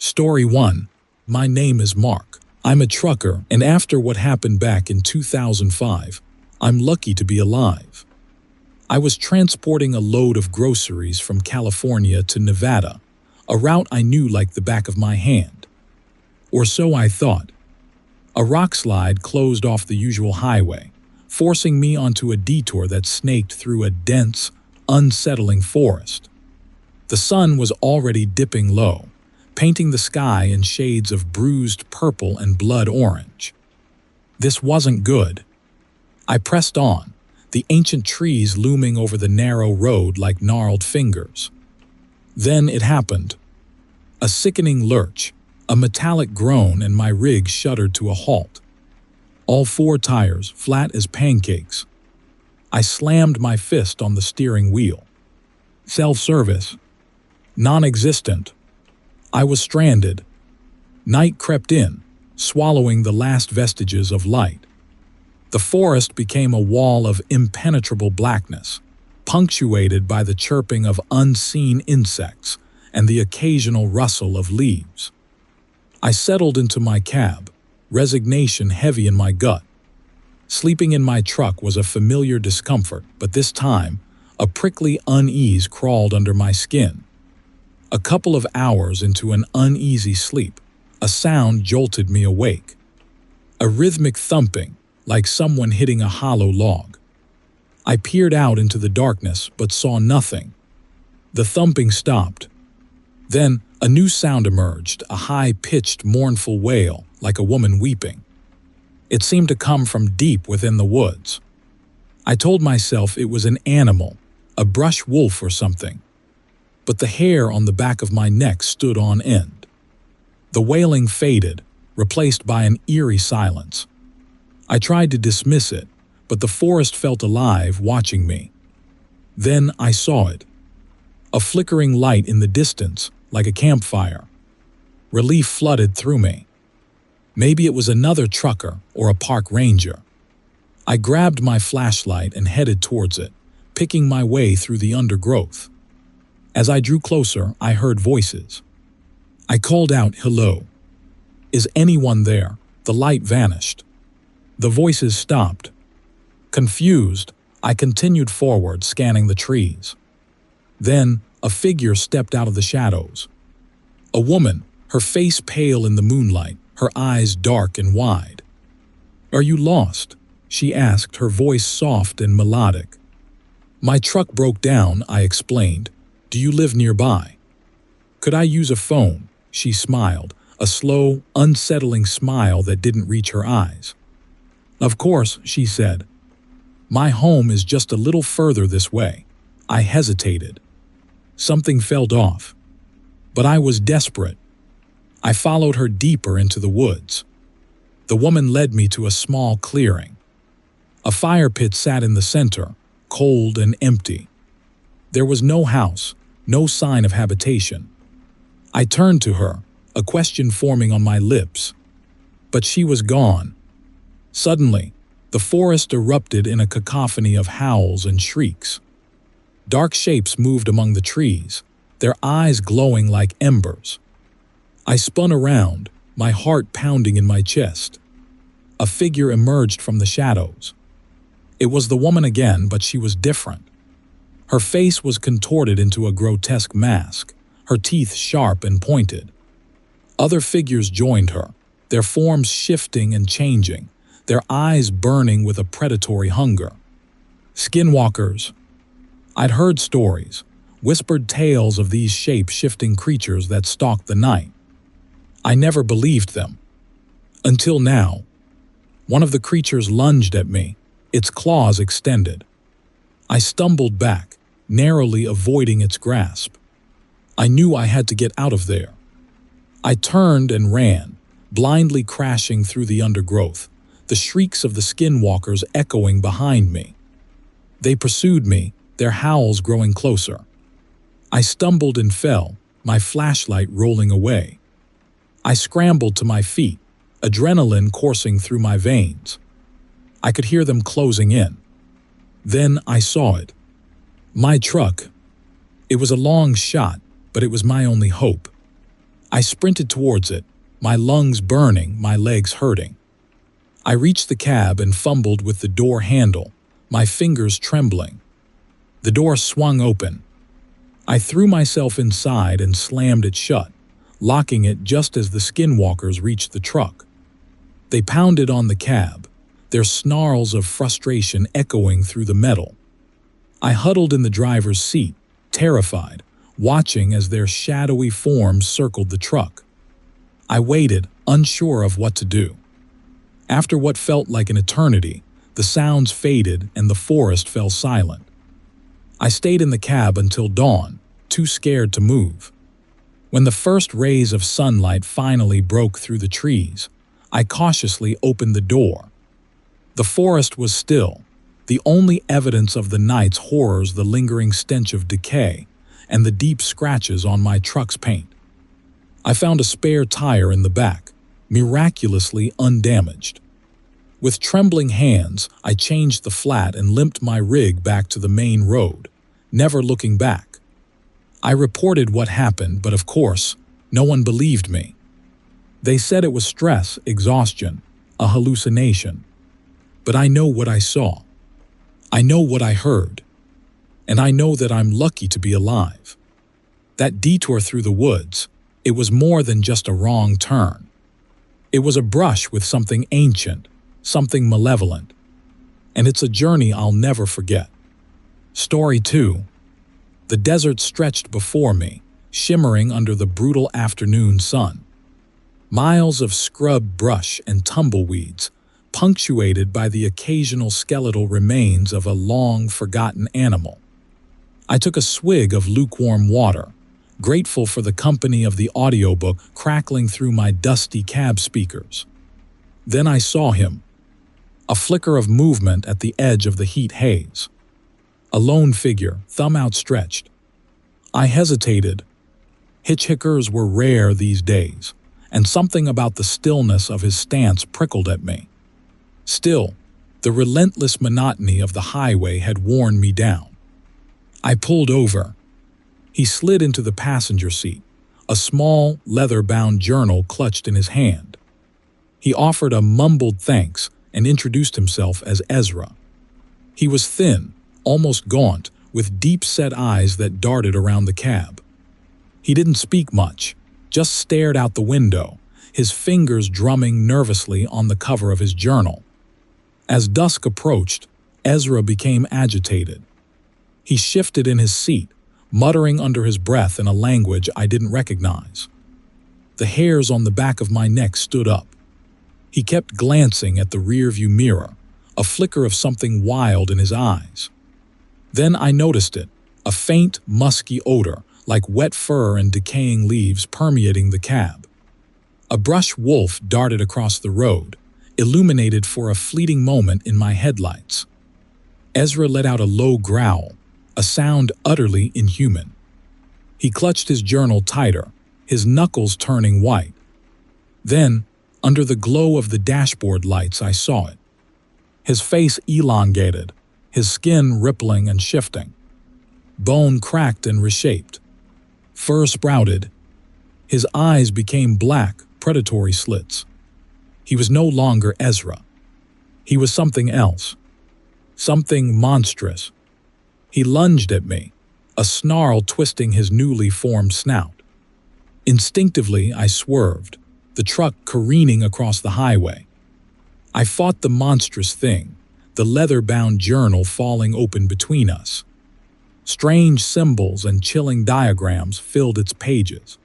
Story 1. My name is Mark. I'm a trucker, and after what happened back in 2005, I'm lucky to be alive. I was transporting a load of groceries from California to Nevada, a route I knew like the back of my hand. Or so I thought. A rock slide closed off the usual highway, forcing me onto a detour that snaked through a dense, unsettling forest. The sun was already dipping low, painting the sky in shades of bruised purple and blood orange. This wasn't good. I pressed on, the ancient trees looming over the narrow road like gnarled fingers. Then it happened. A sickening lurch, a metallic groan, and my rig shuddered to a halt. All four tires flat as pancakes. I slammed my fist on the steering wheel. Self-service. Non-existent. I was stranded. Night crept in, swallowing the last vestiges of light. The forest became a wall of impenetrable blackness, punctuated by the chirping of unseen insects and the occasional rustle of leaves. I settled into my cab, resignation heavy in my gut. Sleeping in my truck was a familiar discomfort, but this time, a prickly unease crawled under my skin. A couple of hours into an uneasy sleep, a sound jolted me awake. A rhythmic thumping, like someone hitting a hollow log. I peered out into the darkness but saw nothing. The thumping stopped. Then a new sound emerged, a high-pitched, mournful wail, like a woman weeping. It seemed to come from deep within the woods. I told myself it was an animal, a brush wolf or something. But the hair on the back of my neck stood on end. The wailing faded, replaced by an eerie silence. I tried to dismiss it, but the forest felt alive, watching me. Then I saw it. A flickering light in the distance, like a campfire. Relief flooded through me. Maybe it was another trucker or a park ranger. I grabbed my flashlight and headed towards it, picking my way through the undergrowth. As I drew closer, I heard voices. I called out, "Hello. Is anyone there?" The light vanished. The voices stopped. Confused, I continued forward, scanning the trees. Then, a figure stepped out of the shadows. A woman, her face pale in the moonlight, her eyes dark and wide. "Are you lost?" she asked, her voice soft and melodic. "My truck broke down," I explained. "Do you live nearby?" "Could I use a phone?" she smiled, a slow, unsettling smile that didn't reach her eyes. "Of course," she said. "My home is just a little further this way." I hesitated. Something felt off. But I was desperate. I followed her deeper into the woods. The woman led me to a small clearing. A fire pit sat in the center, cold and empty. There was no house, no sign of habitation. I turned to her, a question forming on my lips. But she was gone. Suddenly, the forest erupted in a cacophony of howls and shrieks. Dark shapes moved among the trees, their eyes glowing like embers. I spun around, my heart pounding in my chest. A figure emerged from the shadows. It was the woman again, but she was different. Her face was contorted into a grotesque mask, her teeth sharp and pointed. Other figures joined her, their forms shifting and changing, their eyes burning with a predatory hunger. Skinwalkers. I'd heard stories, whispered tales of these shape-shifting creatures that stalked the night. I never believed them. Until now. One of the creatures lunged at me, its claws extended. I stumbled back, narrowly avoiding its grasp. I knew I had to get out of there. I turned and ran, blindly crashing through the undergrowth, the shrieks of the skinwalkers echoing behind me. They pursued me, their howls growing closer. I stumbled and fell, my flashlight rolling away. I scrambled to my feet, adrenaline coursing through my veins. I could hear them closing in. Then I saw it. My truck. It was a long shot, but it was my only hope. I sprinted towards it, my lungs burning, my legs hurting. I reached the cab and fumbled with the door handle, my fingers trembling. The door swung open. I threw myself inside and slammed it shut, locking it just as the skinwalkers reached the truck. They pounded on the cab, their snarls of frustration echoing through the metal. I huddled in the driver's seat, terrified, watching as their shadowy forms circled the truck. I waited, unsure of what to do. After what felt like an eternity, the sounds faded and the forest fell silent. I stayed in the cab until dawn, too scared to move. When the first rays of sunlight finally broke through the trees, I cautiously opened the door. The forest was still, the only evidence of the night's horrors the lingering stench of decay and the deep scratches on my truck's paint. I found a spare tire in the back, miraculously undamaged. With trembling hands, I changed the flat and limped my rig back to the main road, never looking back. I reported what happened, but of course, no one believed me. They said it was stress, exhaustion, a hallucination. But I know what I saw. I know what I heard. And I know that I'm lucky to be alive. That detour through the woods, it was more than just a wrong turn. It was a brush with something ancient, something malevolent. And it's a journey I'll never forget. Story 2. The desert stretched before me, shimmering under the brutal afternoon sun. Miles of scrub brush and tumbleweeds, punctuated by the occasional skeletal remains of a long-forgotten animal. I took a swig of lukewarm water, grateful for the company of the audiobook crackling through my dusty cab speakers. Then I saw him, a flicker of movement at the edge of the heat haze. A lone figure, thumb outstretched. I hesitated. Hitchhikers were rare these days, and something about the stillness of his stance prickled at me. Still, the relentless monotony of the highway had worn me down. I pulled over. He slid into the passenger seat, a small, leather-bound journal clutched in his hand. He offered a mumbled thanks and introduced himself as Ezra. He was thin, almost gaunt, with deep-set eyes that darted around the cab. He didn't speak much, just stared out the window, his fingers drumming nervously on the cover of his journal. As dusk approached, Ezra became agitated. He shifted in his seat, muttering under his breath in a language I didn't recognize. The hairs on the back of my neck stood up. He kept glancing at the rearview mirror, a flicker of something wild in his eyes. Then I noticed it, a faint, musky odor, like wet fur and decaying leaves permeating the cab. A brush wolf darted across the road, illuminated for a fleeting moment in my headlights. Ezra let out a low growl, a sound utterly inhuman. He clutched his journal tighter, his knuckles turning white. Then, under the glow of the dashboard lights, I saw it. His face elongated, his skin rippling and shifting. Bone cracked and reshaped. Fur sprouted. His eyes became black, predatory slits. He was no longer Ezra. He was something else. Something monstrous. He lunged at me, a snarl twisting his newly formed snout. Instinctively, I swerved, the truck careening across the highway. I fought the monstrous thing, the leather-bound journal falling open between us. Strange symbols and chilling diagrams filled its pages.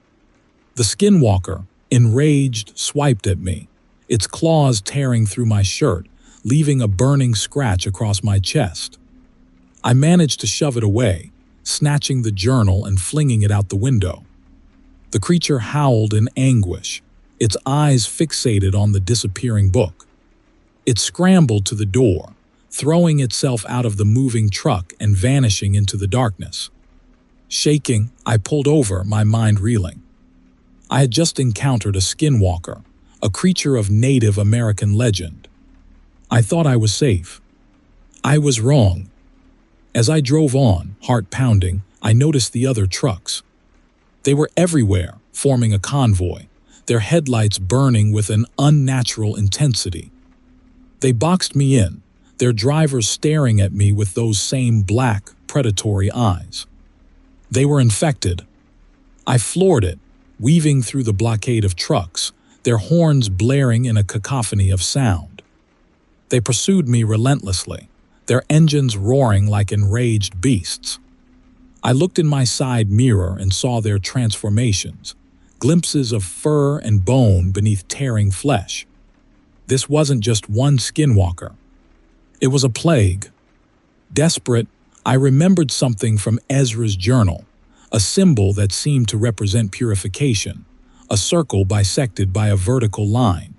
The skinwalker, enraged, swiped at me, its claws tearing through my shirt, leaving a burning scratch across my chest. I managed to shove it away, snatching the journal and flinging it out the window. The creature howled in anguish, its eyes fixated on the disappearing book. It scrambled to the door, throwing itself out of the moving truck and vanishing into the darkness. Shaking, I pulled over, my mind reeling. I had just encountered a skinwalker, a creature of Native American legend. I thought I was safe. I was wrong. As I drove on, heart pounding, I noticed the other trucks. They were everywhere, forming a convoy, their headlights burning with an unnatural intensity. They boxed me in, their drivers staring at me with those same black, predatory eyes. They were infected. I floored it, weaving through the blockade of trucks, their horns blaring in a cacophony of sound. They pursued me relentlessly, their engines roaring like enraged beasts. I looked in my side mirror and saw their transformations, glimpses of fur and bone beneath tearing flesh. This wasn't just one skinwalker. It was a plague. Desperate, I remembered something from Ezra's journal, a symbol that seemed to represent purification, a circle bisected by a vertical line.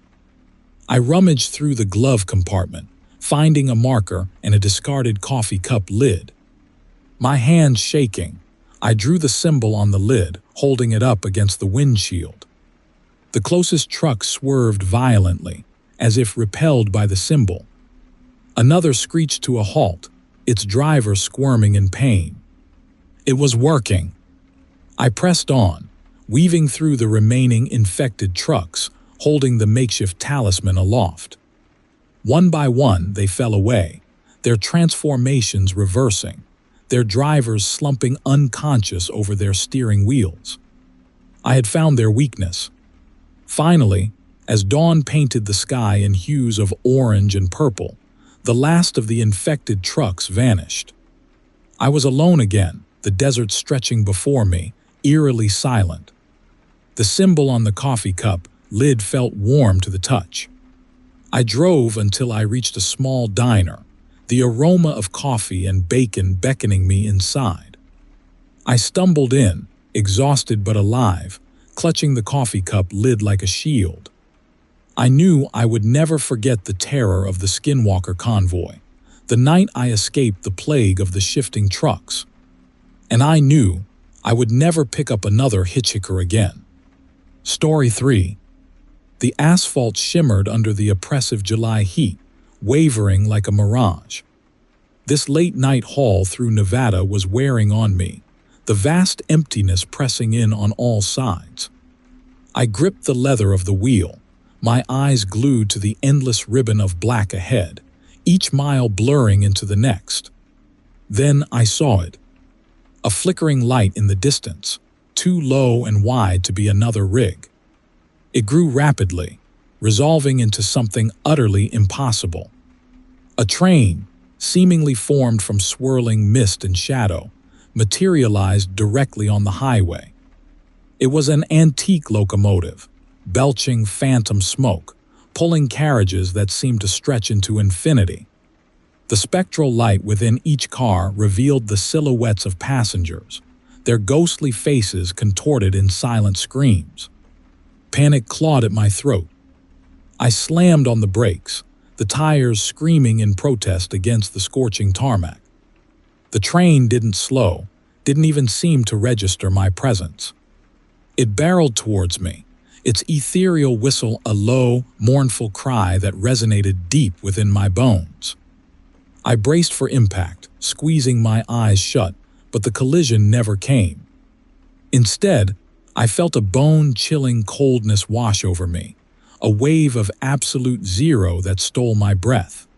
I rummaged through the glove compartment, finding a marker and a discarded coffee cup lid. My hands shaking, I drew the symbol on the lid, holding it up against the windshield. The closest truck swerved violently, as if repelled by the symbol. Another screeched to a halt, its driver squirming in pain. It was working. I pressed on, weaving through the remaining infected trucks, holding the makeshift talisman aloft. One by one, they fell away, their transformations reversing, their drivers slumping unconscious over their steering wheels. I had found their weakness. Finally, as dawn painted the sky in hues of orange and purple, the last of the infected trucks vanished. I was alone again, the desert stretching before me, eerily silent. The symbol on the coffee cup lid felt warm to the touch. I drove until I reached a small diner, the aroma of coffee and bacon beckoning me inside. I stumbled in, exhausted but alive, clutching the coffee cup lid like a shield. I knew I would never forget the terror of the Skinwalker convoy, the night I escaped the plague of the shifting trucks. And I knew I would never pick up another hitchhiker again. Story 3. The asphalt shimmered under the oppressive July heat, wavering like a mirage. This late-night haul through Nevada was wearing on me, the vast emptiness pressing in on all sides. I gripped the leather of the wheel, my eyes glued to the endless ribbon of black ahead, each mile blurring into the next. Then I saw it. A flickering light in the distance, too low and wide to be another rig. It grew rapidly, resolving into something utterly impossible. A train, seemingly formed from swirling mist and shadow, materialized directly on the highway. It was an antique locomotive, belching phantom smoke, pulling carriages that seemed to stretch into infinity. The spectral light within each car revealed the silhouettes of passengers, their ghostly faces contorted in silent screams. Panic clawed at my throat. I slammed on the brakes, the tires screaming in protest against the scorching tarmac. The train didn't slow, didn't even seem to register my presence. It barreled towards me, its ethereal whistle a low, mournful cry that resonated deep within my bones. I braced for impact, squeezing my eyes shut, but the collision never came. Instead, I felt a bone-chilling coldness wash over me, a wave of absolute zero that stole my breath.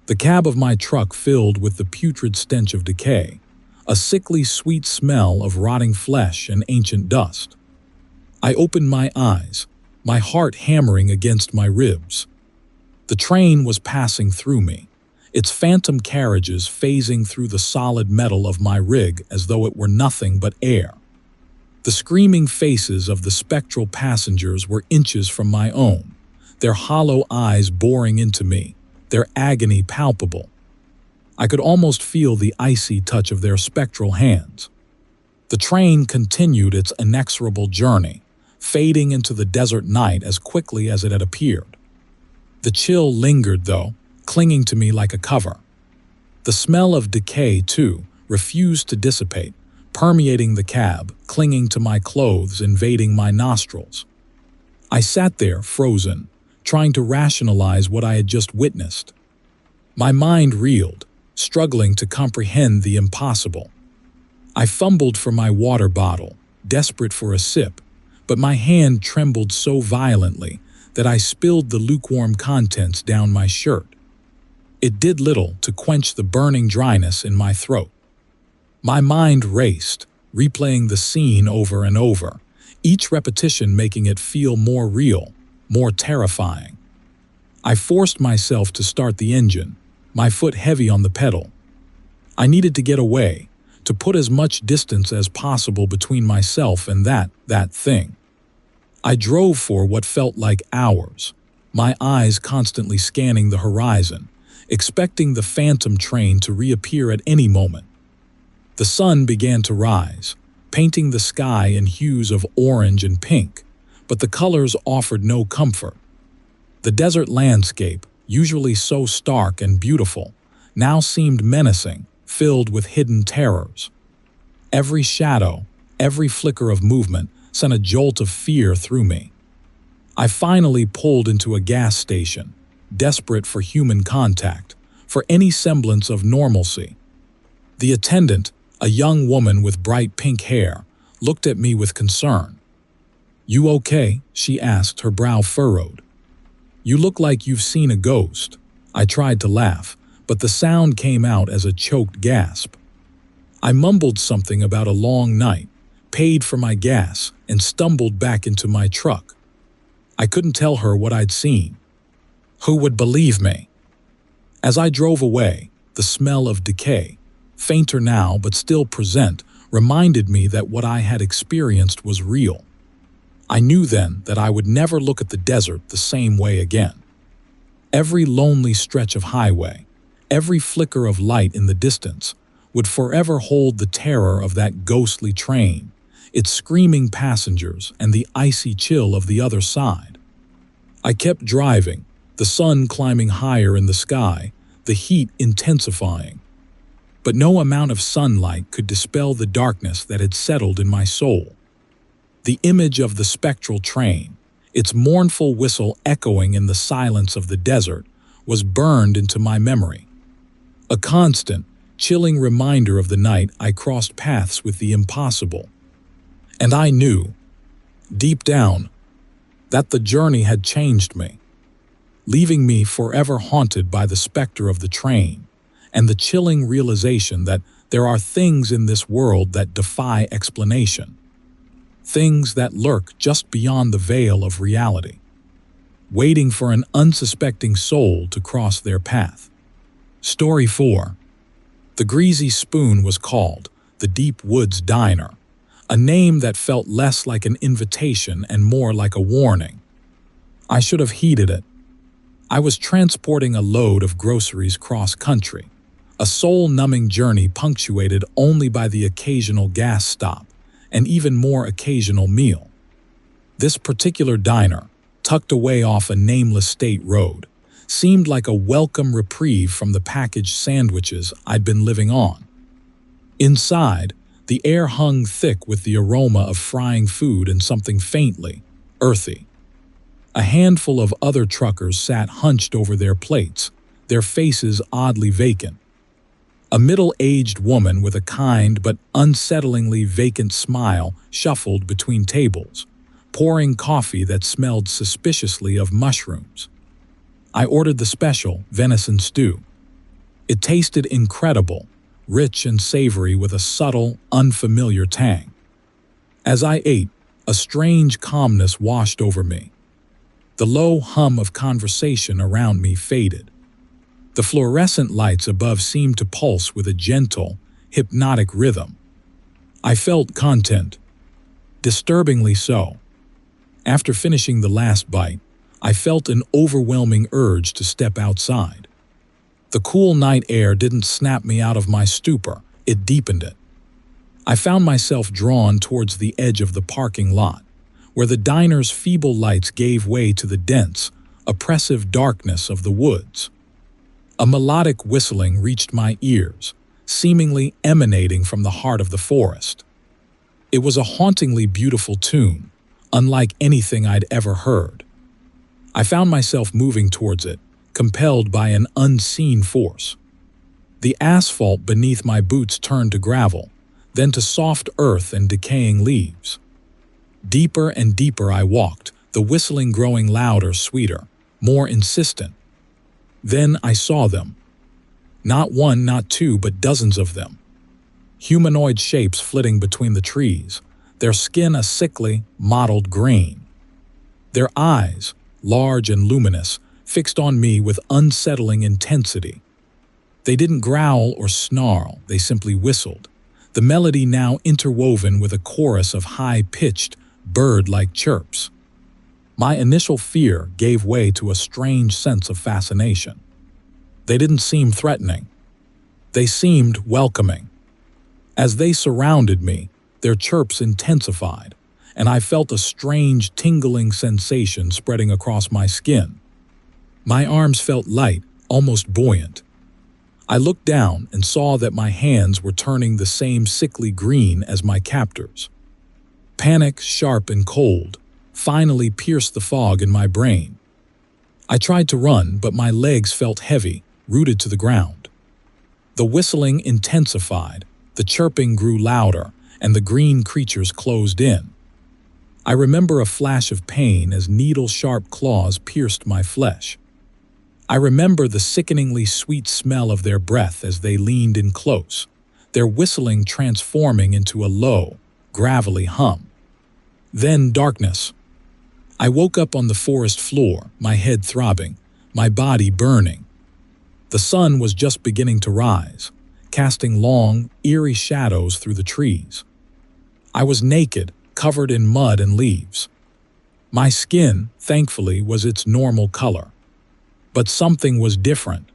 The cab of my truck filled with the putrid stench of decay, a sickly sweet smell of rotting flesh and ancient dust. I opened my eyes, my heart hammering against my ribs. The train was passing through me, its phantom carriages phasing through the solid metal of my rig as though it were nothing but air. The screaming faces of the spectral passengers were inches from my own, their hollow eyes boring into me, their agony palpable. I could almost feel the icy touch of their spectral hands. The train continued its inexorable journey, fading into the desert night as quickly as it had appeared. The chill lingered, though, clinging to me like a cover. The smell of decay, too, refused to dissipate, permeating the cab, clinging to my clothes, invading my nostrils. I sat there, frozen, trying to rationalize what I had just witnessed. My mind reeled, struggling to comprehend the impossible. I fumbled for my water bottle, desperate for a sip, but my hand trembled so violently that I spilled the lukewarm contents down my shirt. It did little to quench the burning dryness in my throat. My mind raced, replaying the scene over and over, each repetition making it feel more real, more terrifying. I forced myself to start the engine, my foot heavy on the pedal. I needed to get away, to put as much distance as possible between myself and that thing. I drove for what felt like hours, my eyes constantly scanning the horizon, expecting the phantom train to reappear at any moment. The sun began to rise, painting the sky in hues of orange and pink, but the colors offered no comfort. The desert landscape, usually so stark and beautiful, now seemed menacing, filled with hidden terrors. Every shadow, every flicker of movement sent a jolt of fear through me. I finally pulled into a gas station, desperate for human contact, for any semblance of normalcy. The attendant, a young woman with bright pink hair, looked at me with concern. "You okay?" she asked, her brow furrowed. "You look like you've seen a ghost." I tried to laugh, but the sound came out as a choked gasp. I mumbled something about a long night, paid for my gas, and stumbled back into my truck. I couldn't tell her what I'd seen. Who would believe me? As I drove away, the smell of decay, fainter now but still present, reminded me that what I had experienced was real. I knew then that I would never look at the desert the same way again. Every lonely stretch of highway, every flicker of light in the distance, would forever hold the terror of that ghostly train, its screaming passengers and the icy chill of the other side. I kept driving, the sun climbing higher in the sky, the heat intensifying. But no amount of sunlight could dispel the darkness that had settled in my soul. The image of the spectral train, its mournful whistle echoing in the silence of the desert, was burned into my memory. A constant, chilling reminder of the night I crossed paths with the impossible. And I knew, deep down, that the journey had changed me, leaving me forever haunted by the specter of the train and the chilling realization that there are things in this world that defy explanation, things that lurk just beyond the veil of reality, waiting for an unsuspecting soul to cross their path. Story 4. The Greasy Spoon was called the Deep Woods Diner, a name that felt less like an invitation and more like a warning. I should have heeded it. I was transporting a load of groceries cross-country, a soul-numbing journey punctuated only by the occasional gas stop and even more occasional meal. This particular diner, tucked away off a nameless state road, seemed like a welcome reprieve from the packaged sandwiches I'd been living on. Inside, the air hung thick with the aroma of frying food and something faintly earthy. A handful of other truckers sat hunched over their plates, their faces oddly vacant. A middle-aged woman with a kind but unsettlingly vacant smile shuffled between tables, pouring coffee that smelled suspiciously of mushrooms. I ordered the special venison stew. It tasted incredible, rich and savory with a subtle, unfamiliar tang. As I ate, a strange calmness washed over me. The low hum of conversation around me faded. The fluorescent lights above seemed to pulse with a gentle, hypnotic rhythm. I felt content, disturbingly so. After finishing the last bite, I felt an overwhelming urge to step outside. The cool night air didn't snap me out of my stupor, it deepened it. I found myself drawn towards the edge of the parking lot, where the diner's feeble lights gave way to the dense, oppressive darkness of the woods. A melodic whistling reached my ears, seemingly emanating from the heart of the forest. It was a hauntingly beautiful tune, unlike anything I'd ever heard. I found myself moving towards it, compelled by an unseen force. The asphalt beneath my boots turned to gravel, then to soft earth and decaying leaves. Deeper and deeper I walked, the whistling growing louder, sweeter, more insistent. Then I saw them. Not one, not two, but dozens of them. Humanoid shapes flitting between the trees, their skin a sickly, mottled green. Their eyes, large and luminous, fixed on me with unsettling intensity. They didn't growl or snarl, they simply whistled, the melody now interwoven with a chorus of high-pitched, bird-like chirps. My initial fear gave way to a strange sense of fascination. They didn't seem threatening. They seemed welcoming. As they surrounded me, their chirps intensified, and I felt a strange tingling sensation spreading across my skin. My arms felt light, almost buoyant. I looked down and saw that my hands were turning the same sickly green as my captors. Panic, sharp and cold, finally pierced the fog in my brain. I tried to run, but my legs felt heavy, rooted to the ground. The whistling intensified, the chirping grew louder, and the green creatures closed in. I remember a flash of pain as needle-sharp claws pierced my flesh. I remember the sickeningly sweet smell of their breath as they leaned in close, their whistling transforming into a low, gravelly hum. Then darkness. I woke up on the forest floor, my head throbbing, my body burning. The sun was just beginning to rise, casting long, eerie shadows through the trees. I was naked, covered in mud and leaves. My skin, thankfully, was its normal color. But something was different.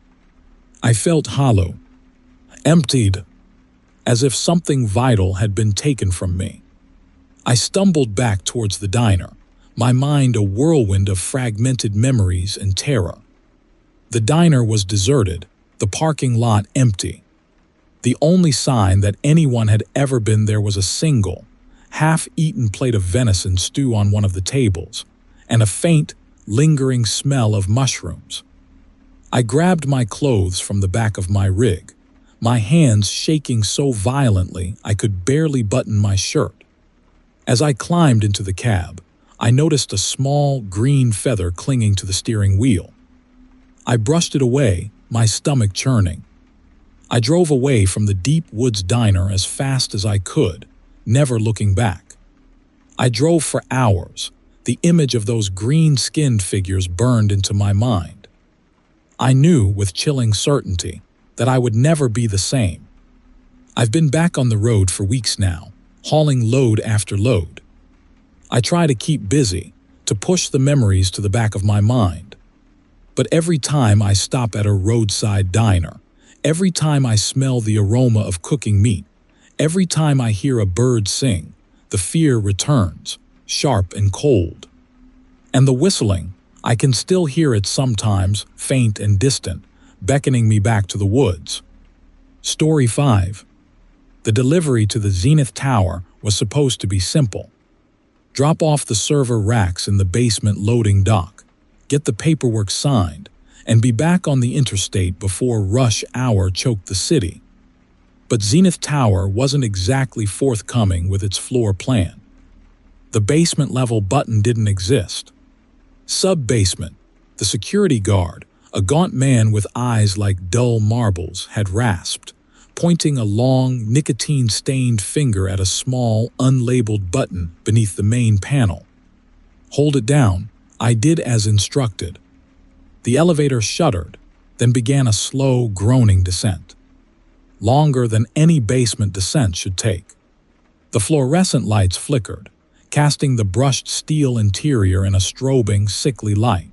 I felt hollow, emptied, as if something vital had been taken from me. I stumbled back towards the diner, my mind a whirlwind of fragmented memories and terror. The diner was deserted, the parking lot empty. The only sign that anyone had ever been there was a single, half-eaten plate of venison stew on one of the tables, and a faint, lingering smell of mushrooms. I grabbed my clothes from the back of my rig, my hands shaking so violently I could barely button my shirt. As I climbed into the cab, I noticed a small, green feather clinging to the steering wheel. I brushed it away, my stomach churning. I drove away from the deep woods diner as fast as I could, never looking back. I drove for hours, the image of those green-skinned figures burned into my mind. I knew with chilling certainty that I would never be the same. I've been back on the road for weeks now, hauling load after load. I try to keep busy, to push the memories to the back of my mind. But every time I stop at a roadside diner, every time I smell the aroma of cooking meat, every time I hear a bird sing, the fear returns, sharp and cold. And the whistling, I can still hear it sometimes, faint and distant, beckoning me back to the woods. Story 5. The delivery to the Zenith Tower was supposed to be simple. Drop off the server racks in the basement loading dock, get the paperwork signed, and be back on the interstate before rush hour choked the city. But Zenith Tower wasn't exactly forthcoming with its floor plan. The basement level button didn't exist. Sub-basement, the security guard, a gaunt man with eyes like dull marbles, had rasped, pointing a long, nicotine-stained finger at a small, unlabeled button beneath the main panel. Hold it down. I did as instructed. The elevator shuddered, then began a slow, groaning descent. Longer than any basement descent should take. The fluorescent lights flickered, casting the brushed steel interior in a strobing, sickly light.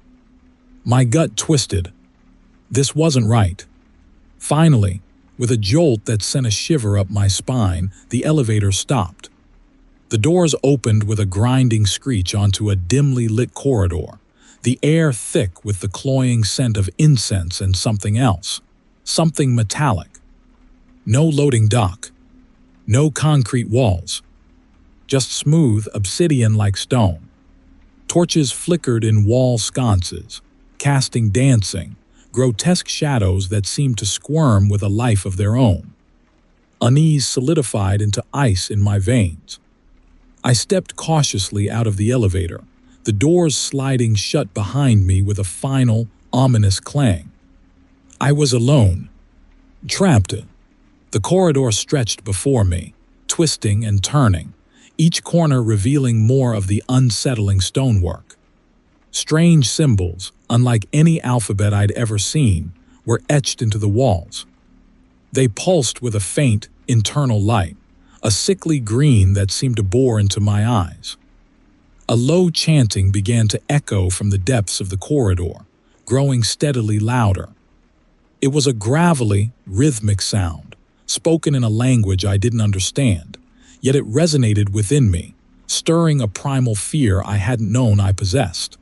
My gut twisted. This wasn't right. Finally, with a jolt that sent a shiver up my spine, the elevator stopped. The doors opened with a grinding screech onto a dimly lit corridor, the air thick with the cloying scent of incense and something else, something metallic. No loading dock. No concrete walls. Just smooth, obsidian-like stone. Torches flickered in wall sconces, casting dancing, grotesque shadows that seemed to squirm with a life of their own. Unease solidified into ice in my veins. I stepped cautiously out of the elevator, the doors sliding shut behind me with a final, ominous clang. I was alone, trapped. The corridor stretched before me, twisting and turning, each corner revealing more of the unsettling stonework. Strange symbols, unlike any alphabet I'd ever seen, were etched into the walls. They pulsed with a faint, internal light, a sickly green that seemed to bore into my eyes. A low chanting began to echo from the depths of the corridor, growing steadily louder. It was a gravelly, rhythmic sound, spoken in a language I didn't understand, yet it resonated within me, stirring a primal fear I hadn't known I possessed.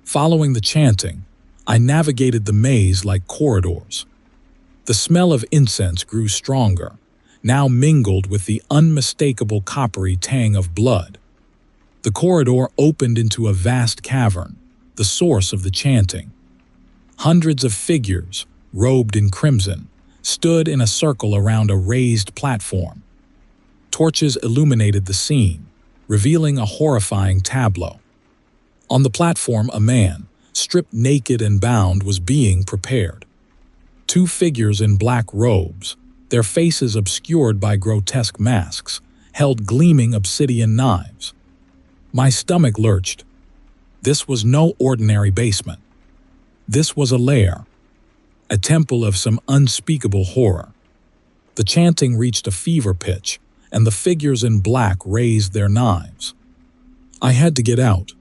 Following the chanting, I navigated the maze like corridors. The smell of incense grew stronger, now mingled with the unmistakable coppery tang of blood. The corridor opened into a vast cavern, the source of the chanting. Hundreds of figures, robed in crimson, stood in a circle around a raised platform. Torches illuminated the scene, revealing a horrifying tableau. On the platform, a man, stripped naked and bound, was being prepared. Two figures in black robes, their faces obscured by grotesque masks, held gleaming obsidian knives. My stomach lurched. This was no ordinary basement. This was a lair, a temple of some unspeakable horror. The chanting reached a fever pitch, and the figures in black raised their knives. I had to get out,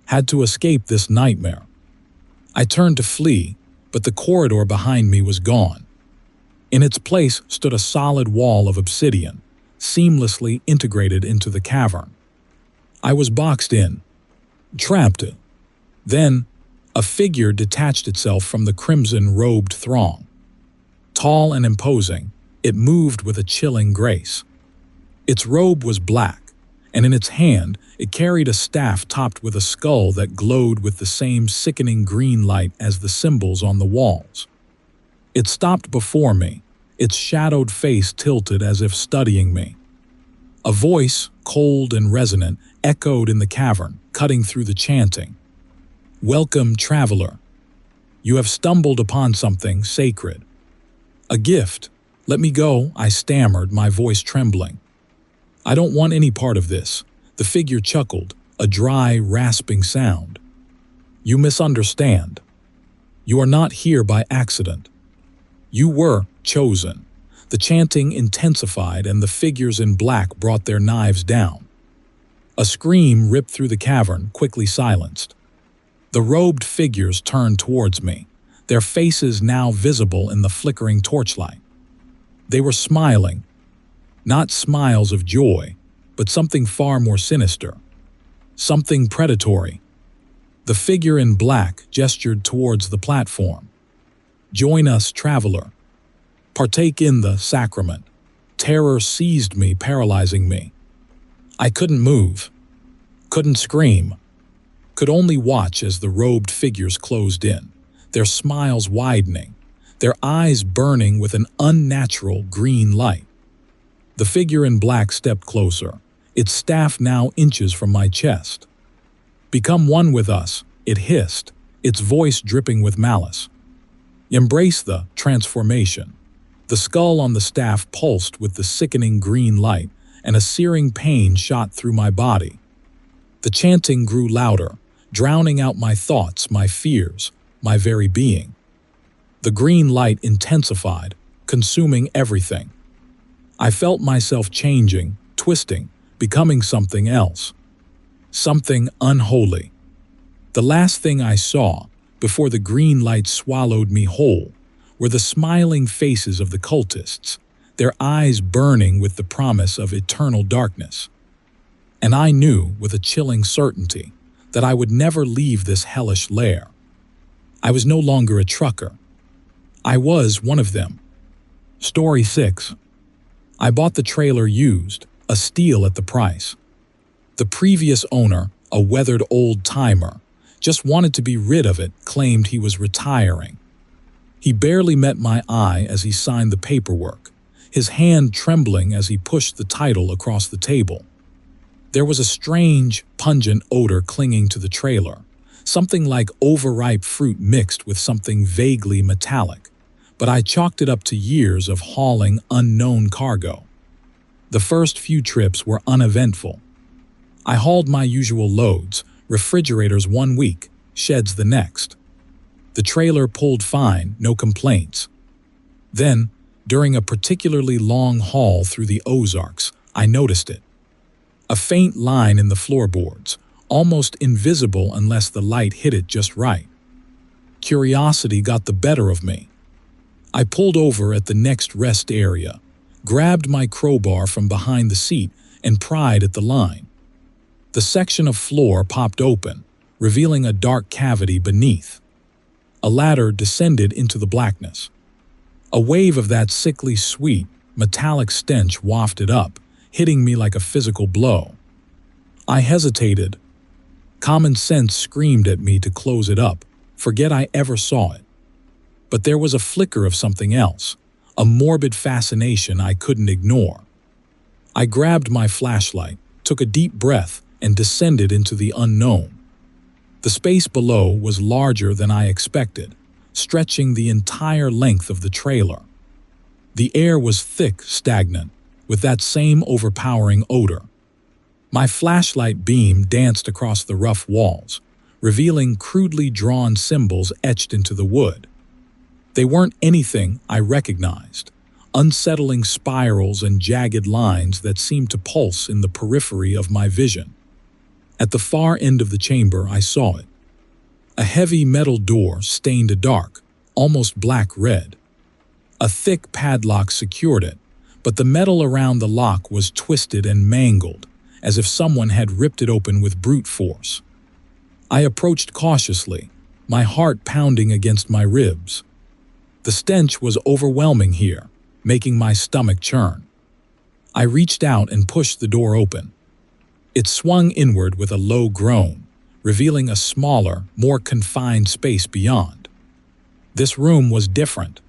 had to escape this nightmare. I turned to flee, but the corridor behind me was gone. In its place stood a solid wall of obsidian, seamlessly integrated into the cavern. I was boxed in, trapped. Then, a figure detached itself from the crimson-robed throng. Tall and imposing, it moved with a chilling grace. Its robe was black, and in its hand it carried a staff topped with a skull that glowed with the same sickening green light as the symbols on the walls. It stopped before me, its shadowed face tilted as if studying me. A voice, cold and resonant, echoed in the cavern, cutting through the chanting. "Welcome, traveler. You have stumbled upon something sacred. A gift. Let me go," I stammered, my voice trembling. "I don't want any part of this," the figure chuckled, a dry, rasping sound. "You misunderstand. You are not here by accident. You were chosen." The chanting intensified, and the figures in black brought their knives down. A scream ripped through the cavern, quickly silenced. The robed figures turned towards me, their faces now visible in the flickering torchlight. They were smiling, not smiles of joy, but something far more sinister, something predatory. The figure in black gestured towards the platform. "Join us, traveler. Partake in the sacrament." Terror seized me, paralyzing me. I couldn't move, couldn't scream, could only watch as the robed figures closed in, their smiles widening, their eyes burning with an unnatural green light. The figure in black stepped closer, its staff now inches from my chest. "Become one with us," it hissed, its voice dripping with malice. "Embrace the transformation." The skull on the staff pulsed with the sickening green light, and a searing pain shot through my body. The chanting grew louder, drowning out my thoughts, my fears, my very being. The green light intensified, consuming everything. I felt myself changing, twisting, becoming something else. Something unholy. The last thing I saw, before the green light swallowed me whole, were the smiling faces of the cultists, their eyes burning with the promise of eternal darkness. And I knew with a chilling certainty that I would never leave this hellish lair. I was no longer a trucker. I was one of them. Story 6. I bought the trailer used, a steal at the price. The previous owner, a weathered old-timer, just wanted to be rid of it, claimed he was retiring. He barely met my eye as he signed the paperwork, his hand trembling as he pushed the title across the table. There was a strange, pungent odor clinging to the trailer, something like overripe fruit mixed with something vaguely metallic, but I chalked it up to years of hauling unknown cargo. The first few trips were uneventful. I hauled my usual loads, refrigerators 1 week, sheds the next. The trailer pulled fine, no complaints. Then, during a particularly long haul through the Ozarks, I noticed it. A faint line in the floorboards, almost invisible unless the light hit it just right. Curiosity got the better of me. I pulled over at the next rest area, grabbed my crowbar from behind the seat, and pried at the line. The section of floor popped open, revealing a dark cavity beneath. A ladder descended into the blackness. A wave of that sickly sweet, metallic stench wafted up, hitting me like a physical blow. I hesitated. Common sense screamed at me to close it up, forget I ever saw it. But there was a flicker of something else, a morbid fascination I couldn't ignore. I grabbed my flashlight, took a deep breath, and descended into the unknown. The space below was larger than I expected, stretching the entire length of the trailer. The air was thick, stagnant, with that same overpowering odor. My flashlight beam danced across the rough walls, revealing crudely drawn symbols etched into the wood. They weren't anything I recognized, unsettling spirals and jagged lines that seemed to pulse in the periphery of my vision. At the far end of the chamber, I saw it. A heavy metal door stained a dark, almost black-red. A thick padlock secured it, but the metal around the lock was twisted and mangled, as if someone had ripped it open with brute force. I approached cautiously, my heart pounding against my ribs. The stench was overwhelming here, making my stomach churn. I reached out and pushed the door open. It swung inward with a low groan, revealing a smaller, more confined space beyond. This room was different.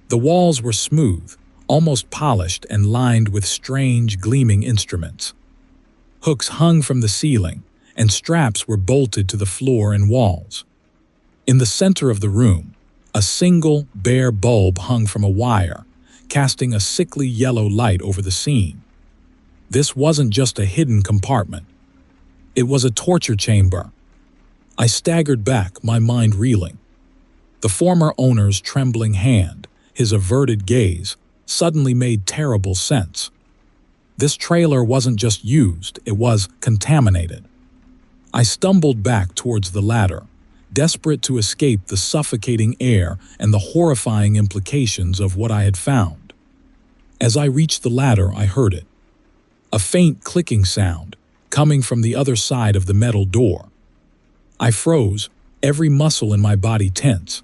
The walls were smooth, almost polished and lined with strange, gleaming instruments. Hooks hung from the ceiling, and straps were bolted to the floor and walls. In the center of the room, a single, bare bulb hung from a wire, casting a sickly yellow light over the scene. This wasn't just a hidden compartment. It was a torture chamber. I staggered back, my mind reeling. The former owner's trembling hand, his averted gaze, suddenly made terrible sense. This trailer wasn't just used, it was contaminated. I stumbled back towards the ladder, desperate to escape the suffocating air and the horrifying implications of what I had found. As I reached the ladder, I heard it. A faint clicking sound, coming from the other side of the metal door. I froze, every muscle in my body tense.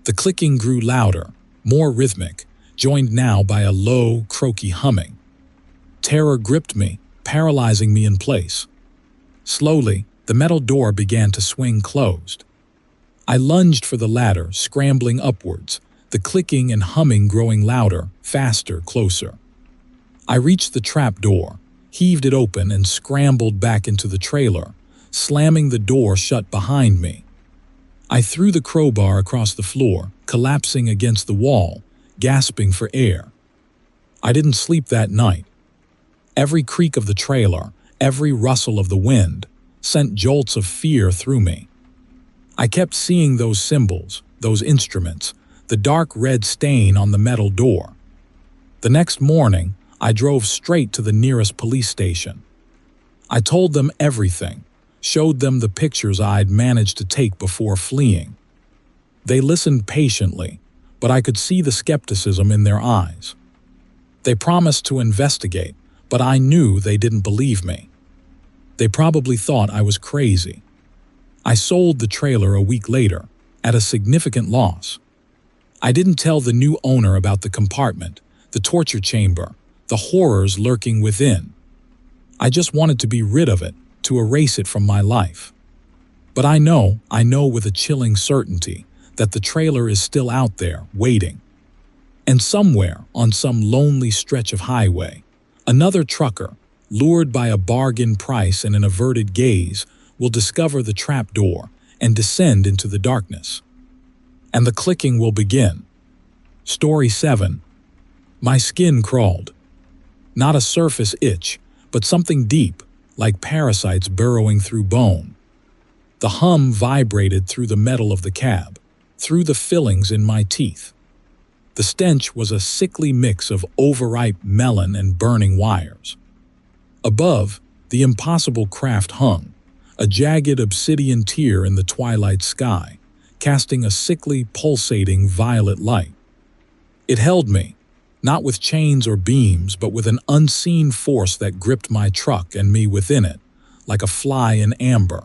The clicking grew louder, more rhythmic, joined now by a low, croaky humming. Terror gripped me, paralyzing me in place. Slowly, the metal door began to swing closed. I lunged for the ladder, scrambling upwards, the clicking and humming growing louder, faster, closer. I reached the trap door, heaved it open, and scrambled back into the trailer, slamming the door shut behind me. I threw the crowbar across the floor, collapsing against the wall, gasping for air. I didn't sleep that night. Every creak of the trailer, every rustle of the wind, sent jolts of fear through me. I kept seeing those symbols, those instruments, the dark red stain on the metal door. The next morning, I drove straight to the nearest police station. I told them everything, showed them the pictures I'd managed to take before fleeing. They listened patiently, but I could see the skepticism in their eyes. They promised to investigate, but I knew they didn't believe me. They probably thought I was crazy. I sold the trailer a week later, at a significant loss. I didn't tell the new owner about the compartment, the torture chamber, the horrors lurking within. I just wanted to be rid of it, to erase it from my life. But I know with a chilling certainty that the trailer is still out there, waiting. And somewhere, on some lonely stretch of highway, another trucker, lured by a bargain price and an averted gaze, will discover the trap door and descend into the darkness. And the clicking will begin. Story 7. My skin crawled. Not a surface itch, but something deep, like parasites burrowing through bone. The hum vibrated through the metal of the cab, through the fillings in my teeth. The stench was a sickly mix of overripe melon and burning wires. Above, the impossible craft hung, a jagged obsidian tear in the twilight sky, casting a sickly, pulsating violet light. It held me, not with chains or beams, but with an unseen force that gripped my truck and me within it, like a fly in amber.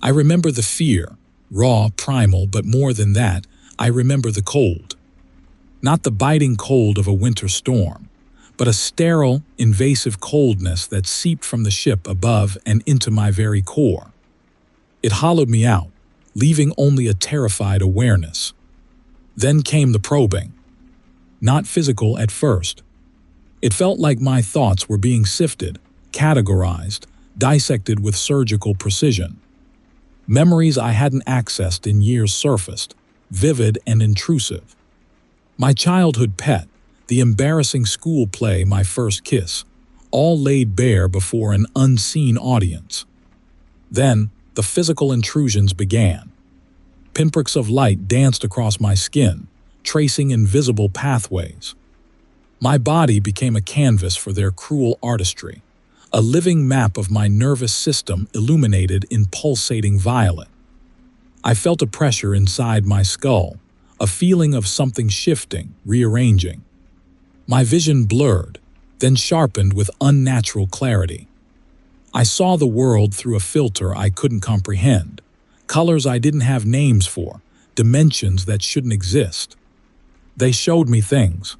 I remember the fear, raw, primal, but more than that, I remember the cold. Not the biting cold of a winter storm, but a sterile, invasive coldness that seeped from the ship above and into my very core. It hollowed me out, leaving only a terrified awareness. Then came the probing. Not physical at first. It felt like my thoughts were being sifted, categorized, dissected with surgical precision. Memories I hadn't accessed in years surfaced, vivid and intrusive. My childhood pet, the embarrassing school play, my first kiss, all laid bare before an unseen audience. Then, the physical intrusions began. Pinpricks of light danced across my skin, tracing invisible pathways. My body became a canvas for their cruel artistry, a living map of my nervous system illuminated in pulsating violet. I felt a pressure inside my skull, a feeling of something shifting, rearranging. My vision blurred, then sharpened with unnatural clarity. I saw the world through a filter I couldn't comprehend, colors I didn't have names for, dimensions that shouldn't exist. They showed me things.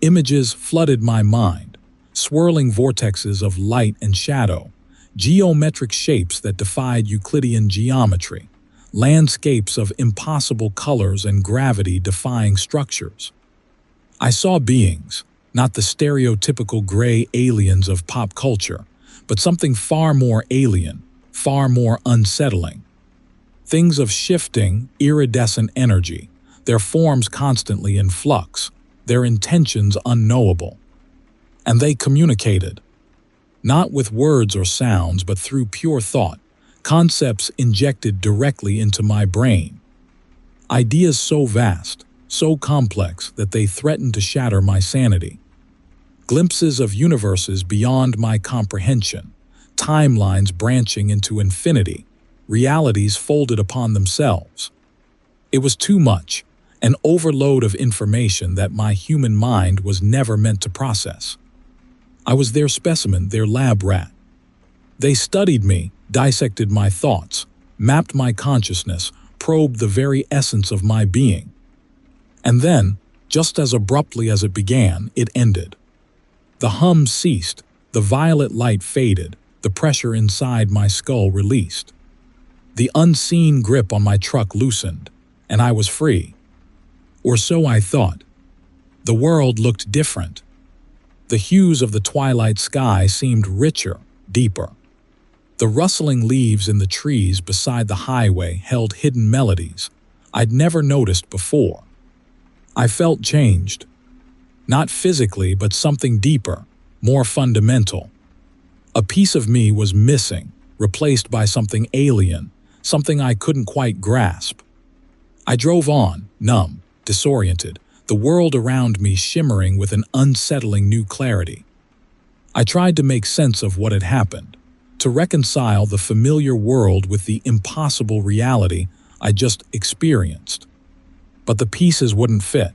Images flooded my mind, swirling vortexes of light and shadow, geometric shapes that defied Euclidean geometry, landscapes of impossible colors and gravity-defying structures. I saw beings, not the stereotypical gray aliens of pop culture, but something far more alien, far more unsettling. Things of shifting, iridescent energy, their forms constantly in flux, their intentions unknowable. And they communicated. Not with words or sounds, but through pure thought, concepts injected directly into my brain. Ideas so vast, so complex that they threatened to shatter my sanity. Glimpses of universes beyond my comprehension, timelines branching into infinity, realities folded upon themselves. It was too much, an overload of information that my human mind was never meant to process. I was their specimen, their lab rat. They studied me, dissected my thoughts, mapped my consciousness, probed the very essence of my being. And then, just as abruptly as it began, it ended. The hum ceased, the violet light faded, the pressure inside my skull released. The unseen grip on my truck loosened, and I was free. Or so I thought. The world looked different. The hues of the twilight sky seemed richer, deeper. The rustling leaves in the trees beside the highway held hidden melodies I'd never noticed before. I felt changed. Not physically, but something deeper, more fundamental. A piece of me was missing, replaced by something alien, something I couldn't quite grasp. I drove on, numb, disoriented, the world around me shimmering with an unsettling new clarity. I tried to make sense of what had happened, to reconcile the familiar world with the impossible reality I just experienced. But the pieces wouldn't fit.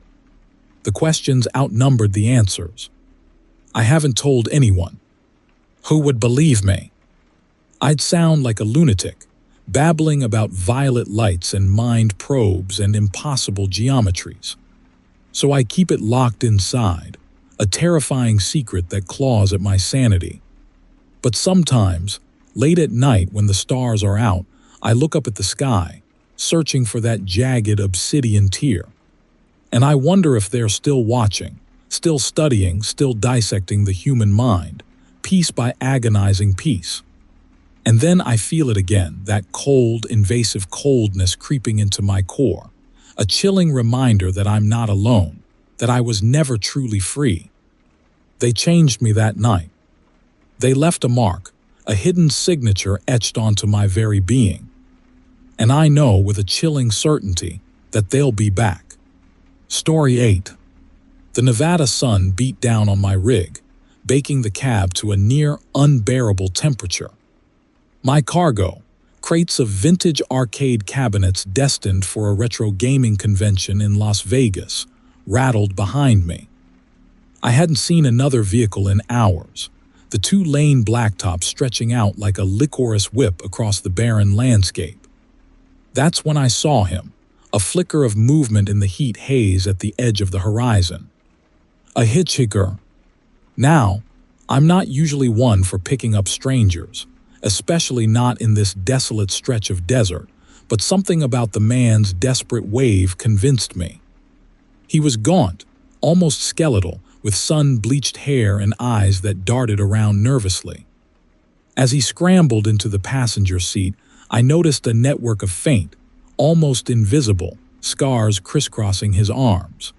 The questions outnumbered the answers. I haven't told anyone. Who would believe me? I'd sound like a lunatic, babbling about violet lights and mind probes and impossible geometries. So I keep it locked inside, a terrifying secret that claws at my sanity. But sometimes, late at night when the stars are out, I look up at the sky, searching for that jagged obsidian tear. And I wonder if they're still watching, still studying, still dissecting the human mind, piece by agonizing piece. And then I feel it again, that cold, invasive coldness creeping into my core, a chilling reminder that I'm not alone, that I was never truly free. They changed me that night. They left a mark, a hidden signature etched onto my very being. And I know with a chilling certainty that they'll be back. Story 8. The Nevada sun beat down on my rig, baking the cab to a near unbearable temperature. My cargo, crates of vintage arcade cabinets destined for a retro gaming convention in Las Vegas, rattled behind me. I hadn't seen another vehicle in hours, the two-lane blacktop stretching out like a licorice whip across the barren landscape. That's when I saw him, a flicker of movement in the heat haze at the edge of the horizon. A hitchhiker. Now, I'm not usually one for picking up strangers, especially not in this desolate stretch of desert, but something about the man's desperate wave convinced me. He was gaunt, almost skeletal, with sun-bleached hair and eyes that darted around nervously. As he scrambled into the passenger seat, I noticed a network of faint, almost invisible, scars crisscrossing his arms.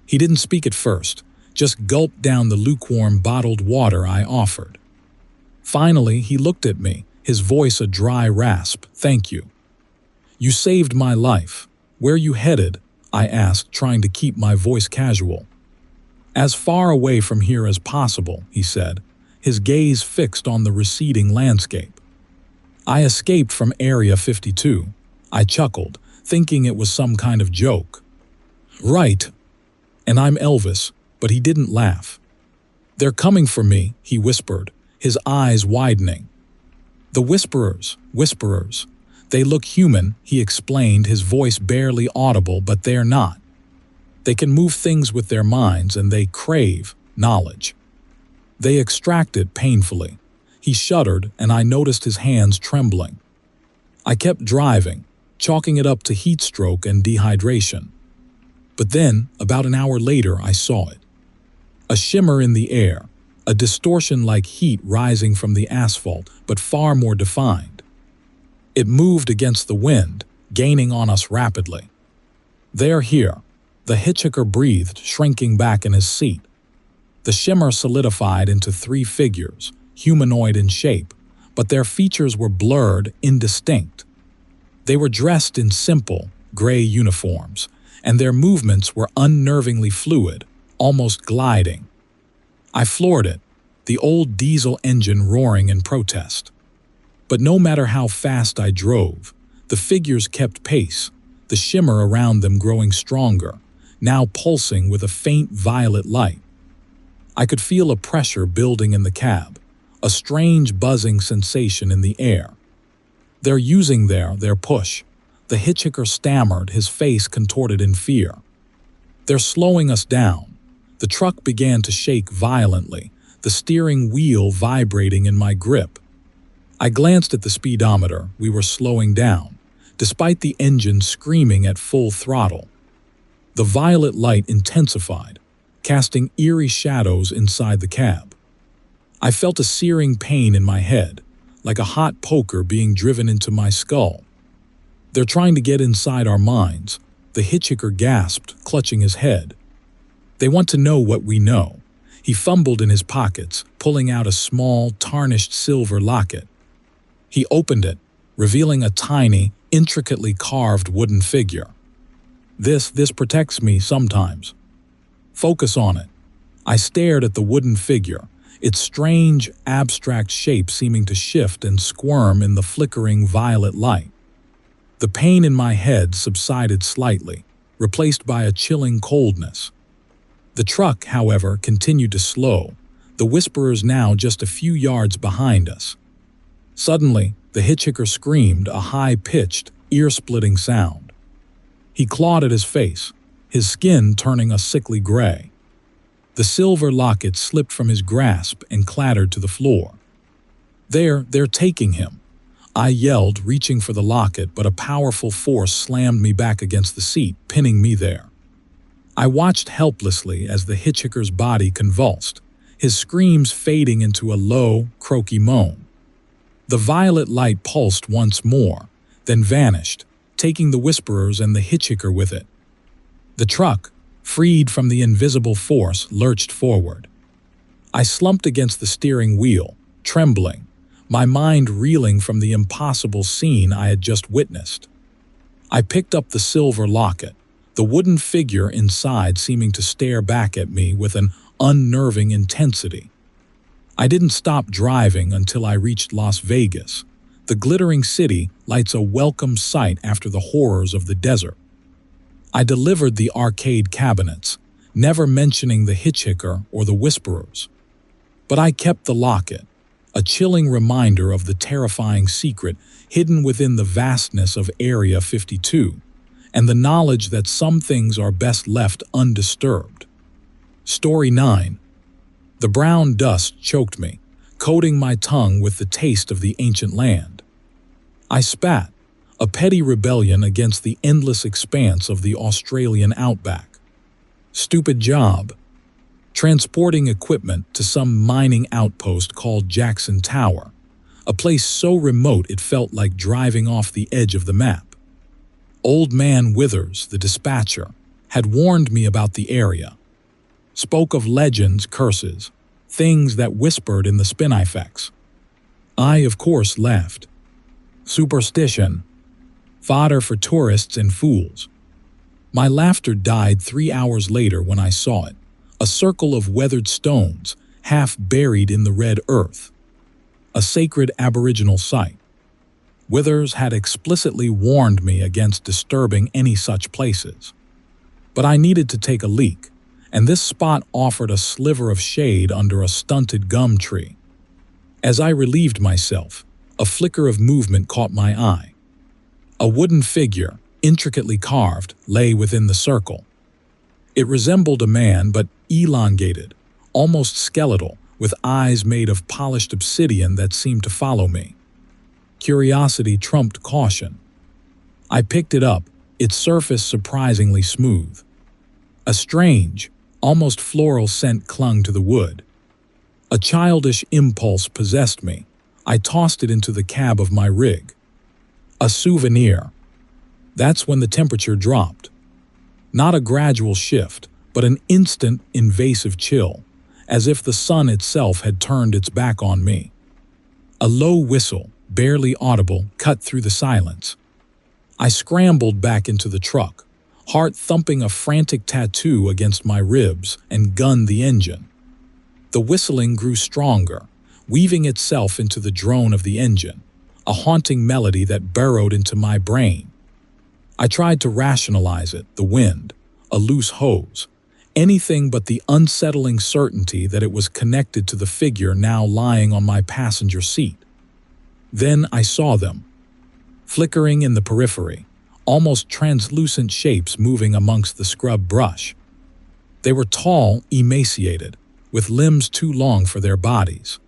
He didn't speak at first, just gulped down the lukewarm bottled water I offered. Finally, he looked at me, his voice a dry rasp. "Thank you. You saved my life. Where you headed?" I asked, trying to keep my voice casual. "As far away from here as possible," he said, his gaze fixed on the receding landscape. "I escaped from Area 52. I chuckled, thinking it was some kind of joke. "Right. And I'm Elvis," but he didn't laugh. "They're coming for me," he whispered, his eyes widening. "The whisperers. They look human," he explained, his voice barely audible, "but they're not. They can move things with their minds, and they crave knowledge. They extract it painfully." He shuddered, and I noticed his hands trembling. I kept driving, chalking it up to heat stroke and dehydration. But then, about an hour later, I saw it. A shimmer in the air, a distortion like heat rising from the asphalt, but far more defined. It moved against the wind, gaining on us rapidly. "They're here," the hitchhiker breathed, shrinking back in his seat. The shimmer solidified into three figures, humanoid in shape, but their features were blurred, indistinct. They were dressed in simple, gray uniforms, and their movements were unnervingly fluid, almost gliding. I floored it, the old diesel engine roaring in protest. But no matter how fast I drove, the figures kept pace, the shimmer around them growing stronger, now pulsing with a faint violet light. I could feel a pressure building in the cab, a strange buzzing sensation in the air. "They're using their push," the hitchhiker stammered, his face contorted in fear. "They're slowing us down." The truck began to shake violently, the steering wheel vibrating in my grip. I glanced at the speedometer. We were slowing down, despite the engine screaming at full throttle. The violet light intensified, casting eerie shadows inside the cab. I felt a searing pain in my head, like a hot poker being driven into my skull. "They're trying to get inside our minds," the hitchhiker gasped, clutching his head. "They want to know what we know." He fumbled in his pockets, pulling out a small, tarnished silver locket. He opened it, revealing a tiny, intricately carved wooden figure. This protects me sometimes. Focus on it." I stared at the wooden figure, its strange, abstract shape seeming to shift and squirm in the flickering violet light. The pain in my head subsided slightly, replaced by a chilling coldness. The truck, however, continued to slow, the whisperers now just a few yards behind us. Suddenly, the hitchhiker screamed, a high-pitched, ear-splitting sound. He clawed at his face, his skin turning a sickly gray. The silver locket slipped from his grasp and clattered to the floor. They're taking him," I yelled, reaching for the locket, but a powerful force slammed me back against the seat, pinning me there. I watched helplessly as the hitchhiker's body convulsed, his screams fading into a low, croaky moan. The violet light pulsed once more, then vanished, taking the whisperers and the hitchhiker with it. The truck, freed from the invisible force, lurched forward. I slumped against the steering wheel, trembling, my mind reeling from the impossible scene I had just witnessed. I picked up the silver locket, the wooden figure inside seeming to stare back at me with an unnerving intensity. I didn't stop driving until I reached Las Vegas. The glittering city lights a welcome sight after the horrors of the desert. I delivered the arcade cabinets, never mentioning the hitchhiker or the whisperers. But I kept the locket, a chilling reminder of the terrifying secret hidden within the vastness of Area 52, and the knowledge that some things are best left undisturbed. Story 9. The brown dust choked me, coating my tongue with the taste of the ancient land. I spat, a petty rebellion against the endless expanse of the Australian outback. Stupid job. Transporting equipment to some mining outpost called Jackson Tower, a place so remote it felt like driving off the edge of the map. Old Man Withers, the dispatcher, had warned me about the area. Spoke of legends, curses, things that whispered in the spinifex. I, of course, laughed. Superstition. Fodder for tourists and fools. My laughter died 3 hours later when I saw it, a circle of weathered stones, half buried in the red earth. A sacred Aboriginal site. Withers had explicitly warned me against disturbing any such places. But I needed to take a leak, and this spot offered a sliver of shade under a stunted gum tree. As I relieved myself, a flicker of movement caught my eye. A wooden figure, intricately carved, lay within the circle. It resembled a man, but elongated, almost skeletal, with eyes made of polished obsidian that seemed to follow me. Curiosity trumped caution. I picked it up, its surface surprisingly smooth. A strange, almost floral scent clung to the wood. A childish impulse possessed me. I tossed it into the cab of my rig. A souvenir. That's when the temperature dropped. Not a gradual shift, but an instant, invasive chill, as if the sun itself had turned its back on me. A low whistle, barely audible, cut through the silence. I scrambled back into the truck, heart thumping a frantic tattoo against my ribs, and gunned the engine. The whistling grew stronger, weaving itself into the drone of the engine, a haunting melody that burrowed into my brain. I tried to rationalize it, the wind, a loose hose, anything but the unsettling certainty that it was connected to the figure now lying on my passenger seat. Then I saw them, flickering in the periphery, almost translucent shapes moving amongst the scrub brush. They were tall, emaciated, with limbs too long for their bodies.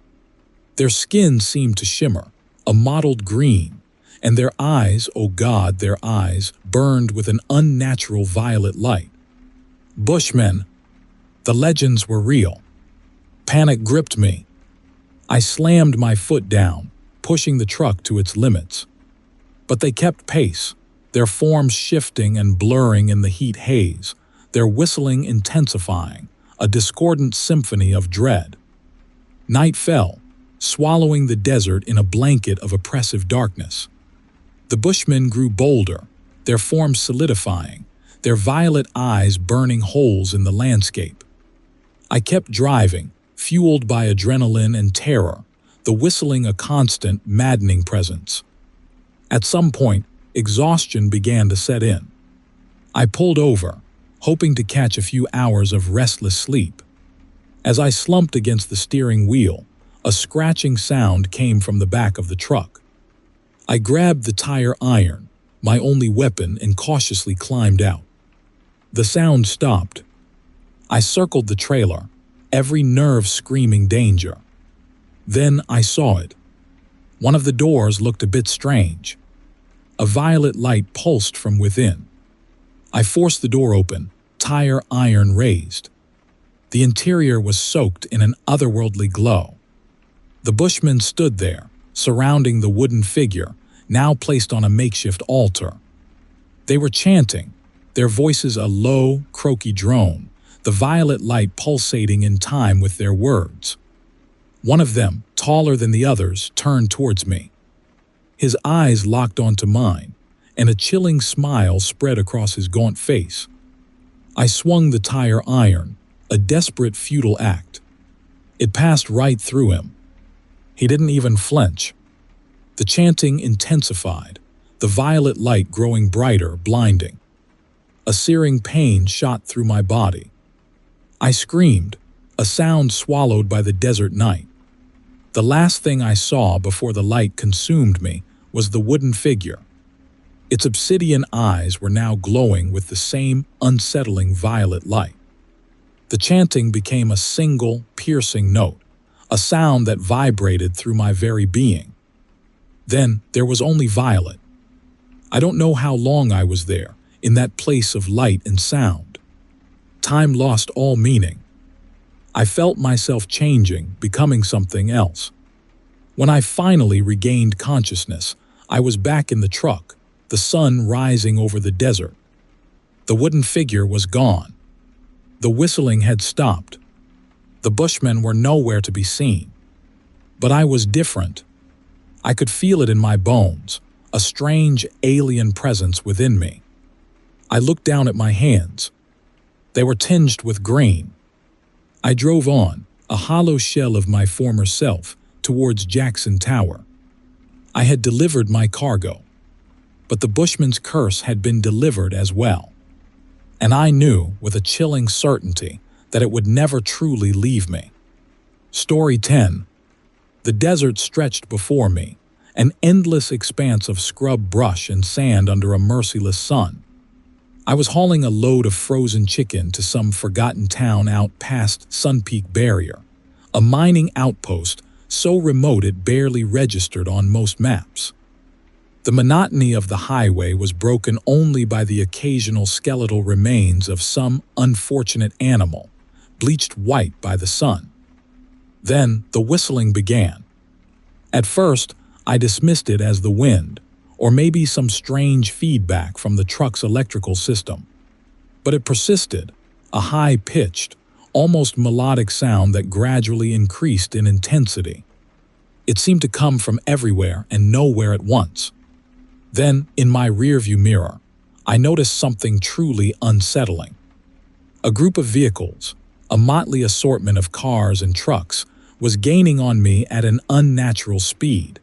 Their skin seemed to shimmer, a mottled green, and their eyes, oh God, their eyes, burned with an unnatural violet light. Bushmen. The legends were real. Panic gripped me. I slammed my foot down, pushing the truck to its limits. But they kept pace, their forms shifting and blurring in the heat haze, their whistling intensifying, a discordant symphony of dread. Night fell, swallowing the desert in a blanket of oppressive darkness. The bushmen grew bolder, their forms solidifying, their violet eyes burning holes in the landscape. I kept driving, fueled by adrenaline and terror, the whistling a constant, maddening presence. At some point, exhaustion began to set in. I pulled over, hoping to catch a few hours of restless sleep. As I slumped against the steering wheel, a scratching sound came from the back of the truck. I grabbed the tire iron, my only weapon, and cautiously climbed out. The sound stopped. I circled the trailer, every nerve screaming danger. Then I saw it. One of the doors looked a bit strange. A violet light pulsed from within. I forced the door open, tire iron raised. The interior was soaked in an otherworldly glow. The bushmen stood there, surrounding the wooden figure, now placed on a makeshift altar. They were chanting, their voices a low, croaky drone, the violet light pulsating in time with their words. One of them, taller than the others, turned towards me. His eyes locked onto mine, and a chilling smile spread across his gaunt face. I swung the tire iron, a desperate, futile act. It passed right through him. He didn't even flinch. The chanting intensified, the violet light growing brighter, blinding. A searing pain shot through my body. I screamed, a sound swallowed by the desert night. The last thing I saw before the light consumed me was the wooden figure. Its obsidian eyes were now glowing with the same unsettling violet light. The chanting became a single, piercing note, a sound that vibrated through my very being. Then there was only Violet. I don't know how long I was there, in that place of light and sound. Time lost all meaning. I felt myself changing, becoming something else. When I finally regained consciousness, I was back in the truck, the sun rising over the desert. The wooden figure was gone. The whistling had stopped. The bushmen were nowhere to be seen. But I was different. I could feel it in my bones, a strange alien presence within me. I looked down at my hands. They were tinged with green. I drove on, a hollow shell of my former self, towards Jackson Tower. I had delivered my cargo. But the bushman's curse had been delivered as well. And I knew, with a chilling certainty, that it would never truly leave me. Story 10. The desert stretched before me, an endless expanse of scrub brush and sand under a merciless sun. I was hauling a load of frozen chicken to some forgotten town out past Sun Peak Barrier, a mining outpost so remote it barely registered on most maps. The monotony of the highway was broken only by the occasional skeletal remains of some unfortunate animal, bleached white by the sun. Then the whistling began. At first, I dismissed it as the wind, or maybe some strange feedback from the truck's electrical system. But it persisted, a high-pitched, almost melodic sound that gradually increased in intensity. It seemed to come from everywhere and nowhere at once. Then, in my rearview mirror, I noticed something truly unsettling. A group of vehicles, a motley assortment of cars and trucks, was gaining on me at an unnatural speed.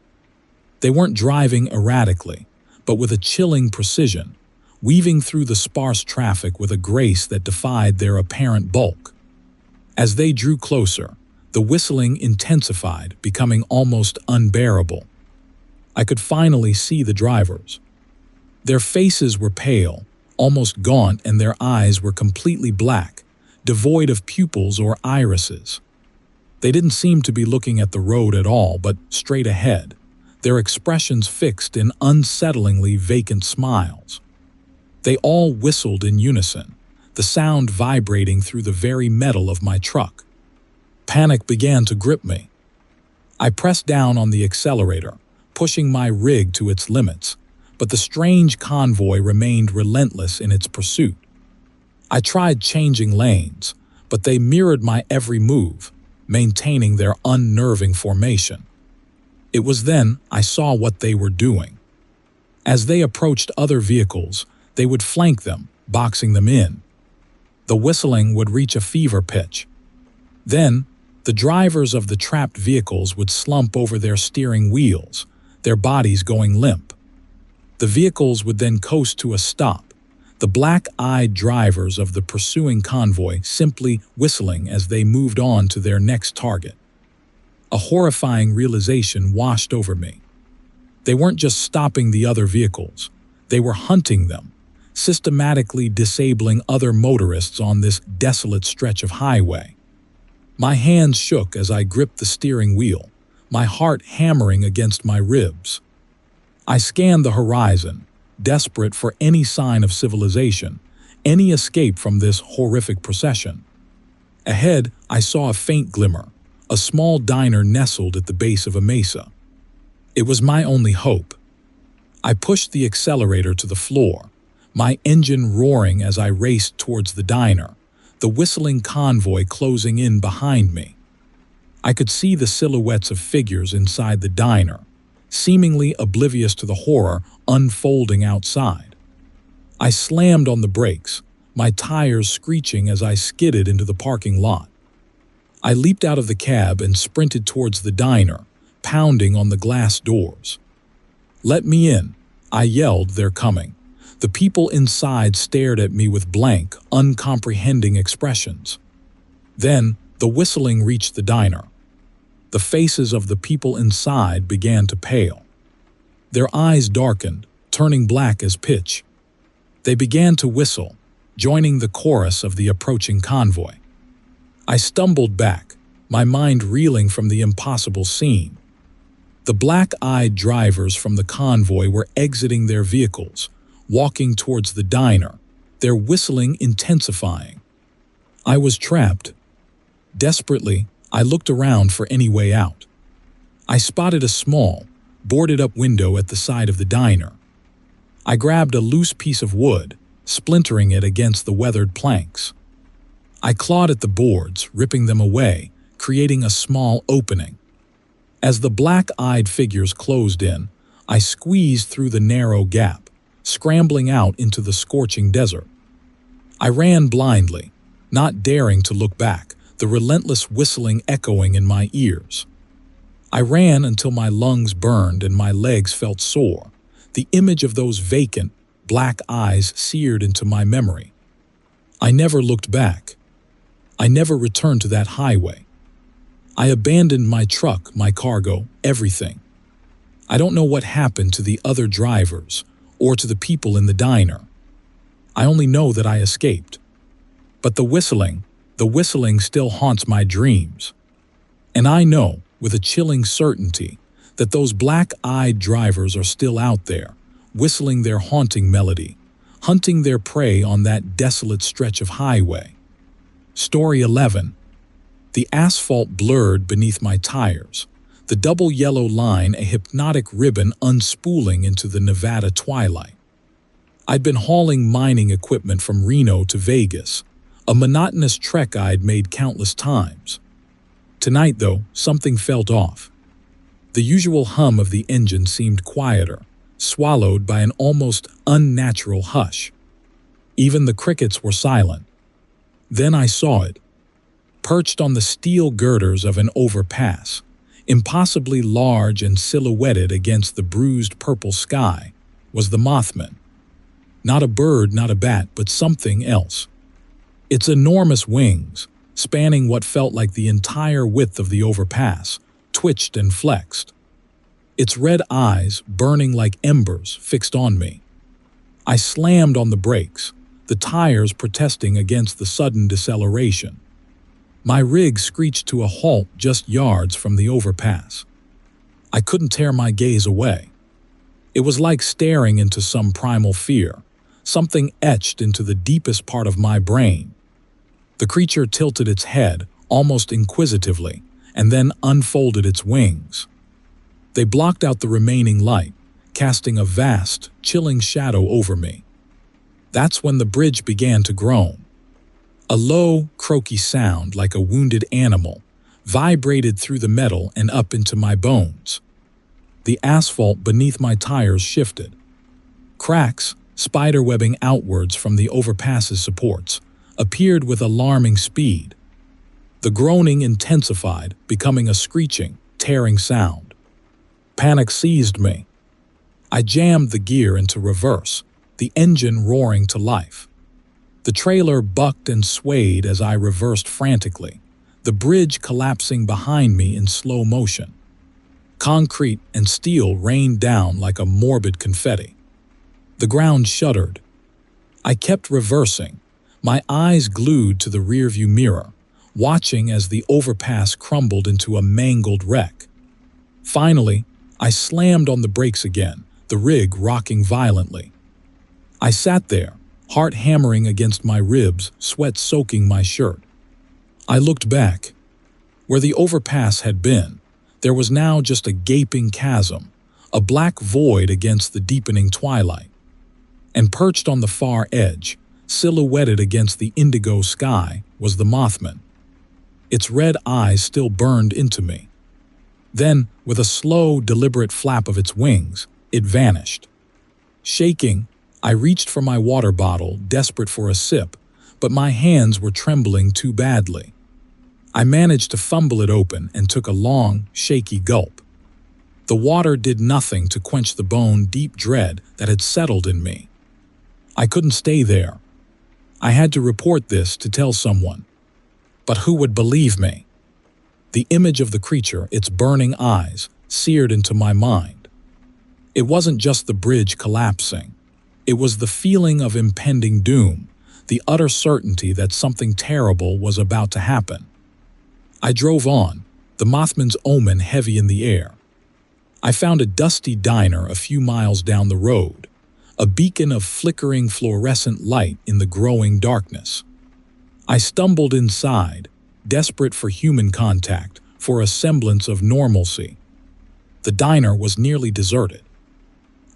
They weren't driving erratically, but with a chilling precision, weaving through the sparse traffic with a grace that defied their apparent bulk. As they drew closer, the whistling intensified, becoming almost unbearable. I could finally see the drivers. Their faces were pale, almost gaunt, and their eyes were completely black, devoid of pupils or irises. They didn't seem to be looking at the road at all, but straight ahead, their expressions fixed in unsettlingly vacant smiles. They all whistled in unison, the sound vibrating through the very metal of my truck. Panic began to grip me. I pressed down on the accelerator, pushing my rig to its limits, but the strange convoy remained relentless in its pursuit. I tried changing lanes, but they mirrored my every move, maintaining their unnerving formation. It was then I saw what they were doing. As they approached other vehicles, they would flank them, boxing them in. The whistling would reach a fever pitch. Then, the drivers of the trapped vehicles would slump over their steering wheels, their bodies going limp. The vehicles would then coast to a stop, the black-eyed drivers of the pursuing convoy simply whistling as they moved on to their next target. A horrifying realization washed over me. They weren't just stopping the other vehicles, they were hunting them, systematically disabling other motorists on this desolate stretch of highway. My hands shook as I gripped the steering wheel, my heart hammering against my ribs. I scanned the horizon, desperate for any sign of civilization, any escape from this horrific procession. Ahead, I saw a faint glimmer, a small diner nestled at the base of a mesa. It was my only hope. I pushed the accelerator to the floor, my engine roaring as I raced towards the diner, the whistling convoy closing in behind me. I could see the silhouettes of figures inside the diner, seemingly oblivious to the horror unfolding outside. I slammed on the brakes, my tires screeching as I skidded into the parking lot. I leaped out of the cab and sprinted towards the diner, pounding on the glass doors. "Let me in," I yelled. "They're coming." The people inside stared at me with blank, uncomprehending expressions. Then, the whistling reached the diner. The faces of the people inside began to pale. Their eyes darkened, turning black as pitch. They began to whistle, joining the chorus of the approaching convoy. I stumbled back, my mind reeling from the impossible scene. The black-eyed drivers from the convoy were exiting their vehicles, walking towards the diner, their whistling intensifying. I was trapped. Desperately, I looked around for any way out. I spotted a small, boarded-up window at the side of the diner. I grabbed a loose piece of wood, splintering it against the weathered planks. I clawed at the boards, ripping them away, creating a small opening. As the black-eyed figures closed in, I squeezed through the narrow gap, scrambling out into the scorching desert. I ran blindly, not daring to look back, the relentless whistling echoing in my ears. I ran until my lungs burned and my legs felt sore, the image of those vacant, black eyes seared into my memory. I never looked back. I never returned to that highway. I abandoned my truck, my cargo, everything. I don't know what happened to the other drivers or to the people in the diner. I only know that I escaped. But the whistling still haunts my dreams. And I know, with a chilling certainty, that those black-eyed drivers are still out there, whistling their haunting melody, hunting their prey on that desolate stretch of highway. Story 11. The asphalt blurred beneath my tires, the double yellow line a hypnotic ribbon unspooling into the Nevada twilight. I'd been hauling mining equipment from Reno to Vegas, a monotonous trek I'd made countless times. Tonight, though, something felt off. The usual hum of the engine seemed quieter, swallowed by an almost unnatural hush. Even the crickets were silent. Then I saw it. Perched on the steel girders of an overpass, impossibly large and silhouetted against the bruised purple sky, was the Mothman. Not a bird, not a bat, but something else. Its enormous wings, spanning what felt like the entire width of the overpass, twitched and flexed. Its red eyes, burning like embers, fixed on me. I slammed on the brakes, the tires protesting against the sudden deceleration. My rig screeched to a halt just yards from the overpass. I couldn't tear my gaze away. It was like staring into some primal fear, something etched into the deepest part of my brain. The creature tilted its head, almost inquisitively, and then unfolded its wings. They blocked out the remaining light, casting a vast, chilling shadow over me. That's when the bridge began to groan. A low, croaky sound like a wounded animal vibrated through the metal and up into my bones. The asphalt beneath my tires shifted. Cracks, spiderwebbing outwards from the overpass's supports, appeared with alarming speed. The groaning intensified, becoming a screeching, tearing sound. Panic seized me. I jammed the gear into reverse, the engine roaring to life. The trailer bucked and swayed as I reversed frantically, the bridge collapsing behind me in slow motion. Concrete and steel rained down like a morbid confetti. The ground shuddered. I kept reversing, my eyes glued to the rearview mirror, watching as the overpass crumbled into a mangled wreck. Finally, I slammed on the brakes again, the rig rocking violently. I sat there, heart hammering against my ribs, sweat soaking my shirt. I looked back. Where the overpass had been, there was now just a gaping chasm, a black void against the deepening twilight. And perched on the far edge, silhouetted against the indigo sky, was the Mothman. Its red eyes still burned into me. Then, with a slow, deliberate flap of its wings, it vanished. Shaking, I reached for my water bottle, desperate for a sip, but my hands were trembling too badly. I managed to fumble it open and took a long, shaky gulp. The water did nothing to quench the bone-deep dread that had settled in me. I couldn't stay there. I had to report this to tell someone. But who would believe me? The image of the creature, its burning eyes, seared into my mind. It wasn't just the bridge collapsing. It was the feeling of impending doom, the utter certainty that something terrible was about to happen. I drove on, the Mothman's omen heavy in the air. I found a dusty diner a few miles down the road, a beacon of flickering fluorescent light in the growing darkness. I stumbled inside, desperate for human contact, for a semblance of normalcy. The diner was nearly deserted.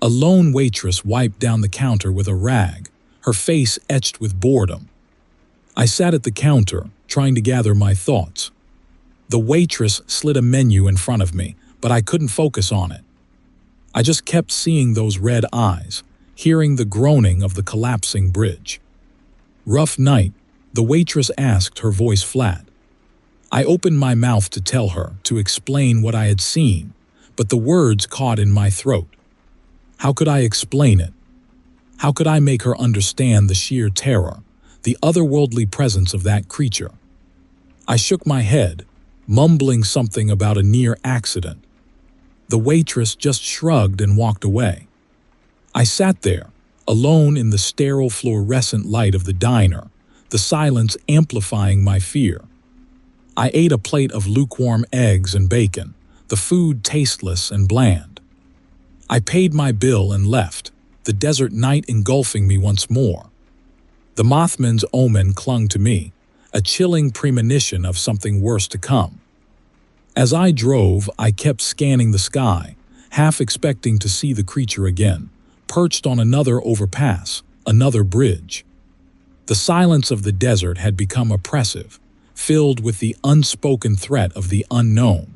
A lone waitress wiped down the counter with a rag, her face etched with boredom. I sat at the counter, trying to gather my thoughts. The waitress slid a menu in front of me, but I couldn't focus on it. I just kept seeing those red eyes, hearing the groaning of the collapsing bridge. "Rough night," the waitress asked, her voice flat. I opened my mouth to tell her, to explain what I had seen, but the words caught in my throat. How could I explain it? How could I make her understand the sheer terror, the otherworldly presence of that creature? I shook my head, mumbling something about a near accident. The waitress just shrugged and walked away. I sat there, alone in the sterile fluorescent light of the diner, the silence amplifying my fear. I ate a plate of lukewarm eggs and bacon, the food tasteless and bland. I paid my bill and left, the desert night engulfing me once more. The Mothman's omen clung to me, a chilling premonition of something worse to come. As I drove, I kept scanning the sky, half expecting to see the creature again, perched on another overpass, another bridge. The silence of the desert had become oppressive, filled with the unspoken threat of the unknown.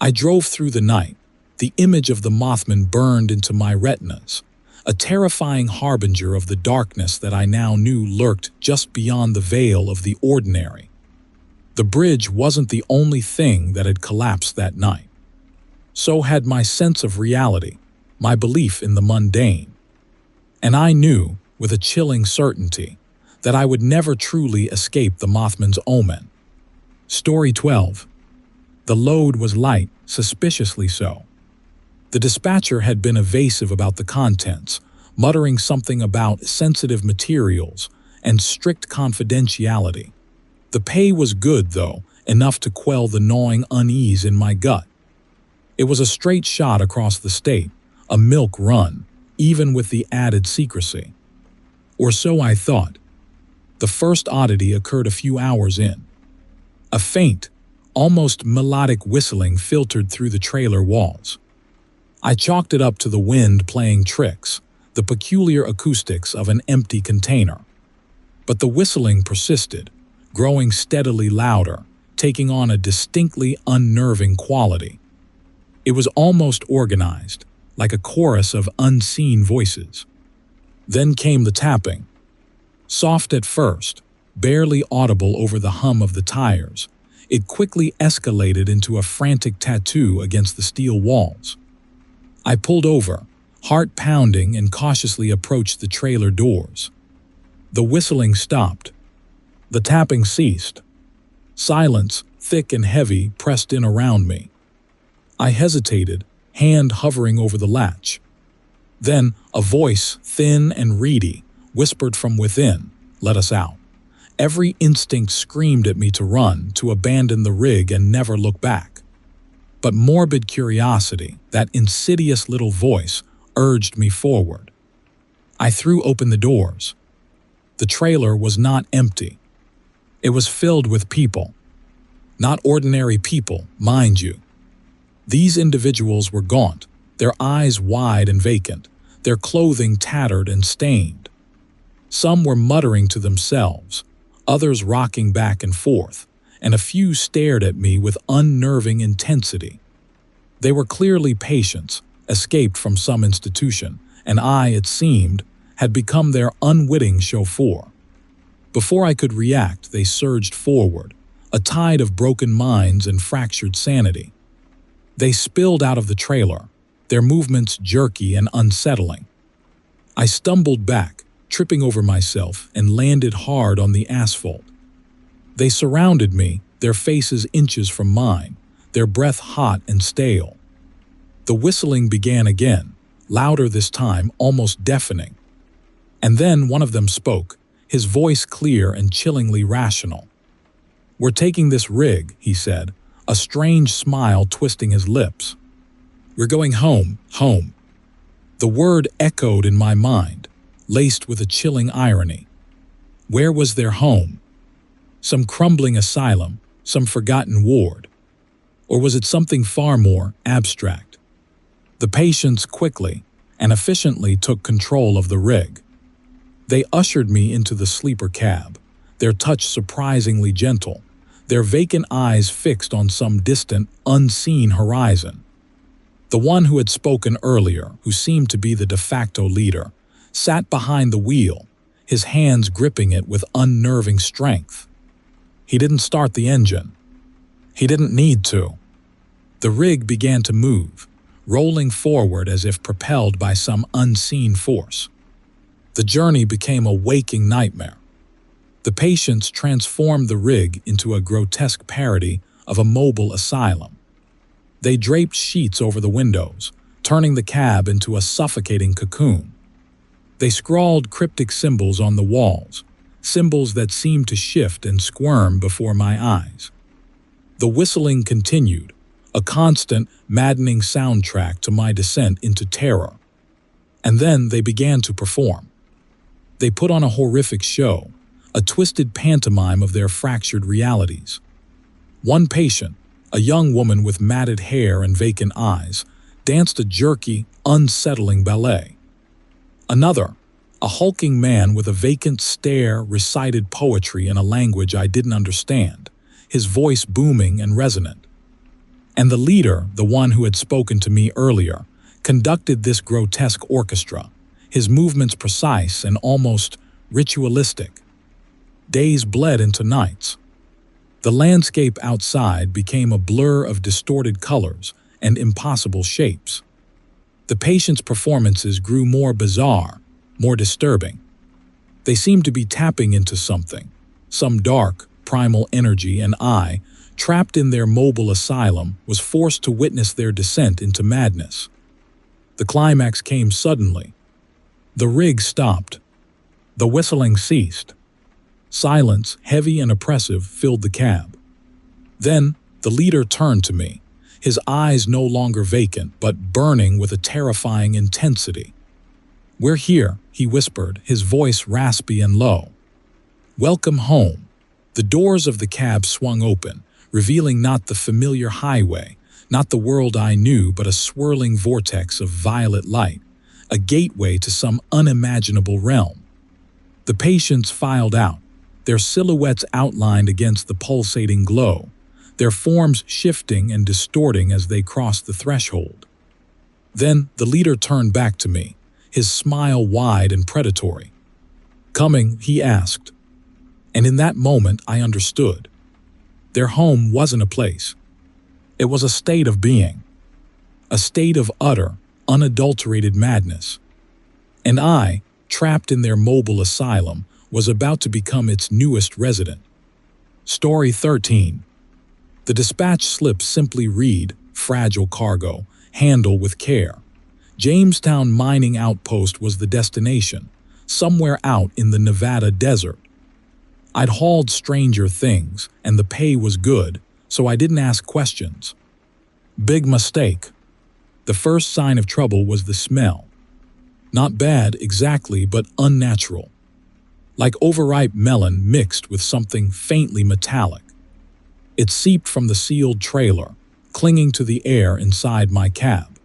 I drove through the night. The image of the Mothman burned into my retinas, a terrifying harbinger of the darkness that I now knew lurked just beyond the veil of the ordinary. The bridge wasn't the only thing that had collapsed that night. So had my sense of reality, my belief in the mundane. And I knew, with a chilling certainty, that I would never truly escape the Mothman's omen. Story 12. The load was light, suspiciously so. The dispatcher had been evasive about the contents, muttering something about sensitive materials and strict confidentiality. The pay was good, though, enough to quell the gnawing unease in my gut. It was a straight shot across the state, a milk run, even with the added secrecy. Or so I thought. The first oddity occurred a few hours in. A faint, almost melodic whistling filtered through the trailer walls. I chalked it up to the wind playing tricks, the peculiar acoustics of an empty container. But the whistling persisted, growing steadily louder, taking on a distinctly unnerving quality. It was almost organized, like a chorus of unseen voices. Then came the tapping. Soft at first, barely audible over the hum of the tires, it quickly escalated into a frantic tattoo against the steel walls. I pulled over, heart pounding, and cautiously approached the trailer doors. The whistling stopped. The tapping ceased. Silence, thick and heavy, pressed in around me. I hesitated, hand hovering over the latch. Then a voice, thin and reedy, whispered from within, "Let us out." Every instinct screamed at me to run, to abandon the rig and never look back. But morbid curiosity, that insidious little voice, urged me forward. I threw open the doors. The trailer was not empty. It was filled with people. Not ordinary people, mind you. These individuals were gaunt, their eyes wide and vacant, their clothing tattered and stained. Some were muttering to themselves, others rocking back and forth, and a few stared at me with unnerving intensity. They were clearly patients, escaped from some institution, and I, it seemed, had become their unwitting chauffeur. Before I could react, they surged forward, a tide of broken minds and fractured sanity. They spilled out of the trailer, their movements jerky and unsettling. I stumbled back, tripping over myself, and landed hard on the asphalt. They surrounded me, their faces inches from mine, their breath hot and stale. The whistling began again, louder this time, almost deafening. And then one of them spoke, his voice clear and chillingly rational. "We're taking this rig," he said, a strange smile twisting his lips. "We're going home, home." The word echoed in my mind, laced with a chilling irony. Where was their home? Some crumbling asylum, some forgotten ward? Or was it something far more abstract? The patients quickly and efficiently took control of the rig. They ushered me into the sleeper cab, their touch surprisingly gentle, their vacant eyes fixed on some distant, unseen horizon. The one who had spoken earlier, who seemed to be the de facto leader, sat behind the wheel, his hands gripping it with unnerving strength. He didn't start the engine. He didn't need to. The rig began to move, rolling forward as if propelled by some unseen force. The journey became a waking nightmare. The patients transformed the rig into a grotesque parody of a mobile asylum. They draped sheets over the windows, turning the cab into a suffocating cocoon. They scrawled cryptic symbols on the walls, symbols that seemed to shift and squirm before my eyes. The whistling continued, a constant, maddening soundtrack to my descent into terror. And then they began to perform. They put on a horrific show, a twisted pantomime of their fractured realities. One patient, a young woman with matted hair and vacant eyes, danced a jerky, unsettling ballet. Another, a hulking man with a vacant stare, recited poetry in a language I didn't understand, his voice booming and resonant. And the leader, the one who had spoken to me earlier, conducted this grotesque orchestra, his movements precise and almost ritualistic. Days bled into nights. The landscape outside became a blur of distorted colors and impossible shapes. The patients' performances grew more bizarre, more disturbing. They seemed to be tapping into something, some dark, primal energy, and I, trapped in their mobile asylum, was forced to witness their descent into madness. The climax came suddenly. The rig stopped. The whistling ceased. Silence, heavy and oppressive, filled the cab. Then, the leader turned to me, his eyes no longer vacant but burning with a terrifying intensity. "We're here," he whispered, his voice raspy and low. "Welcome home." The doors of the cab swung open, revealing not the familiar highway, not the world I knew, but a swirling vortex of violet light, a gateway to some unimaginable realm. The patients filed out, their silhouettes outlined against the pulsating glow, their forms shifting and distorting as they crossed the threshold. Then the leader turned back to me, his smile wide and predatory. "Coming?" he asked. And in that moment I understood. Their home wasn't a place. It was a state of being, a state of utter, unadulterated madness. And I, trapped in their mobile asylum, was about to become its newest resident. Story 13. The dispatch slip simply read, "Fragile cargo, handle with care." Jamestown Mining Outpost was the destination, somewhere out in the Nevada desert. I'd hauled stranger things, and the pay was good, so I didn't ask questions. Big mistake. The first sign of trouble was the smell. Not bad exactly, but unnatural. like overripe melon mixed with something faintly metallic. It seeped from the sealed trailer, clinging to the air inside my cab.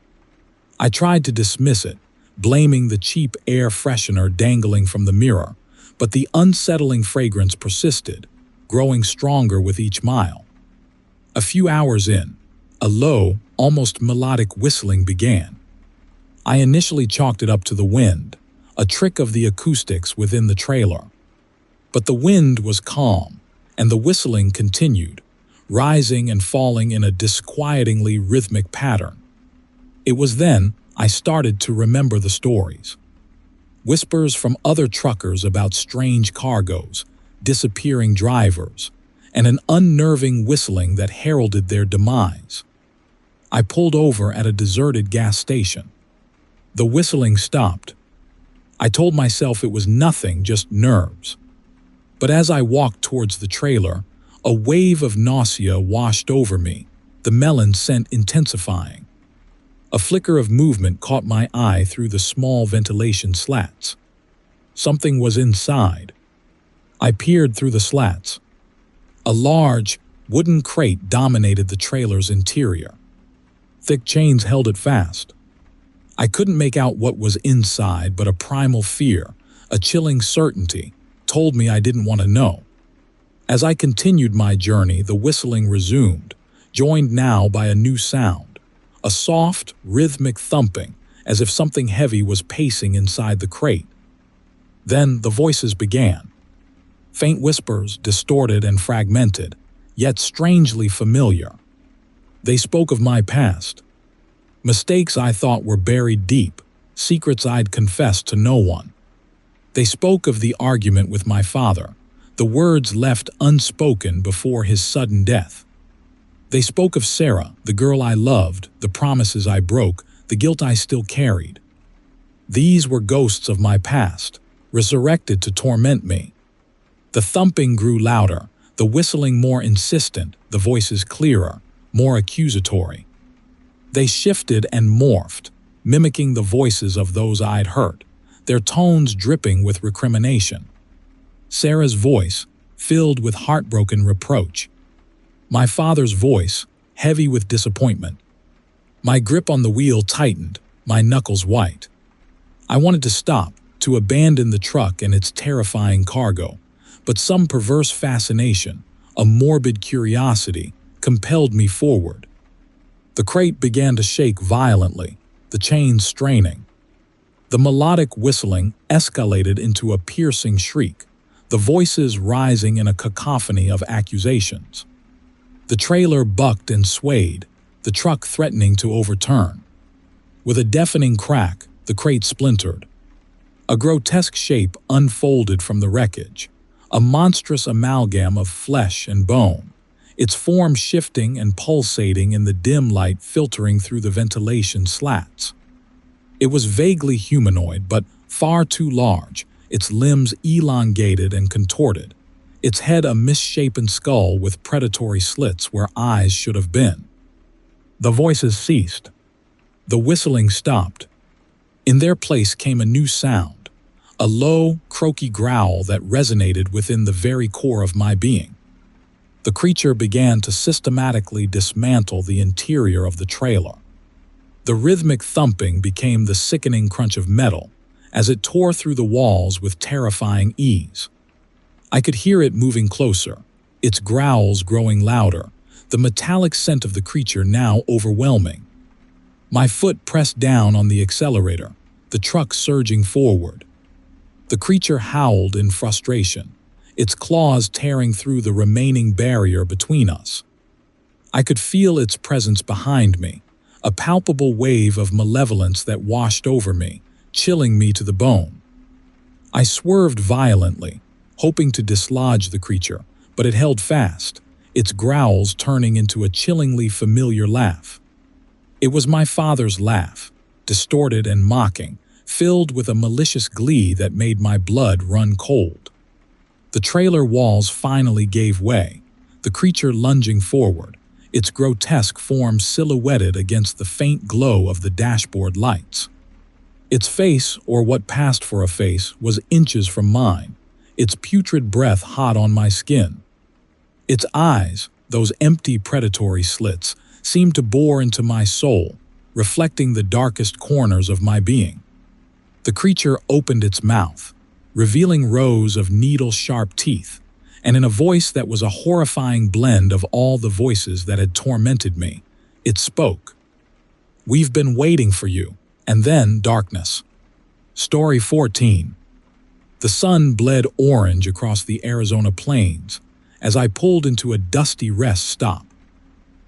I tried to dismiss it, blaming the cheap air freshener dangling from the mirror, but the unsettling fragrance persisted, growing stronger with each mile. A few hours in, a low, almost melodic whistling began. I initially chalked it up to the wind, a trick of the acoustics within the trailer. But the wind was calm, and the whistling continued, rising and falling in a disquietingly rhythmic pattern. It was then I started to remember the stories. Whispers from other truckers about strange cargoes, disappearing drivers, and an unnerving whistling that heralded their demise. I pulled over at a deserted gas station. The whistling stopped. I told myself it was nothing, just nerves. But as I walked towards the trailer, a wave of nausea washed over me, the melon scent intensifying. A flicker of movement caught my eye through the small ventilation slats. Something was inside. I peered through the slats. A large, wooden crate dominated the trailer's interior. Thick chains held it fast. I couldn't make out what was inside, but a primal fear, a chilling certainty, told me I didn't want to know. As I continued my journey, the whistling resumed, joined now by a new sound, a soft, rhythmic thumping, as if something heavy was pacing inside the crate. Then the voices began. Faint whispers, distorted and fragmented, yet strangely familiar. They spoke of my past. Mistakes I thought were buried deep, secrets I'd confessed to no one. They spoke of the argument with my father, the words left unspoken before his sudden death. They spoke of Sarah, the girl I loved, the promises I broke, the guilt I still carried. These were ghosts of my past, resurrected to torment me. The thumping grew louder, the whistling more insistent, the voices clearer, more accusatory. They shifted and morphed, mimicking the voices of those I'd hurt, their tones dripping with recrimination. Sarah's voice, filled with heartbroken reproach. My father's voice, heavy with disappointment. My grip on the wheel tightened, my knuckles white. I wanted to stop, to abandon the truck and its terrifying cargo, but some perverse fascination, a morbid curiosity, compelled me forward. The crate began to shake violently, the chains straining. The melodic whistling escalated into a piercing shriek, the voices rising in a cacophony of accusations. The trailer bucked and swayed, the truck threatening to overturn. With a deafening crack, the crate splintered. A grotesque shape unfolded from the wreckage, a monstrous amalgam of flesh and bone, its form shifting and pulsating in the dim light filtering through the ventilation slats. It was vaguely humanoid, but far too large, its limbs elongated and contorted, its head a misshapen skull with predatory slits where eyes should have been. The voices ceased. The whistling stopped. In their place came a new sound, a low, croaky growl that resonated within the very core of my being. The creature began to systematically dismantle the interior of the trailer. The rhythmic thumping became the sickening crunch of metal as it tore through the walls with terrifying ease. I could hear it moving closer, its growls growing louder, the metallic scent of the creature now overwhelming. My foot pressed down on the accelerator, the truck surging forward. The creature howled in frustration, its claws tearing through the remaining barrier between us. I could feel its presence behind me, a palpable wave of malevolence that washed over me, chilling me to the bone. I swerved violently, hoping to dislodge the creature, but it held fast, its growls turning into a chillingly familiar laugh. It was my father's laugh, distorted and mocking, filled with a malicious glee that made my blood run cold. The trailer walls finally gave way, the creature lunging forward, its grotesque form silhouetted against the faint glow of the dashboard lights. Its face, or what passed for a face, was inches from mine, its putrid breath hot on my skin. Its eyes, those empty predatory slits, seemed to bore into my soul, reflecting the darkest corners of my being. The creature opened its mouth, revealing rows of needle-sharp teeth, and in a voice that was a horrifying blend of all the voices that had tormented me, it spoke. "We've been waiting for you." And then darkness. Story 14. The sun bled orange across the Arizona plains as I pulled into a dusty rest stop.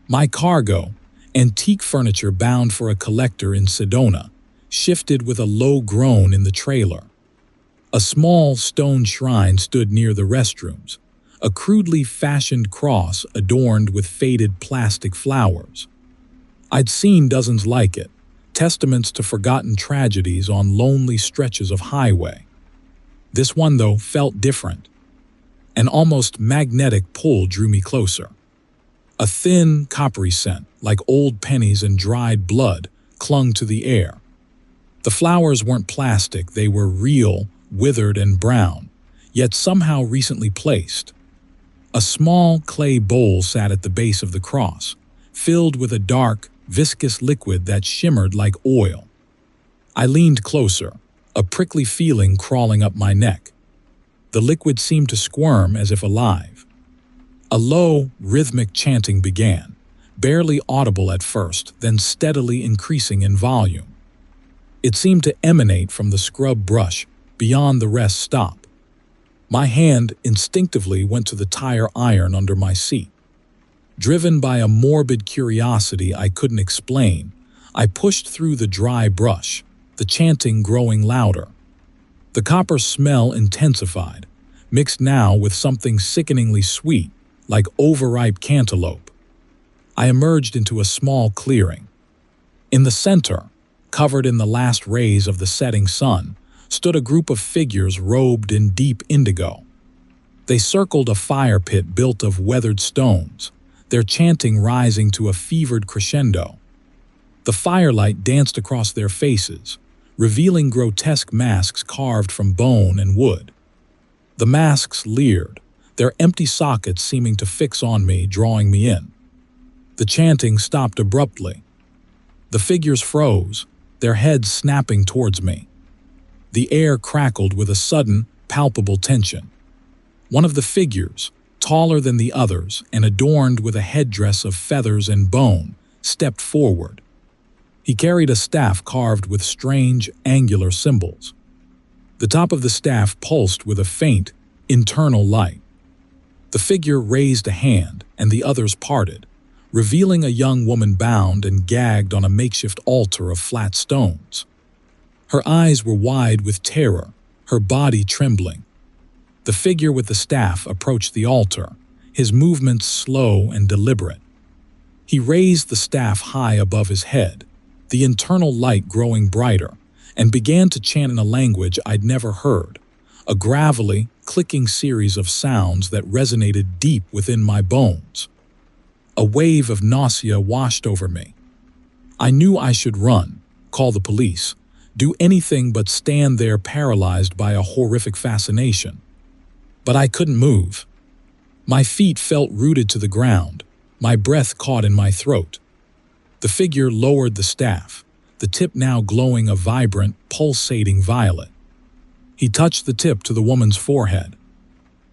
My cargo, antique furniture bound for a collector in Sedona, shifted with a low groan in the trailer. A small stone shrine stood near the restrooms, a crudely fashioned cross adorned with faded plastic flowers. I'd seen dozens like it, testaments to forgotten tragedies on lonely stretches of highway. This one, though, felt different. An almost magnetic pull drew me closer. A thin, coppery scent, like old pennies and dried blood, clung to the air. The flowers weren't plastic, they were real, withered and brown, yet somehow recently placed. A small clay bowl sat at the base of the cross, filled with a dark, viscous liquid that shimmered like oil. I leaned closer, a prickly feeling crawling up my neck. The liquid seemed to squirm as if alive. A low, rhythmic chanting began, barely audible at first, then steadily increasing in volume. It seemed to emanate from the scrub brush beyond the rest stop. My hand instinctively went to the tire iron under my seat. Driven by a morbid curiosity I couldn't explain, I pushed through the dry brush, the chanting growing louder. The copper smell intensified, mixed now with something sickeningly sweet, like overripe cantaloupe. I emerged into a small clearing. In the center, covered in the last rays of the setting sun, stood a group of figures robed in deep indigo. They circled a fire pit built of weathered stones, their chanting rising to a fevered crescendo. The firelight danced across their faces, revealing grotesque masks carved from bone and wood. The masks leered, their empty sockets seeming to fix on me, drawing me in. The chanting stopped abruptly. The figures froze, their heads snapping towards me. The air crackled with a sudden, palpable tension. One of the figures, taller than the others and adorned with a headdress of feathers and bone, stepped forward. He carried a staff carved with strange, angular symbols. The top of the staff pulsed with a faint, internal light. The figure raised a hand, and the others parted, revealing a young woman bound and gagged on a makeshift altar of flat stones. Her eyes were wide with terror, her body trembling. The figure with the staff approached the altar, his movements slow and deliberate. He raised the staff high above his head, the internal light growing brighter, and began to chant in a language I'd never heard, a gravelly, clicking series of sounds that resonated deep within my bones. A wave of nausea washed over me. I knew I should run, call the police, do anything but stand there paralyzed by a horrific fascination. But I couldn't move. My feet felt rooted to the ground, my breath caught in my throat. The figure lowered the staff, the tip now glowing a vibrant, pulsating violet. He touched the tip to the woman's forehead.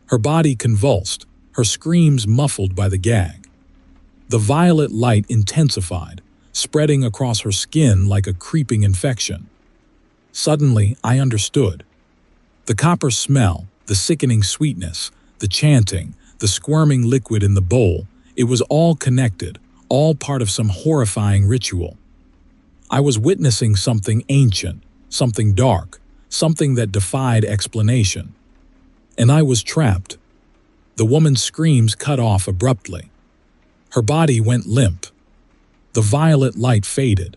Her body convulsed, her screams muffled by the gag. The violet light intensified, spreading across her skin like a creeping infection. Suddenly, I understood. The copper smell, the sickening sweetness, the chanting, the squirming liquid in the bowl, it was all connected, all part of some horrifying ritual. I was witnessing something ancient, something dark, something that defied explanation. And I was trapped. The woman's screams cut off abruptly. Her body went limp. The violet light faded.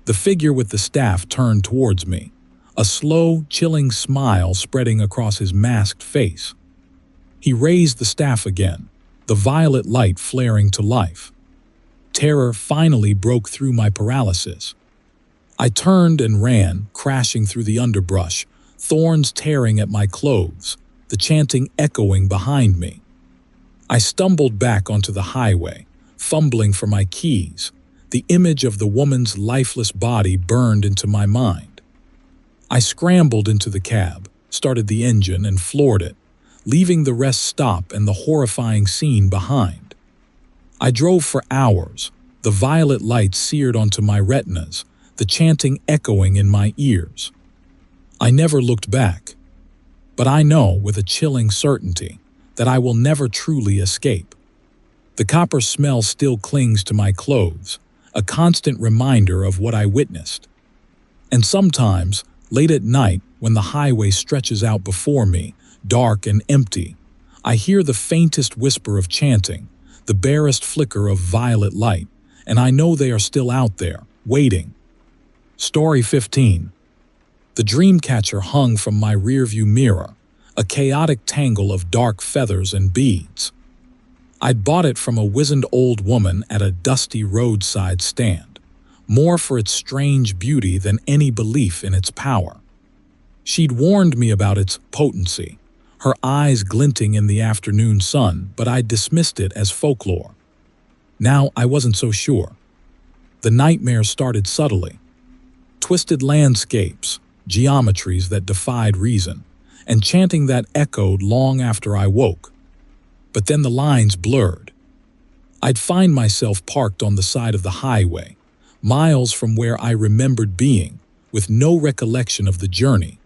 The figure with the staff turned towards me, a slow, chilling smile spreading across his masked face. He raised the staff again, the violet light flaring to life. Terror finally broke through my paralysis. I turned and ran, crashing through the underbrush, thorns tearing at my clothes, the chanting echoing behind me. I stumbled back onto the highway, fumbling for my keys. The image of the woman's lifeless body burned into my mind. I scrambled into the cab, started the engine, and floored it, leaving the rest stop and the horrifying scene behind. I drove for hours, the violet light seared onto my retinas, the chanting echoing in my ears. I never looked back, but I know with a chilling certainty that I will never truly escape. The copper smell still clings to my clothes, a constant reminder of what I witnessed. And sometimes, late at night, when the highway stretches out before me, dark and empty, I hear the faintest whisper of chanting, the barest flicker of violet light, and I know they are still out there, waiting. Story 15. The dream catcher hung from my rearview mirror, a chaotic tangle of dark feathers and beads. I'd bought it from a wizened old woman at a dusty roadside stand, more for its strange beauty than any belief in its power. She'd warned me about its potency, her eyes glinting in the afternoon sun, but I dismissed it as folklore. Now I wasn't so sure. The nightmare started subtly. Twisted landscapes, geometries that defied reason, and chanting that echoed long after I woke. But then the lines blurred. I'd find myself parked on the side of the highway, miles from where I remembered being, with no recollection of the journey.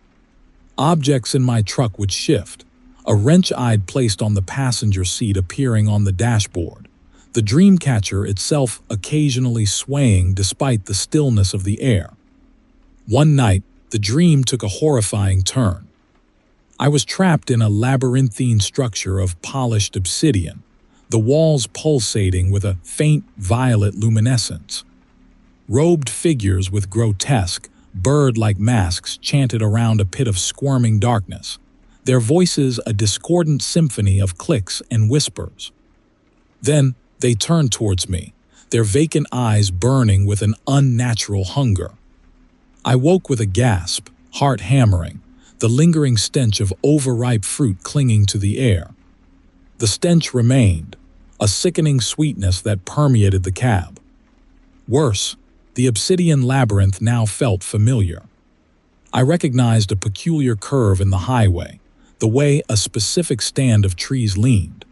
Objects in my truck would shift, a wrench I'd placed on the passenger seat appearing on the dashboard, the dream catcher itself occasionally swaying despite the stillness of the air. One night, the dream took a horrifying turn. I was trapped in a labyrinthine structure of polished obsidian, the walls pulsating with a faint violet luminescence. Robed figures with grotesque, bird-like masks chanted around a pit of squirming darkness, their voices a discordant symphony of clicks and whispers. Then they turned towards me, their vacant eyes burning with an unnatural hunger. I woke with a gasp, heart hammering, the lingering stench of overripe fruit clinging to the air. The stench remained, a sickening sweetness that permeated the cab. Worse, the obsidian labyrinth now felt familiar. I recognized a peculiar curve in the highway, the way a specific stand of trees leaned.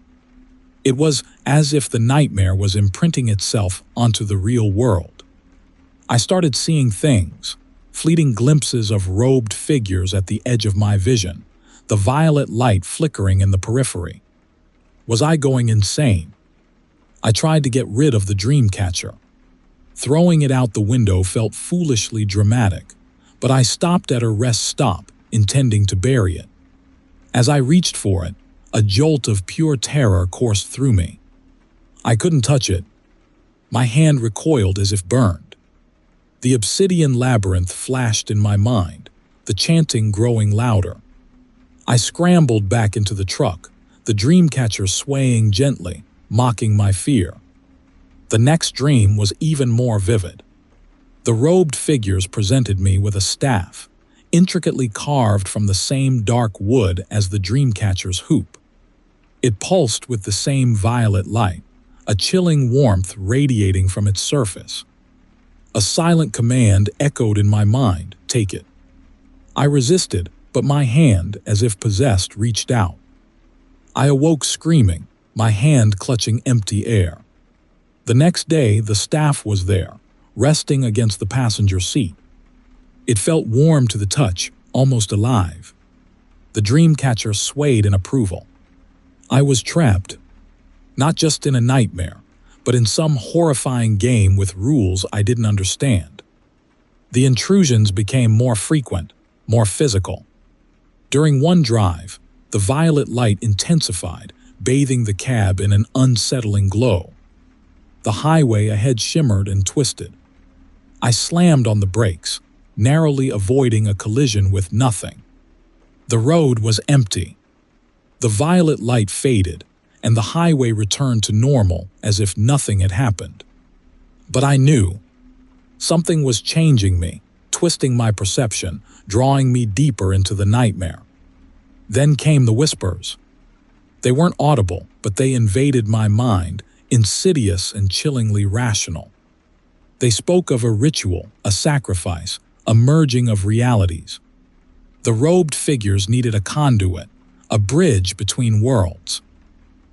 It was as if the nightmare was imprinting itself onto the real world. I started seeing things, fleeting glimpses of robed figures at the edge of my vision, the violet light flickering in the periphery. Was I going insane? I tried to get rid of the dream catcher. Throwing it out the window felt foolishly dramatic, but I stopped at a rest stop, intending to bury it. As I reached for it, a jolt of pure terror coursed through me. I couldn't touch it. My hand recoiled as if burned. The obsidian labyrinth flashed in my mind, the chanting growing louder. I scrambled back into the truck, the dream catcher swaying gently, mocking my fear. The next dream was even more vivid. The robed figures presented me with a staff, intricately carved from the same dark wood as the dream catcher's hoop. It pulsed with the same violet light, a chilling warmth radiating from its surface. A silent command echoed in my mind, "Take it." I resisted, but my hand, as if possessed, reached out. I awoke screaming, my hand clutching empty air. The next day, the staff was there, resting against the passenger seat. It felt warm to the touch, almost alive. The dream catcher swayed in approval. I was trapped, not just in a nightmare, but in some horrifying game with rules I didn't understand. The intrusions became more frequent, more physical. During one drive, the violet light intensified, bathing the cab in an unsettling glow. The highway ahead shimmered and twisted. I slammed on the brakes, narrowly avoiding a collision with nothing. The road was empty. The violet light faded, and the highway returned to normal as if nothing had happened. But I knew. Something was changing me, twisting my perception, drawing me deeper into the nightmare. Then came the whispers. They weren't audible, but they invaded my mind, insidious and chillingly rational. They spoke of a ritual, a sacrifice, a merging of realities. The robed figures needed a conduit, a bridge between worlds.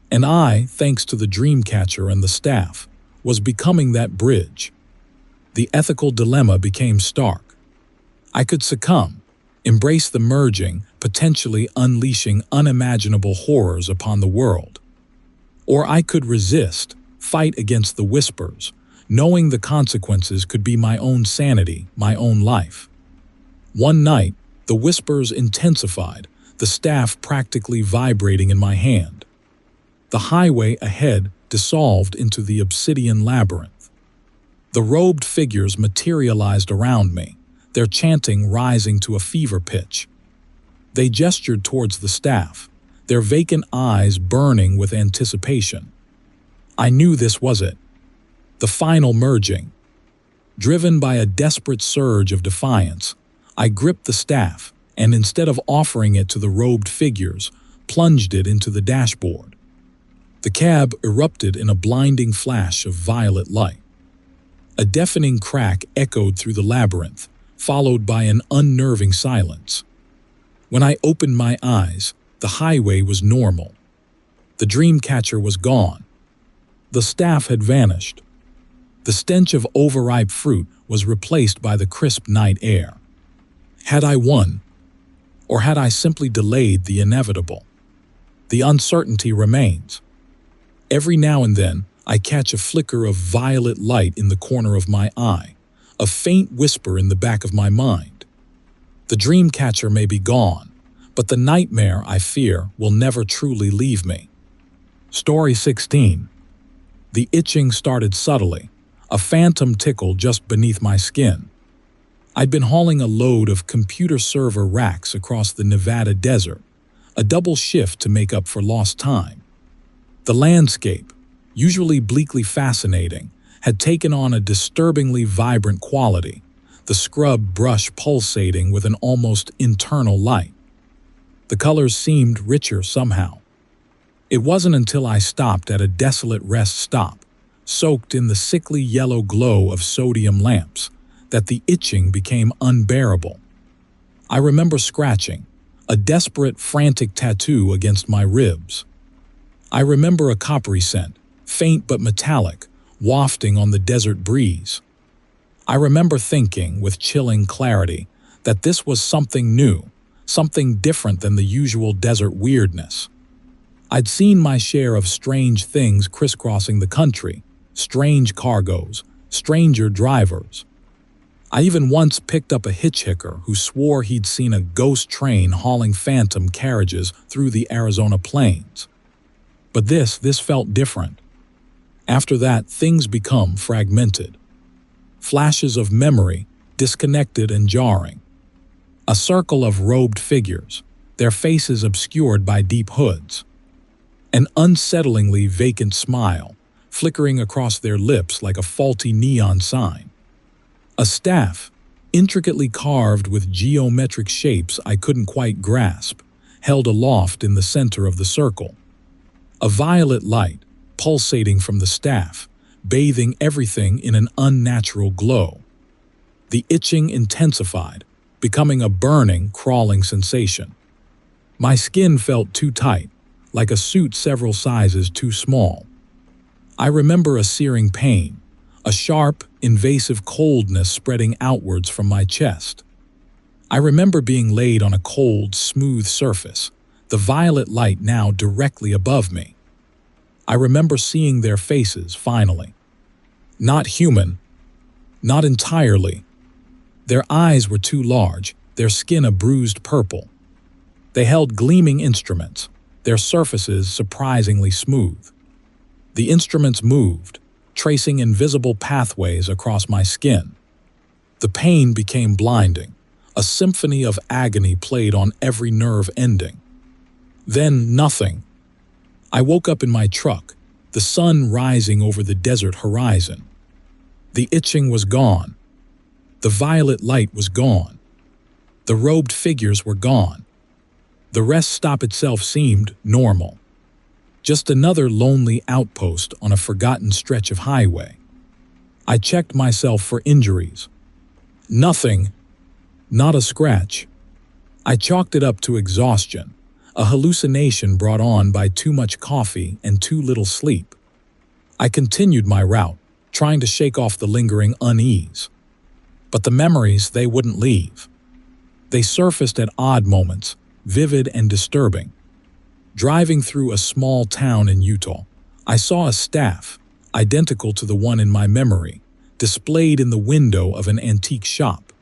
And I, thanks to the dreamcatcher and the staff, was becoming that bridge. The ethical dilemma became stark. I could succumb, embrace the merging, potentially unleashing unimaginable horrors upon the world. Or I could resist, fight against the whispers, knowing the consequences could be my own sanity, my own life. One night, the whispers intensified, the staff practically vibrating in my hand. The highway ahead dissolved into the obsidian labyrinth. The robed figures materialized around me, their chanting rising to a fever pitch. They gestured towards the staff, their vacant eyes burning with anticipation. I knew this was it. The final merging. Driven by a desperate surge of defiance, I gripped the staff and, instead of offering it to the robed figures, plunged it into the dashboard. The cab erupted in a blinding flash of violet light. A deafening crack echoed through the labyrinth, followed by an unnerving silence. When I opened my eyes, the highway was normal. The dreamcatcher was gone. The staff had vanished. The stench of overripe fruit was replaced by the crisp night air. Had I won? Or had I simply delayed the inevitable? The uncertainty remains. Every now and then, I catch a flicker of violet light in the corner of my eye, a faint whisper in the back of my mind. The dreamcatcher may be gone, but the nightmare I fear will never truly leave me. Story 16. The itching started subtly, a phantom tickle just beneath my skin. I'd been hauling a load of computer server racks across the Nevada desert, a double shift to make up for lost time. The landscape, usually bleakly fascinating, had taken on a disturbingly vibrant quality, the scrub brush pulsating with an almost internal light. The colors seemed richer somehow. It wasn't until I stopped at a desolate rest stop, soaked in the sickly yellow glow of sodium lamps, that the itching became unbearable. I remember scratching, a desperate, frantic tattoo against my ribs. I remember a coppery scent, faint but metallic, wafting on the desert breeze. I remember thinking, with chilling clarity, that this was something new, something different than the usual desert weirdness. I'd seen my share of strange things crisscrossing the country, strange cargoes, stranger drivers. I even once picked up a hitchhiker who swore he'd seen a ghost train hauling phantom carriages through the Arizona plains. But this felt different. After that, things become fragmented. Flashes of memory, disconnected and jarring. A circle of robed figures, their faces obscured by deep hoods. An unsettlingly vacant smile, flickering across their lips like a faulty neon sign. A staff, intricately carved with geometric shapes I couldn't quite grasp, held aloft in the center of the circle. A violet light, pulsating from the staff, bathing everything in an unnatural glow. The itching intensified, becoming a burning, crawling sensation. My skin felt too tight, like a suit several sizes too small. I remember a searing pain, a sharp, invasive coldness spreading outwards from my chest. I remember being laid on a cold, smooth surface, the violet light now directly above me. I remember seeing their faces, finally. Not human. Not entirely. Their eyes were too large, their skin a bruised purple. They held gleaming instruments, their surfaces surprisingly smooth. The instruments moved, tracing invisible pathways across my skin. The pain became blinding, a symphony of agony played on every nerve ending. Then nothing. I woke up in my truck, the sun rising over the desert horizon. The itching was gone. The violet light was gone. The robed figures were gone. The rest stop itself seemed normal. Just another lonely outpost on a forgotten stretch of highway. I checked myself for injuries. Nothing. Not a scratch. I chalked it up to exhaustion, a hallucination brought on by too much coffee and too little sleep. I continued my route, trying to shake off the lingering unease. But the memories, they wouldn't leave. They surfaced at odd moments, vivid and disturbing. Driving through a small town in Utah, I saw a staff, identical to the one in my memory, displayed in the window of an antique shop.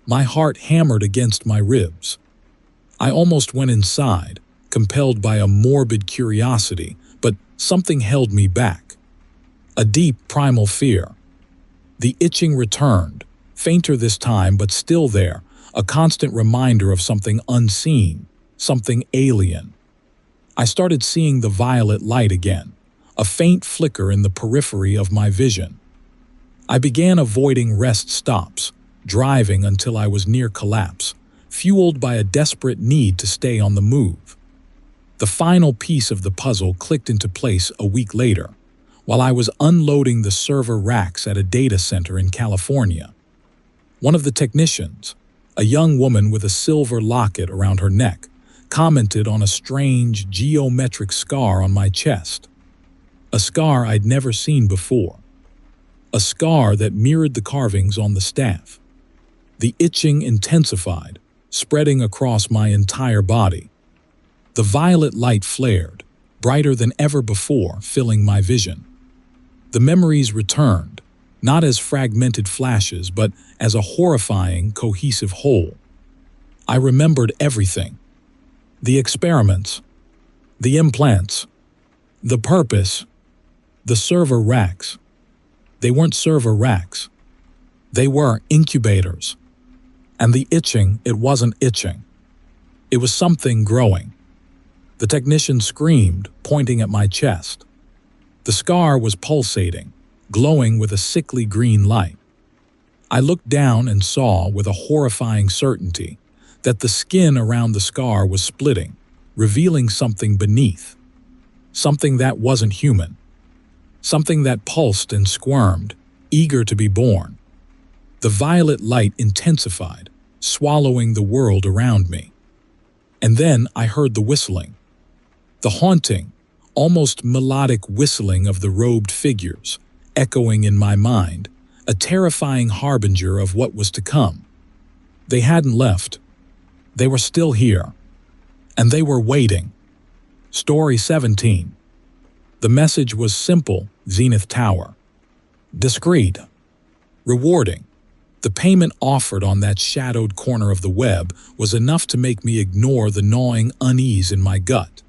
My heart hammered against my ribs. I almost went inside, compelled by a morbid curiosity, but something held me back. A deep, primal fear. The itching returned, fainter this time but still there, a constant reminder of something unseen, something alien. I started seeing the violet light again, a faint flicker in the periphery of my vision. I began avoiding rest stops, driving until I was near collapse, fueled by a desperate need to stay on the move. The final piece of the puzzle clicked into place a week later, while I was unloading the server racks at a data center in California. One of the technicians, a young woman with a silver locket around her neck, commented on a strange geometric scar on my chest. A scar I'd never seen before. A scar that mirrored the carvings on the staff. The itching intensified, spreading across my entire body. The violet light flared, brighter than ever before, filling my vision. The memories returned, not as fragmented flashes, but as a horrifying, cohesive whole. I remembered everything. The experiments, the implants, the purpose, the server racks. They weren't server racks. They were incubators. And the itching, it wasn't itching. It was something growing. The technician screamed, pointing at my chest. The scar was pulsating, glowing with a sickly green light. I looked down and saw, with a horrifying certainty, that the skin around the scar was splitting, revealing something beneath. Something that wasn't human. Something that pulsed and squirmed, eager to be born. The violet light intensified, swallowing the world around me. And then I heard the whistling. The haunting, almost melodic whistling of the robed figures, echoing in my mind, a terrifying harbinger of what was to come. They hadn't left. They were still here. And they were waiting. Story 17. The message was simple, Zenith Tower. Discreet. Rewarding. The payment offered on that shadowed corner of the web was enough to make me ignore the gnawing unease in my gut.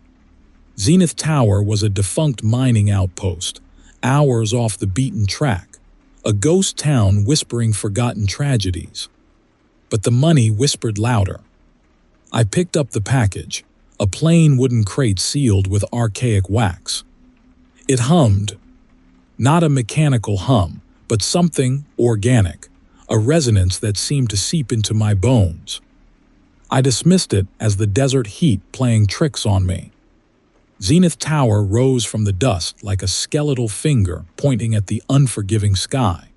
Zenith Tower was a defunct mining outpost, hours off the beaten track, a ghost town whispering forgotten tragedies. But the money whispered louder. I picked up the package, a plain wooden crate sealed with archaic wax. It hummed. Not a mechanical hum, but something organic, a resonance that seemed to seep into my bones. I dismissed it as the desert heat playing tricks on me. Zenith Tower rose from the dust like a skeletal finger pointing at the unforgiving sky.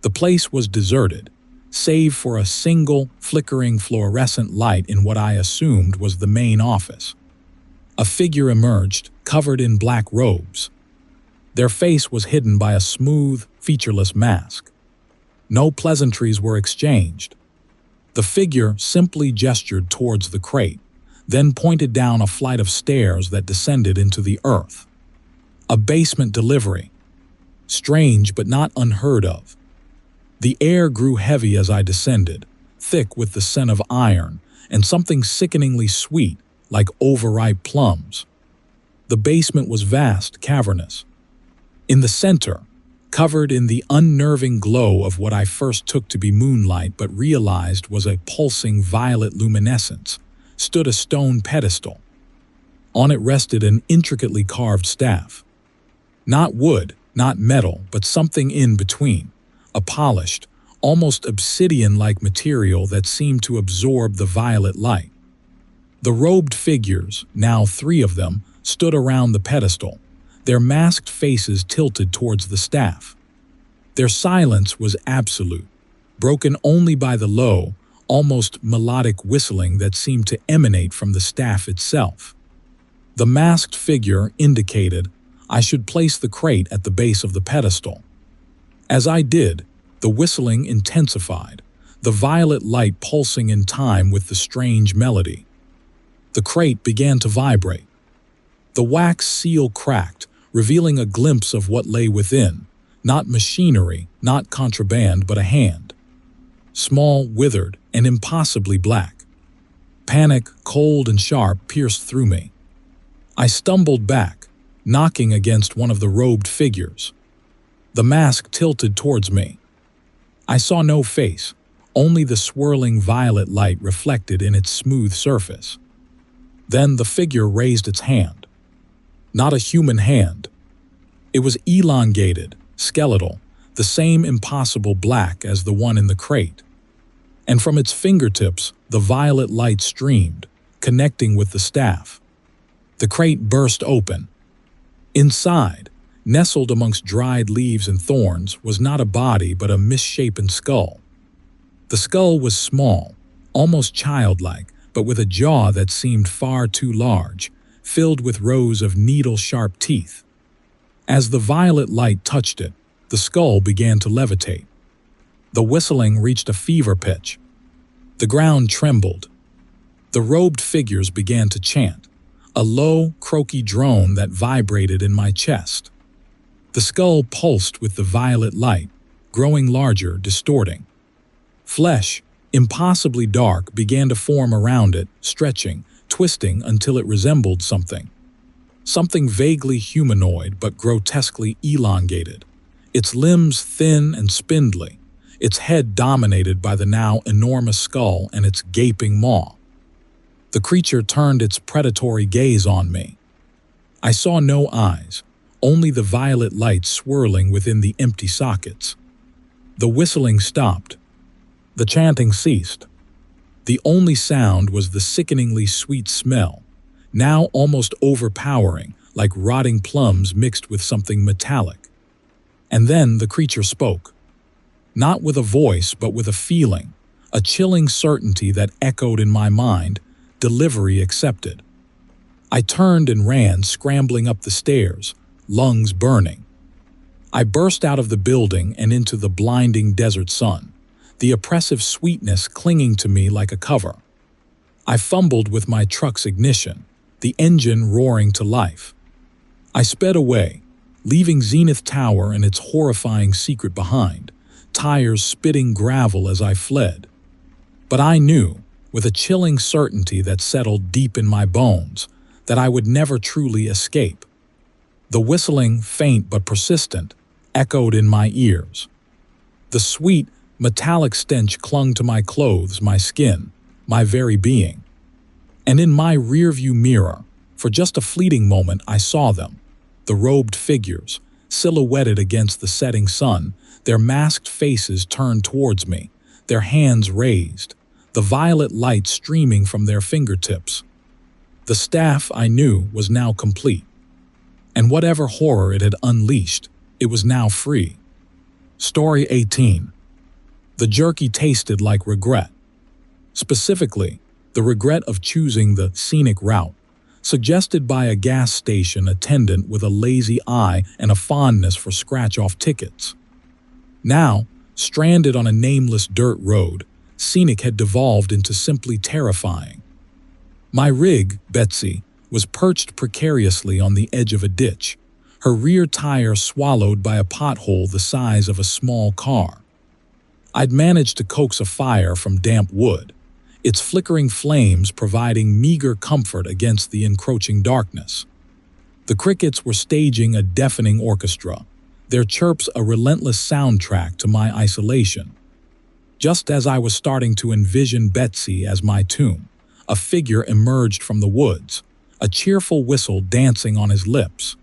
The place was deserted, save for a single, flickering fluorescent light in what I assumed was the main office. A figure emerged, covered in black robes. Their face was hidden by a smooth, featureless mask. No pleasantries were exchanged. The figure simply gestured towards the crate, then pointed down a flight of stairs that descended into the earth. A basement delivery. Strange but not unheard of. The air grew heavy as I descended, thick with the scent of iron and something sickeningly sweet, like overripe plums. The basement was vast, cavernous. In the center, covered in the unnerving glow of what I first took to be moonlight but realized was a pulsing violet luminescence, stood a stone pedestal. On it rested an intricately carved staff. Not wood, not metal, but something in between, a polished, almost obsidian-like material that seemed to absorb the violet light. The robed figures, now 3 of them, stood around the pedestal, their masked faces tilted towards the staff. Their silence was absolute, broken only by the low, almost melodic whistling that seemed to emanate from the staff itself. The masked figure indicated I should place the crate at the base of the pedestal. As I did, the whistling intensified, the violet light pulsing in time with the strange melody. The crate began to vibrate. The wax seal cracked, revealing a glimpse of what lay within, not machinery, not contraband, but a hand. Small, withered, and impossibly black. Panic, cold and sharp, pierced through me. I stumbled back, knocking against one of the robed figures. The mask tilted towards me. I saw no face, only the swirling violet light reflected in its smooth surface. Then the figure raised its hand. Not a human hand. It was elongated, skeletal, the same impossible black as the one in the crate. And from its fingertips, the violet light streamed, connecting with the staff. The crate burst open. Inside, nestled amongst dried leaves and thorns, was not a body but a misshapen skull. The skull was small, almost childlike, but with a jaw that seemed far too large, filled with rows of needle-sharp teeth. As the violet light touched it, the skull began to levitate. The whistling reached a fever pitch. The ground trembled. The robed figures began to chant, a low, croaky drone that vibrated in my chest. The skull pulsed with the violet light, growing larger, distorting. Flesh, impossibly dark, began to form around it, stretching, twisting until it resembled something. Something vaguely humanoid but grotesquely elongated, its limbs thin and spindly, its head dominated by the now enormous skull and its gaping maw. The creature turned its predatory gaze on me. I saw no eyes, only the violet light swirling within the empty sockets. The whistling stopped. The chanting ceased. The only sound was the sickeningly sweet smell, now almost overpowering, like rotting plums mixed with something metallic. And then the creature spoke. Not with a voice, but with a feeling, a chilling certainty that echoed in my mind, delivery accepted. I turned and ran, scrambling up the stairs, lungs burning. I burst out of the building and into the blinding desert sun, the oppressive sweetness clinging to me like a cover. I fumbled with my truck's ignition, the engine roaring to life. I sped away, leaving Zenith Tower and its horrifying secret behind, tires spitting gravel as I fled. But I knew, with a chilling certainty that settled deep in my bones, that I would never truly escape. The whistling, faint but persistent, echoed in my ears. The sweet, metallic stench clung to my clothes, my skin, my very being. And in my rearview mirror, for just a fleeting moment, I saw them, the robed figures, silhouetted against the setting sun, their masked faces turned towards me, their hands raised, the violet light streaming from their fingertips. The staff, I knew, was now complete. And whatever horror it had unleashed, it was now free. Story 18. The jerky tasted like regret. Specifically, the regret of choosing the scenic route, suggested by a gas station attendant with a lazy eye and a fondness for scratch-off tickets. Now, stranded on a nameless dirt road, scenic had devolved into simply terrifying. My rig, Betsy, was perched precariously on the edge of a ditch, her rear tire swallowed by a pothole the size of a small car. I'd managed to coax a fire from damp wood, its flickering flames providing meager comfort against the encroaching darkness. The crickets were staging a deafening orchestra, their chirps a relentless soundtrack to my isolation. Just as I was starting to envision Betsy as my tomb, a figure emerged from the woods, a cheerful whistle dancing on his lips.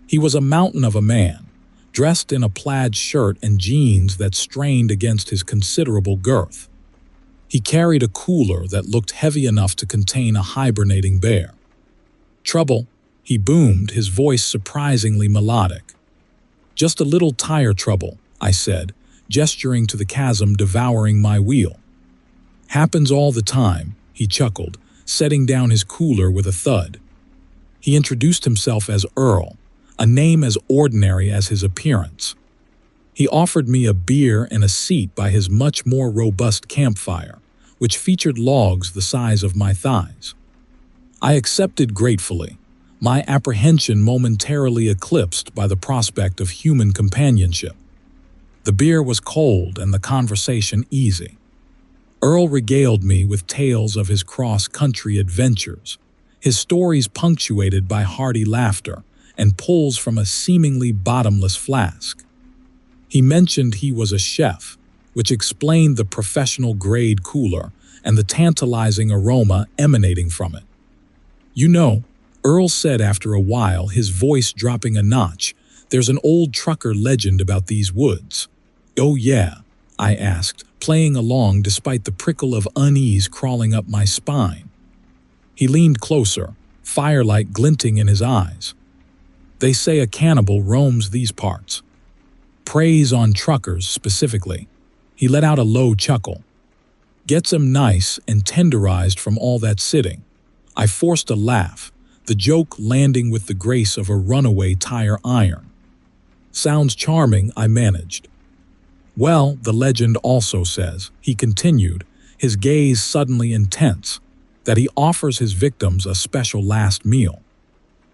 He was a mountain of a man, dressed in a plaid shirt and jeans that strained against his considerable girth. He carried a cooler that looked heavy enough to contain a hibernating bear. "Trouble," he boomed, his voice surprisingly melodic. "Just a little tire trouble," I said, gesturing to the chasm devouring my wheel. "Happens all the time," he chuckled, setting down his cooler with a thud. He introduced himself as Earl, a name as ordinary as his appearance. He offered me a beer and a seat by his much more robust campfire, which featured logs the size of my thighs. I accepted gratefully, my apprehension momentarily eclipsed by the prospect of human companionship. The beer was cold and the conversation easy. Earl regaled me with tales of his cross-country adventures, his stories punctuated by hearty laughter and pulls from a seemingly bottomless flask. He mentioned he was a chef, which explained the professional-grade cooler and the tantalizing aroma emanating from it. "You know," Earl said after a while, his voice dropping a notch, "there's an old trucker legend about these woods." "Oh yeah?" I asked, playing along despite the prickle of unease crawling up my spine. He leaned closer, firelight glinting in his eyes. "They say a cannibal roams these parts. Preys on truckers specifically." He let out a low chuckle. "Gets 'em nice and tenderized from all that sitting." I forced a laugh, the joke landing with the grace of a runaway tire iron. "Sounds charming," I managed. "Well, the legend also says," he continued, his gaze suddenly intense, "that he offers his victims a special last meal.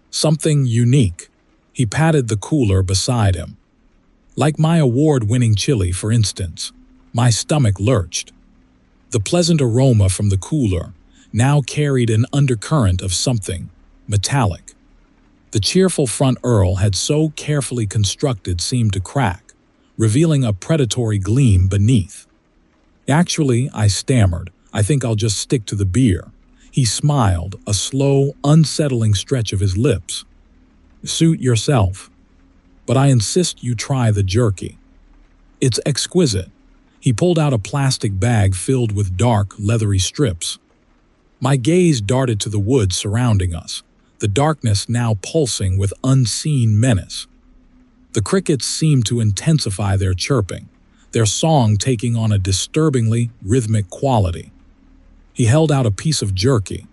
Something unique." He patted the cooler beside him. "Like my award-winning chili, for instance." My stomach lurched. The pleasant aroma from the cooler now carried an undercurrent of something metallic. The cheerful front Earl had so carefully constructed seemed to crack, revealing a predatory gleam beneath. "Actually," I stammered, "I think I'll just stick to the beer." He smiled, a slow, unsettling stretch of his lips. "Suit yourself. But I insist you try the jerky. It's exquisite." He pulled out a plastic bag filled with dark, leathery strips. My gaze darted to the woods surrounding us, the darkness now pulsing with unseen menace. The crickets seemed to intensify their chirping, their song taking on a disturbingly rhythmic quality. He held out a piece of jerky.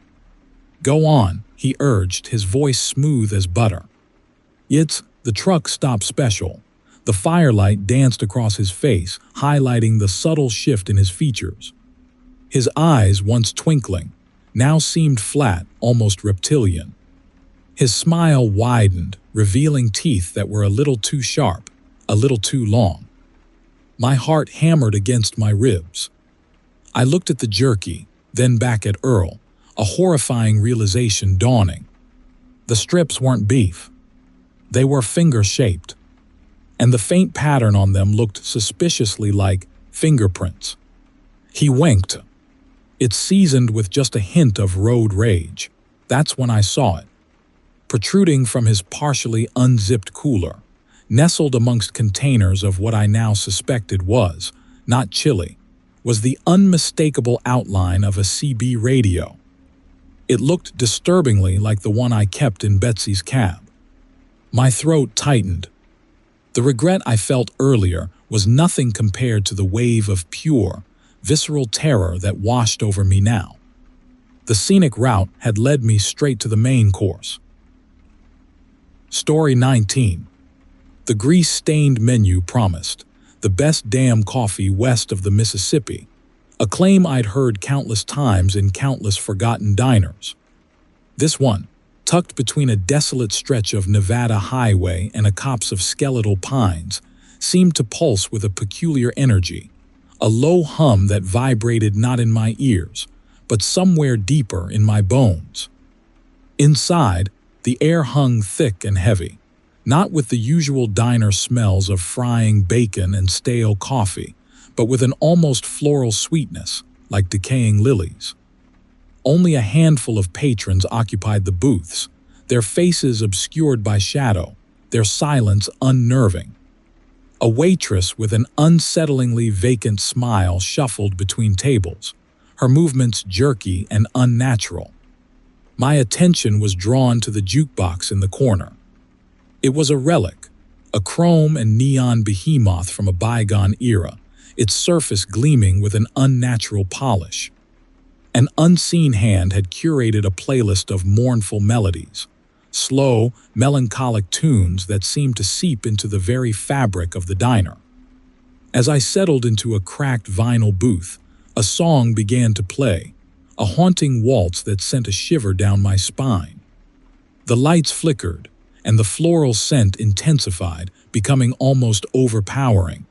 "Go on," he urged, his voice smooth as butter. "It's the truck stop special." The firelight danced across his face, highlighting the subtle shift in his features. His eyes, once twinkling, now seemed flat, almost reptilian. His smile widened, revealing teeth that were a little too sharp, a little too long. My heart hammered against my ribs. I looked at the jerky, then back at Earl, a horrifying realization dawning. The strips weren't beef. They were finger-shaped, and the faint pattern on them looked suspiciously like fingerprints. He winked. "It's seasoned with just a hint of road rage." That's when I saw it. Protruding from his partially unzipped cooler, nestled amongst containers of what I now suspected was, not chili, was the unmistakable outline of a CB radio. It looked disturbingly like the one I kept in Betsy's cab. My throat tightened. The regret I felt earlier was nothing compared to the wave of pure, visceral terror that washed over me now. The scenic route had led me straight to the main course. Story 19. The grease-stained menu promised the best damn coffee west of the Mississippi, a claim I'd heard countless times in countless forgotten diners. This one, tucked between a desolate stretch of Nevada highway and a copse of skeletal pines, seemed to pulse with a peculiar energy, a low hum that vibrated not in my ears, but somewhere deeper in my bones. Inside, the air hung thick and heavy, not with the usual diner smells of frying bacon and stale coffee, but with an almost floral sweetness, like decaying lilies. Only a handful of patrons occupied the booths, their faces obscured by shadow, their silence unnerving. A waitress with an unsettlingly vacant smile shuffled between tables, her movements jerky and unnatural. My attention was drawn to the jukebox in the corner. It was a relic, a chrome and neon behemoth from a bygone era, its surface gleaming with an unnatural polish. An unseen hand had curated a playlist of mournful melodies, slow, melancholic tunes that seemed to seep into the very fabric of the diner. As I settled into a cracked vinyl booth, a song began to play, a haunting waltz that sent a shiver down my spine. The lights flickered, and the floral scent intensified, becoming almost overpowering.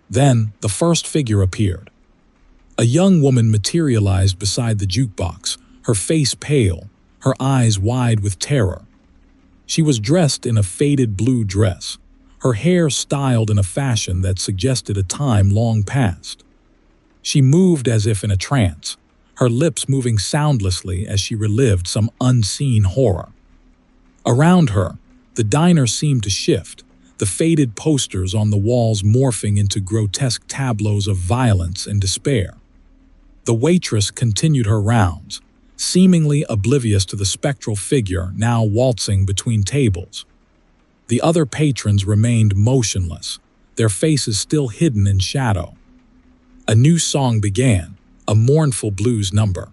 Then, the first figure appeared. A young woman materialized beside the jukebox, her face pale, her eyes wide with terror. She was dressed in a faded blue dress, her hair styled in a fashion that suggested a time long past. She moved as if in a trance, her lips moving soundlessly as she relived some unseen horror. Around her, the diner seemed to shift, the faded posters on the walls morphing into grotesque tableaus of violence and despair. The waitress continued her rounds, seemingly oblivious to the spectral figure now waltzing between tables. The other patrons remained motionless, their faces still hidden in shadow. A new song began, a mournful blues number.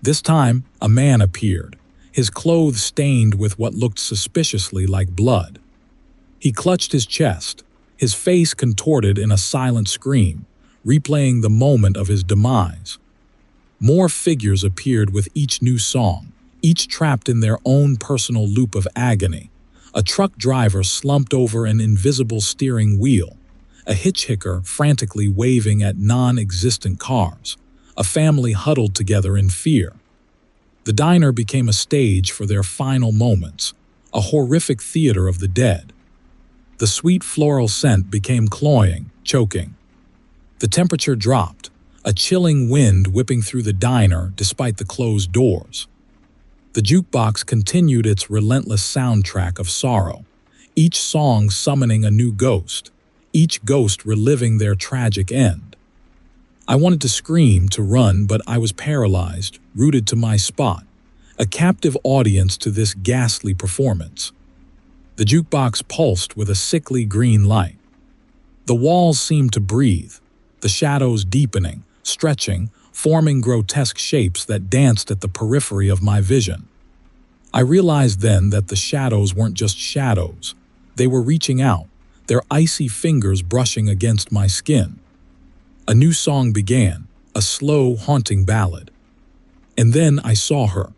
This time, a man appeared, his clothes stained with what looked suspiciously like blood. He clutched his chest, his face contorted in a silent scream, replaying the moment of his demise. More figures appeared with each new song, each trapped in their own personal loop of agony. A truck driver slumped over an invisible steering wheel, a hitchhiker frantically waving at non-existent cars, a family huddled together in fear. The diner became a stage for their final moments, a horrific theater of the dead. The sweet floral scent became cloying, choking. The temperature dropped, a chilling wind whipping through the diner despite the closed doors. The jukebox continued its relentless soundtrack of sorrow, each song summoning a new ghost, each ghost reliving their tragic end. I wanted to scream, to run, but I was paralyzed, rooted to my spot, a captive audience to this ghastly performance. The jukebox pulsed with a sickly green light. The walls seemed to breathe, the shadows deepening, stretching, forming grotesque shapes that danced at the periphery of my vision. I realized then that the shadows weren't just shadows. They were reaching out, their icy fingers brushing against my skin. A new song began, a slow, haunting ballad. And then I saw her.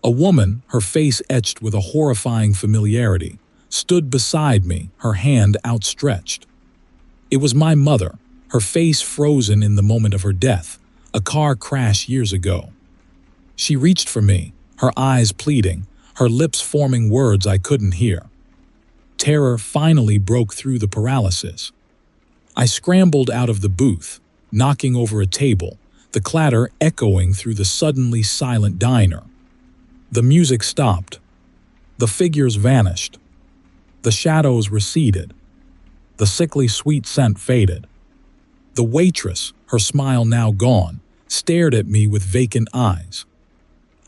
A woman, her face etched with a horrifying familiarity, stood beside me, her hand outstretched. It was my mother, her face frozen in the moment of her death, a car crash years ago. She reached for me, her eyes pleading, her lips forming words I couldn't hear. Terror finally broke through the paralysis. I scrambled out of the booth, knocking over a table, the clatter echoing through the suddenly silent diner. The music stopped. The figures vanished. The shadows receded. The sickly sweet scent faded. The waitress, her smile now gone, stared at me with vacant eyes.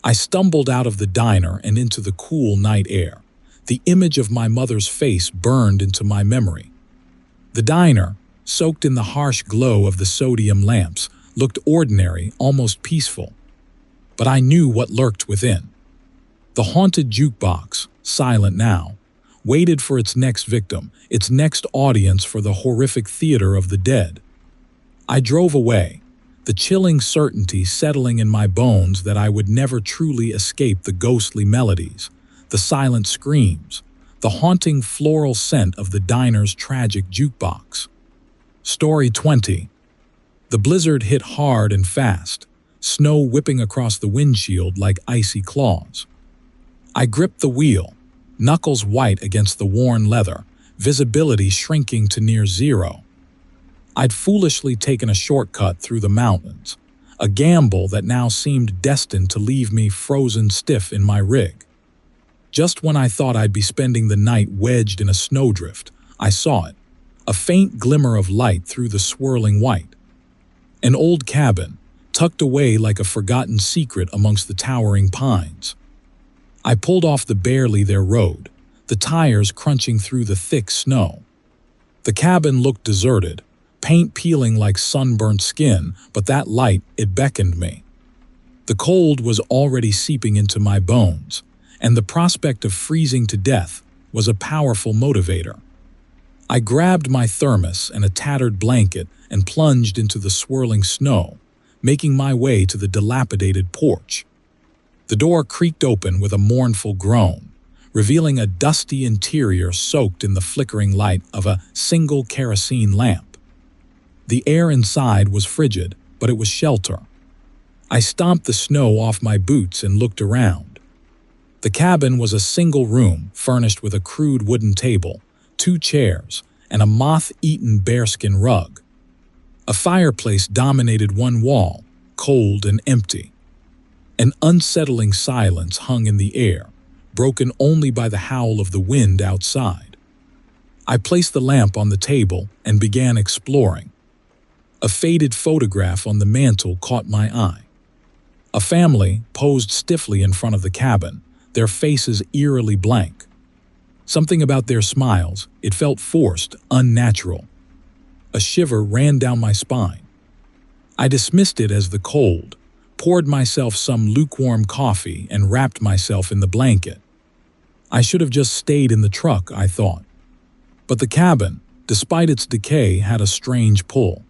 I stumbled out of the diner and into the cool night air. The image of my mother's face burned into my memory. The diner, soaked in the harsh glow of the sodium lamps, looked ordinary, almost peaceful. But I knew what lurked within. The haunted jukebox, silent now, waited for its next victim, its next audience for the horrific theater of the dead. I drove away, the chilling certainty settling in my bones that I would never truly escape the ghostly melodies, the silent screams, the haunting floral scent of the diner's tragic jukebox. Story 20. The blizzard hit hard and fast, snow whipping across the windshield like icy claws. I gripped the wheel, knuckles white against the worn leather, visibility shrinking to near zero. I'd foolishly taken a shortcut through the mountains, a gamble that now seemed destined to leave me frozen stiff in my rig. Just when I thought I'd be spending the night wedged in a snowdrift, I saw it, a faint glimmer of light through the swirling white. An old cabin, tucked away like a forgotten secret amongst the towering pines. I pulled off the barely there road, the tires crunching through the thick snow. The cabin looked deserted, paint peeling like sunburnt skin, but that light, it beckoned me. The cold was already seeping into my bones, and the prospect of freezing to death was a powerful motivator. I grabbed my thermos and a tattered blanket and plunged into the swirling snow, making my way to the dilapidated porch. The door creaked open with a mournful groan, revealing a dusty interior soaked in the flickering light of a single kerosene lamp. The air inside was frigid, but it was shelter. I stomped the snow off my boots and looked around. The cabin was a single room furnished with a crude wooden table, 2 chairs, and a moth-eaten bearskin rug. A fireplace dominated one wall, cold and empty. An unsettling silence hung in the air, broken only by the howl of the wind outside. I placed the lamp on the table and began exploring. A faded photograph on the mantel caught my eye. A family posed stiffly in front of the cabin, their faces eerily blank. Something about their smiles, it felt forced, unnatural. A shiver ran down my spine. I dismissed it as the cold, poured myself some lukewarm coffee, and wrapped myself in the blanket. I should have just stayed in the truck, I thought. But the cabin, despite its decay, had a strange pull.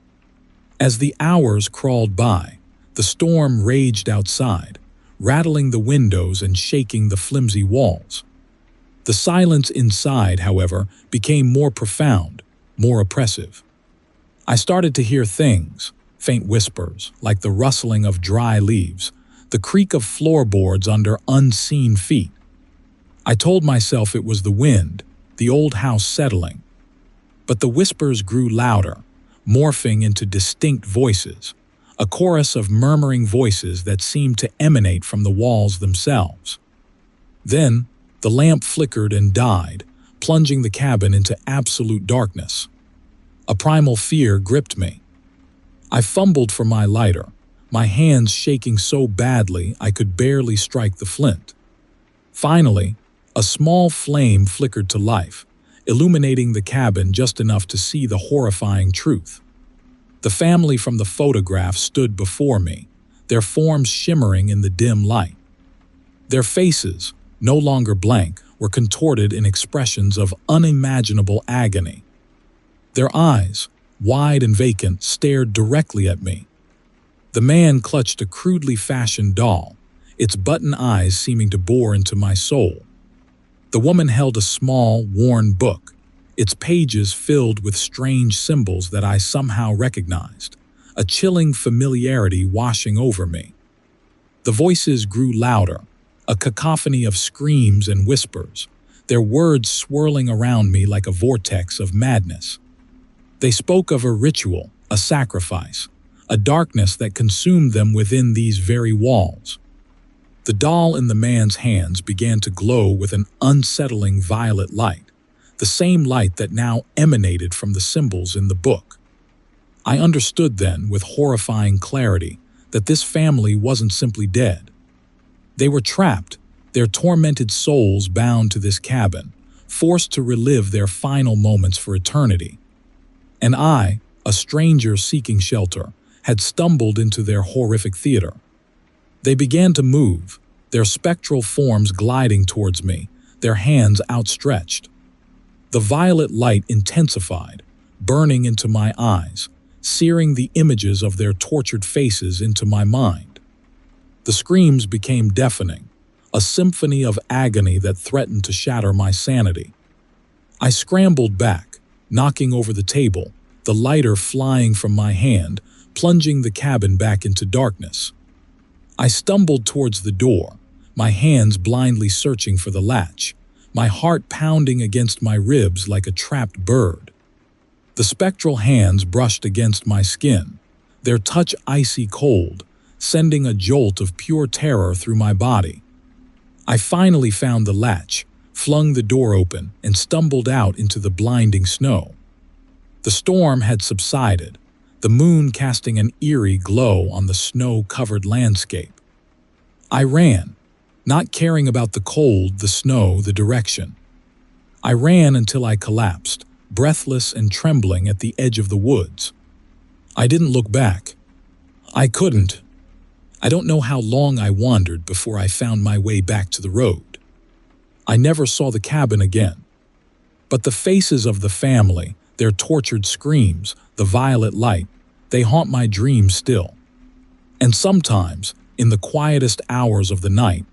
As the hours crawled by, the storm raged outside, rattling the windows and shaking the flimsy walls. The silence inside, however, became more profound, more oppressive. I started to hear things, faint whispers, like the rustling of dry leaves, the creak of floorboards under unseen feet. I told myself it was the wind, the old house settling. But the whispers grew louder, morphing into distinct voices, a chorus of murmuring voices that seemed to emanate from the walls themselves. Then, the lamp flickered and died, plunging the cabin into absolute darkness. A primal fear gripped me. I fumbled for my lighter, my hands shaking so badly I could barely strike the flint. Finally, a small flame flickered to life, illuminating the cabin just enough to see the horrifying truth. The family from the photograph stood before me, their forms shimmering in the dim light. Their faces, no longer blank, were contorted in expressions of unimaginable agony. Their eyes, wide and vacant, stared directly at me. The man clutched a crudely fashioned doll, its button eyes seeming to bore into my soul. The woman held a small, worn book, its pages filled with strange symbols that I somehow recognized, a chilling familiarity washing over me. The voices grew louder, a cacophony of screams and whispers, their words swirling around me like a vortex of madness. They spoke of a ritual, a sacrifice, a darkness that consumed them within these very walls. The doll in the man's hands began to glow with an unsettling violet light, the same light that now emanated from the symbols in the book. I understood then, with horrifying clarity, that this family wasn't simply dead. They were trapped, their tormented souls bound to this cabin, forced to relive their final moments for eternity. And I, a stranger seeking shelter, had stumbled into their horrific theater. They began to move, their spectral forms gliding towards me, their hands outstretched. The violet light intensified, burning into my eyes, searing the images of their tortured faces into my mind. The screams became deafening, a symphony of agony that threatened to shatter my sanity. I scrambled back, knocking over the table, the lighter flying from my hand, plunging the cabin back into darkness. I stumbled towards the door, my hands blindly searching for the latch, my heart pounding against my ribs like a trapped bird. The spectral hands brushed against my skin, their touch icy cold, sending a jolt of pure terror through my body. I finally found the latch, flung the door open, and stumbled out into the blinding snow. The storm had subsided, the moon casting an eerie glow on the snow-covered landscape. I ran, not caring about the cold, the snow, the direction. I ran until I collapsed, breathless and trembling at the edge of the woods. I didn't look back. I couldn't. I don't know how long I wandered before I found my way back to the road. I never saw the cabin again. But the faces of the family, their tortured screams, the violet light, they haunt my dreams still. And sometimes, in the quietest hours of the night,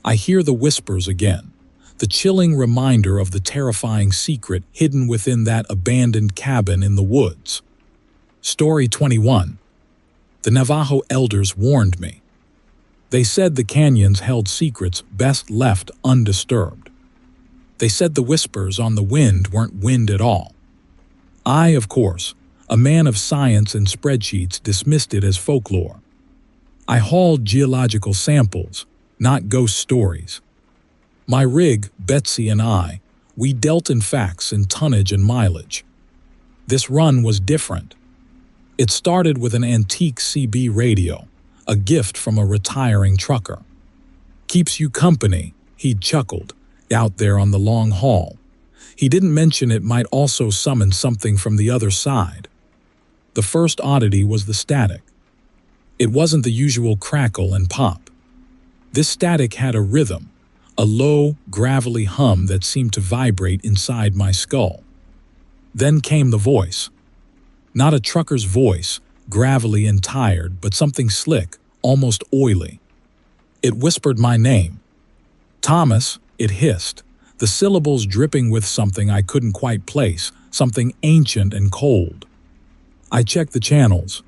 I hear the whispers again, the chilling reminder of the terrifying secret hidden within that abandoned cabin in the woods. Story 21. The Navajo elders warned me. They said the canyons held secrets best left undisturbed. They said the whispers on the wind weren't wind at all. I, of course, a man of science and spreadsheets, dismissed it as folklore. I hauled geological samples, not ghost stories. My rig, Betsy and I, we dealt in facts in tonnage and mileage. This run was different. It started with an antique CB radio, a gift from a retiring trucker. Keeps you company, he'd chuckled, out there on the long haul. He didn't mention it might also summon something from the other side. The first oddity was the static. It wasn't the usual crackle and pop. This static had a rhythm, a low, gravelly hum that seemed to vibrate inside my skull. Then came the voice. Not a trucker's voice, gravelly and tired, but something slick, almost oily. It whispered my name. Thomas, it hissed, the syllables dripping with something I couldn't quite place, something ancient and cold. I checked the channels.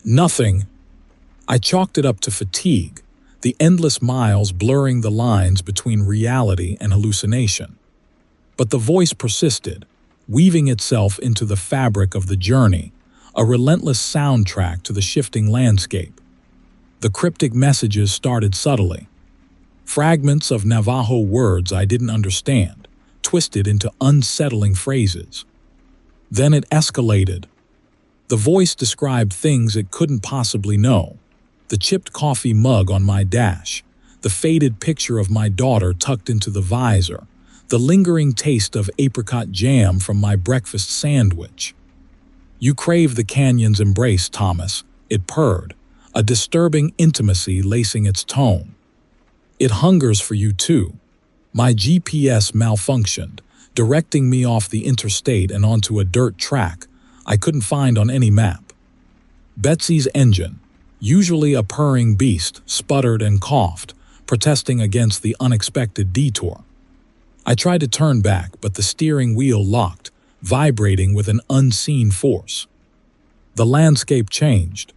Nothing. I chalked it up to fatigue, the endless miles blurring the lines between reality and hallucination. But the voice persisted, weaving itself into the fabric of the journey, a relentless soundtrack to the shifting landscape. The cryptic messages started subtly. Fragments of Navajo words I didn't understand, twisted into unsettling phrases. Then it escalated. The voice described things it couldn't possibly know. The chipped coffee mug on my dash, the faded picture of my daughter tucked into the visor, the lingering taste of apricot jam from my breakfast sandwich. You crave the canyon's embrace, Thomas, it purred, a disturbing intimacy lacing its tone. It hungers for you too. My GPS malfunctioned, directing me off the interstate and onto a dirt track I couldn't find on any map. Betsy's engine, usually a purring beast, sputtered and coughed, protesting against the unexpected detour. I tried to turn back, but the steering wheel locked, vibrating with an unseen force. The landscape changed.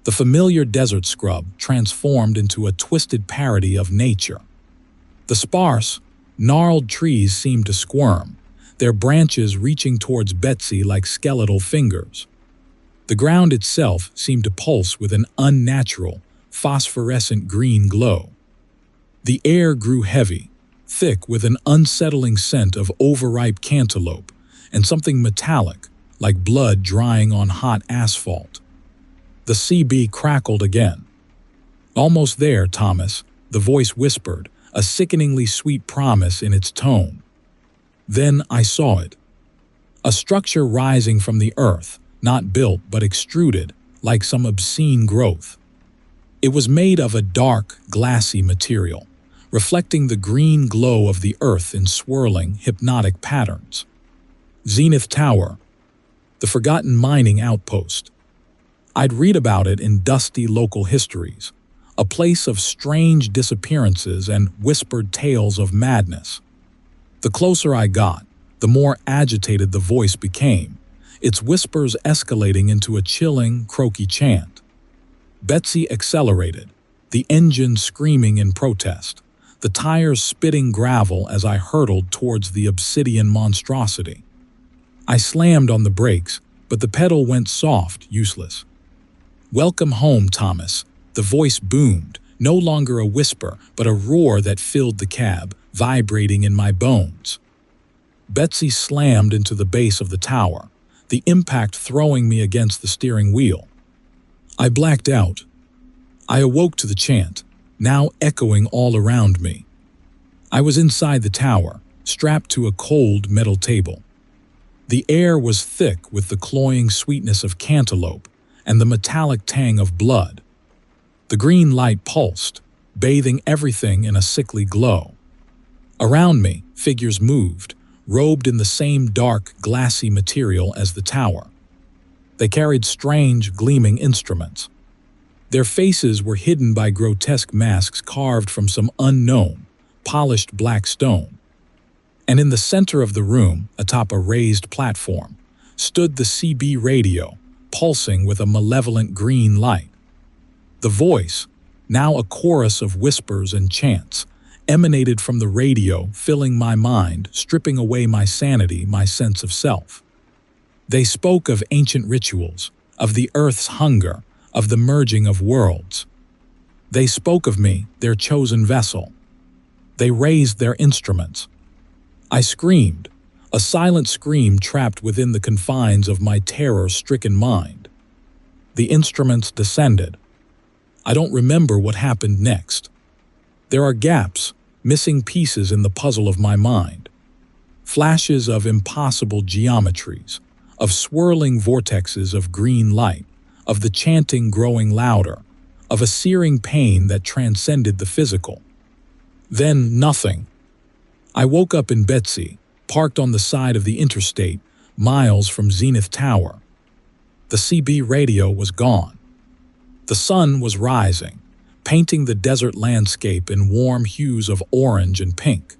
The familiar desert scrub transformed into a twisted parody of nature. The sparse, gnarled trees seemed to squirm, their branches reaching towards Betsy like skeletal fingers. The ground itself seemed to pulse with an unnatural, phosphorescent green glow. The air grew heavy, thick with an unsettling scent of overripe cantaloupe and something metallic, like blood drying on hot asphalt. The CB crackled again. Almost there, Thomas, the voice whispered, a sickeningly sweet promise in its tone. Then I saw it. A structure rising from the earth, not built but extruded, like some obscene growth. It was made of a dark, glassy material, reflecting the green glow of the earth in swirling, hypnotic patterns. Zenith Tower, the forgotten mining outpost. I'd read about it in dusty local histories, a place of strange disappearances and whispered tales of madness. The closer I got, the more agitated the voice became, its whispers escalating into a chilling, croaky chant. Betsy accelerated, the engine screaming in protest, the tires spitting gravel as I hurtled towards the obsidian monstrosity. I slammed on the brakes, but the pedal went soft, useless. "Welcome home, Thomas," the voice boomed, no longer a whisper, but a roar that filled the cab, vibrating in my bones. Betsy slammed into the base of the tower, the impact throwing me against the steering wheel. I blacked out. I awoke to the chant, now echoing all around me. I was inside the tower, strapped to a cold metal table. The air was thick with the cloying sweetness of cantaloupe and the metallic tang of blood. The green light pulsed, bathing everything in a sickly glow. Around me, figures moved, robed in the same dark, glassy material as the tower. They carried strange, gleaming instruments. Their faces were hidden by grotesque masks carved from some unknown, polished black stone. And in the center of the room, atop a raised platform, stood the CB radio, pulsing with a malevolent green light. The voice, now a chorus of whispers and chants, emanated from the radio, filling my mind, stripping away my sanity, my sense of self. They spoke of ancient rituals, of the earth's hunger, of the merging of worlds. They spoke of me, their chosen vessel. They raised their instruments. I screamed, a silent scream trapped within the confines of my terror-stricken mind. The instruments descended. I don't remember what happened next. There are gaps, missing pieces in the puzzle of my mind. Flashes of impossible geometries, of swirling vortexes of green light, of the chanting growing louder, of a searing pain that transcended the physical. Then nothing. I woke up in Betsy, parked on the side of the interstate, miles from Zenith Tower. The CB radio was gone. The sun was rising, painting the desert landscape in warm hues of orange and pink.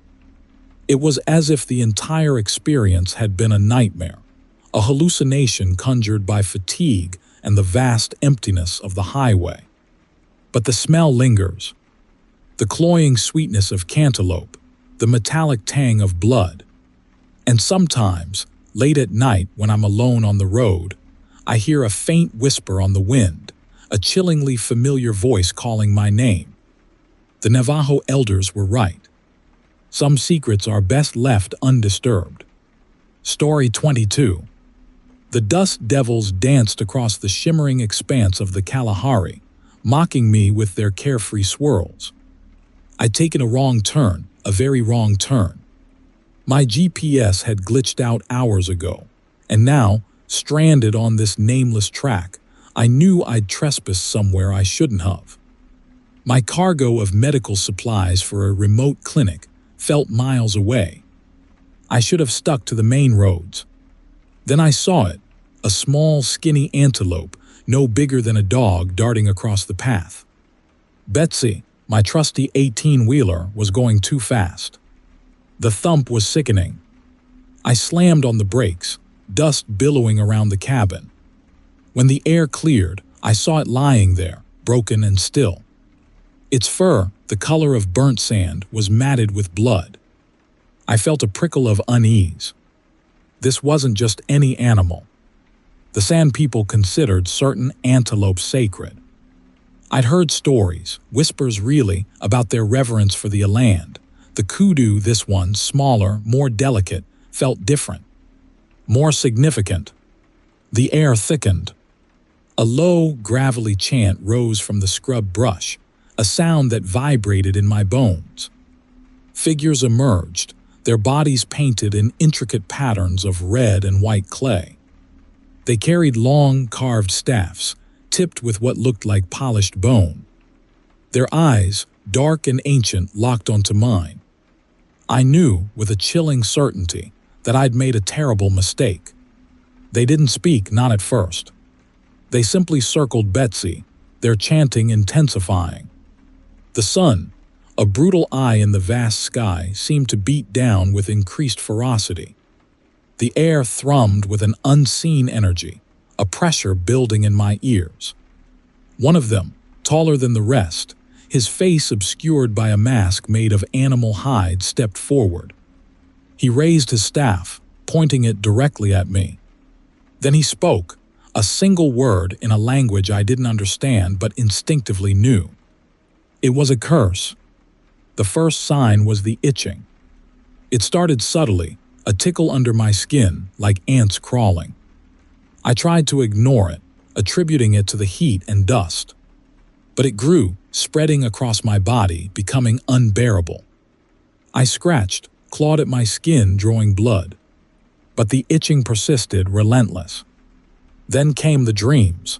It was as if the entire experience had been a nightmare, a hallucination conjured by fatigue and the vast emptiness of the highway. But the smell lingers. The cloying sweetness of cantaloupe, the metallic tang of blood. And sometimes, late at night when I'm alone on the road, I hear a faint whisper on the wind, a chillingly familiar voice calling my name. The Navajo elders were right. Some secrets are best left undisturbed. Story 22. The dust devils danced across the shimmering expanse of the Kalahari, mocking me with their carefree swirls. I'd taken a wrong turn, a very wrong turn. My GPS had glitched out hours ago, and now, stranded on this nameless track, I knew I'd trespassed somewhere I shouldn't have. My cargo of medical supplies for a remote clinic felt miles away. I should have stuck to the main roads. Then I saw it, a small, skinny antelope, no bigger than a dog, darting across the path. Betsy, my trusty 18-wheeler, was going too fast. The thump was sickening. I slammed on the brakes, dust billowing around the cabin. When the air cleared, I saw it lying there, broken and still. Its fur, the color of burnt sand, was matted with blood. I felt a prickle of unease. This wasn't just any animal. The Sand People considered certain antelopes sacred. I'd heard stories, whispers really, about their reverence for the land. The kudu, this one, smaller, more delicate, felt different, more significant. The air thickened. A low, gravelly chant rose from the scrub brush, a sound that vibrated in my bones. Figures emerged, their bodies painted in intricate patterns of red and white clay. They carried long, carved staffs, tipped with what looked like polished bone. Their eyes, dark and ancient, locked onto mine. I knew, with a chilling certainty, that I'd made a terrible mistake. They didn't speak, not at first. They simply circled Betsy, their chanting intensifying. The sun, a brutal eye in the vast sky, seemed to beat down with increased ferocity. The air thrummed with an unseen energy, a pressure building in my ears. One of them, taller than the rest, his face obscured by a mask made of animal hide, stepped forward. He raised his staff, pointing it directly at me. Then he spoke, a single word in a language I didn't understand but instinctively knew. It was a curse. The first sign was the itching. It started subtly, a tickle under my skin, like ants crawling. I tried to ignore it, attributing it to the heat and dust. But it grew, spreading across my body, becoming unbearable. I scratched, clawed at my skin, drawing blood. But the itching persisted, relentless. Then came the dreams.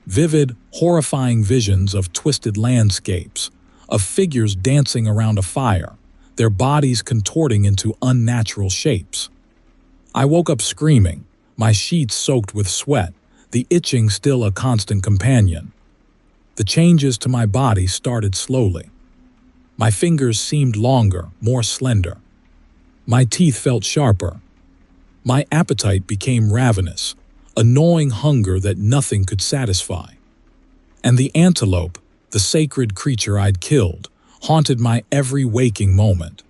Vivid, horrifying visions of twisted landscapes, of figures dancing around a fire, their bodies contorting into unnatural shapes. I woke up screaming, my sheets soaked with sweat, the itching still a constant companion. The changes to my body started slowly. My fingers seemed longer, more slender. My teeth felt sharper. My appetite became ravenous, a gnawing hunger that nothing could satisfy. And the antelope, the sacred creature I'd killed, haunted my every waking moment.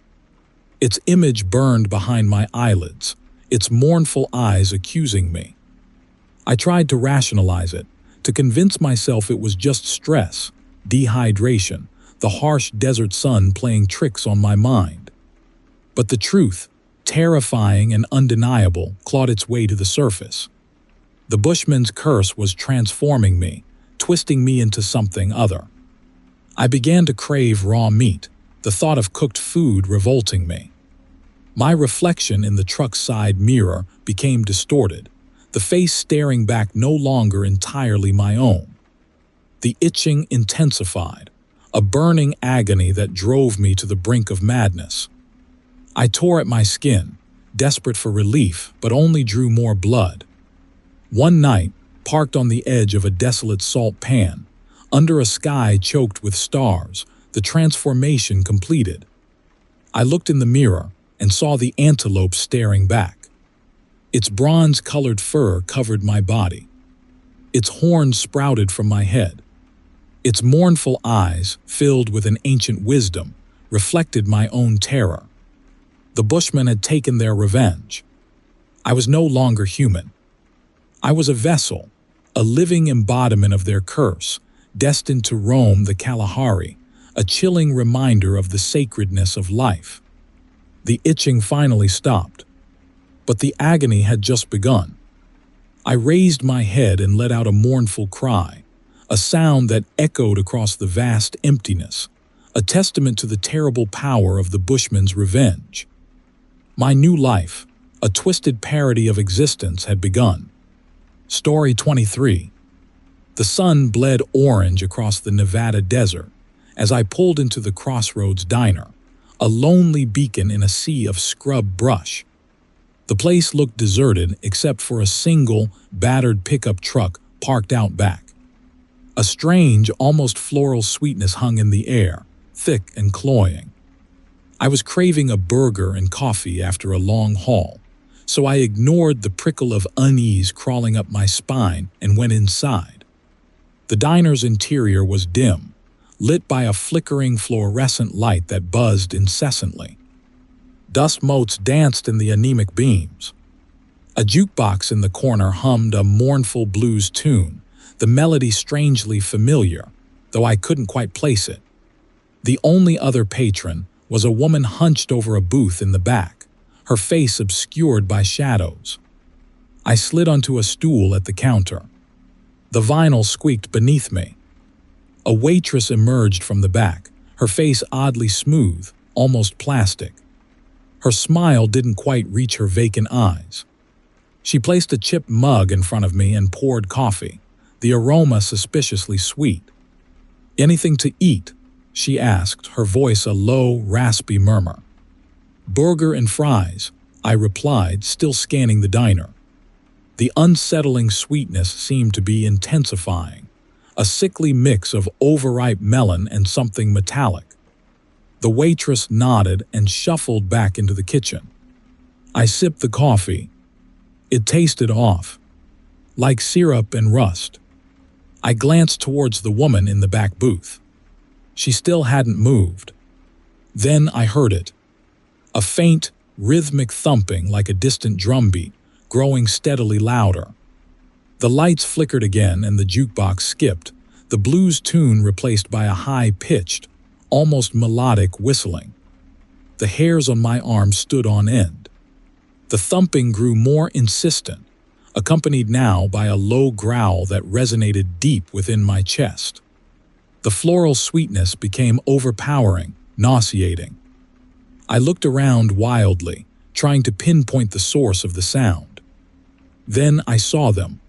Its image burned behind my eyelids, its mournful eyes accusing me. I tried to rationalize it, to convince myself it was just stress, dehydration, the harsh desert sun playing tricks on my mind. But the truth, terrifying and undeniable, clawed its way to the surface. The bushman's curse was transforming me, twisting me into something other. I began to crave raw meat, the thought of cooked food revolting me. My reflection in the truck's side mirror became distorted, the face staring back no longer entirely my own. The itching intensified, a burning agony that drove me to the brink of madness. I tore at my skin, desperate for relief, but only drew more blood. One night, parked on the edge of a desolate salt pan, under a sky choked with stars, the transformation completed. I looked in the mirror and saw the antelope staring back. Its bronze-colored fur covered my body. Its horns sprouted from my head. Its mournful eyes, filled with an ancient wisdom, reflected my own terror. The bushmen had taken their revenge. I was no longer human. I was a vessel, a living embodiment of their curse, destined to roam the Kalahari, a chilling reminder of the sacredness of life. The itching finally stopped. But the agony had just begun. I raised my head and let out a mournful cry, a sound that echoed across the vast emptiness, a testament to the terrible power of the bushman's revenge. My new life, a twisted parody of existence, had begun. Story 23. The sun bled orange across the Nevada desert as I pulled into the Crossroads Diner, a lonely beacon in a sea of scrub brush. The place looked deserted except for a single, battered pickup truck parked out back. A strange, almost floral sweetness hung in the air, thick and cloying. I was craving a burger and coffee after a long haul, so I ignored the prickle of unease crawling up my spine and went inside. The diner's interior was dim, lit by a flickering fluorescent light that buzzed incessantly. Dust motes danced in the anemic beams. A jukebox in the corner hummed a mournful blues tune, the melody strangely familiar, though I couldn't quite place it. The only other patron was a woman hunched over a booth in the back, her face obscured by shadows. I slid onto a stool at the counter. The vinyl squeaked beneath me. A waitress emerged from the back, her face oddly smooth, almost plastic. Her smile didn't quite reach her vacant eyes. She placed a chipped mug in front of me and poured coffee, the aroma suspiciously sweet. "Anything to eat?" she asked, her voice a low, raspy murmur. "Burger and fries," I replied, still scanning the diner. The unsettling sweetness seemed to be intensifying, a sickly mix of overripe melon and something metallic. The waitress nodded and shuffled back into the kitchen. I sipped the coffee. It tasted off, like syrup and rust. I glanced towards the woman in the back booth. She still hadn't moved. Then I heard it. A faint, rhythmic thumping like a distant drumbeat, growing steadily louder. The lights flickered again and the jukebox skipped, the blues tune replaced by a high-pitched, almost melodic whistling. The hairs on my arm stood on end. The thumping grew more insistent, accompanied now by a low growl that resonated deep within my chest. The floral sweetness became overpowering, nauseating. I looked around wildly, trying to pinpoint the source of the sound. Then I saw them.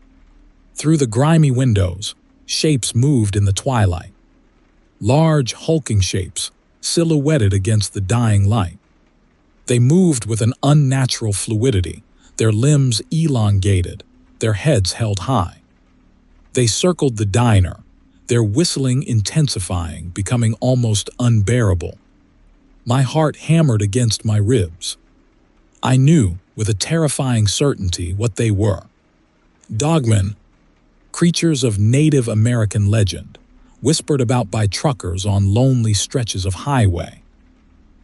Through the grimy windows, shapes moved in the twilight. Large, hulking shapes, silhouetted against the dying light. They moved with an unnatural fluidity, their limbs elongated, their heads held high. They circled the diner, their whistling intensifying, becoming almost unbearable. My heart hammered against my ribs. I knew, with a terrifying certainty, what they were. Dogmen, creatures of Native American legend, whispered about by truckers on lonely stretches of highway.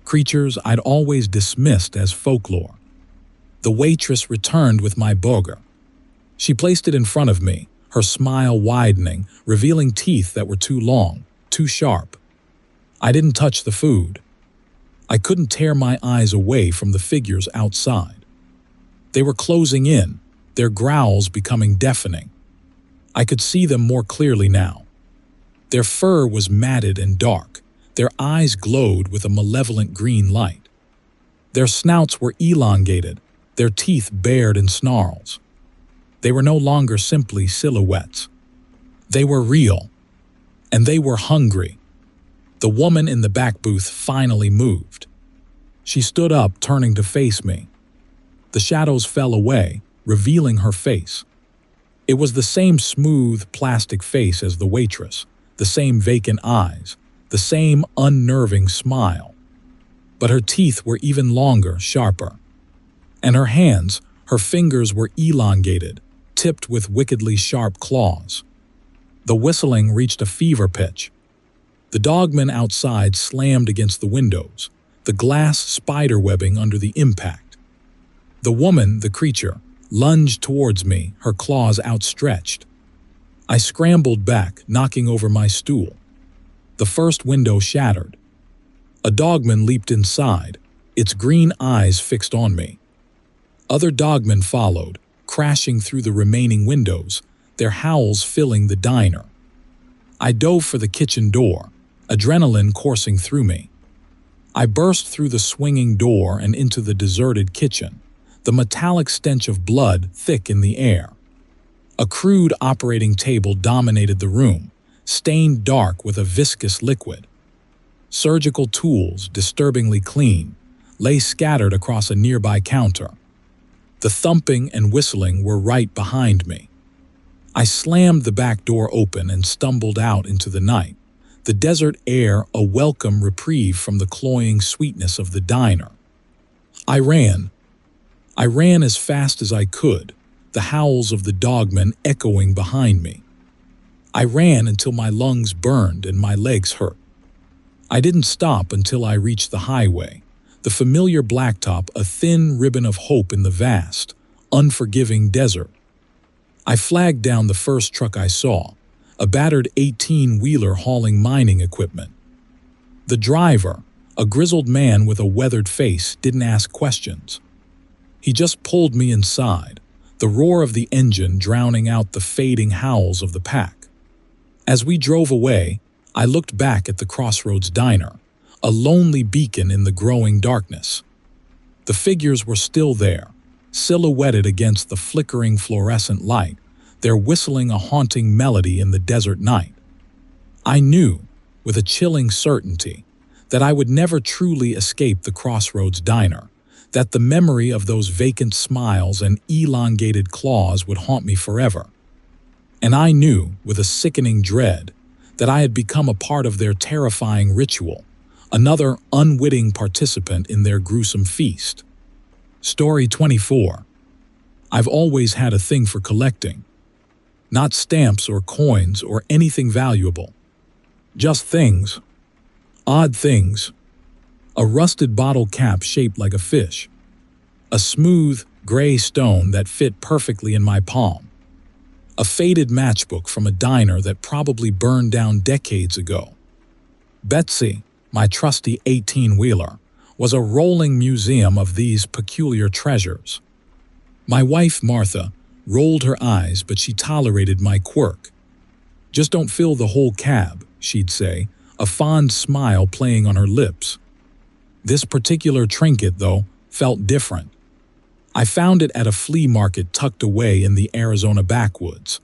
Creatures I'd always dismissed as folklore. The waitress returned with my burger. She placed it in front of me, her smile widening, revealing teeth that were too long, too sharp. I didn't touch the food. I couldn't tear my eyes away from the figures outside. They were closing in, their growls becoming deafening. I could see them more clearly now. Their fur was matted and dark. Their eyes glowed with a malevolent green light. Their snouts were elongated, their teeth bared in snarls. They were no longer simply silhouettes. They were real, and they were hungry. The woman in the back booth finally moved. She stood up, turning to face me. The shadows fell away, revealing her face. It was the same smooth, plastic face as the waitress, the same vacant eyes, the same unnerving smile. But her teeth were even longer, sharper. And her hands, her fingers were elongated, tipped with wickedly sharp claws. The whistling reached a fever pitch. The dogmen outside slammed against the windows, the glass spiderwebbing under the impact. The woman, the creature, lunged towards me, her claws outstretched. I scrambled back, knocking over my stool. The first window shattered. A dogman leaped inside, its green eyes fixed on me. Other dogmen followed, crashing through the remaining windows, their howls filling the diner. I dove for the kitchen door, adrenaline coursing through me. I burst through the swinging door and into the deserted kitchen, the metallic stench of blood thick in the air. A crude operating table dominated the room, stained dark with a viscous liquid. Surgical tools, disturbingly clean, lay scattered across a nearby counter. The thumping and whistling were right behind me. I slammed the back door open and stumbled out into the night, the desert air a welcome reprieve from the cloying sweetness of the diner. I ran. I ran as fast as I could, the howls of the dogmen echoing behind me. I ran until my lungs burned and my legs hurt. I didn't stop until I reached the highway, the familiar blacktop, a thin ribbon of hope in the vast, unforgiving desert. I flagged down the first truck I saw, a battered 18-wheeler hauling mining equipment. The driver, a grizzled man with a weathered face, didn't ask questions. He just pulled me inside, the roar of the engine drowning out the fading howls of the pack. As we drove away, I looked back at the Crossroads Diner, a lonely beacon in the growing darkness. The figures were still there, silhouetted against the flickering fluorescent light, their whistling a haunting melody in the desert night. I knew, with a chilling certainty, that I would never truly escape the Crossroads Diner, that the memory of those vacant smiles and elongated claws would haunt me forever. And I knew, with a sickening dread, that I had become a part of their terrifying ritual, another unwitting participant in their gruesome feast. Story 24. I've always had a thing for collecting. Not stamps or coins or anything valuable. Just things. Odd things. A rusted bottle cap shaped like a fish. A smooth, gray stone that fit perfectly in my palm. A faded matchbook from a diner that probably burned down decades ago. Betsy, my trusty 18-wheeler, was a rolling museum of these peculiar treasures. My wife, Martha, rolled her eyes, but she tolerated my quirk. "Just don't fill the whole cab," she'd say, a fond smile playing on her lips. This particular trinket, though, felt different. I found it at a flea market tucked away in the Arizona backwoods.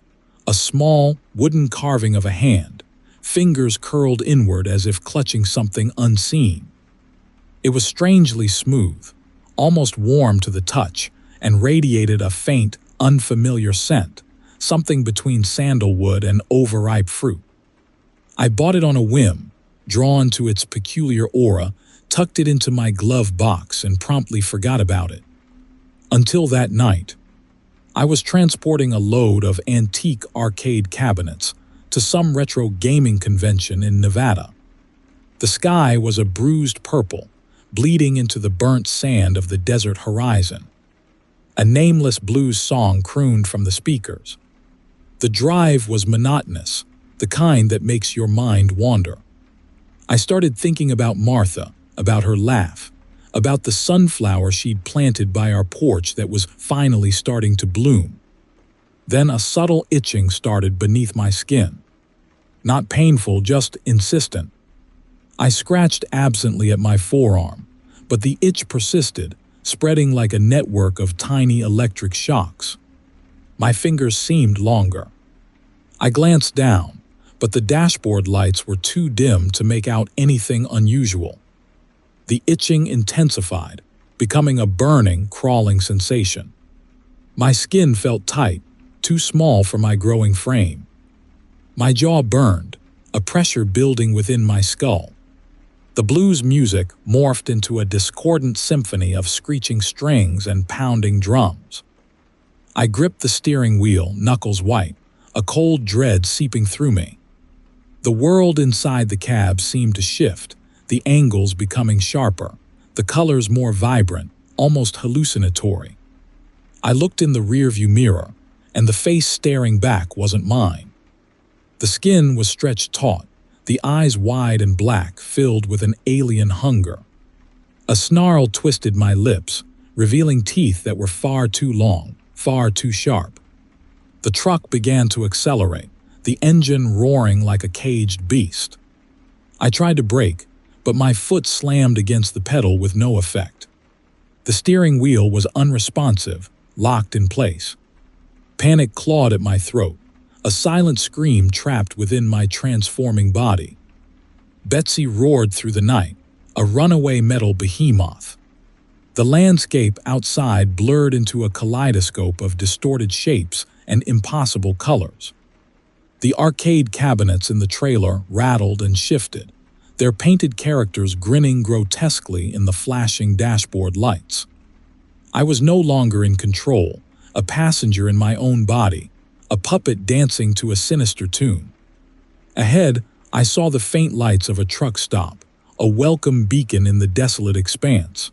A small, wooden carving of a hand, fingers curled inward as if clutching something unseen. It was strangely smooth, almost warm to the touch, and radiated a faint, unfamiliar scent, something between sandalwood and overripe fruit. I bought it on a whim, drawn to its peculiar aura, tucked it into my glove box and promptly forgot about it. Until that night. I was transporting a load of antique arcade cabinets to some retro gaming convention in Nevada. The sky was a bruised purple, bleeding into the burnt sand of the desert horizon. A nameless blues song crooned from the speakers. The drive was monotonous, the kind that makes your mind wander. I started thinking about Martha, about her laugh, about the sunflower she'd planted by our porch that was finally starting to bloom. Then a subtle itching started beneath my skin. Not painful, just insistent. I scratched absently at my forearm, but the itch persisted, spreading like a network of tiny electric shocks. My fingers seemed longer. I glanced down, but the dashboard lights were too dim to make out anything unusual. The itching intensified, becoming a burning, crawling sensation. My skin felt tight, too small for my growing frame. My jaw burned, a pressure building within my skull. The blues music morphed into a discordant symphony of screeching strings and pounding drums. I gripped the steering wheel, knuckles white, a cold dread seeping through me. The world inside the cab seemed to shift, the angles becoming sharper, the colors more vibrant, almost hallucinatory. I looked in the rearview mirror, and the face staring back wasn't mine. The skin was stretched taut, the eyes wide and black, filled with an alien hunger. A snarl twisted my lips, revealing teeth that were far too long, far too sharp. The truck began to accelerate, the engine roaring like a caged beast. I tried to brake, but my foot slammed against the pedal with no effect. The steering wheel was unresponsive, locked in place. Panic clawed at my throat, a silent scream trapped within my transforming body. Betsy roared through the night, a runaway metal behemoth. The landscape outside blurred into a kaleidoscope of distorted shapes and impossible colors. The arcade cabinets in the trailer rattled and shifted, their painted characters grinning grotesquely in the flashing dashboard lights. I was no longer in control, a passenger in my own body, a puppet dancing to a sinister tune. Ahead, I saw the faint lights of a truck stop, a welcome beacon in the desolate expanse.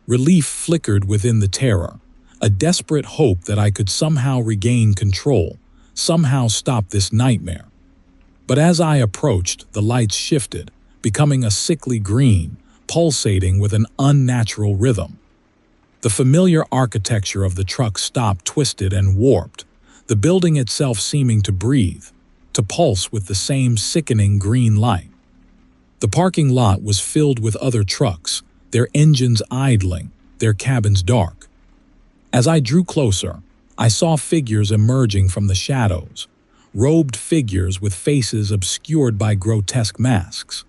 Relief flickered within the terror, a desperate hope that I could somehow regain control, somehow stop this nightmare. But as I approached, the lights shifted, becoming a sickly green, pulsating with an unnatural rhythm. The familiar architecture of the truck stop twisted and warped, the building itself seeming to breathe, to pulse with the same sickening green light. The parking lot was filled with other trucks, their engines idling, their cabins dark. As I drew closer, I saw figures emerging from the shadows, robed figures with faces obscured by grotesque masks.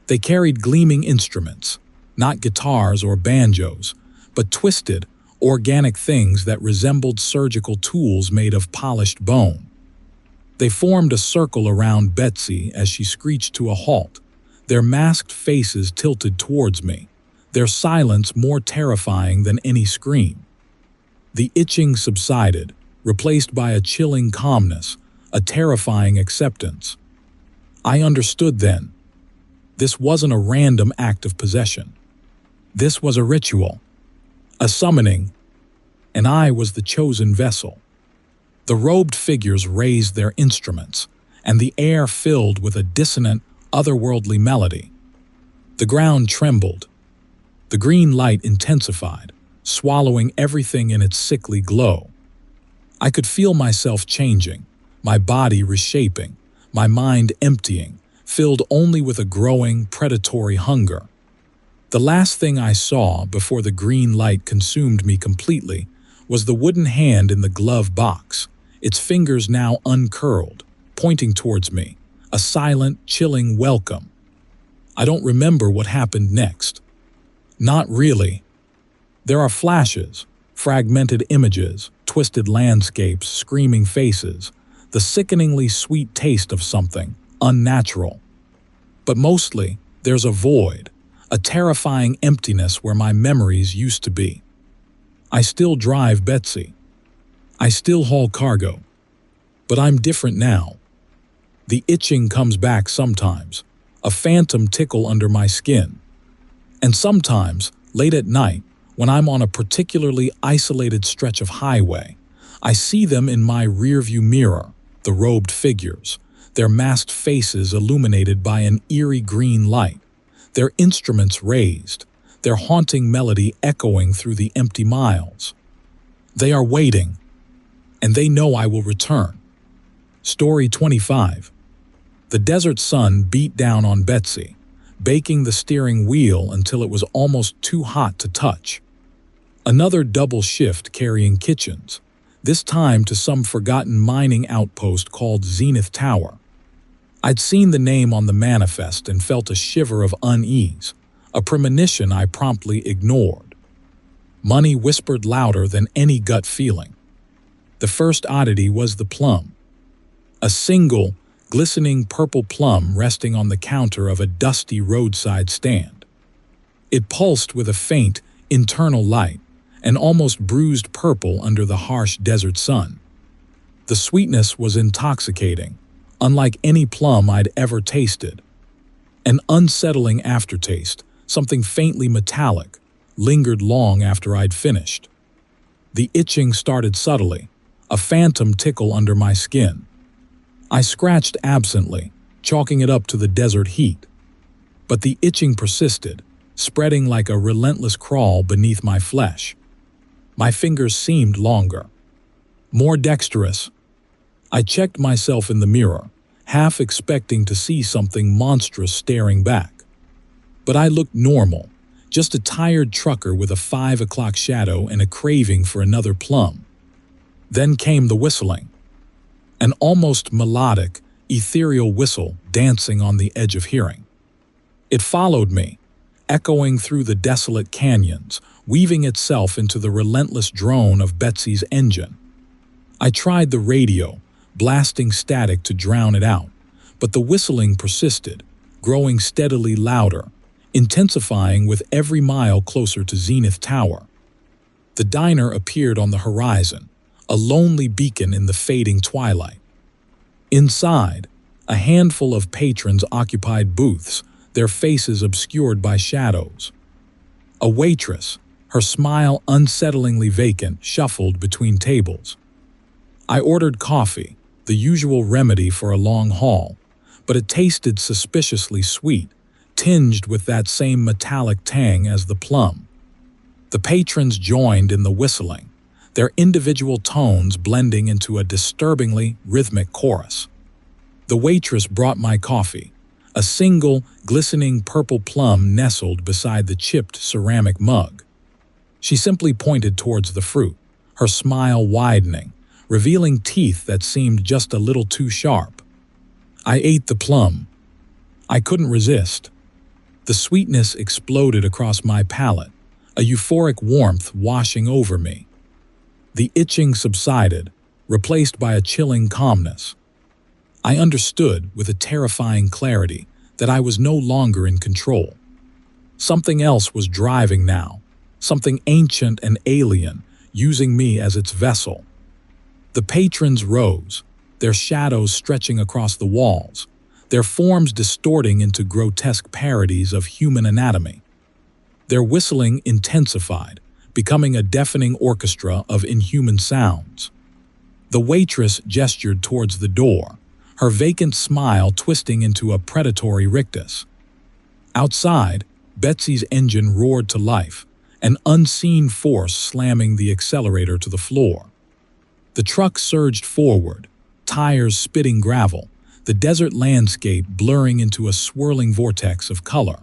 They carried gleaming instruments, not guitars or banjos, but twisted, organic things that resembled surgical tools made of polished bone. They formed a circle around Betsy as she screeched to a halt, their masked faces tilted towards me, their silence more terrifying than any scream. The itching subsided, replaced by a chilling calmness, a terrifying acceptance. I understood then. This wasn't a random act of possession. This was a ritual, a summoning, and I was the chosen vessel. The robed figures raised their instruments, and the air filled with a dissonant, otherworldly melody. The ground trembled. The green light intensified, swallowing everything in its sickly glow. I could feel myself changing, my body reshaping, my mind emptying, filled only with a growing, predatory hunger. The last thing I saw before the green light consumed me completely was the wooden hand in the glove box, its fingers now uncurled, pointing towards me, a silent, chilling welcome. I don't remember what happened next. Not really. There are flashes, fragmented images, twisted landscapes, screaming faces, the sickeningly sweet taste of something unnatural. But mostly, there's a void, a terrifying emptiness where my memories used to be. I still drive Betsy. I still haul cargo. But I'm different now. The itching comes back sometimes, a phantom tickle under my skin. And sometimes, late at night, when I'm on a particularly isolated stretch of highway, I see them in my rearview mirror, the robed figures, their masked faces illuminated by an eerie green light, their instruments raised, their haunting melody echoing through the empty miles. They are waiting, and they know I will return. Story 25. The desert sun beat down on Betsy, baking the steering wheel until it was almost too hot to touch. Another double shift carrying kitchens, this time to some forgotten mining outpost called Zenith Tower. I'd seen the name on the manifest and felt a shiver of unease, a premonition I promptly ignored. Money whispered louder than any gut feeling. The first oddity was the plum. A single, glistening purple plum resting on the counter of a dusty roadside stand. It pulsed with a faint, internal light, an almost bruised purple under the harsh desert sun. The sweetness was intoxicating, unlike any plum I'd ever tasted. An unsettling aftertaste, something faintly metallic, lingered long after I'd finished. The itching started subtly, a phantom tickle under my skin. I scratched absently, chalking it up to the desert heat. But the itching persisted, spreading like a relentless crawl beneath my flesh. My fingers seemed longer, more dexterous. I checked myself in the mirror, half expecting to see something monstrous staring back. But I looked normal, just a tired trucker with a 5 o'clock shadow and a craving for another plum. Then came the whistling. An almost melodic, ethereal whistle dancing on the edge of hearing. It followed me, echoing through the desolate canyons, weaving itself into the relentless drone of Betsy's engine. I tried the radio, blasting static to drown it out, but the whistling persisted, growing steadily louder, intensifying with every mile closer to Zenith Tower. The diner appeared on the horizon, a lonely beacon in the fading twilight. Inside, a handful of patrons occupied booths, their faces obscured by shadows. A waitress, her smile unsettlingly vacant, shuffled between tables. I ordered coffee, the usual remedy for a long haul, but it tasted suspiciously sweet, tinged with that same metallic tang as the plum. The patrons joined in the whistling, their individual tones blending into a disturbingly rhythmic chorus. The waitress brought my coffee, a single, glistening purple plum nestled beside the chipped ceramic mug. She simply pointed towards the fruit, her smile widening, revealing teeth that seemed just a little too sharp. I ate the plum. I couldn't resist. The sweetness exploded across my palate, a euphoric warmth washing over me. The itching subsided, replaced by a chilling calmness. I understood with a terrifying clarity that I was no longer in control. Something else was driving now, something ancient and alien, using me as its vessel. The patrons rose, their shadows stretching across the walls, their forms distorting into grotesque parodies of human anatomy. Their whistling intensified, becoming a deafening orchestra of inhuman sounds. The waitress gestured towards the door, her vacant smile twisting into a predatory rictus. Outside, Betsy's engine roared to life, an unseen force slamming the accelerator to the floor. The truck surged forward, tires spitting gravel, the desert landscape blurring into a swirling vortex of color.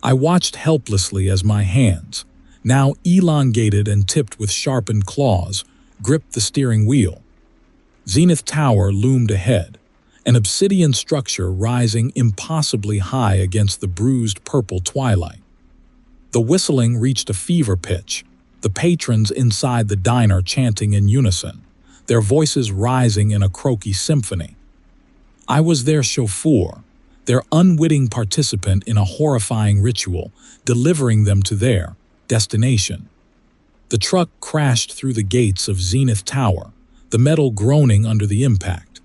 I watched helplessly as my hands, now elongated and tipped with sharpened claws, gripped the steering wheel. Zenith Tower loomed ahead, an obsidian structure rising impossibly high against the bruised purple twilight. The whistling reached a fever pitch, the patrons inside the diner chanting in unison, their voices rising in a croaky symphony. I was their chauffeur, their unwitting participant in a horrifying ritual, delivering them to their destination. The truck crashed through the gates of Zenith Tower, the metal groaning under the impact.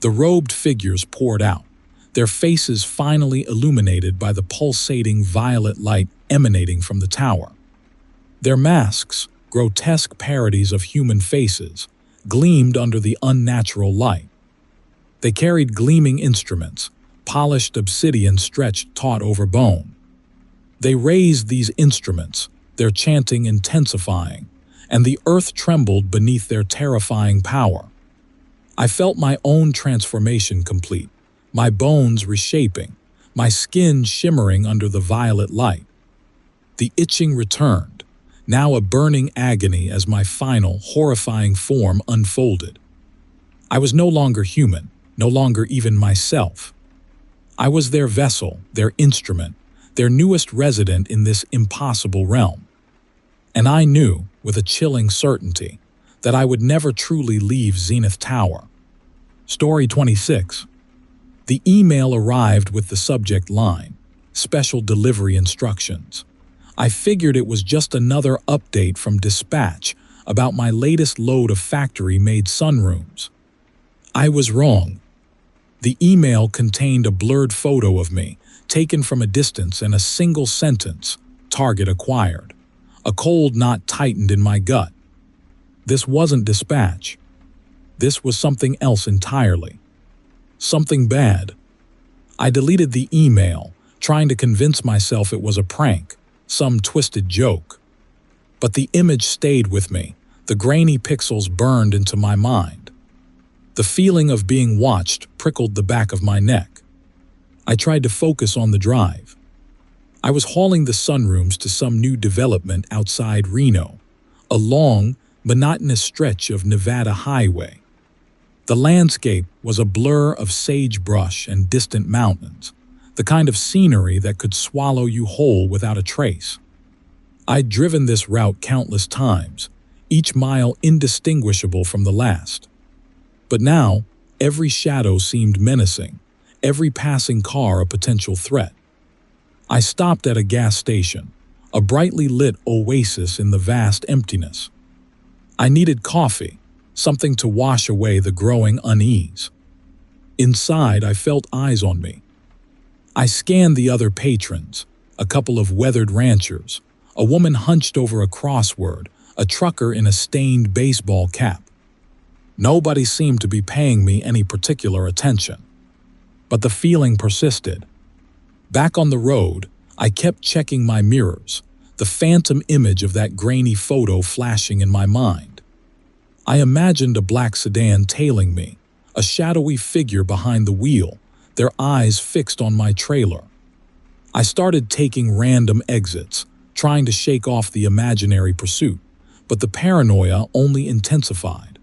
The robed figures poured out, their faces finally illuminated by the pulsating violet light emanating from the tower. Their masks, grotesque parodies of human faces, gleamed under the unnatural light. They carried gleaming instruments, polished obsidian stretched taut over bone. They raised these instruments, their chanting intensifying, and the earth trembled beneath their terrifying power. I felt my own transformation complete, my bones reshaping, my skin shimmering under the violet light. The itching returned, now a burning agony as my final, horrifying form unfolded. I was no longer human, no longer even myself. I was their vessel, their instrument, their newest resident in this impossible realm. And I knew, with a chilling certainty, that I would never truly leave Zenith Tower. Story 26. The email arrived with the subject line, "Special Delivery Instructions." I figured it was just another update from dispatch about my latest load of factory-made sunrooms. I was wrong. The email contained a blurred photo of me, taken from a distance, and a single sentence, "Target acquired." A cold knot tightened in my gut. This wasn't dispatch. This was something else entirely. Something bad. I deleted the email, trying to convince myself it was a prank, some twisted joke. But the image stayed with me, the grainy pixels burned into my mind. The feeling of being watched prickled the back of my neck. I tried to focus on the drive. I was hauling the sunrooms to some new development outside Reno, a long, monotonous stretch of Nevada highway. The landscape was a blur of sagebrush and distant mountains, the kind of scenery that could swallow you whole without a trace. I'd driven this route countless times, each mile indistinguishable from the last. But now, every shadow seemed menacing, every passing car a potential threat. I stopped at a gas station, a brightly lit oasis in the vast emptiness. I needed coffee, something to wash away the growing unease. Inside, I felt eyes on me. I scanned the other patrons, a couple of weathered ranchers, a woman hunched over a crossword, a trucker in a stained baseball cap. Nobody seemed to be paying me any particular attention. But the feeling persisted. Back on the road, I kept checking my mirrors, the phantom image of that grainy photo flashing in my mind. I imagined a black sedan tailing me, a shadowy figure behind the wheel, their eyes fixed on my trailer. I started taking random exits, trying to shake off the imaginary pursuit, but the paranoia only intensified.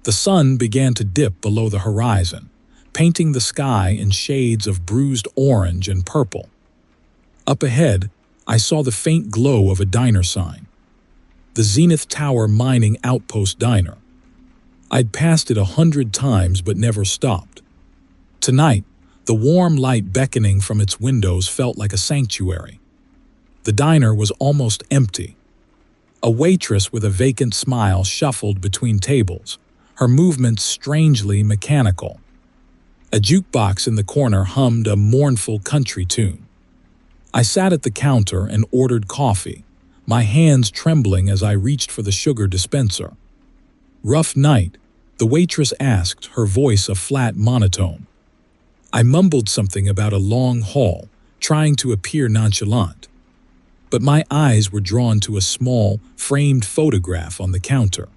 The sun began to dip below the horizon, painting the sky in shades of bruised orange and purple. Up ahead, I saw the faint glow of a diner sign. The Zenith Tower Mining Outpost Diner. I'd passed it 100 times but never stopped. Tonight, the warm light beckoning from its windows felt like a sanctuary. The diner was almost empty. A waitress with a vacant smile shuffled between tables, her movements strangely mechanical. A jukebox in the corner hummed a mournful country tune. I sat at the counter and ordered coffee, my hands trembling as I reached for the sugar dispenser. "Rough night?" the waitress asked, her voice a flat monotone. I mumbled something about a long haul, trying to appear nonchalant. But my eyes were drawn to a small, framed photograph on the counter.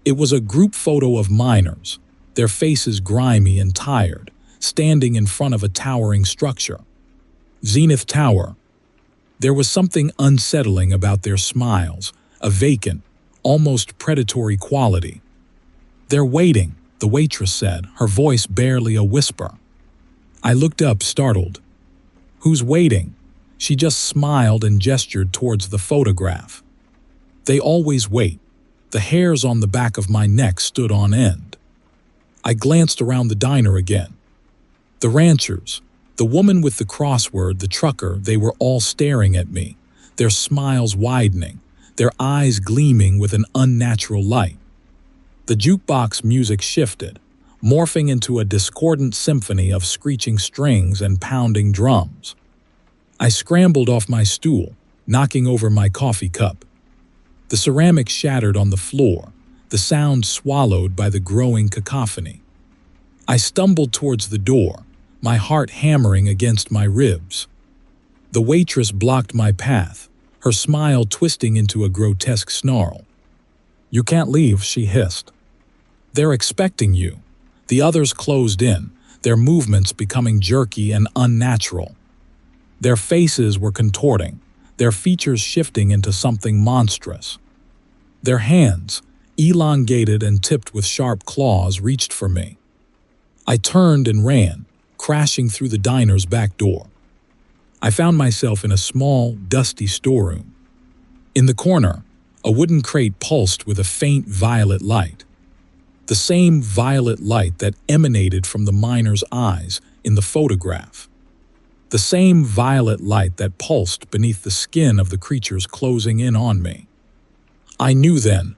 It was a group photo of miners, their faces grimy and tired, standing in front of a towering structure. Zenith Tower. There was something unsettling about their smiles, a vacant, almost predatory quality. "They're waiting," the waitress said, her voice barely a whisper. I looked up, startled. "Who's waiting?" She just smiled and gestured towards the photograph. "They always wait." The hairs on the back of my neck stood on end. I glanced around the diner again. The ranchers, the woman with the crossword, the trucker, they were all staring at me, their smiles widening, their eyes gleaming with an unnatural light. The jukebox music shifted, morphing into a discordant symphony of screeching strings and pounding drums. I scrambled off my stool, knocking over my coffee cup. The ceramic shattered on the floor, the sound swallowed by the growing cacophony. I stumbled towards the door, my heart hammering against my ribs. The waitress blocked my path, her smile twisting into a grotesque snarl. "You can't leave," she hissed. "They're expecting you." The others closed in, their movements becoming jerky and unnatural. Their faces were contorting, their features shifting into something monstrous. Their hands, elongated and tipped with sharp claws, reached for me. I turned and ran, crashing through the diner's back door. I found myself in a small, dusty storeroom. In the corner, a wooden crate pulsed with a faint violet light. The same violet light that emanated from the miner's eyes in the photograph. The same violet light that pulsed beneath the skin of the creatures closing in on me. I knew then.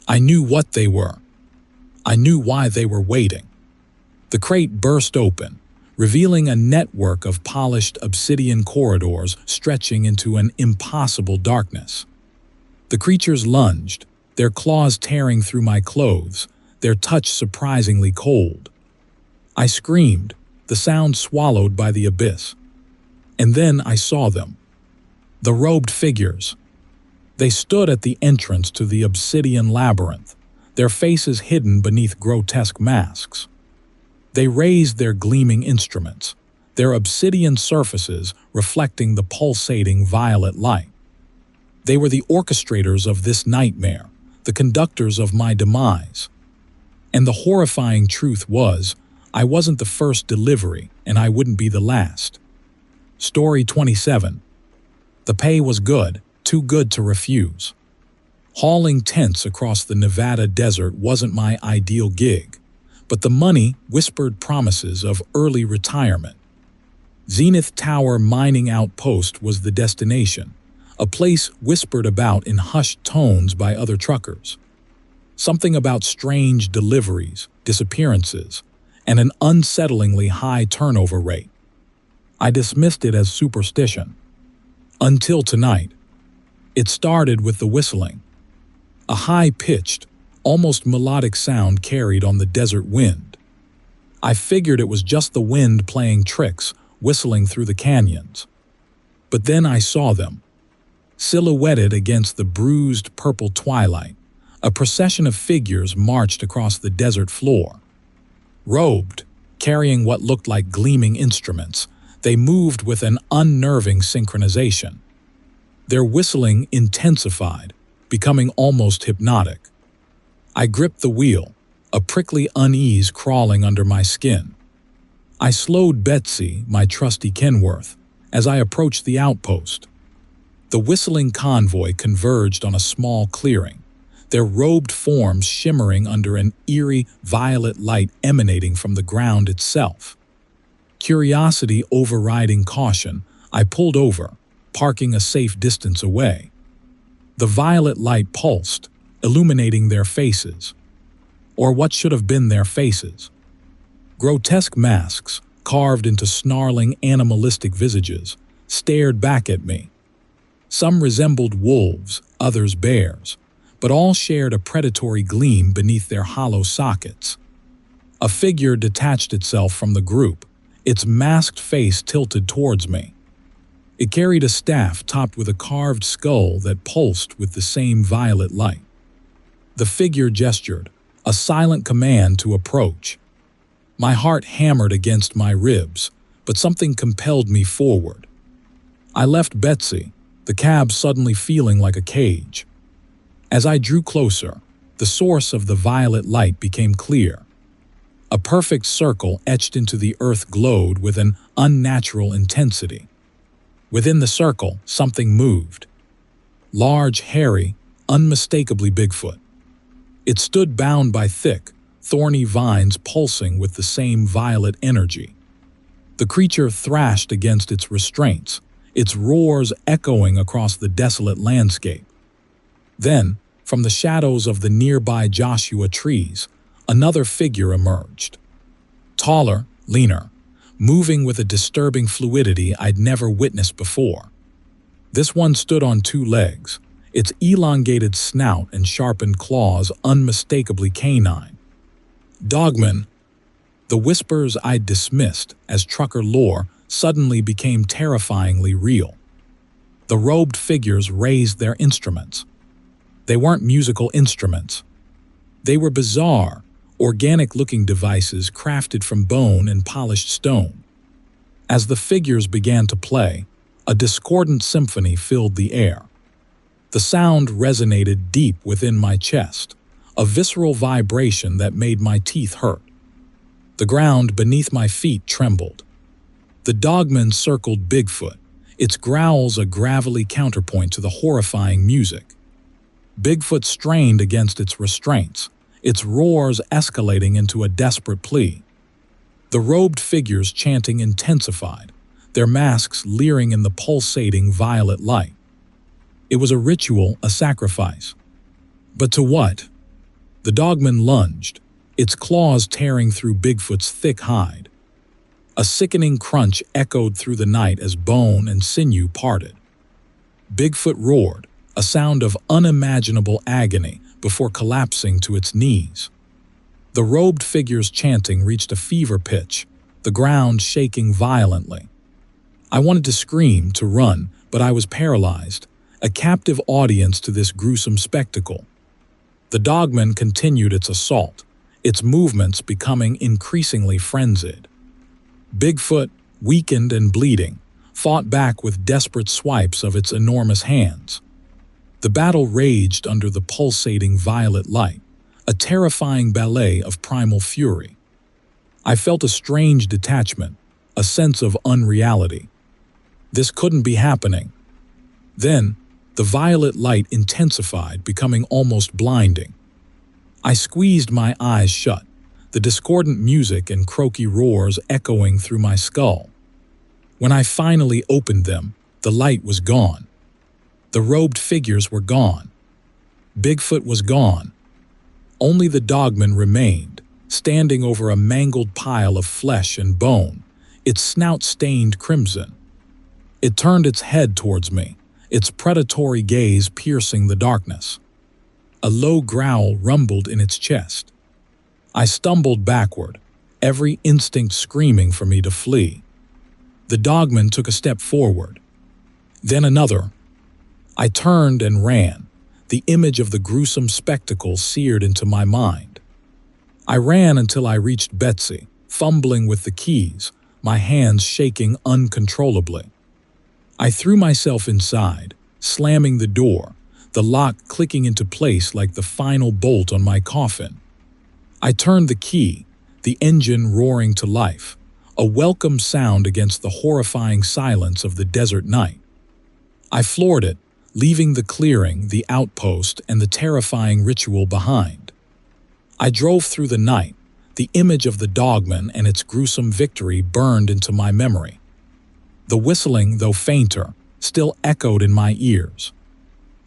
I knew what they were. I knew why they were waiting. The crate burst open, revealing a network of polished obsidian corridors stretching into an impossible darkness. The creatures lunged, their claws tearing through my clothes, their touch surprisingly cold. I screamed, the sound swallowed by the abyss. And then I saw them. The robed figures. They stood at the entrance to the obsidian labyrinth, their faces hidden beneath grotesque masks. They raised their gleaming instruments, their obsidian surfaces reflecting the pulsating violet light. They were the orchestrators of this nightmare, the conductors of my demise. And the horrifying truth was, I wasn't the first delivery, and I wouldn't be the last. Story 27. The pay was good, too good to refuse. Hauling tents across the Nevada desert wasn't my ideal gig, but the money whispered promises of early retirement. Zenith Tower Mining Outpost was the destination, a place whispered about in hushed tones by other truckers. Something about strange deliveries, disappearances, and an unsettlingly high turnover rate. I dismissed it as superstition. Until tonight. It started with the whistling. A high-pitched, almost melodic sound carried on the desert wind. I figured it was just the wind playing tricks, whistling through the canyons. But then I saw them. Silhouetted against the bruised purple twilight, a procession of figures marched across the desert floor. Robed, carrying what looked like gleaming instruments, they moved with an unnerving synchronization. Their whistling intensified, becoming almost hypnotic. I gripped the wheel, a prickly unease crawling under my skin. I slowed Betsy, my trusty Kenworth, as I approached the outpost. The whistling convoy converged on a small clearing, their robed forms shimmering under an eerie violet light emanating from the ground itself. Curiosity overriding caution, I pulled over, parking a safe distance away. The violet light pulsed, illuminating their faces. Or what should have been their faces. Grotesque masks, carved into snarling animalistic visages, stared back at me. Some resembled wolves, others bears, but all shared a predatory gleam beneath their hollow sockets. A figure detached itself from the group, its masked face tilted towards me. It carried a staff topped with a carved skull that pulsed with the same violet light. The figure gestured, a silent command to approach. My heart hammered against my ribs, but something compelled me forward. I left Betsy, the cab suddenly feeling like a cage. As I drew closer, the source of the violet light became clear. A perfect circle etched into the earth glowed with an unnatural intensity. Within the circle, something moved. Large, hairy, unmistakably Bigfoot. It stood bound by thick, thorny vines pulsing with the same violet energy. The creature thrashed against its restraints, its roars echoing across the desolate landscape. Then, from the shadows of the nearby Joshua trees, another figure emerged. Taller, leaner, moving with a disturbing fluidity I'd never witnessed before. This one stood on two legs, its elongated snout and sharpened claws unmistakably canine. Dogman. The whispers I'd dismissed as trucker lore suddenly became terrifyingly real. The robed figures raised their instruments. They weren't musical instruments. They were bizarre, organic-looking devices crafted from bone and polished stone. As the figures began to play, a discordant symphony filled the air. The sound resonated deep within my chest, a visceral vibration that made my teeth hurt. The ground beneath my feet trembled. The dogman circled Bigfoot, its growls a gravelly counterpoint to the horrifying music. Bigfoot strained against its restraints, its roars escalating into a desperate plea. The robed figures chanting intensified, their masks leering in the pulsating violet light. It was a ritual, a sacrifice. But to what? The dogman lunged, its claws tearing through Bigfoot's thick hide. A sickening crunch echoed through the night as bone and sinew parted. Bigfoot roared, a sound of unimaginable agony before collapsing to its knees. The robed figure's chanting reached a fever pitch, the ground shaking violently. I wanted to scream, to run, but I was paralyzed, a captive audience to this gruesome spectacle. The dogman continued its assault, its movements becoming increasingly frenzied. Bigfoot, weakened and bleeding, fought back with desperate swipes of its enormous hands. The battle raged under the pulsating violet light, a terrifying ballet of primal fury. I felt a strange detachment, a sense of unreality. This couldn't be happening. Then, the violet light intensified, becoming almost blinding. I squeezed my eyes shut, the discordant music and croaky roars echoing through my skull. When I finally opened them, the light was gone. The robed figures were gone. Bigfoot was gone. Only the dogman remained, standing over a mangled pile of flesh and bone, its snout stained crimson. It turned its head towards me, its predatory gaze piercing the darkness. A low growl rumbled in its chest. I stumbled backward, every instinct screaming for me to flee. The dogman took a step forward. Then another. I turned and ran, the image of the gruesome spectacle seared into my mind. I ran until I reached Betsy, fumbling with the keys, my hands shaking uncontrollably. I threw myself inside, slamming the door, the lock clicking into place like the final bolt on my coffin. I turned the key, the engine roaring to life, a welcome sound against the horrifying silence of the desert night. I floored it, leaving the clearing, the outpost, and the terrifying ritual behind. I drove through the night, the image of the dogman and its gruesome victory burned into my memory. The whistling, though fainter, still echoed in my ears.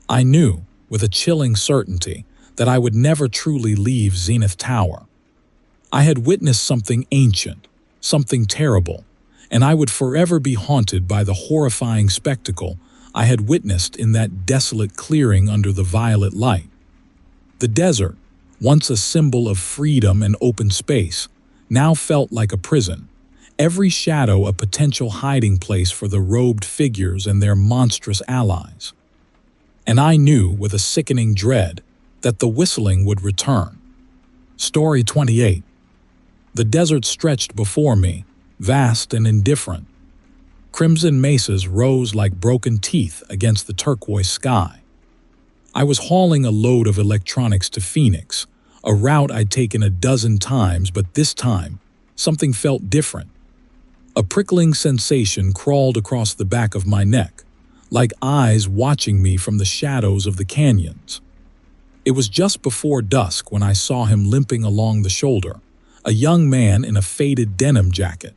I knew, with a chilling certainty, that I would never truly leave Zenith Tower. I had witnessed something ancient, something terrible, and I would forever be haunted by the horrifying spectacle I had witnessed in that desolate clearing under the violet light. The desert, once a symbol of freedom and open space, now felt like a prison, every shadow a potential hiding place for the robed figures and their monstrous allies. And I knew, with a sickening dread, that the whistling would return. Story 28. The desert stretched before me, vast and indifferent. Crimson mesas rose like broken teeth against the turquoise sky. I was hauling a load of electronics to Phoenix, a route I'd taken a dozen times, but this time, something felt different. A prickling sensation crawled across the back of my neck, like eyes watching me from the shadows of the canyons. It was just before dusk when I saw him limping along the shoulder, a young man in a faded denim jacket.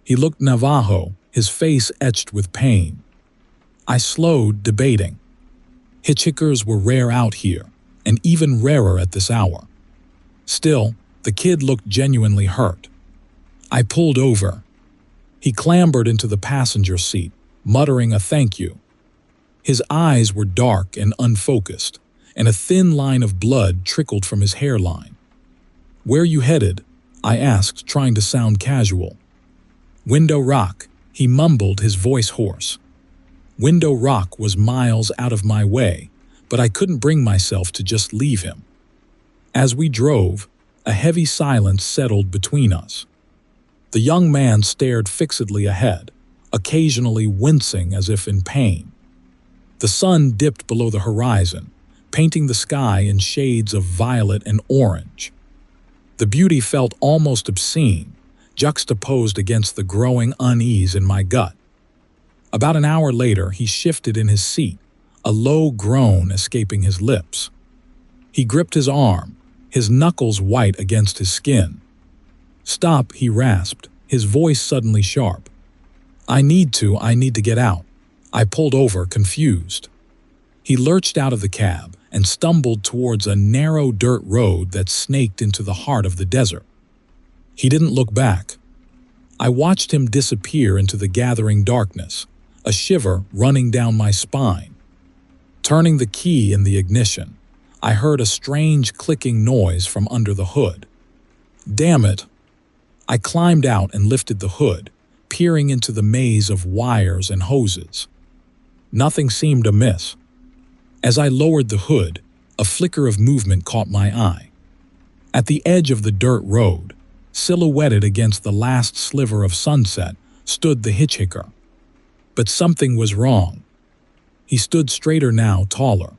He looked Navajo, his face etched with pain. I slowed, debating. Hitchhikers were rare out here, and even rarer at this hour. Still, the kid looked genuinely hurt. I pulled over. He clambered into the passenger seat, muttering a thank you. His eyes were dark and unfocused, and a thin line of blood trickled from his hairline. "Where you headed?" I asked, trying to sound casual. "Window Rock," he mumbled, his voice hoarse. Window Rock was miles out of my way, but I couldn't bring myself to just leave him. As we drove, a heavy silence settled between us. The young man stared fixedly ahead, occasionally wincing as if in pain. The sun dipped below the horizon, painting the sky in shades of violet and orange. The beauty felt almost obscene, juxtaposed against the growing unease in my gut. About an hour later, he shifted in his seat, a low groan escaping his lips. He gripped his arm, his knuckles white against his skin. "Stop," he rasped, his voice suddenly sharp. I need to get out." I pulled over, confused. He lurched out of the cab and stumbled towards a narrow dirt road that snaked into the heart of the desert. He didn't look back. I watched him disappear into the gathering darkness, a shiver running down my spine. Turning the key in the ignition, I heard a strange clicking noise from under the hood. Damn it! I climbed out and lifted the hood, peering into the maze of wires and hoses. Nothing seemed amiss. As I lowered the hood, a flicker of movement caught my eye. At the edge of the dirt road, silhouetted against the last sliver of sunset, stood the hitchhiker. But something was wrong. He stood straighter now, taller.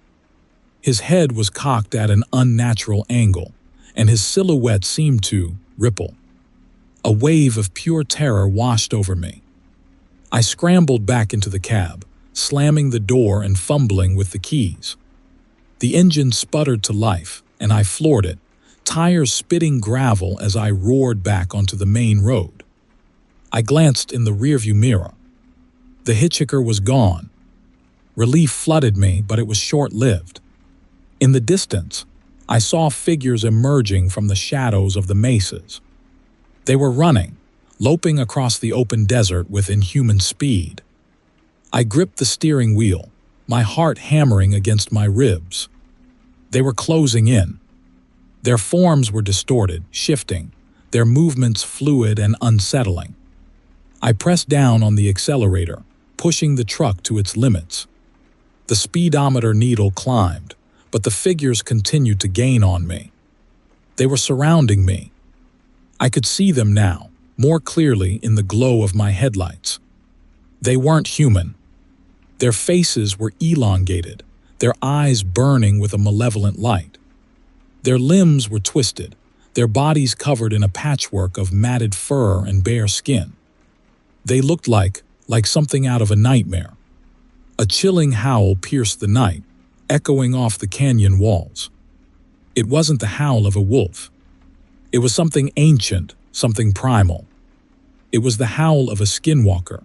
His head was cocked at an unnatural angle, and his silhouette seemed to ripple. A wave of pure terror washed over me. I scrambled back into the cab, slamming the door and fumbling with the keys. The engine sputtered to life, and I floored it, tires spitting gravel as I roared back onto the main road. I glanced in the rearview mirror. The hitchhiker was gone. Relief flooded me, but it was short-lived. In the distance, I saw figures emerging from the shadows of the mesas. They were running, loping across the open desert with inhuman speed. I gripped the steering wheel, my heart hammering against my ribs. They were closing in. Their forms were distorted, shifting, their movements fluid and unsettling. I pressed down on the accelerator, pushing the truck to its limits. The speedometer needle climbed, but the figures continued to gain on me. They were surrounding me. I could see them now, more clearly in the glow of my headlights. They weren't human. Their faces were elongated, their eyes burning with a malevolent light. Their limbs were twisted, their bodies covered in a patchwork of matted fur and bare skin. They looked like something out of a nightmare. A chilling howl pierced the night, echoing off the canyon walls. It wasn't the howl of a wolf. It was something ancient, something primal. It was the howl of a skinwalker.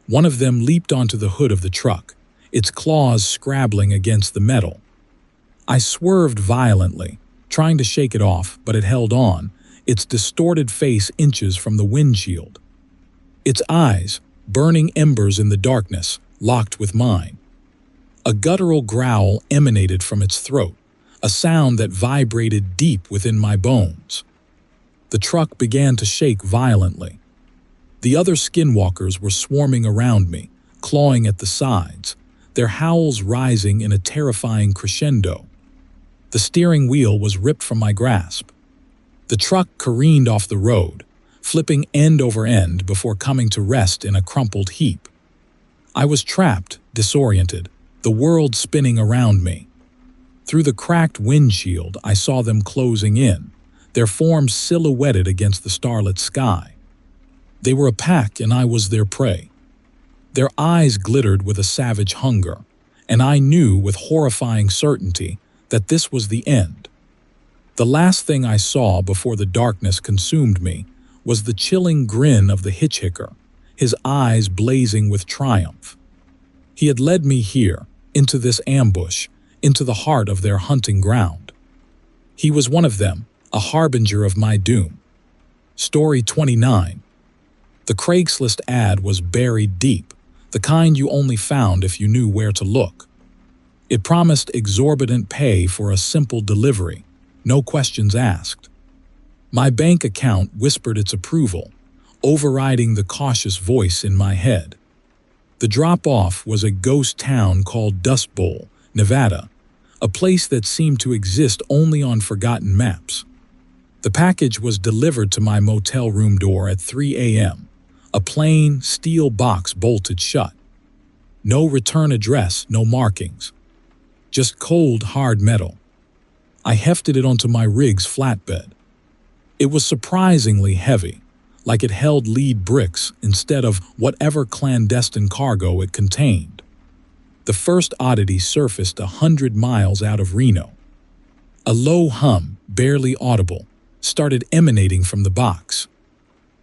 One of them leaped onto the hood of the truck, its claws scrabbling against the metal. I swerved violently, trying to shake it off, but it held on, its distorted face inches from the windshield. Its eyes, burning embers in the darkness, locked with mine. A guttural growl emanated from its throat, a sound that vibrated deep within my bones. The truck began to shake violently. The other skinwalkers were swarming around me, clawing at the sides, their howls rising in a terrifying crescendo. The steering wheel was ripped from my grasp. The truck careened off the road, flipping end over end before coming to rest in a crumpled heap. I was trapped, disoriented, the world spinning around me. Through the cracked windshield, I saw them closing in, their forms silhouetted against the starlit sky. They were a pack, and I was their prey. Their eyes glittered with a savage hunger, and I knew with horrifying certainty that this was the end. The last thing I saw before the darkness consumed me was the chilling grin of the hitchhiker, his eyes blazing with triumph. He had led me here, into this ambush, into the heart of their hunting ground. He was one of them, a harbinger of my doom. Story 29. The Craigslist ad was buried deep, the kind you only found if you knew where to look. It promised exorbitant pay for a simple delivery, no questions asked. My bank account whispered its approval, overriding the cautious voice in my head. The drop-off was a ghost town called Dust Bowl, Nevada, a place that seemed to exist only on forgotten maps. The package was delivered to my motel room door at 3 a.m., a plain, steel box bolted shut. No return address, no markings. Just cold, hard metal. I hefted it onto my rig's flatbed. It was surprisingly heavy, like it held lead bricks instead of whatever clandestine cargo it contained. The first oddity surfaced 100 miles out of Reno. A low hum, barely audible, started emanating from the box.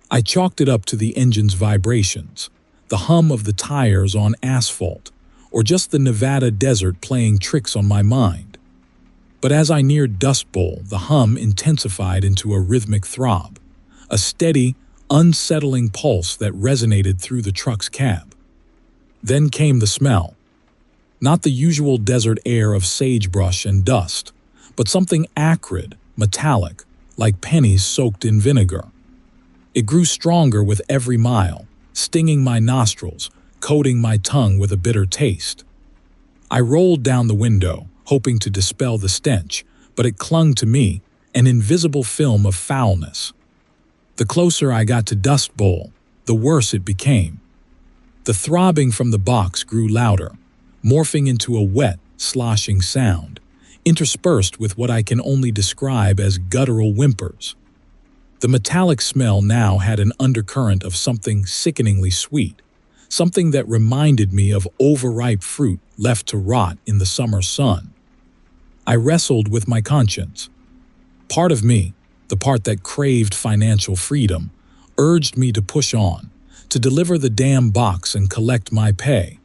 I chalked it up to the engine's vibrations, the hum of the tires on asphalt, or just the Nevada desert playing tricks on my mind. But as I neared Dust Bowl, the hum intensified into a rhythmic throb, a steady, unsettling pulse that resonated through the truck's cab. Then came the smell. Not the usual desert air of sagebrush and dust, but something acrid, metallic, like pennies soaked in vinegar. It grew stronger with every mile, stinging my nostrils, coating my tongue with a bitter taste. I rolled down the window, hoping to dispel the stench, but it clung to me, an invisible film of foulness. The closer I got to Dust Bowl, the worse it became. The throbbing from the box grew louder, morphing into a wet, sloshing sound, interspersed with what I can only describe as guttural whimpers. The metallic smell now had an undercurrent of something sickeningly sweet, something that reminded me of overripe fruit left to rot in the summer sun. I wrestled with my conscience. Part of me, the part that craved financial freedom, urged me to push on, to deliver the damn box and collect my pay.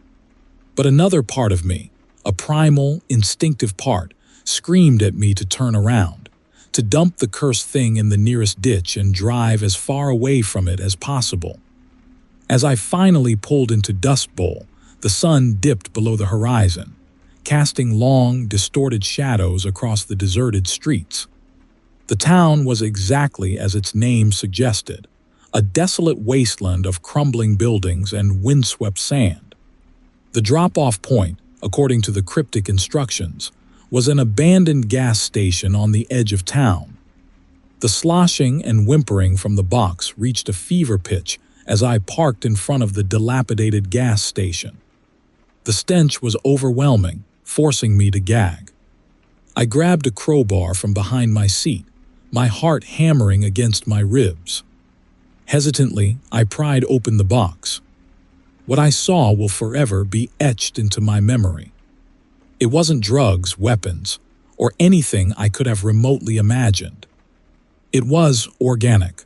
But another part of me, a primal, instinctive part, screamed at me to turn around, to dump the cursed thing in the nearest ditch and drive as far away from it as possible. As I finally pulled into Dust Bowl, the sun dipped below the horizon, casting long, distorted shadows across the deserted streets. The town was exactly as its name suggested, a desolate wasteland of crumbling buildings and windswept sand. The drop-off point, according to the cryptic instructions, was an abandoned gas station on the edge of town. The sloshing and whimpering from the box reached a fever pitch as I parked in front of the dilapidated gas station. The stench was overwhelming, forcing me to gag. I grabbed a crowbar from behind my seat, my heart hammering against my ribs. Hesitantly, I pried open the box. What I saw will forever be etched into my memory. It wasn't drugs, weapons, or anything I could have remotely imagined. It was organic.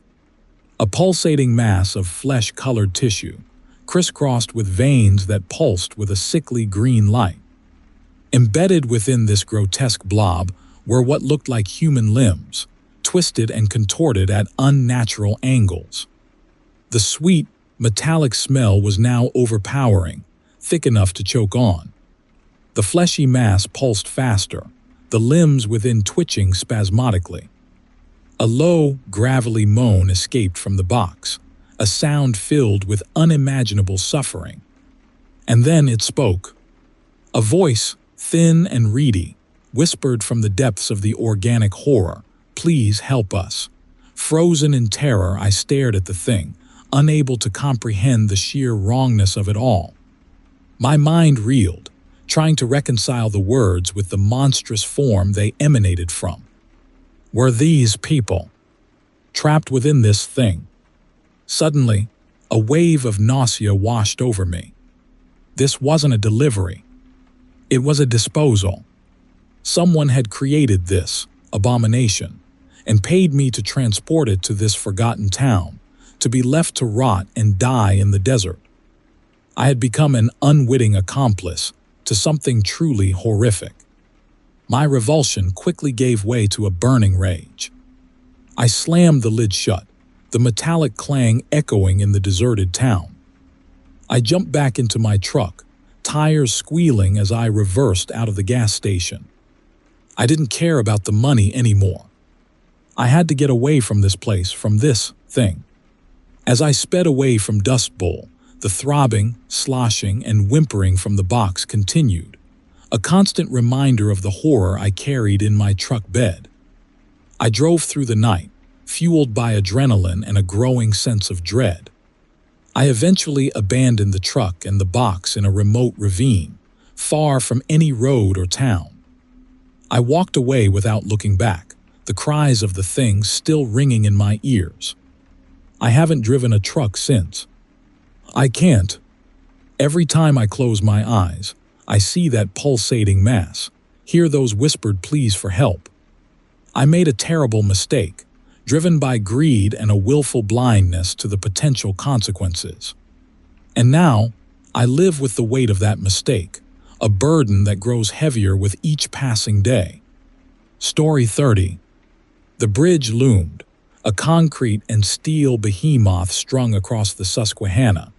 A pulsating mass of flesh-colored tissue, crisscrossed with veins that pulsed with a sickly green light. Embedded within this grotesque blob were what looked like human limbs, twisted and contorted at unnatural angles. The sweet, metallic smell was now overpowering, thick enough to choke on. The fleshy mass pulsed faster, the limbs within twitching spasmodically. A low, gravelly moan escaped from the box, a sound filled with unimaginable suffering. And then it spoke. A voice, thin and reedy, whispered from the depths of the organic horror, "Please help us." Frozen in terror, I stared at the thing, unable to comprehend the sheer wrongness of it all. My mind reeled, trying to reconcile the words with the monstrous form they emanated from. Were these people trapped within this thing? Suddenly, a wave of nausea washed over me. This wasn't a delivery. It was a disposal. Someone had created this abomination and paid me to transport it to this forgotten town, to be left to rot and die in the desert. I had become an unwitting accomplice to something truly horrific. My revulsion quickly gave way to a burning rage. I slammed the lid shut, the metallic clang echoing in the deserted town. I jumped back into my truck, tires squealing as I reversed out of the gas station. I didn't care about the money anymore. I had to get away from this place, from this thing. As I sped away from Dust Bowl, the throbbing, sloshing, and whimpering from the box continued, a constant reminder of the horror I carried in my truck bed. I drove through the night, fueled by adrenaline and a growing sense of dread. I eventually abandoned the truck and the box in a remote ravine, far from any road or town. I walked away without looking back, the cries of the thing still ringing in my ears. I haven't driven a truck since. I can't. Every time I close my eyes, I see that pulsating mass, hear those whispered pleas for help. I made a terrible mistake, driven by greed and a willful blindness to the potential consequences. And now, I live with the weight of that mistake, a burden that grows heavier with each passing day. Story 30. The bridge loomed, a concrete and steel behemoth strung across the Susquehanna.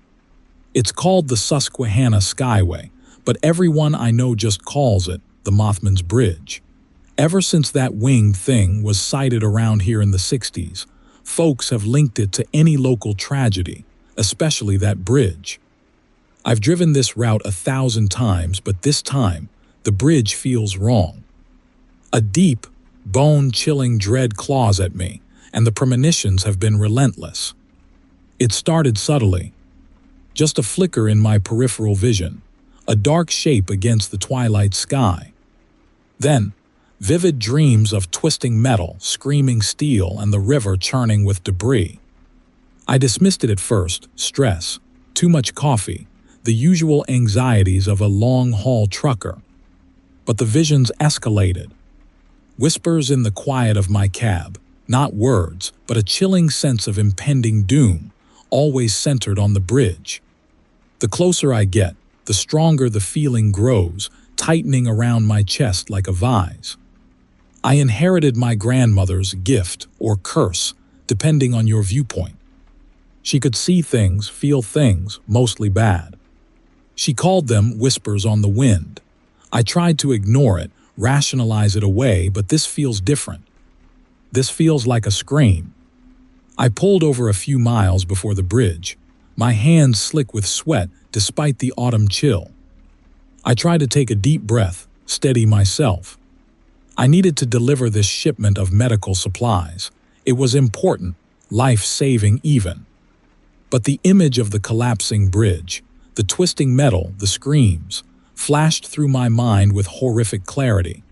It's called the Susquehanna Skyway, but everyone I know just calls it the Mothman's Bridge. Ever since that winged thing was sighted around here in the 60s, folks have linked it to any local tragedy, especially that bridge. I've driven this route 1,000 times, but this time, the bridge feels wrong. A deep, bone-chilling dread claws at me, and the premonitions have been relentless. It started subtly. Just a flicker in my peripheral vision, a dark shape against the twilight sky. Then, vivid dreams of twisting metal, screaming steel, and the river churning with debris. I dismissed it at first: stress, too much coffee, the usual anxieties of a long-haul trucker. But the visions escalated. Whispers in the quiet of my cab, not words, but a chilling sense of impending doom, always centered on the bridge. The closer I get, the stronger the feeling grows, tightening around my chest like a vise. I inherited my grandmother's gift or curse, depending on your viewpoint. She could see things, feel things, mostly bad. She called them whispers on the wind. I tried to ignore it, rationalize it away, but this feels different. This feels like a scream. I pulled over a few miles before the bridge, my hands slick with sweat despite the autumn chill. I tried to take a deep breath, steady myself. I needed to deliver this shipment of medical supplies. It was important, life-saving even. But the image of the collapsing bridge, the twisting metal, the screams, flashed through my mind with horrific clarity.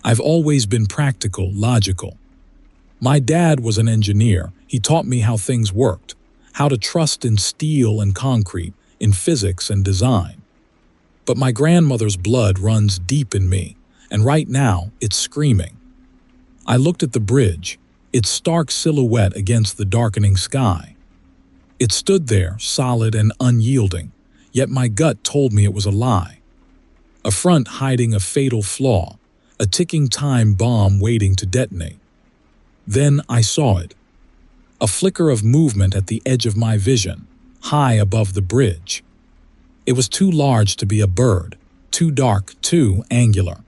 I've always been practical, logical. My dad was an engineer. He taught me how things worked, how to trust in steel and concrete, in physics and design. But my grandmother's blood runs deep in me, and right now it's screaming. I looked at the bridge, its stark silhouette against the darkening sky. It stood there, solid and unyielding, yet my gut told me it was a lie. A front hiding a fatal flaw, a ticking time bomb waiting to detonate. Then I saw it. A flicker of movement at the edge of my vision, high above the bridge. It was too large to be a bird, too dark, too angular.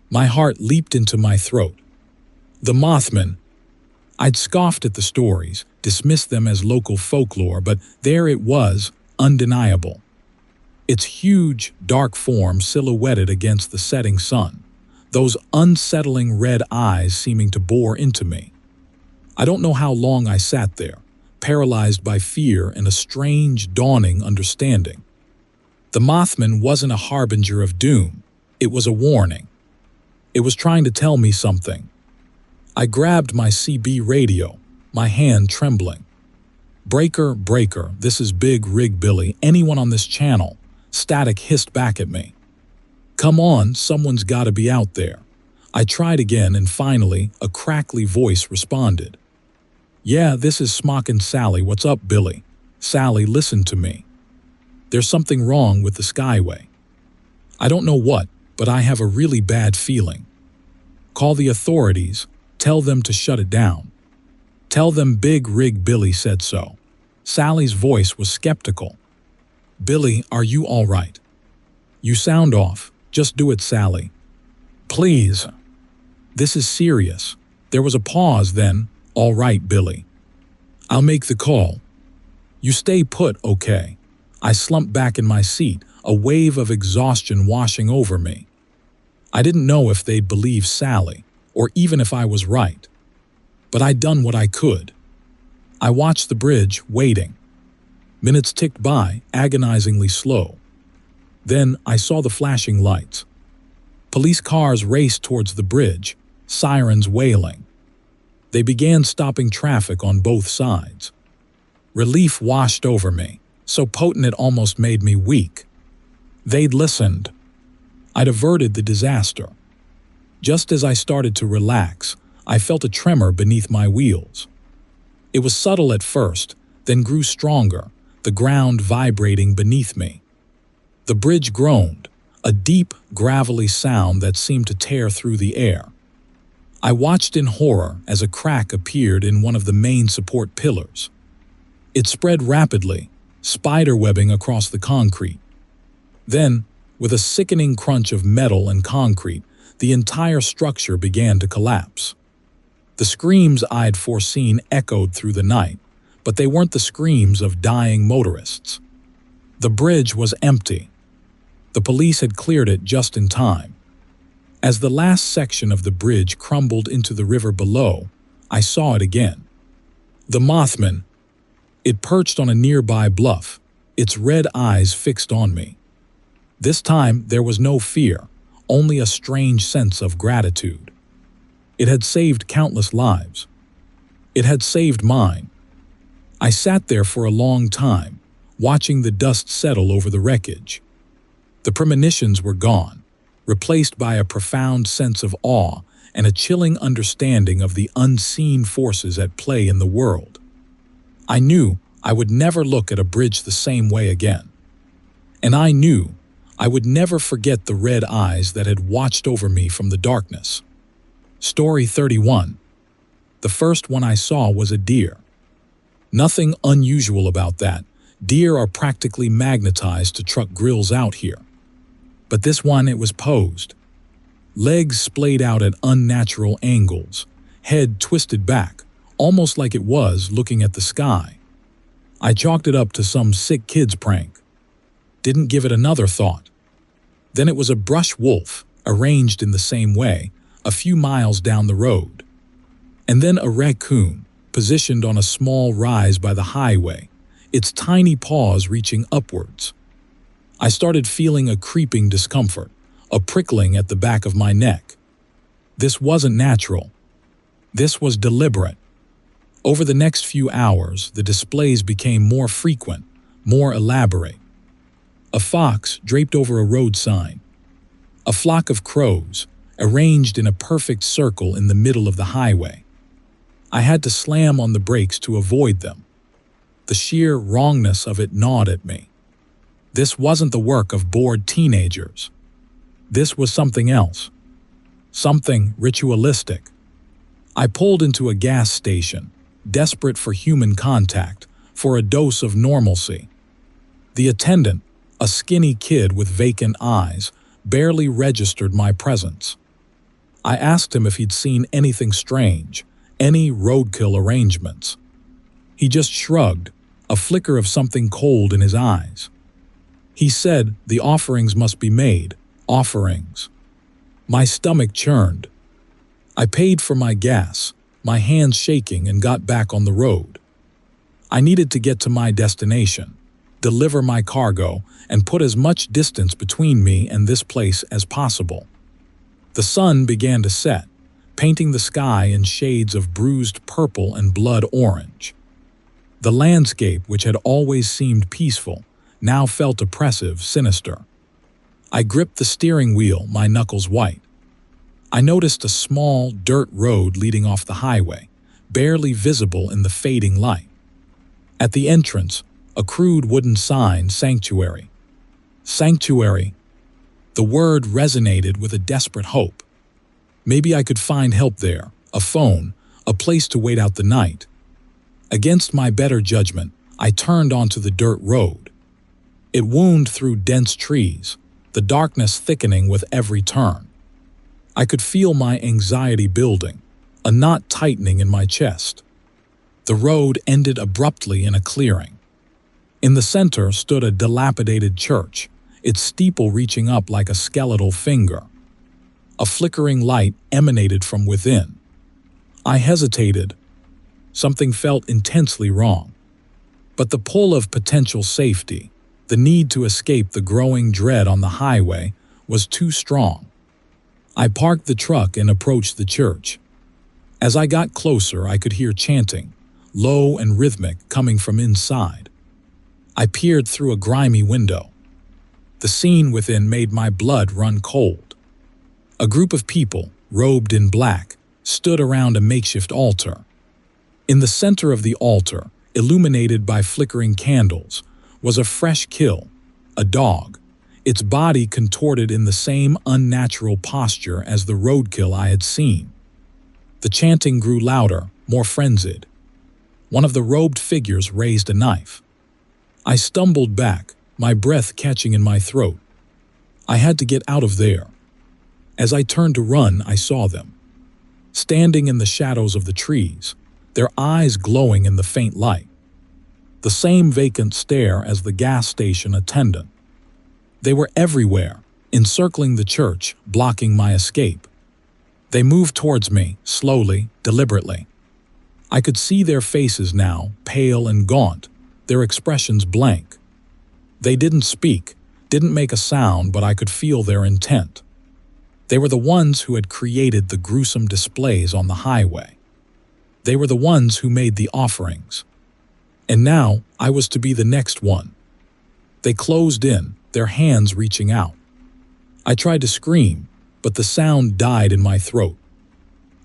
My heart leaped into my throat. The Mothman. I'd scoffed at the stories, dismissed them as local folklore, but there it was, undeniable. Its huge, dark form silhouetted against the setting sun, those unsettling red eyes seeming to bore into me. I don't know how long I sat there, paralyzed by fear and a strange, dawning understanding. The Mothman wasn't a harbinger of doom. It was a warning. It was trying to tell me something. I grabbed my CB radio, my hand trembling. "Breaker, breaker, this is Big Rig Billy. Anyone on this channel?" Static hissed back at me. "Come on, someone's gotta be out there." I tried again, and finally, a crackly voice responded. "Yeah, this is Smockin' Sally. What's up, Billy?" "Sally, listen to me. There's something wrong with the Skyway. I don't know what, but I have a really bad feeling. Call the authorities. Tell them to shut it down. Tell them Big Rig Billy said so." Sally's voice was skeptical. "Billy, are you all right? You sound off. Just do it, Sally. Please. This is serious." There was a pause, then, "All right, Billy. I'll make the call. You stay put, okay?" I slumped back in my seat, a wave of exhaustion washing over me. I didn't know if they'd believe Sally, or even if I was right. But I'd done what I could. I watched the bridge, waiting. Minutes ticked by, agonizingly slow. Then I saw the flashing lights. Police cars raced towards the bridge, sirens wailing. They began stopping traffic on both sides. Relief washed over me, so potent it almost made me weak. They'd listened. I'd averted the disaster. Just as I started to relax, I felt a tremor beneath my wheels. It was subtle at first, then grew stronger, the ground vibrating beneath me. The bridge groaned, a deep, gravelly sound that seemed to tear through the air. I watched in horror as a crack appeared in one of the main support pillars. It spread rapidly, spiderwebbing across the concrete. Then, with a sickening crunch of metal and concrete, the entire structure began to collapse. The screams I'd foreseen echoed through the night, but they weren't the screams of dying motorists. The bridge was empty. The police had cleared it just in time. As the last section of the bridge crumbled into the river below, I saw it again. The Mothman. It perched on a nearby bluff, its red eyes fixed on me. This time there was no fear, only a strange sense of gratitude. It had saved countless lives. It had saved mine. I sat there for a long time, watching the dust settle over the wreckage. The premonitions were gone, replaced by a profound sense of awe and a chilling understanding of the unseen forces at play in the world. I knew I would never look at a bridge the same way again. And I knew I would never forget the red eyes that had watched over me from the darkness. Story 31. The first one I saw was a deer. Nothing unusual about that. Deer are practically magnetized to truck grills out here. But this one, it was posed. Legs splayed out at unnatural angles, head twisted back, almost like it was looking at the sky. I chalked it up to some sick kid's prank. Didn't give it another thought. Then it was a brush wolf, arranged in the same way, a few miles down the road. And then a raccoon, positioned on a small rise by the highway, its tiny paws reaching upwards. I started feeling a creeping discomfort, a prickling at the back of my neck. This wasn't natural. This was deliberate. Over the next few hours, the displays became more frequent, more elaborate. A fox draped over a road sign. A flock of crows, arranged in a perfect circle in the middle of the highway. I had to slam on the brakes to avoid them. The sheer wrongness of it gnawed at me. This wasn't the work of bored teenagers. This was something else. Something ritualistic. I pulled into a gas station, desperate for human contact, for a dose of normalcy. The attendant, a skinny kid with vacant eyes, barely registered my presence. I asked him if he'd seen anything strange, any roadkill arrangements. He just shrugged, a flicker of something cold in his eyes. He said the offerings must be made, offerings. My stomach churned. I paid for my gas, my hands shaking, and got back on the road. I needed to get to my destination, deliver my cargo, and put as much distance between me and this place as possible. The sun began to set, painting the sky in shades of bruised purple and blood orange. The landscape, which had always seemed peaceful, now felt oppressive, sinister. I gripped the steering wheel, my knuckles white. I noticed a small, dirt road leading off the highway, barely visible in the fading light. At the entrance, a crude wooden sign, Sanctuary. Sanctuary. The word resonated with a desperate hope. Maybe I could find help there, a phone, a place to wait out the night. Against my better judgment, I turned onto the dirt road. It wound through dense trees, the darkness thickening with every turn. I could feel my anxiety building, a knot tightening in my chest. The road ended abruptly in a clearing. In the center stood a dilapidated church, its steeple reaching up like a skeletal finger. A flickering light emanated from within. I hesitated. Something felt intensely wrong. But the pull of potential safety, the need to escape the growing dread on the highway, was too strong. I parked the truck and approached the church. As I got closer, I could hear chanting, low and rhythmic, coming from inside. I peered through a grimy window. The scene within made my blood run cold. A group of people, robed in black, stood around a makeshift altar. In the center of the altar, illuminated by flickering candles, was a fresh kill, a dog, its body contorted in the same unnatural posture as the roadkill I had seen. The chanting grew louder, more frenzied. One of the robed figures raised a knife. I stumbled back, my breath catching in my throat. I had to get out of there. As I turned to run, I saw them. Standing in the shadows of the trees, their eyes glowing in the faint light. The same vacant stare as the gas station attendant. They were everywhere, encircling the church, blocking my escape. They moved towards me, slowly, deliberately. I could see their faces now, pale and gaunt, their expressions blank. They didn't speak, didn't make a sound, but I could feel their intent. They were the ones who had created the gruesome displays on the highway. They were the ones who made the offerings. And now I was to be the next one. They closed in, their hands reaching out. I tried to scream, but the sound died in my throat.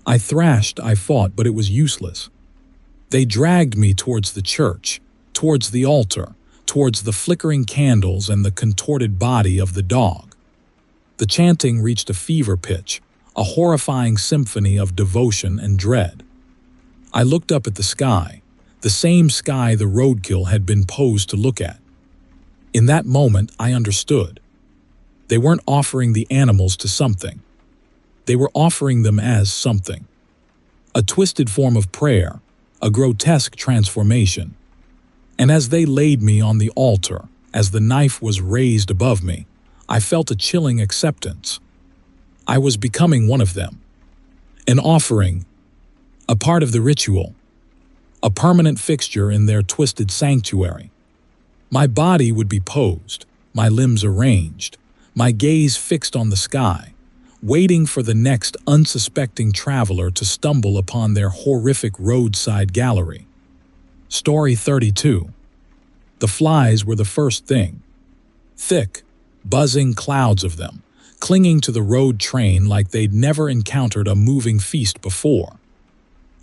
I thrashed, I fought, but it was useless. They dragged me towards the church, towards the altar, towards the flickering candles and the contorted body of the dog. The chanting reached a fever pitch, a horrifying symphony of devotion and dread. I looked up at the sky, the same sky the roadkill had been posed to look at. In that moment, I understood. They weren't offering the animals to something. They were offering them as something. A twisted form of prayer, a grotesque transformation. And as they laid me on the altar, as the knife was raised above me, I felt a chilling acceptance. I was becoming one of them. An offering, a part of the ritual, a permanent fixture in their twisted sanctuary. My body would be posed, my limbs arranged, my gaze fixed on the sky, waiting for the next unsuspecting traveler to stumble upon their horrific roadside gallery. Story 32. The flies were the first thing. Thick, buzzing clouds of them, clinging to the road train like they'd never encountered a moving feast before.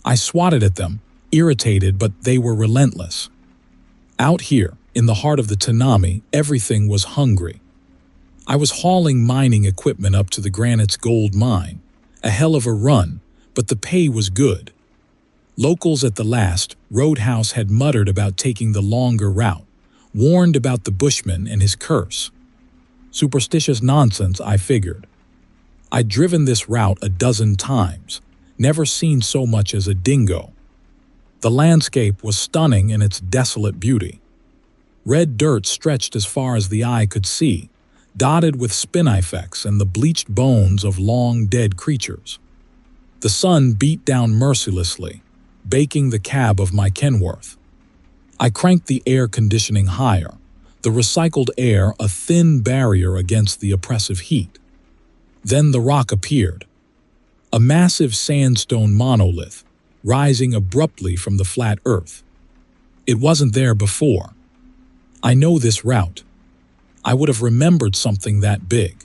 I swatted at them, irritated, but they were relentless. Out here, in the heart of the Tanami, everything was hungry. I was hauling mining equipment up to the granite's gold mine, a hell of a run, but the pay was good. Locals at the last roadhouse had muttered about taking the longer route, warned about the bushman and his curse. Superstitious nonsense, I figured. I'd driven this route a dozen times, never seen so much as a dingo. The landscape was stunning in its desolate beauty. Red dirt stretched as far as the eye could see, dotted with spinifex and the bleached bones of long-dead creatures. The sun beat down mercilessly, baking the cab of my Kenworth. I cranked the air conditioning higher, the recycled air a thin barrier against the oppressive heat. Then the rock appeared, a massive sandstone monolith, rising abruptly from the flat earth. It wasn't there before. I know this route. I would have remembered something that big.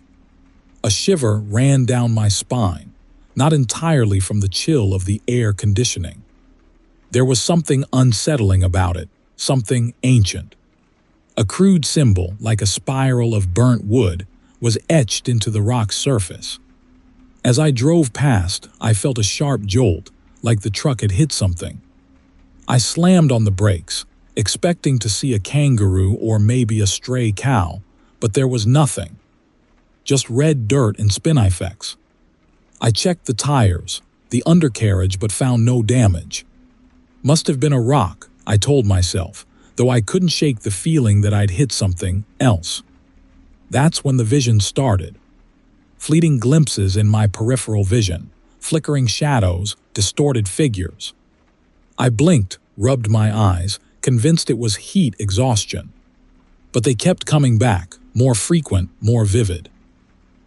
A shiver ran down my spine, not entirely from the chill of the air conditioning. There was something unsettling about it, something ancient. A crude symbol, like a spiral of burnt wood, was etched into the rock's surface. As I drove past, I felt a sharp jolt, like the truck had hit something. I slammed on the brakes, expecting to see a kangaroo or maybe a stray cow, but there was nothing. Just red dirt and spinifex. I checked the tires, the undercarriage, but found no damage. Must have been a rock, I told myself, though I couldn't shake the feeling that I'd hit something else. That's when the vision started. Fleeting glimpses in my peripheral vision, flickering shadows, distorted figures. I blinked, rubbed my eyes, convinced it was heat exhaustion. But they kept coming back, more frequent, more vivid.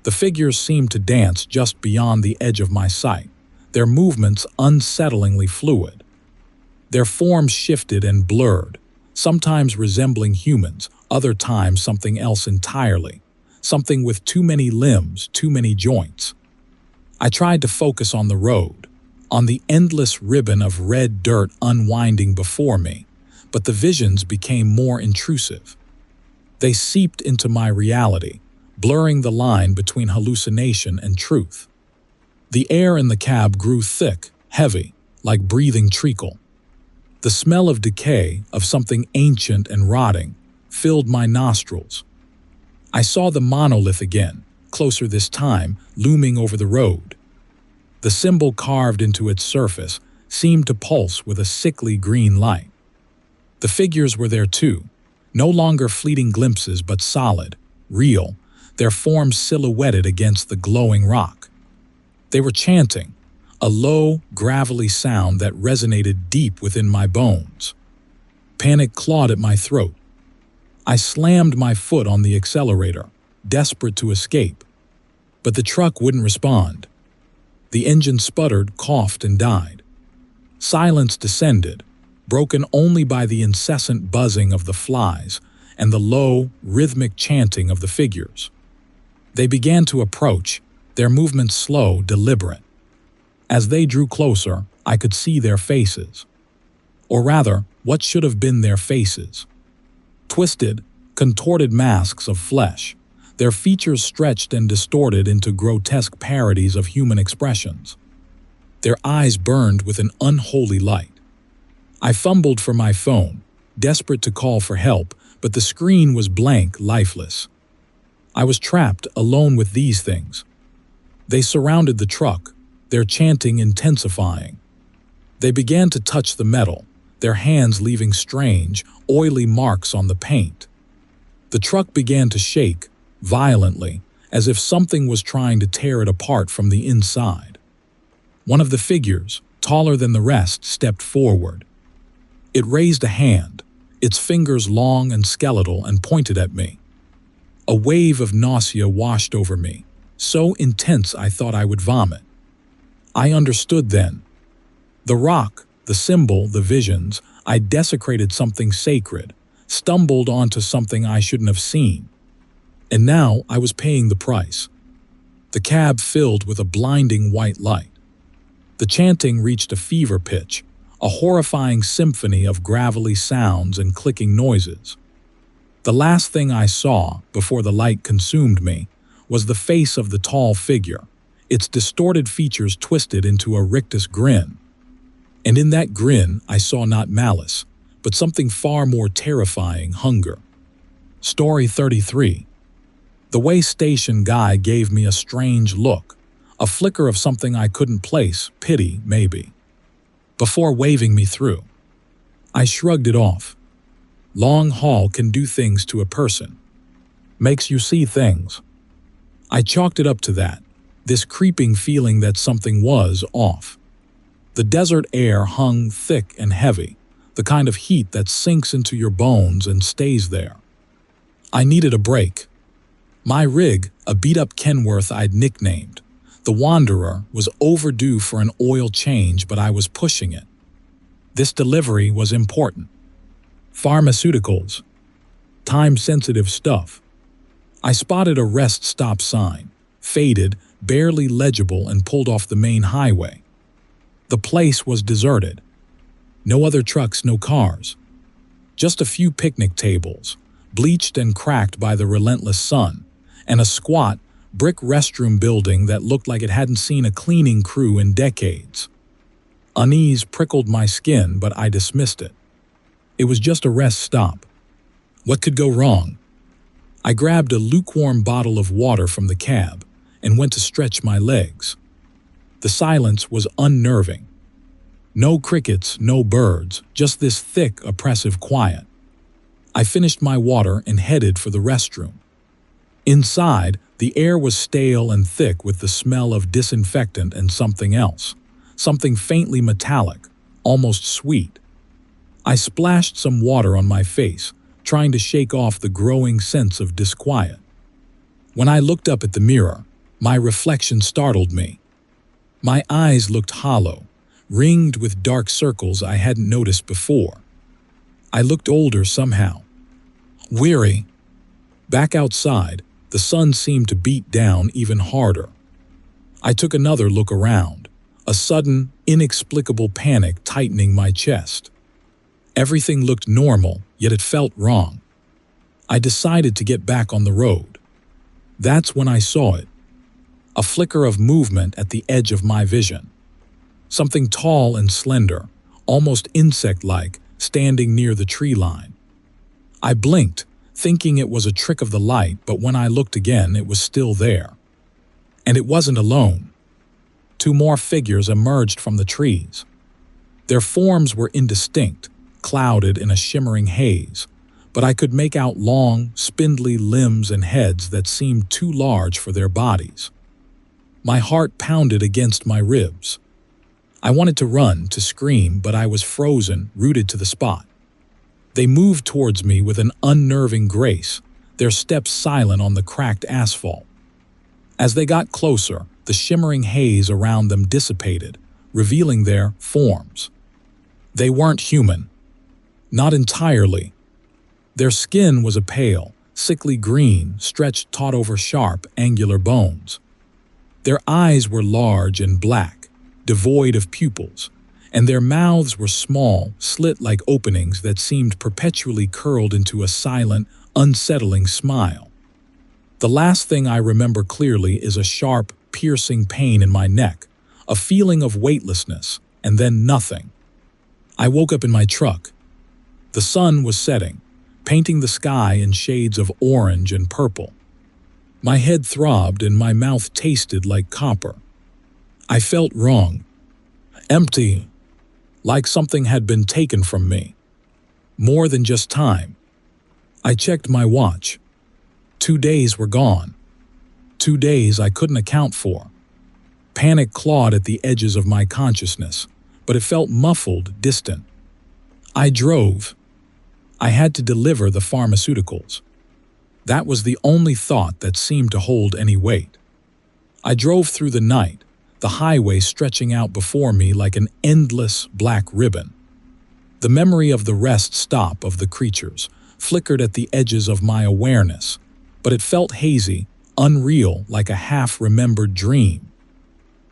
The figures seemed to dance just beyond the edge of my sight, their movements unsettlingly fluid. Their forms shifted and blurred, sometimes resembling humans, other times something else entirely, something with too many limbs, too many joints. I tried to focus on the road, on the endless ribbon of red dirt unwinding before me, but the visions became more intrusive. They seeped into my reality, blurring the line between hallucination and truth. The air in the cab grew thick, heavy, like breathing treacle. The smell of decay, of something ancient and rotting, filled my nostrils. I saw the monolith again, closer this time, looming over the road. The symbol carved into its surface seemed to pulse with a sickly green light. The figures were there too, no longer fleeting glimpses but solid, real, their forms silhouetted against the glowing rock. They were chanting, a low, gravelly sound that resonated deep within my bones. Panic clawed at my throat. I slammed my foot on the accelerator, desperate to escape. But the truck wouldn't respond. The engine sputtered, coughed, and died. Silence descended, broken only by the incessant buzzing of the flies and the low, rhythmic chanting of the figures. They began to approach, their movements slow, deliberate. As they drew closer, I could see their faces. Or rather, what should have been their faces. Twisted, contorted masks of flesh, their features stretched and distorted into grotesque parodies of human expressions. Their eyes burned with an unholy light. I fumbled for my phone, desperate to call for help, but the screen was blank, lifeless. I was trapped, alone with these things. They surrounded the truck, their chanting intensifying. They began to touch the metal, their hands leaving strange, oily marks on the paint. The truck began to shake, violently, as if something was trying to tear it apart from the inside. One of the figures, taller than the rest, stepped forward. It raised a hand, its fingers long and skeletal, and pointed at me. A wave of nausea washed over me, so intense I thought I would vomit. I understood then. The rock, the symbol, the visions, I desecrated something sacred, stumbled onto something I shouldn't have seen. And now I was paying the price. The cab filled with a blinding white light. The chanting reached a fever pitch, a horrifying symphony of gravelly sounds and clicking noises. The last thing I saw, before the light consumed me, was the face of the tall figure, its distorted features twisted into a rictus grin. And in that grin I saw not malice, but something far more terrifying: hunger. Story 33. The way station guy gave me a strange look, a flicker of something I couldn't place, pity, maybe. Before waving me through. I shrugged it off. Long haul can do things to a person. makes you see things. I chalked it up to that, this creeping feeling that something was off. The desert air hung thick and heavy, the kind of heat that sinks into your bones and stays there. I needed a break. My rig, a beat-up Kenworth I'd nicknamed the Wanderer, was overdue for an oil change, but I was pushing it. This delivery was important. Pharmaceuticals. Time-sensitive stuff. I spotted a rest stop sign, faded, barely legible, and pulled off the main highway. The place was deserted. No other trucks, no cars. Just a few picnic tables, bleached and cracked by the relentless sun, and a squat, brick restroom building that looked like it hadn't seen a cleaning crew in decades. Unease prickled my skin, but I dismissed it. It was just a rest stop. What could go wrong? I grabbed a lukewarm bottle of water from the cab and went to stretch my legs. The silence was unnerving. No crickets, no birds, just this thick, oppressive quiet. I finished my water and headed for the restroom. Inside, the air was stale and thick with the smell of disinfectant and something else, something faintly metallic, almost sweet. I splashed some water on my face, trying to shake off the growing sense of disquiet. When I looked up at the mirror, my reflection startled me. My eyes looked hollow, ringed with dark circles I hadn't noticed before. I looked older somehow. Weary. Back outside, the sun seemed to beat down even harder. I took another look around, a sudden, inexplicable panic tightening my chest. Everything looked normal, yet it felt wrong. I decided to get back on the road. That's when I saw it. A flicker of movement at the edge of my vision. Something tall and slender, almost insect-like, standing near the tree line. I blinked, thinking it was a trick of the light, but when I looked again, it was still there. And it wasn't alone. Two more figures emerged from the trees. Their forms were indistinct, clouded in a shimmering haze, but I could make out long, spindly limbs and heads that seemed too large for their bodies. My heart pounded against my ribs. I wanted to run, to scream, but I was frozen, rooted to the spot. They moved towards me with an unnerving grace, their steps silent on the cracked asphalt. As they got closer, the shimmering haze around them dissipated, revealing their forms. They weren't human. Not entirely. Their skin was a pale, sickly green, stretched taut over sharp, angular bones. Their eyes were large and black, devoid of pupils, and their mouths were small, slit-like openings that seemed perpetually curled into a silent, unsettling smile. The last thing I remember clearly is a sharp, piercing pain in my neck, a feeling of weightlessness, and then nothing. I woke up in my truck. The sun was setting, painting the sky in shades of orange and purple. My head throbbed and my mouth tasted like copper. I felt wrong, empty, like something had been taken from me. More than just time. I checked my watch. 2 days were gone. 2 days I couldn't account for. Panic clawed at the edges of my consciousness, but it felt muffled, distant. I drove. I had to deliver the pharmaceuticals. That was the only thought that seemed to hold any weight. I drove through the night, the highway stretching out before me like an endless black ribbon. The memory of the rest stop of the creatures flickered at the edges of my awareness, but it felt hazy, unreal, like a half-remembered dream.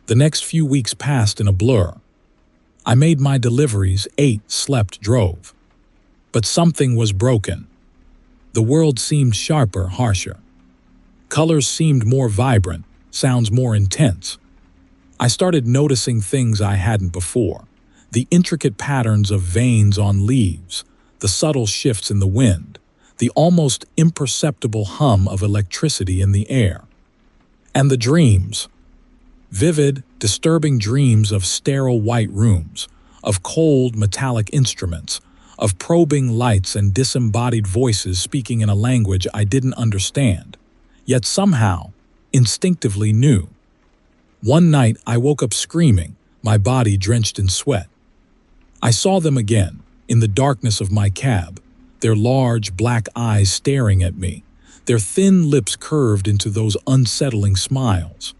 The next few weeks passed in a blur. I made my deliveries, ate, slept, drove. But something was broken. The world seemed sharper, harsher. Colors seemed more vibrant, sounds more intense. I started noticing things I hadn't before. The intricate patterns of veins on leaves, the subtle shifts in the wind, the almost imperceptible hum of electricity in the air. And the dreams. Vivid, disturbing dreams of sterile white rooms, of cold, metallic instruments, of probing lights and disembodied voices speaking in a language I didn't understand, yet somehow, instinctively knew. One night I woke up screaming, my body drenched in sweat. I saw them again, in the darkness of my cab, their large black eyes staring at me, their thin lips curved into those unsettling smiles.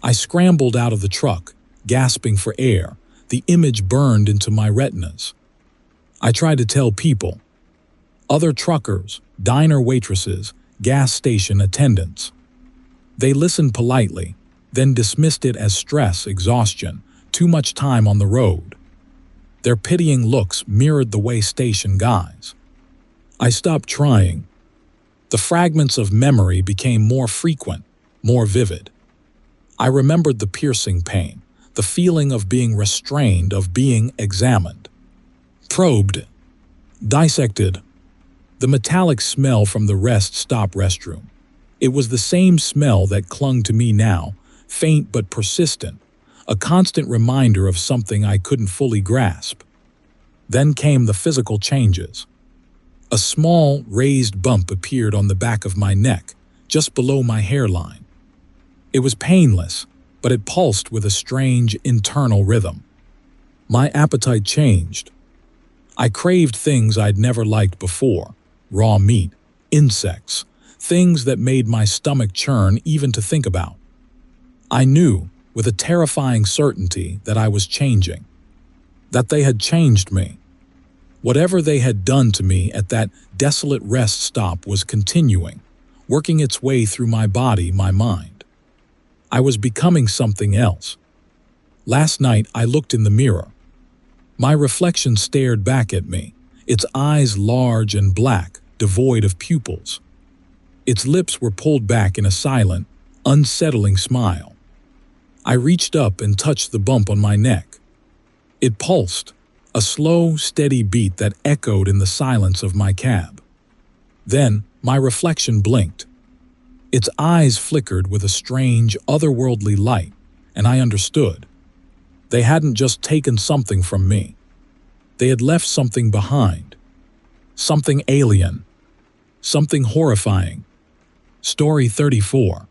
I scrambled out of the truck, gasping for air, the image burned into my retinas. I tried to tell people, other truckers, diner waitresses, gas station attendants. They listened politely, then dismissed it as stress, exhaustion, too much time on the road. Their pitying looks mirrored the way station guys. I stopped trying. The fragments of memory became more frequent, more vivid. I remembered the piercing pain, the feeling of being restrained, of being examined, probed, dissected. The metallic smell from the rest stop restroom. It was the same smell that clung to me now, faint but persistent, a constant reminder of something I couldn't fully grasp. Then came the physical changes. A small, raised bump appeared on the back of my neck, just below my hairline. It was painless, but it pulsed with a strange internal rhythm. My appetite changed. I craved things I'd never liked before, raw meat, insects, things that made my stomach churn even to think about. I knew, with a terrifying certainty, that I was changing, that they had changed me. Whatever they had done to me at that desolate rest stop was continuing, working its way through my body, my mind. I was becoming something else. Last night I looked in the mirror. My reflection stared back at me, its eyes large and black, devoid of pupils. Its lips were pulled back in a silent, unsettling smile. I reached up and touched the bump on my neck. It pulsed, a slow, steady beat that echoed in the silence of my cab. Then my reflection blinked. Its eyes flickered with a strange, otherworldly light, and I understood. They hadn't just taken something from me. They had left something behind. Something alien. Something horrifying. Story 34.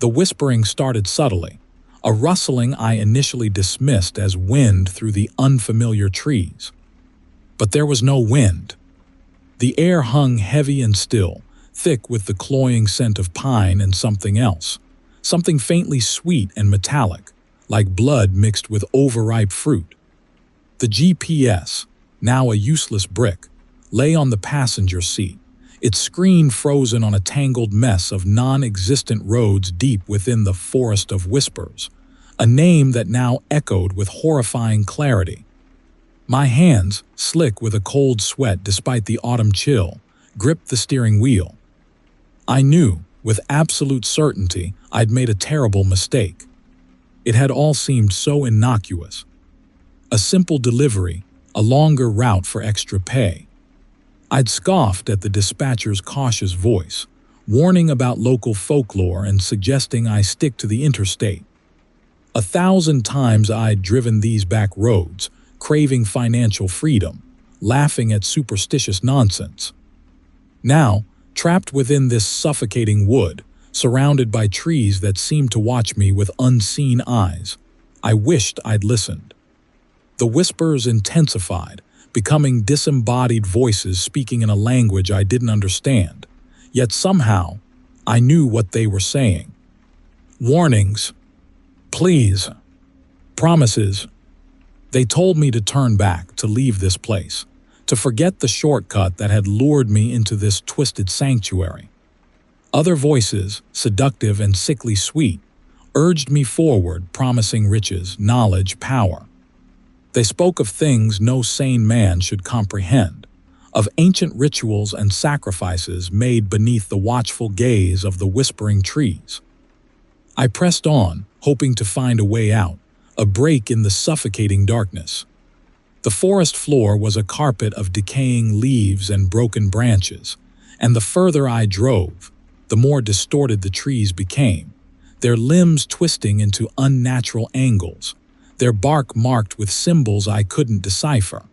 The whispering started subtly, a rustling I initially dismissed as wind through the unfamiliar trees. But there was no wind. The air hung heavy and still, thick with the cloying scent of pine and something else, something faintly sweet and metallic, like blood mixed with overripe fruit. The GPS, now a useless brick, lay on the passenger seat, its screen frozen on a tangled mess of non-existent roads deep within the forest of whispers, a name that now echoed with horrifying clarity. My hands, slick with a cold sweat despite the autumn chill, gripped the steering wheel. I knew, with absolute certainty, I'd made a terrible mistake. It had all seemed so innocuous. A simple delivery, a longer route for extra pay. I'd scoffed at the dispatcher's cautious voice, warning about local folklore and suggesting I stick to the interstate. 1,000 times I'd driven these back roads, craving financial freedom, laughing at superstitious nonsense. Now, trapped within this suffocating wood, surrounded by trees that seemed to watch me with unseen eyes, I wished I'd listened. The whispers intensified, becoming disembodied voices speaking in a language I didn't understand, yet somehow I knew what they were saying. Warnings, pleas, promises. They told me to turn back, to leave this place, to forget the shortcut that had lured me into this twisted sanctuary. Other voices, seductive and sickly sweet, urged me forward, promising riches, knowledge, power. They spoke of things no sane man should comprehend, of ancient rituals and sacrifices made beneath the watchful gaze of the whispering trees. I pressed on, hoping to find a way out, a break in the suffocating darkness. The forest floor was a carpet of decaying leaves and broken branches, and the further I drove, the more distorted the trees became, their limbs twisting into unnatural angles, their bark marked with symbols I couldn't decipher.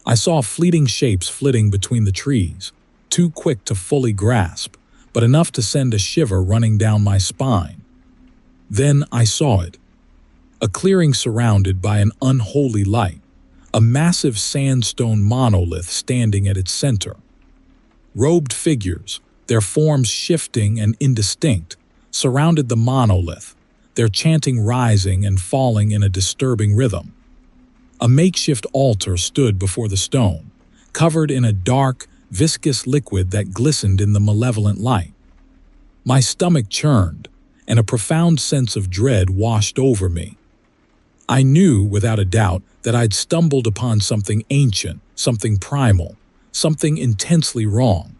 I saw fleeting shapes flitting between the trees, too quick to fully grasp, but enough to send a shiver running down my spine. Then I saw it. A clearing surrounded by an unholy light, a massive sandstone monolith standing at its center. Robed figures, their forms shifting and indistinct, surrounded the monolith, their chanting rising and falling in a disturbing rhythm. A makeshift altar stood before the stone, covered in a dark, viscous liquid that glistened in the malevolent light. My stomach churned, and a profound sense of dread washed over me. I knew, without a doubt, that I'd stumbled upon something ancient, something primal, something intensely wrong.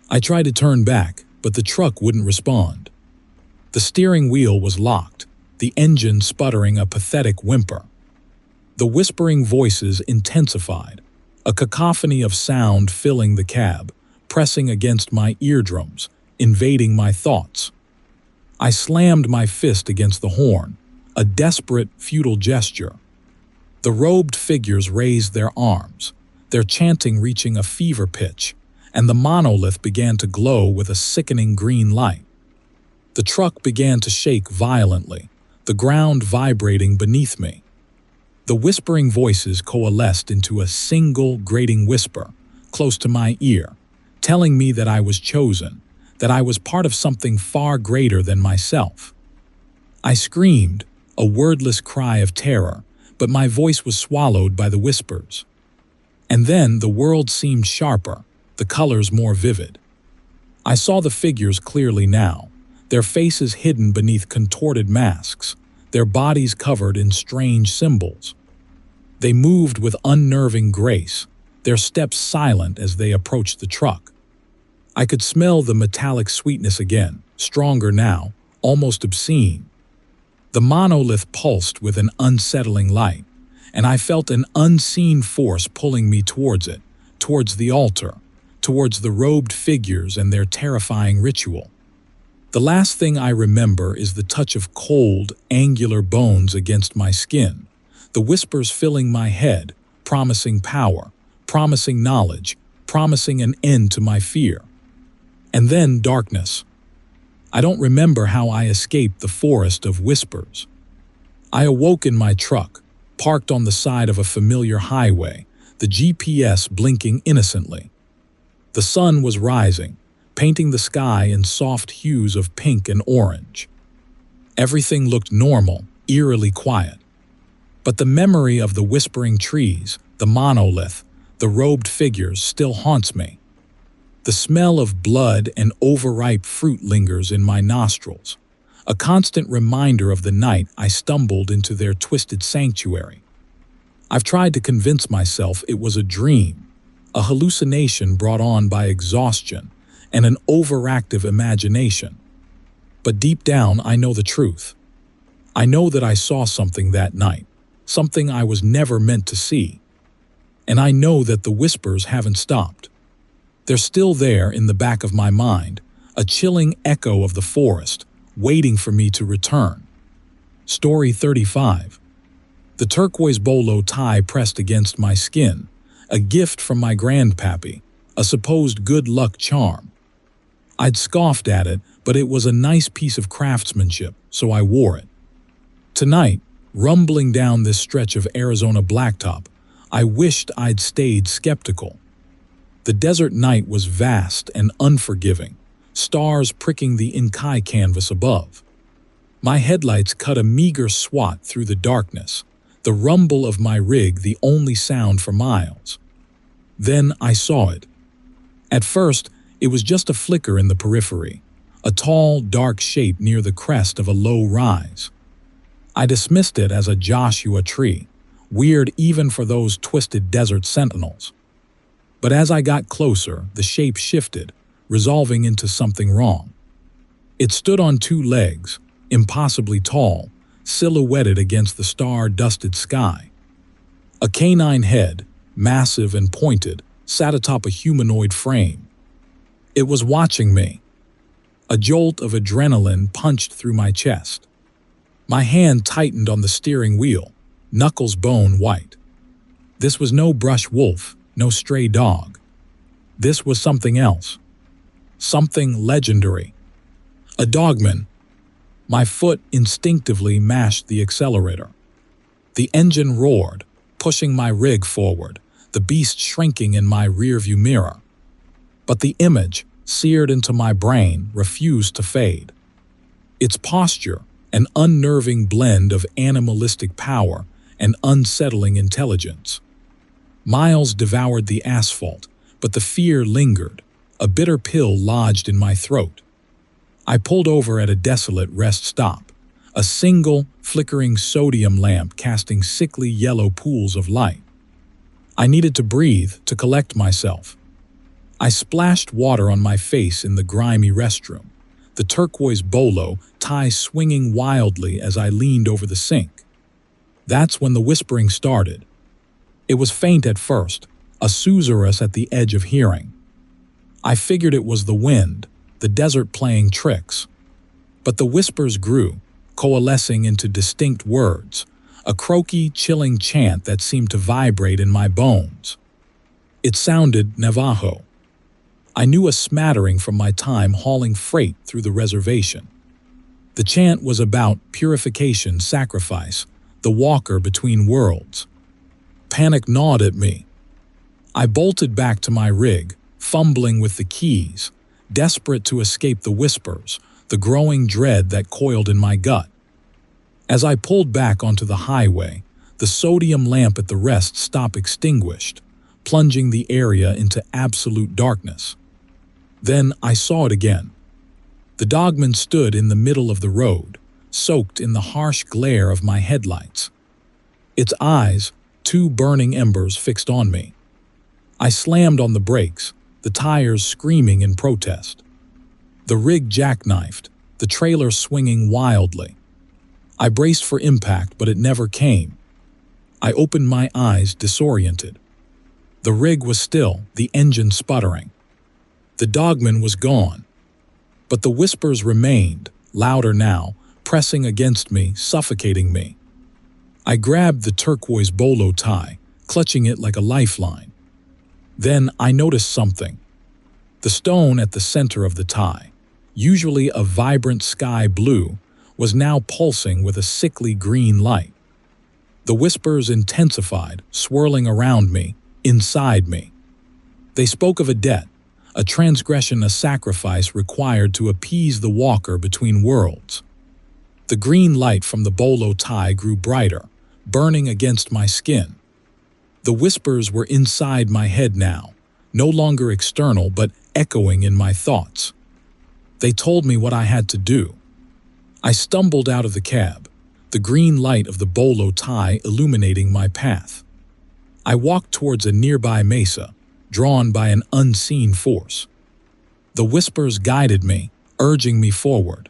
I tried to turn back, but the truck wouldn't respond. The steering wheel was locked, the engine sputtering a pathetic whimper. The whispering voices intensified, a cacophony of sound filling the cab, pressing against my eardrums, invading my thoughts. I slammed my fist against the horn, a desperate, futile gesture. The robed figures raised their arms, their chanting reaching a fever pitch, and the monolith began to glow with a sickening green light. The truck began to shake violently, the ground vibrating beneath me. The whispering voices coalesced into a single grating whisper, close to my ear, telling me that I was chosen, that I was part of something far greater than myself. I screamed, a wordless cry of terror, but my voice was swallowed by the whispers. And then the world seemed sharper, the colors more vivid. I saw the figures clearly now, their faces hidden beneath contorted masks, their bodies covered in strange symbols. They moved with unnerving grace, their steps silent as they approached the truck. I could smell the metallic sweetness again, stronger now, almost obscene. The monolith pulsed with an unsettling light, and I felt an unseen force pulling me towards it, towards the altar, towards the robed figures and their terrifying ritual. The last thing I remember is the touch of cold, angular bones against my skin, the whispers filling my head, promising power, promising knowledge, promising an end to my fear. And then darkness. I don't remember how I escaped the forest of whispers. I awoke in my truck, parked on the side of a familiar highway, the GPS blinking innocently. The sun was rising, painting the sky in soft hues of pink and orange. Everything looked normal, eerily quiet. But the memory of the whispering trees, the monolith, the robed figures still haunts me. The smell of blood and overripe fruit lingers in my nostrils, a constant reminder of the night I stumbled into their twisted sanctuary. I've tried to convince myself it was a dream, a hallucination brought on by exhaustion and an overactive imagination. But deep down, I know the truth. I know that I saw something that night, something I was never meant to see. And I know that the whispers haven't stopped. They're still there in the back of my mind, a chilling echo of the forest, waiting for me to return. Story 35. The turquoise bolo tie pressed against my skin, a gift from my grandpappy, a supposed good luck charm. I'd scoffed at it, but it was a nice piece of craftsmanship, so I wore it. Tonight, rumbling down this stretch of Arizona blacktop, I wished I'd stayed skeptical. The desert night was vast and unforgiving, stars pricking the Inkai canvas above. My headlights cut a meager swat through the darkness, the rumble of my rig the only sound for miles. Then I saw it. At first, it was just a flicker in the periphery, a tall, dark shape near the crest of a low rise. I dismissed it as a Joshua tree, weird even for those twisted desert sentinels. But as I got closer, the shape shifted, resolving into something wrong. It stood on two legs, impossibly tall, silhouetted against the star-dusted sky. A canine head, massive and pointed, sat atop a humanoid frame. It was watching me. A jolt of adrenaline punched through my chest. My hand tightened on the steering wheel, knuckles bone white. This was no brush wolf, no stray dog. This was something else. Something legendary. A dogman. My foot instinctively mashed the accelerator. The engine roared, pushing my rig forward, the beast shrinking in my rearview mirror. But the image, seared into my brain, refused to fade. Its posture, an unnerving blend of animalistic power and unsettling intelligence. Miles devoured the asphalt, but the fear lingered, a bitter pill lodged in my throat. I pulled over at a desolate rest stop, a single, flickering sodium lamp casting sickly yellow pools of light. I needed to breathe, to collect myself. I splashed water on my face in the grimy restroom, the turquoise bolo tie swinging wildly as I leaned over the sink. That's when the whispering started. It was faint at first, a susurrus at the edge of hearing. I figured it was the wind, the desert playing tricks. But the whispers grew, coalescing into distinct words, a croaky, chilling chant that seemed to vibrate in my bones. It sounded Navajo. I knew a smattering from my time hauling freight through the reservation. The chant was about purification, sacrifice, the walker between worlds. Panic gnawed at me. I bolted back to my rig, fumbling with the keys, desperate to escape the whispers, the growing dread that coiled in my gut. As I pulled back onto the highway, the sodium lamp at the rest stop extinguished, plunging the area into absolute darkness. Then I saw it again. The dogman stood in the middle of the road, soaked in the harsh glare of my headlights. Its eyes, two burning embers fixed on me. I slammed on the brakes, the tires screaming in protest. The rig jackknifed, the trailer swinging wildly. I braced for impact, but it never came. I opened my eyes, disoriented. The rig was still, the engine sputtering. The dogman was gone. But the whispers remained, louder now, pressing against me, suffocating me. I grabbed the turquoise bolo tie, clutching it like a lifeline. Then I noticed something. The stone at the center of the tie, usually a vibrant sky blue, was now pulsing with a sickly green light. The whispers intensified, swirling around me, inside me. They spoke of a debt, a transgression, a sacrifice required to appease the walker between worlds. The green light from the bolo tie grew brighter, burning against my skin. The whispers were inside my head now, no longer external but echoing in my thoughts. They told me what I had to do. I stumbled out of the cab, the green light of the bolo tie illuminating my path. I walked towards a nearby mesa, drawn by an unseen force. The whispers guided me, urging me forward.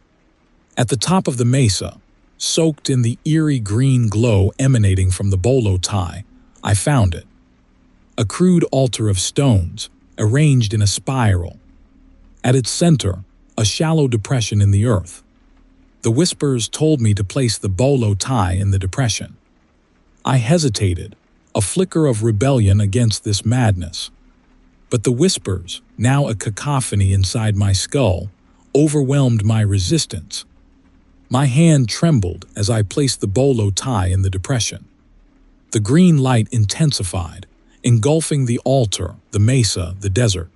At the top of the mesa, soaked in the eerie green glow emanating from the bolo tie, I found it. A crude altar of stones, arranged in a spiral. At its center, a shallow depression in the earth. The whispers told me to place the bolo tie in the depression. I hesitated, a flicker of rebellion against this madness. But the whispers, now a cacophony inside my skull, overwhelmed my resistance. My hand trembled as I placed the bolo tie in the depression. The green light intensified, engulfing the altar, the mesa, the desert.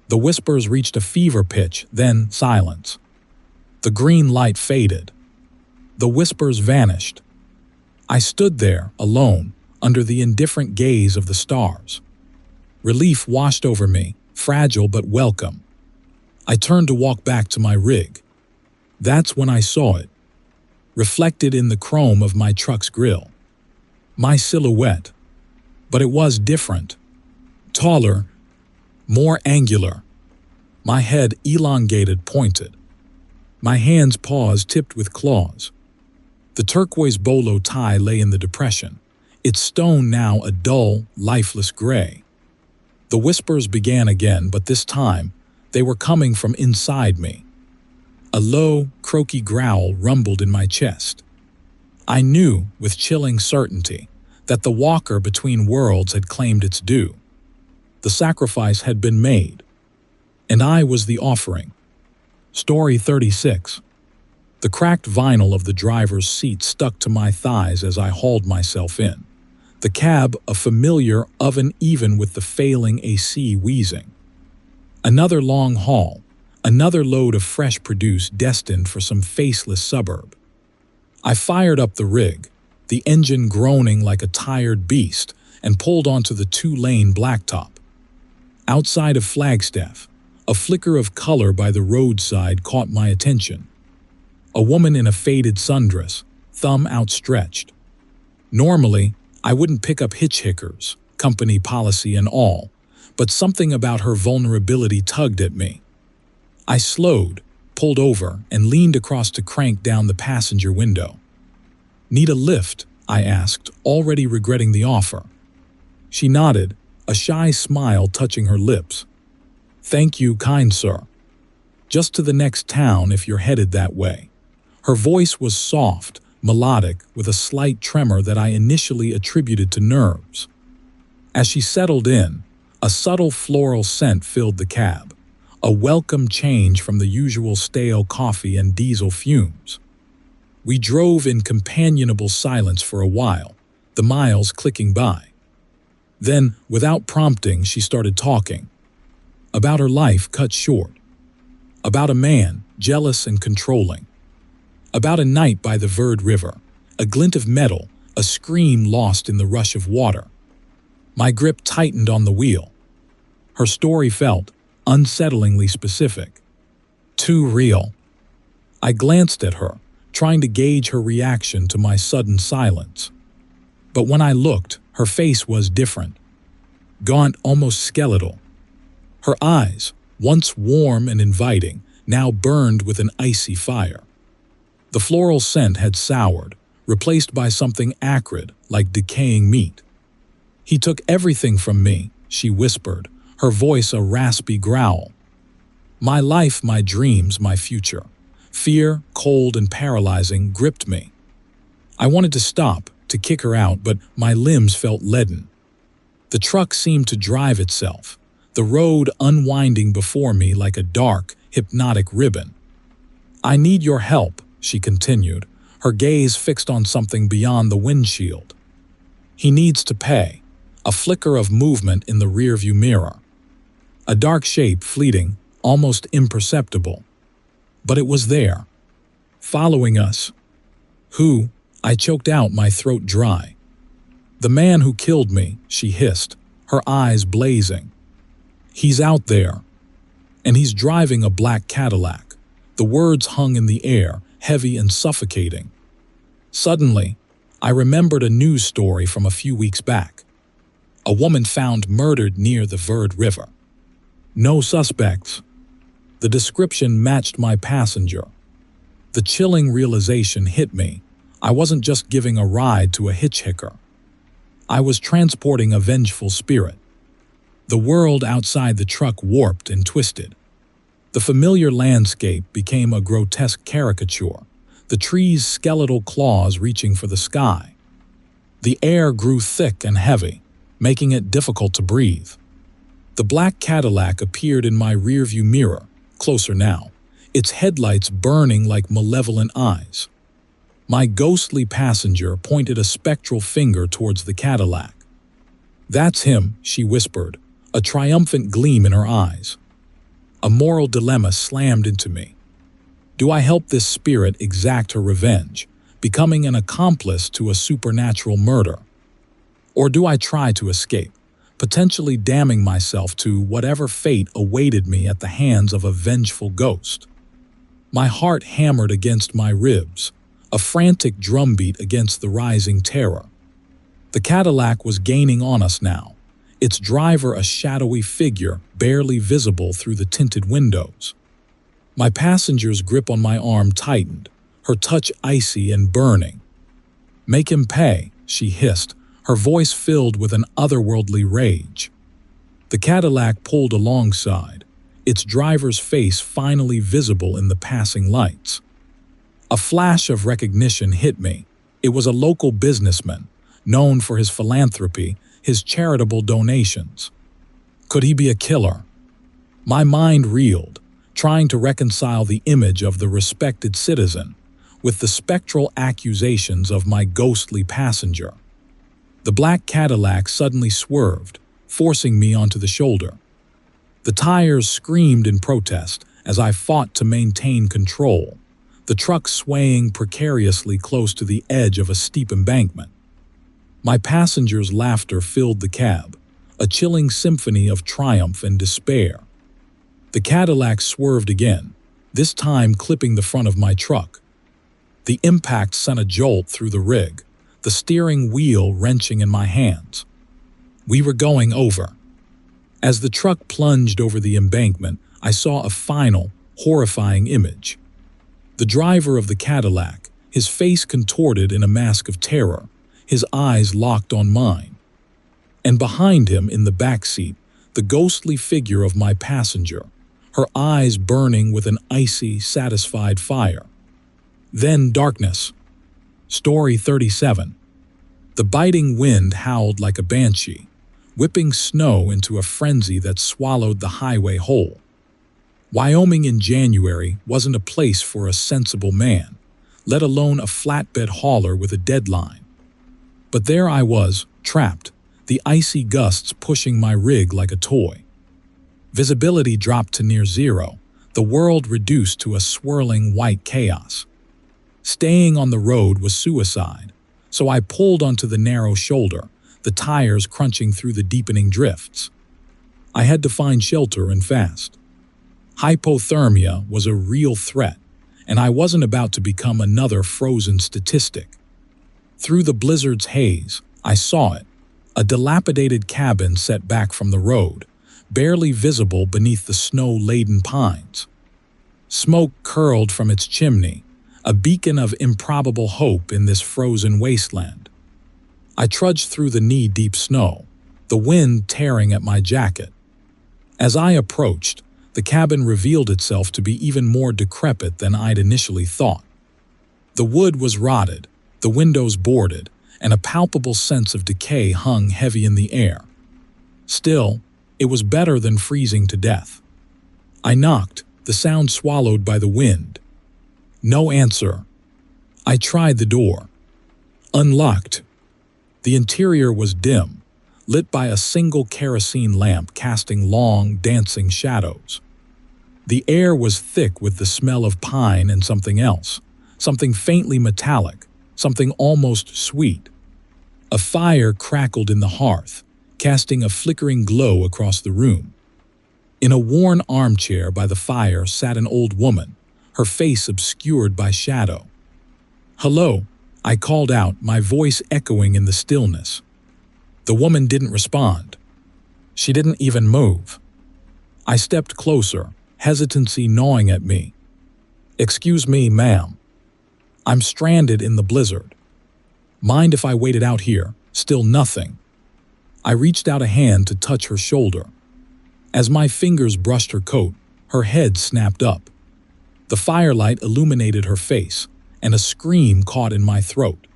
The whispers reached a fever pitch, then silence. The green light faded. The whispers vanished. I stood there, alone, under the indifferent gaze of the stars. Relief washed over me, fragile but welcome. I turned to walk back to my rig. That's when I saw it, reflected in the chrome of my truck's grille. My silhouette. But it was different. Taller, more angular. My head elongated, pointed. My hands' paws tipped with claws. The turquoise bolo tie lay in the depression, its stone now a dull, lifeless gray. The whispers began again, but this time they were coming from inside me. A low, croaky growl rumbled in my chest. I knew, with chilling certainty, that the walker between worlds had claimed its due. The sacrifice had been made, and I was the offering. Story 36. The cracked vinyl of the driver's seat stuck to my thighs as I hauled myself in. The cab a familiar oven even with the failing AC wheezing. Another long haul, another load of fresh produce destined for some faceless suburb. I fired up the rig, the engine groaning like a tired beast, and pulled onto the two-lane blacktop. Outside of Flagstaff, a flicker of color by the roadside caught my attention. A woman in a faded sundress, thumb outstretched. Normally, I wouldn't pick up hitchhikers, company policy and all, but something about her vulnerability tugged at me. I slowed, pulled over, and leaned across to crank down the passenger window. "Need a lift?" I asked, already regretting the offer. She nodded, a shy smile touching her lips. "Thank you, kind sir. Just to the next town if you're headed that way." Her voice was soft, melodic, with a slight tremor that I initially attributed to nerves. As she settled in, a subtle floral scent filled the cab, a welcome change from the usual stale coffee and diesel fumes. We drove in companionable silence for a while, the miles clicking by. Then, without prompting, she started talking. About her life cut short. About a man, jealous and controlling. About a night by the Verde River, a glint of metal, a scream lost in the rush of water. My grip tightened on the wheel. Her story felt unsettlingly specific. Too real. I glanced at her, trying to gauge her reaction to my sudden silence. But when I looked, her face was different. Gaunt, almost skeletal. Her eyes, once warm and inviting, now burned with an icy fire. The floral scent had soured, replaced by something acrid, like decaying meat. "He took everything from me," she whispered, her voice a raspy growl. My life, my dreams, my future. Fear, cold and paralyzing, gripped me. I wanted to stop, to kick her out, but my limbs felt leaden. The truck seemed to drive itself, the road unwinding before me like a dark, hypnotic ribbon. "I need your help," she continued, her gaze fixed on something beyond the windshield. "He needs to pay." A flicker of movement in the rearview mirror. A dark shape fleeting, almost imperceptible. But it was there, following us. "Who?" I choked out, my throat dry. "The man who killed me," she hissed, her eyes blazing. "He's out there. And he's driving a black Cadillac." The words hung in the air, heavy and suffocating. Suddenly, I remembered a news story from a few weeks back. A woman found murdered near the Verde River. No suspects. The description matched my passenger. The chilling realization hit me. I wasn't just giving a ride to a hitchhiker. I was transporting a vengeful spirit. The world outside the truck warped and twisted. The familiar landscape became a grotesque caricature, the trees' skeletal claws reaching for the sky. The air grew thick and heavy, making it difficult to breathe. The black Cadillac appeared in my rearview mirror, closer now, its headlights burning like malevolent eyes. My ghostly passenger pointed a spectral finger towards the Cadillac. "That's him," she whispered, a triumphant gleam in her eyes. A moral dilemma slammed into me. Do I help this spirit exact her revenge, becoming an accomplice to a supernatural murder? Or do I try to escape, potentially damning myself to whatever fate awaited me at the hands of a vengeful ghost? My heart hammered against my ribs, a frantic drumbeat against the rising terror. The Cadillac was gaining on us now, its driver a shadowy figure barely visible through the tinted windows. My passenger's grip on my arm tightened, her touch icy and burning. "Make him pay," she hissed, her voice filled with an otherworldly rage. The Cadillac pulled alongside, its driver's face finally visible in the passing lights. A flash of recognition hit me. It was a local businessman, known for his philanthropy, his charitable donations. Could he be a killer? My mind reeled, trying to reconcile the image of the respected citizen with the spectral accusations of my ghostly passenger. The black Cadillac suddenly swerved, forcing me onto the shoulder. The tires screamed in protest as I fought to maintain control, the truck swaying precariously close to the edge of a steep embankment. My passenger's laughter filled the cab, a chilling symphony of triumph and despair. The Cadillac swerved again, this time clipping the front of my truck. The impact sent a jolt through the rig, the steering wheel wrenching in my hands. We were going over. As the truck plunged over the embankment, I saw a final, horrifying image. The driver of the Cadillac, his face contorted in a mask of terror, his eyes locked on mine. And behind him, in the back seat, the ghostly figure of my passenger, her eyes burning with an icy, satisfied fire. Then darkness. Story 37. The biting wind howled like a banshee, whipping snow into a frenzy that swallowed the highway whole. Wyoming in January wasn't a place for a sensible man, let alone a flatbed hauler with a deadline. But there I was, trapped, the icy gusts pushing my rig like a toy. Visibility dropped to near zero, the world reduced to a swirling white chaos. Staying on the road was suicide, so I pulled onto the narrow shoulder, the tires crunching through the deepening drifts. I had to find shelter and fast. Hypothermia was a real threat, and I wasn't about to become another frozen statistic. Through the blizzard's haze, I saw it, a dilapidated cabin set back from the road, barely visible beneath the snow-laden pines. Smoke curled from its chimney, a beacon of improbable hope in this frozen wasteland. I trudged through the knee-deep snow, the wind tearing at my jacket. As I approached, the cabin revealed itself to be even more decrepit than I'd initially thought. The wood was rotted, the windows boarded, and a palpable sense of decay hung heavy in the air. Still, it was better than freezing to death. I knocked, the sound swallowed by the wind. No answer. I tried the door. Unlocked. The interior was dim, lit by a single kerosene lamp casting long, dancing shadows. The air was thick with the smell of pine and something else, something faintly metallic, something almost sweet. A fire crackled in the hearth, casting a flickering glow across the room. In a worn armchair by the fire sat an old woman, her face obscured by shadow. "Hello," I called out, my voice echoing in the stillness. The woman didn't respond. She didn't even move. I stepped closer, hesitancy gnawing at me. "Excuse me, ma'am. I'm stranded in the blizzard. Mind if I waited out here?" Still nothing. I reached out a hand to touch her shoulder. As my fingers brushed her coat, her head snapped up. The firelight illuminated her face, and a scream caught in my throat.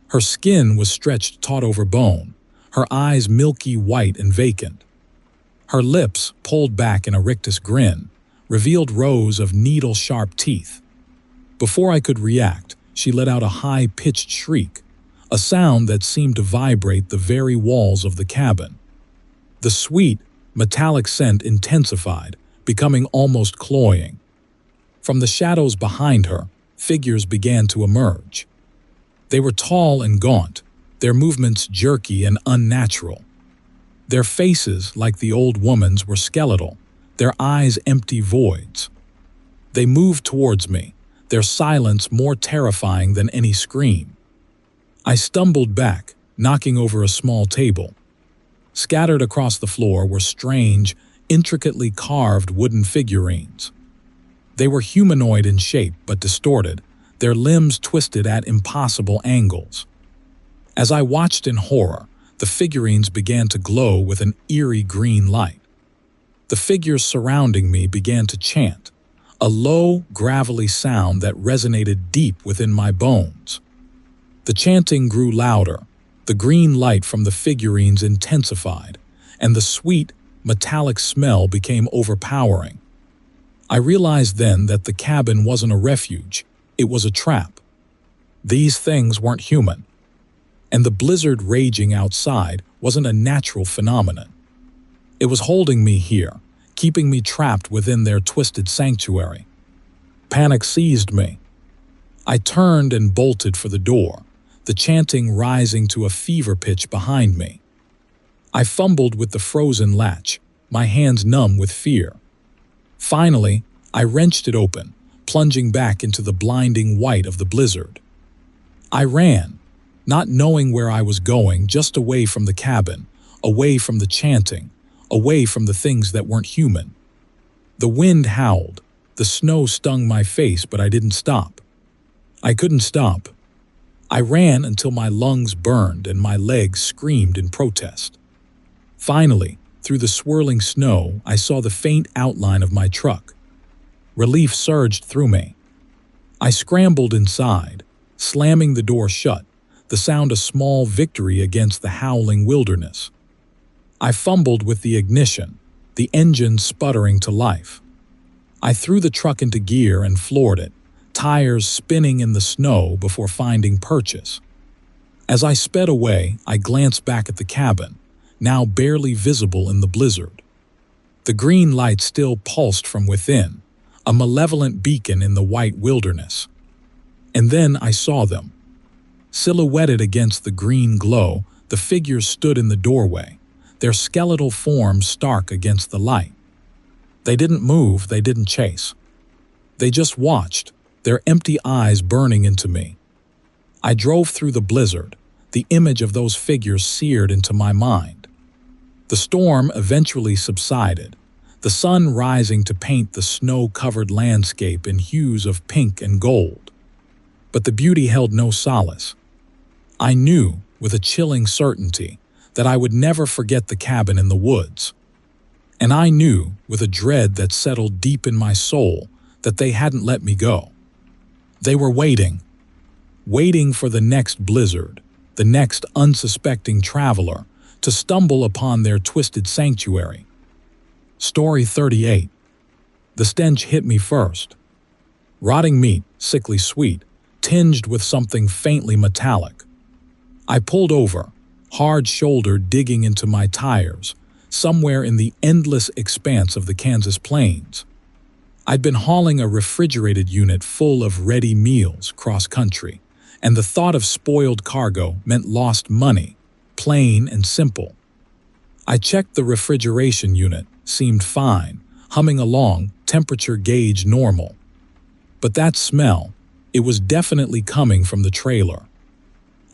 Her skin was stretched taut over bone, her eyes milky white and vacant. Her lips, pulled back in a rictus grin, revealed rows of needle-sharp teeth. Before I could react, she let out a high-pitched shriek, a sound that seemed to vibrate the very walls of the cabin. The sweet, metallic scent intensified, becoming almost cloying. From the shadows behind her, figures began to emerge. They were tall and gaunt, their movements jerky and unnatural. Their faces, like the old woman's, were skeletal, their eyes empty voids. They moved towards me, their silence more terrifying than any scream. I stumbled back, knocking over a small table. Scattered across the floor were strange, intricately carved wooden figurines. They were humanoid in shape but distorted, their limbs twisted at impossible angles. As I watched in horror, the figurines began to glow with an eerie green light. The figures surrounding me began to chant, a low, gravelly sound that resonated deep within my bones. The chanting grew louder, The green light from the figurines intensified, and the sweet, metallic smell became overpowering. I realized then that the cabin wasn't a refuge, it was a trap. These things weren't human, and the blizzard raging outside wasn't a natural phenomenon. It was holding me here, keeping me trapped within their twisted sanctuary. Panic seized me. I turned and bolted for the door, the chanting rising to a fever pitch behind me. I fumbled with the frozen latch, my hands numb with fear. Finally, I wrenched it open, plunging back into the blinding white of the blizzard. I ran, not knowing where I was going, just away from the cabin, away from the chanting, away from the things that weren't human. The wind howled, the snow stung my face, but I didn't stop. I couldn't stop. I ran until my lungs burned and my legs screamed in protest. Finally, through the swirling snow, I saw the faint outline of my truck. Relief surged through me. I scrambled inside, slamming the door shut, the sound a small victory against the howling wilderness. I fumbled with the ignition, the engine sputtering to life. I threw the truck into gear and floored it, tires spinning in the snow before finding purchase. As I sped away, I glanced back at the cabin, now barely visible in the blizzard. The green light still pulsed from within, a malevolent beacon in the white wilderness. And then I saw them. Silhouetted against the green glow, the figures stood in the doorway, their skeletal forms stark against the light. They didn't move, they didn't chase. They just watched, their empty eyes burning into me. I drove through the blizzard, the image of those figures seared into my mind. The storm eventually subsided, the sun rising to paint the snow-covered landscape in hues of pink and gold. But the beauty held no solace. I knew, with a chilling certainty, that I would never forget the cabin in the woods. And I knew, with a dread that settled deep in my soul, that they hadn't let me go. They were waiting for the next blizzard, the next unsuspecting traveler, to stumble upon their twisted sanctuary. Story 38. The stench hit me first. Rotting meat, sickly sweet, tinged with something faintly metallic. I pulled over, hard-shouldered, digging into my tires, somewhere in the endless expanse of the Kansas plains. I'd been hauling a refrigerated unit full of ready meals cross-country, and the thought of spoiled cargo meant lost money, plain and simple. I checked the refrigeration unit, seemed fine, humming along, temperature gauge normal. But that smell, it was definitely coming from the trailer.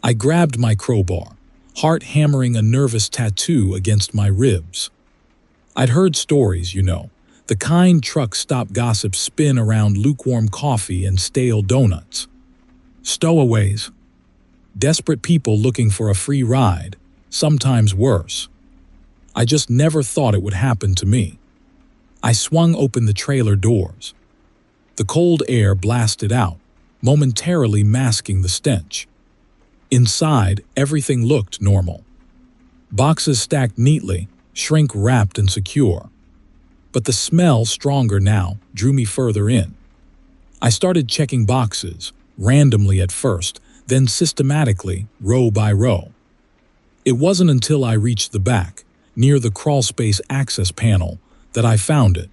I grabbed my crowbar, heart hammering a nervous tattoo against my ribs. I'd heard stories, the kind truck stop gossips spin around lukewarm coffee and stale donuts. Stowaways. Desperate people looking for a free ride, sometimes worse. I just never thought it would happen to me. I swung open the trailer doors. The cold air blasted out, momentarily masking the stench. Inside, everything looked normal. Boxes stacked neatly, shrink-wrapped and secure. But the smell, stronger now, drew me further in. I started checking boxes, randomly at first, then systematically, row by row. It wasn't until I reached the back, near the crawlspace access panel, that I found it.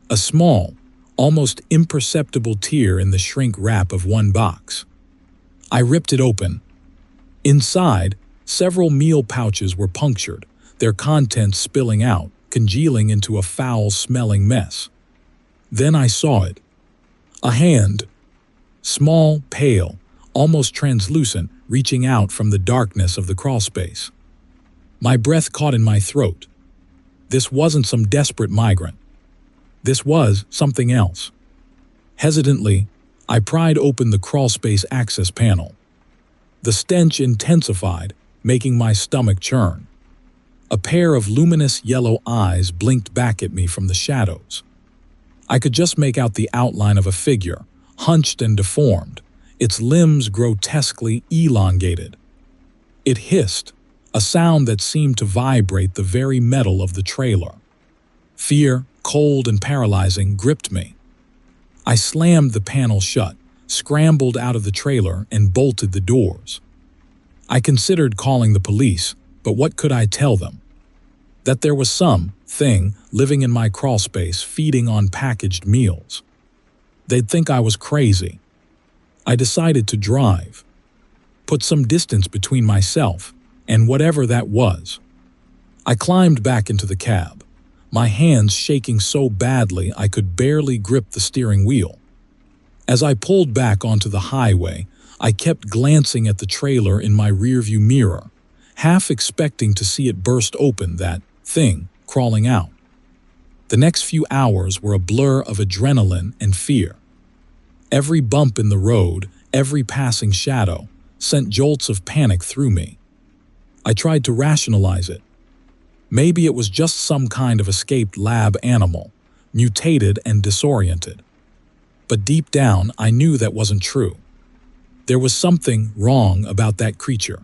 A small, almost imperceptible tear in the shrink wrap of one box. I ripped it open. Inside, several meal pouches were punctured, their contents spilling out, congealing into a foul-smelling mess. Then I saw it. A hand. Small, pale, almost translucent, reaching out from the darkness of the crawlspace. My breath caught in my throat. This wasn't some desperate migrant. This was something else. Hesitantly, I pried open the crawlspace access panel. The stench intensified, making my stomach churn. A pair of luminous yellow eyes blinked back at me from the shadows. I could just make out the outline of a figure, hunched and deformed, its limbs grotesquely elongated. It hissed, a sound that seemed to vibrate the very metal of the trailer. Fear, cold and paralyzing, gripped me. I slammed the panel shut, scrambled out of the trailer, and bolted the doors. I considered calling the police, but what could I tell them? That there was some thing living in my crawlspace feeding on packaged meals. They'd think I was crazy. I decided to drive. Put some distance between myself and whatever that was. I climbed back into the cab, my hands shaking so badly I could barely grip the steering wheel. As I pulled back onto the highway, I kept glancing at the trailer in my rearview mirror, half expecting to see it burst open, that thing crawling out. The next few hours were a blur of adrenaline and fear. Every bump in the road, every passing shadow, sent jolts of panic through me. I tried to rationalize it. Maybe it was just some kind of escaped lab animal, mutated and disoriented. But deep down, I knew that wasn't true. There was something wrong about that creature.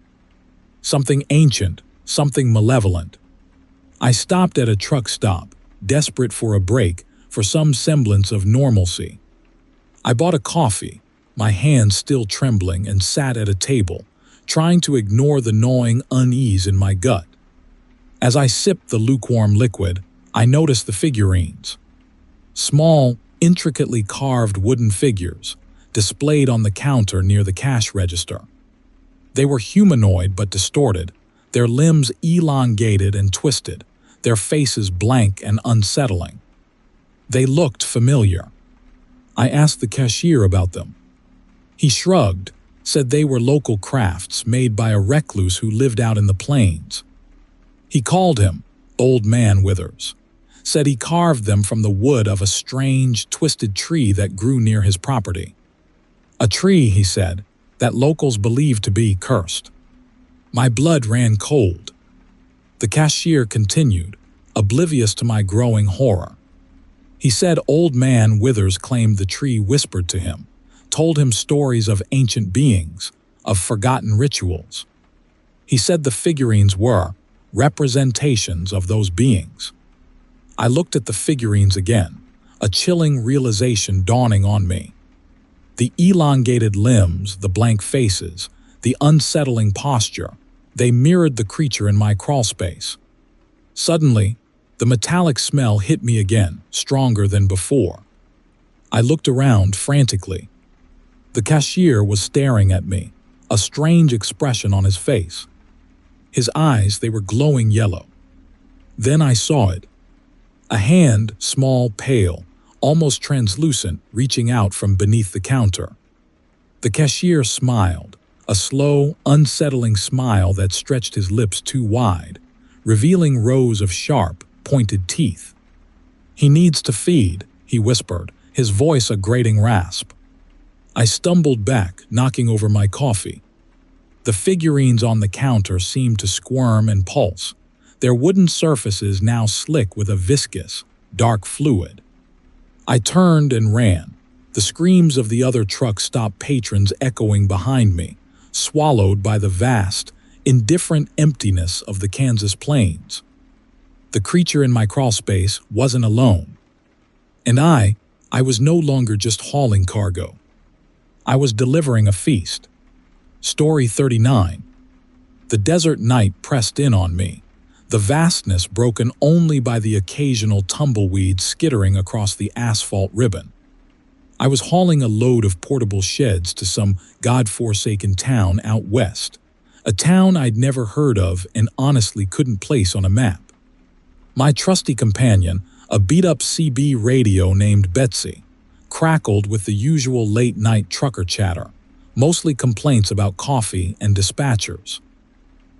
Something ancient, something malevolent. I stopped at a truck stop, desperate for a break, for some semblance of normalcy. I bought a coffee, my hands still trembling, and sat at a table, trying to ignore the gnawing unease in my gut. As I sipped the lukewarm liquid, I noticed the figurines. Small, intricately carved wooden figures, displayed on the counter near the cash register. They were humanoid but distorted, their limbs elongated and twisted, their faces blank and unsettling. They looked familiar. I asked the cashier about them. He shrugged, said they were local crafts made by a recluse who lived out in the plains. He called him Old Man Withers, said he carved them from the wood of a strange, twisted tree that grew near his property. A tree, he said, that locals believed to be cursed. My blood ran cold. The cashier continued, oblivious to my growing horror. He said Old Man Withers claimed the tree whispered to him, told him stories of ancient beings, of forgotten rituals. He said the figurines were representations of those beings. I looked at the figurines again, a chilling realization dawning on me. The elongated limbs, the blank faces, the unsettling posture, they mirrored the creature in my crawlspace. Suddenly, the metallic smell hit me again, stronger than before. I looked around frantically. The cashier was staring at me, a strange expression on his face. His eyes, they were glowing yellow. Then I saw it. A hand, small, pale, almost translucent, reaching out from beneath the counter. The cashier smiled, a slow, unsettling smile that stretched his lips too wide, revealing rows of sharp, pointed teeth. "He needs to feed," he whispered, his voice a grating rasp. I stumbled back, knocking over my coffee. The figurines on the counter seemed to squirm and pulse, their wooden surfaces now slick with a viscous, dark fluid. I turned and ran, the screams of the other truck-stop patrons echoing behind me, swallowed by the vast, indifferent emptiness of the Kansas plains. The creature in my crawlspace wasn't alone. And I was no longer just hauling cargo. I was delivering a feast. Story 39. The desert night pressed in on me, the vastness broken only by the occasional tumbleweed skittering across the asphalt ribbon. I was hauling a load of portable sheds to some God-forsaken town out west, a town I'd never heard of and honestly couldn't place on a map. My trusty companion, a beat-up CB radio named Betsy, crackled with the usual late-night trucker chatter, mostly complaints about coffee and dispatchers.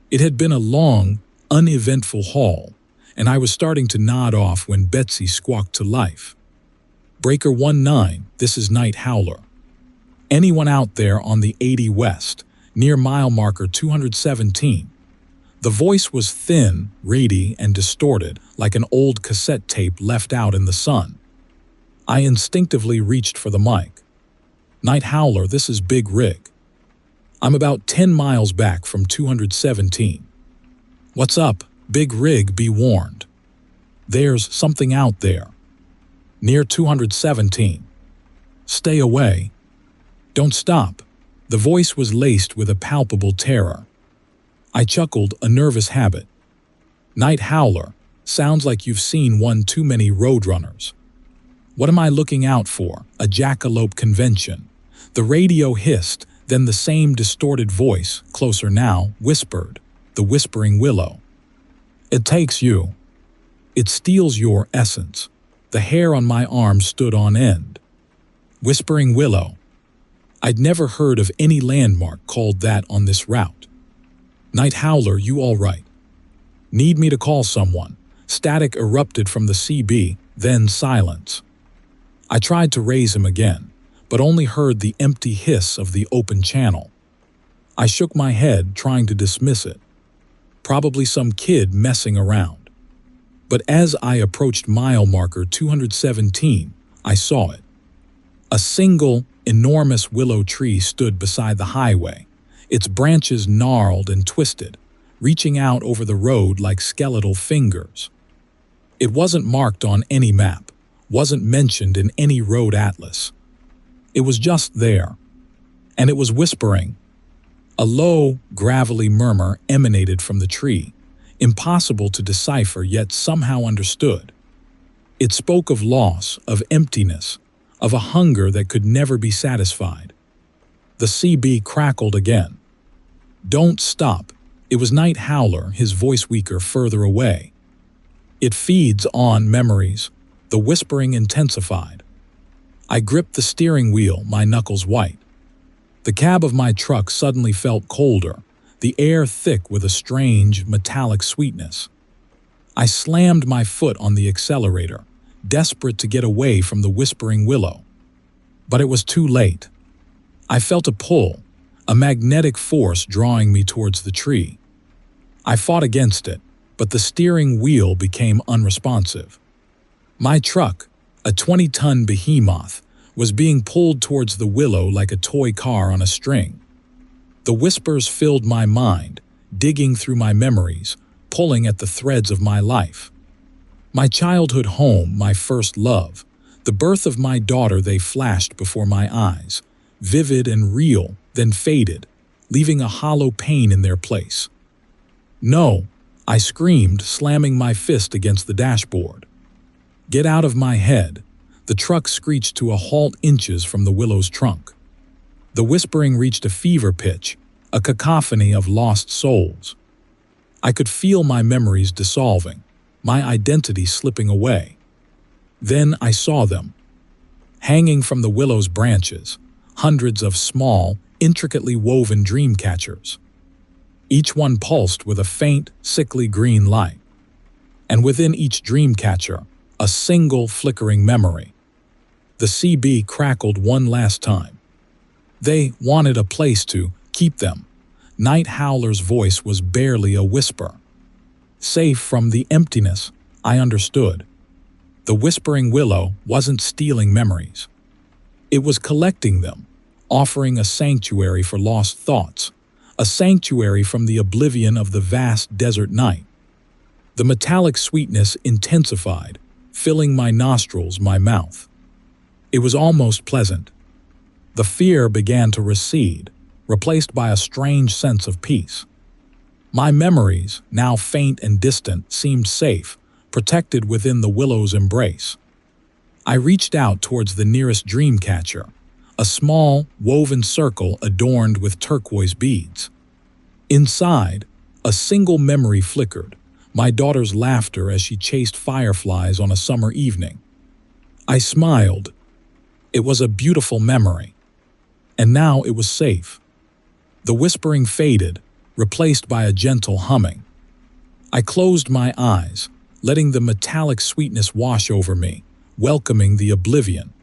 It had been a long, uneventful haul, and I was starting to nod off when Betsy squawked to life. "Breaker 19, this is Night Howler. Anyone out there on the 80 West, near mile marker 217? The voice was thin, reedy, and distorted, like an old cassette tape left out in the sun. I instinctively reached for the mic. "Night Howler, this is Big Rig." I'm about 10 miles back from 217. What's up, Big Rig, be warned. There's something out there. Near 217. Stay away. Don't stop. The voice was laced with a palpable terror. I chuckled, a nervous habit. Night howler. Sounds like you've seen one too many roadrunners. What am I looking out for? A jackalope convention. The radio hissed, then the same distorted voice, closer now, whispered. The whispering willow. It takes you. It steals your essence. The hair on my arm stood on end. Whispering willow. I'd never heard of any landmark called that on this route. Night howler, you all right? Need me to call someone? Static erupted from the CB, then silence. I tried to raise him again, but only heard the empty hiss of the open channel. I shook my head, trying to dismiss it. Probably some kid messing around. But as I approached mile marker 217, I saw it. A single, enormous willow tree stood beside the highway, its branches gnarled and twisted, reaching out over the road like skeletal fingers. It wasn't marked on any map, wasn't mentioned in any road atlas. It was just there, and it was whispering. A low, gravelly murmur emanated from the tree, impossible to decipher yet somehow understood. It spoke of loss, of emptiness, of a hunger that could never be satisfied. The CB crackled again. Don't stop. It was Night Howler, his voice weaker further away. It feeds on memories. The whispering intensified. I gripped the steering wheel, my knuckles white. The cab of my truck suddenly felt colder, the air thick with a strange, metallic sweetness. I slammed my foot on the accelerator, desperate to get away from the whispering willow. But it was too late. I felt a pull, a magnetic force drawing me towards the tree. I fought against it, but the steering wheel became unresponsive. My truck, a 20-ton behemoth, was being pulled towards the willow like a toy car on a string. The whispers filled my mind, digging through my memories, pulling at the threads of my life. My childhood home, my first love, the birth of my daughter, they flashed before my eyes, vivid and real, then faded, leaving a hollow pain in their place. No, I screamed, slamming my fist against the dashboard. Get out of my head. The truck screeched to a halt inches from the willow's trunk. The whispering reached a fever pitch, a cacophony of lost souls. I could feel my memories dissolving, my identity slipping away. Then I saw them. Hanging from the willow's branches, hundreds of small, intricately woven dream catchers. Each one pulsed with a faint, sickly green light. And within each dream catcher, a single flickering memory. The CB crackled one last time. They wanted a place to keep them. Night Howler's voice was barely a whisper. Safe from the emptiness, I understood. The whispering willow wasn't stealing memories. It was collecting them, offering a sanctuary for lost thoughts, a sanctuary from the oblivion of the vast desert night. The metallic sweetness intensified, filling my nostrils, my mouth. It was almost pleasant. The fear began to recede, replaced by a strange sense of peace. My memories, now faint and distant, seemed safe, protected within the willow's embrace. I reached out towards the nearest dream catcher, a small, woven circle adorned with turquoise beads. Inside, a single memory flickered, my daughter's laughter as she chased fireflies on a summer evening. I smiled. It was a beautiful memory. And now it was safe. The whispering faded, replaced by a gentle humming. I closed my eyes, letting the metallic sweetness wash over me, welcoming the oblivion.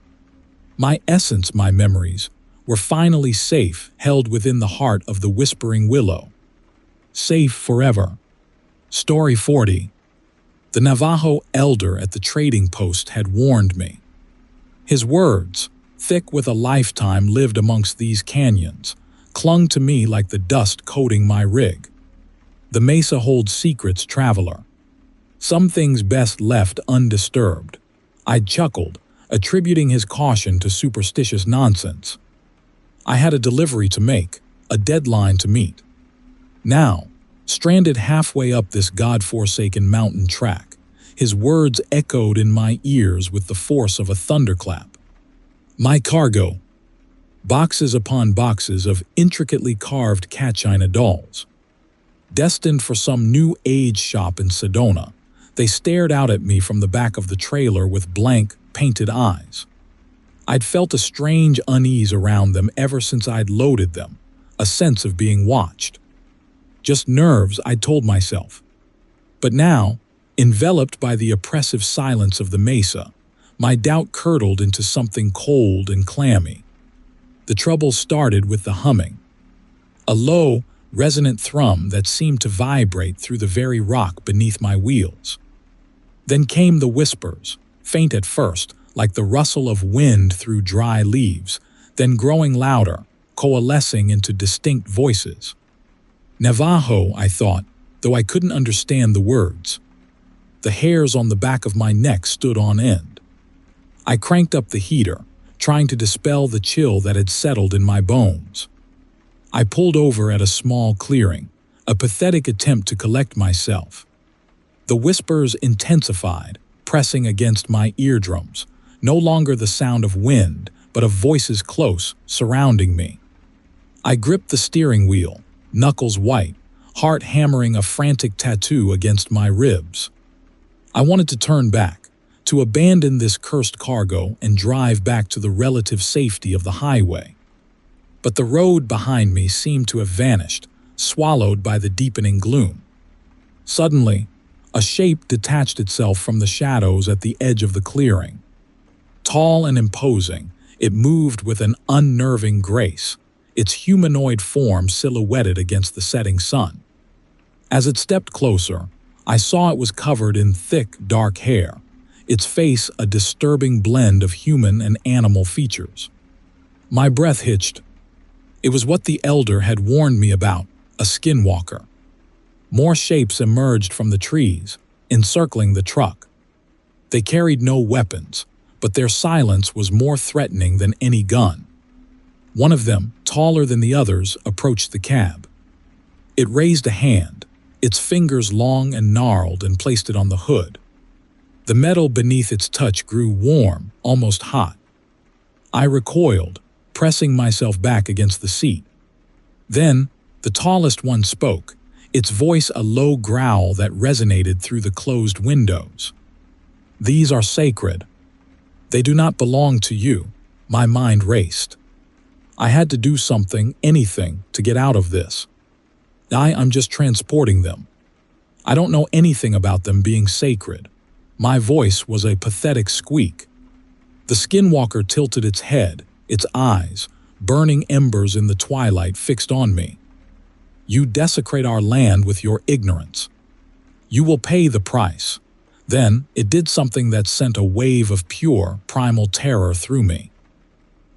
My essence, my memories, were finally safe, held within the heart of the whispering willow. Safe forever. Story 40. The Navajo elder at the trading post had warned me. His words, thick with a lifetime lived amongst these canyons, clung to me like the dust coating my rig. The mesa holds secrets, traveler. Some things best left undisturbed. I chuckled, attributing his caution to superstitious nonsense. I had a delivery to make, a deadline to meet. Now, stranded halfway up this god-forsaken mountain track, his words echoed in my ears with the force of a thunderclap. My cargo. Boxes upon boxes of intricately carved cat china dolls. Destined for some new age shop in Sedona, they stared out at me from the back of the trailer with blank, painted eyes. I'd felt a strange unease around them ever since I'd loaded them, a sense of being watched. Just nerves, I'd told myself. But now, enveloped by the oppressive silence of the mesa, my doubt curdled into something cold and clammy. The trouble started with the humming. A low, resonant thrum that seemed to vibrate through the very rock beneath my wheels. Then came the whispers, faint at first, like the rustle of wind through dry leaves, then growing louder, coalescing into distinct voices. Navajo, I thought, though I couldn't understand the words. The hairs on the back of my neck stood on end. I cranked up the heater, trying to dispel the chill that had settled in my bones. I pulled over at a small clearing, a pathetic attempt to collect myself. The whispers intensified, pressing against my eardrums, no longer the sound of wind, but of voices close, surrounding me. I gripped the steering wheel, knuckles white, heart hammering a frantic tattoo against my ribs. I wanted to turn back, to abandon this cursed cargo and drive back to the relative safety of the highway. But the road behind me seemed to have vanished, swallowed by the deepening gloom. Suddenly, a shape detached itself from the shadows at the edge of the clearing. Tall and imposing, it moved with an unnerving grace, its humanoid form silhouetted against the setting sun. As it stepped closer, I saw it was covered in thick, dark hair, its face a disturbing blend of human and animal features. My breath hitched. It was what the elder had warned me about, a skinwalker. More shapes emerged from the trees, encircling the truck. They carried no weapons, but their silence was more threatening than any gun. One of them, taller than the others, approached the cab. It raised a hand, its fingers long and gnarled, and placed it on the hood. The metal beneath its touch grew warm, almost hot. I recoiled, pressing myself back against the seat. Then, the tallest one spoke, its voice a low growl that resonated through the closed windows. "These are sacred. They do not belong to you." My mind raced. I had to do something, anything, to get out of this. I'm just transporting them. I don't know anything about them being sacred. My voice was a pathetic squeak. The skinwalker tilted its head, its eyes, burning embers in the twilight, fixed on me. "You desecrate our land with your ignorance. You will pay the price." Then it did something that sent a wave of pure, primal terror through me.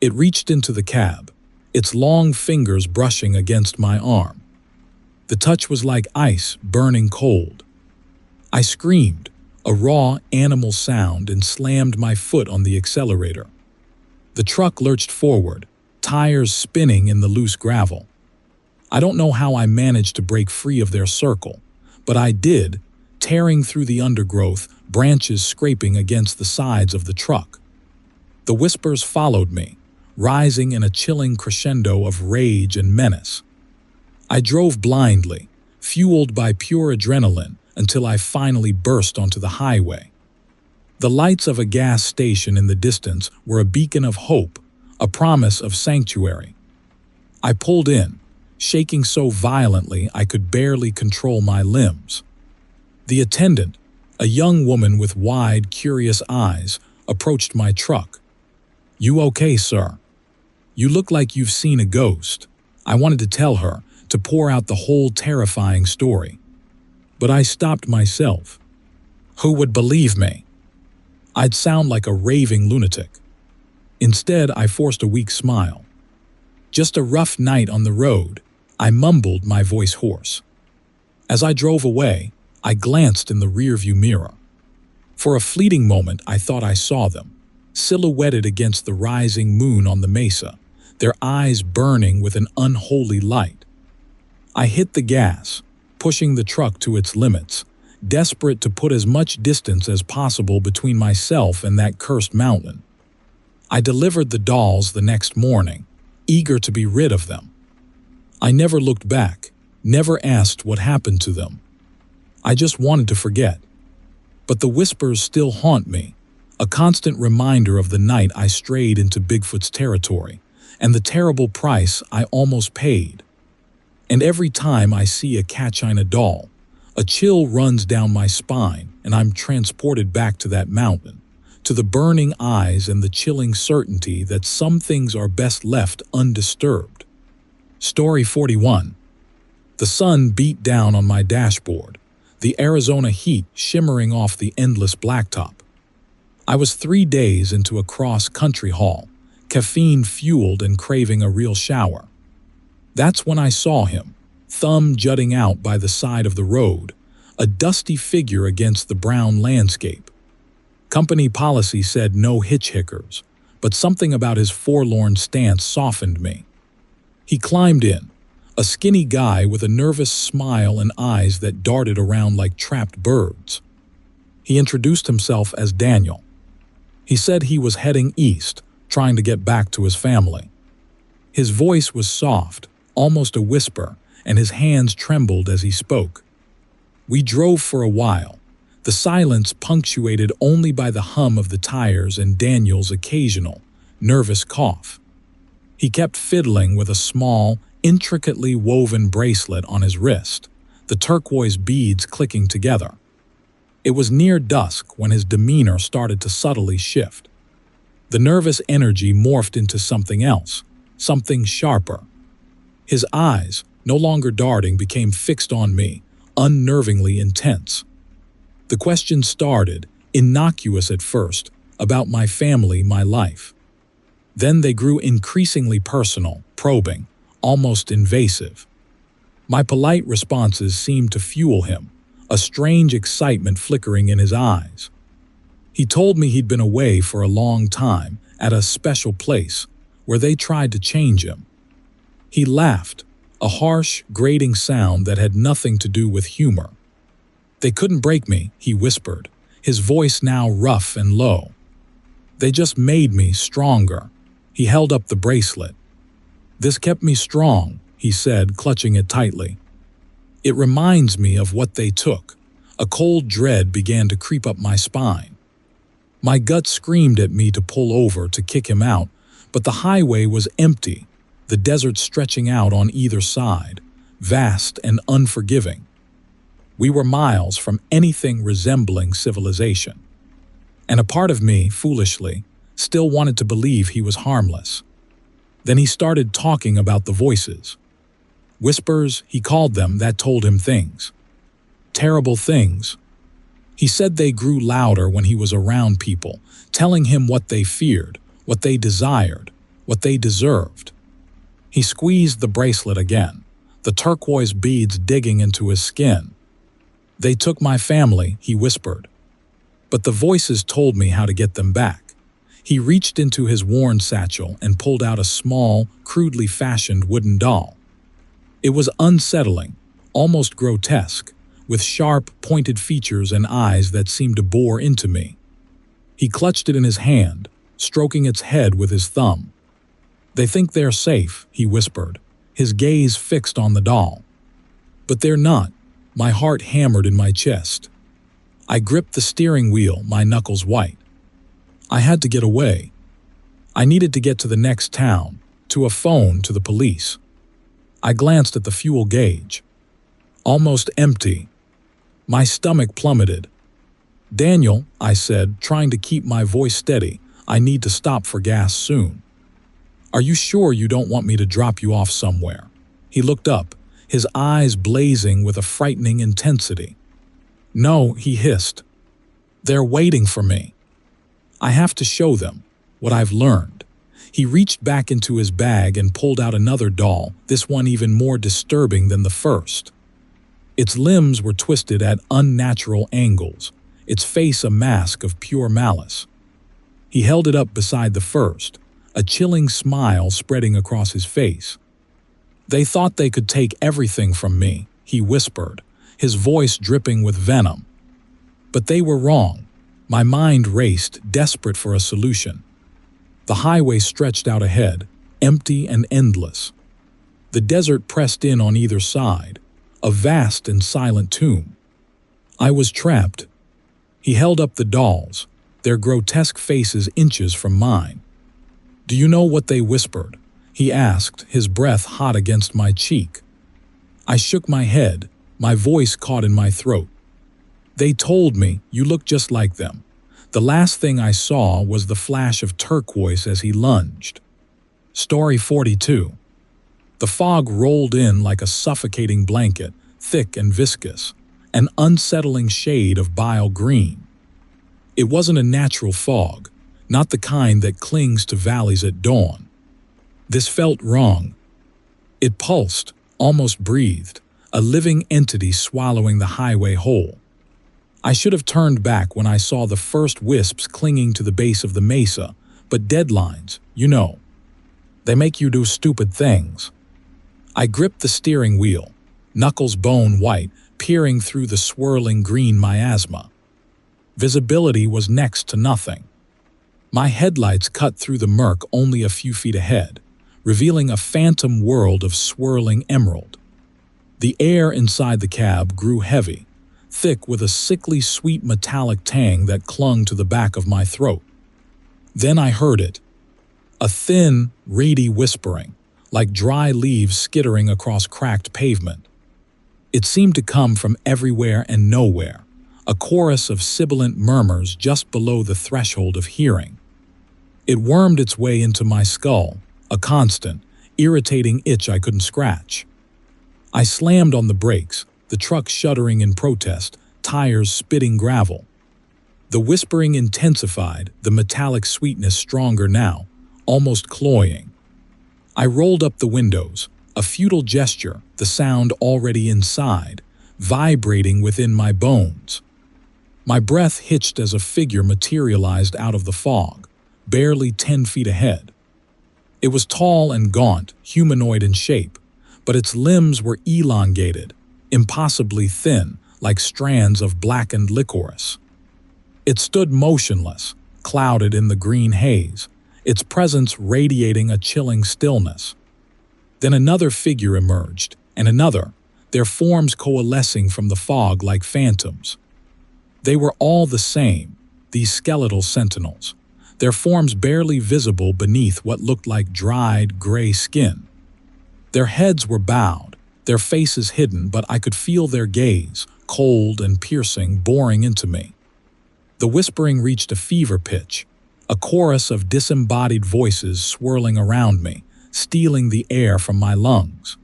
It reached into the cab, its long fingers brushing against my arm. The touch was like ice, burning cold. I screamed, a raw, animal sound, and slammed my foot on the accelerator. The truck lurched forward, tires spinning in the loose gravel. I don't know how I managed to break free of their circle, but I did, tearing through the undergrowth, branches scraping against the sides of the truck. The whispers followed me, rising in a chilling crescendo of rage and menace. I drove blindly, fueled by pure adrenaline, until I finally burst onto the highway. The lights of a gas station in the distance were a beacon of hope, a promise of sanctuary. I pulled in, shaking so violently I could barely control my limbs. The attendant, a young woman with wide, curious eyes, approached my truck. "You okay, sir? You look like you've seen a ghost." I wanted to tell her, to pour out the whole terrifying story. But I stopped myself. Who would believe me? I'd sound like a raving lunatic. Instead, I forced a weak smile. Just a rough night on the road, I mumbled, my voice hoarse. As I drove away, I glanced in the rearview mirror. For a fleeting moment, I thought I saw them, silhouetted against the rising moon on the mesa, their eyes burning with an unholy light. I hit the gas, pushing the truck to its limits, desperate to put as much distance as possible between myself and that cursed mountain. I delivered the dolls the next morning, eager to be rid of them. I never looked back, never asked what happened to them. I just wanted to forget. But the whispers still haunt me, a constant reminder of the night I strayed into Bigfoot's territory, and the terrible price I almost paid. And every time I see a Catchina doll, a chill runs down my spine and I'm transported back to that mountain, to the burning eyes and the chilling certainty that some things are best left undisturbed. Story 41. The sun beat down on my dashboard, the Arizona heat shimmering off the endless blacktop. I was 3 days into a cross-country haul, caffeine-fueled and craving a real shower. That's when I saw him, thumb jutting out by the side of the road, a dusty figure against the brown landscape. Company policy said no hitchhikers, but something about his forlorn stance softened me. He climbed in, a skinny guy with a nervous smile and eyes that darted around like trapped birds. He introduced himself as Daniel. He said he was heading east, trying to get back to his family. His voice was soft, almost a whisper, and his hands trembled as he spoke. We drove for a while, the silence punctuated only by the hum of the tires and Daniel's occasional, nervous cough. He kept fiddling with a small, intricately woven bracelet on his wrist, the turquoise beads clicking together. It was near dusk when his demeanor started to subtly shift. The nervous energy morphed into something else, something sharper. His eyes, no longer darting, became fixed on me, unnervingly intense. The questions started, innocuous at first, about my family, my life. Then they grew increasingly personal, probing, almost invasive. My polite responses seemed to fuel him, a strange excitement flickering in his eyes. He told me he'd been away for a long time, at a special place, where they tried to change him. He laughed, a harsh, grating sound that had nothing to do with humor. They couldn't break me, he whispered, his voice now rough and low. They just made me stronger. He held up the bracelet. This kept me strong, he said, clutching it tightly. It reminds me of what they took. A cold dread began to creep up my spine. My gut screamed at me to pull over, to kick him out, but the highway was empty, the desert stretching out on either side, vast and unforgiving. We were miles from anything resembling civilization. And a part of me, foolishly, still wanted to believe he was harmless. Then he started talking about the voices. Whispers, he called them, that told him things. Terrible things. He said they grew louder when he was around people, telling him what they feared, what they desired, what they deserved. He squeezed the bracelet again, the turquoise beads digging into his skin. They took my family, he whispered. But the voices told me how to get them back. He reached into his worn satchel and pulled out a small, crudely fashioned wooden doll. It was unsettling, almost grotesque, with sharp, pointed features and eyes that seemed to bore into me. He clutched it in his hand, stroking its head with his thumb. They think they're safe, he whispered, his gaze fixed on the doll. But they're not. My heart hammered in my chest. I gripped the steering wheel, my knuckles white. I had to get away. I needed to get to the next town, to a phone, to the police. I glanced at the fuel gauge. Almost empty. My stomach plummeted. Daniel, I said, trying to keep my voice steady, I need to stop for gas soon. Are you sure you don't want me to drop you off somewhere? He looked up, his eyes blazing with a frightening intensity. No, he hissed. They're waiting for me. I have to show them what I've learned. He reached back into his bag and pulled out another doll, this one even more disturbing than the first. Its limbs were twisted at unnatural angles, its face a mask of pure malice. He held it up beside the first, a chilling smile spreading across his face. "They thought they could take everything from me," he whispered, his voice dripping with venom. But they were wrong. My mind raced, desperate for a solution. The highway stretched out ahead, empty and endless. The desert pressed in on either side, a vast and silent tomb. I was trapped. He held up the dolls, their grotesque faces inches from mine. "Do you know what they whispered?" he asked, his breath hot against my cheek. I shook my head, my voice caught in my throat. "They told me you look just like them." The last thing I saw was the flash of turquoise as he lunged. Story 42. The fog rolled in like a suffocating blanket, thick and viscous, an unsettling shade of bile green. It wasn't a natural fog, not the kind that clings to valleys at dawn. This felt wrong. It pulsed, almost breathed, a living entity swallowing the highway whole. I should have turned back when I saw the first wisps clinging to the base of the mesa, but deadlines, you know. They make you do stupid things. I gripped the steering wheel, knuckles bone white, peering through the swirling green miasma. Visibility was next to nothing. My headlights cut through the murk only a few feet ahead, revealing a phantom world of swirling emerald. The air inside the cab grew heavy, thick with a sickly sweet metallic tang that clung to the back of my throat. Then I heard it. A thin, reedy whispering, like dry leaves skittering across cracked pavement. It seemed to come from everywhere and nowhere, a chorus of sibilant murmurs just below the threshold of hearing. It wormed its way into my skull, a constant, irritating itch I couldn't scratch. I slammed on the brakes, the truck shuddering in protest, tires spitting gravel. The whispering intensified, the metallic sweetness stronger now, almost cloying. I rolled up the windows, a futile gesture, the sound already inside, vibrating within my bones. My breath hitched as a figure materialized out of the fog, barely 10 feet ahead. It was tall and gaunt, humanoid in shape, but its limbs were elongated, impossibly thin, like strands of blackened licorice. It stood motionless, clouded in the green haze, its presence radiating a chilling stillness. Then another figure emerged, and another, their forms coalescing from the fog like phantoms. They were all the same, these skeletal sentinels, their forms barely visible beneath what looked like dried, gray skin. Their heads were bowed, their faces hidden, but I could feel their gaze, cold and piercing, boring into me. The whispering reached a fever pitch, a chorus of disembodied voices swirling around me, stealing the air from my lungs.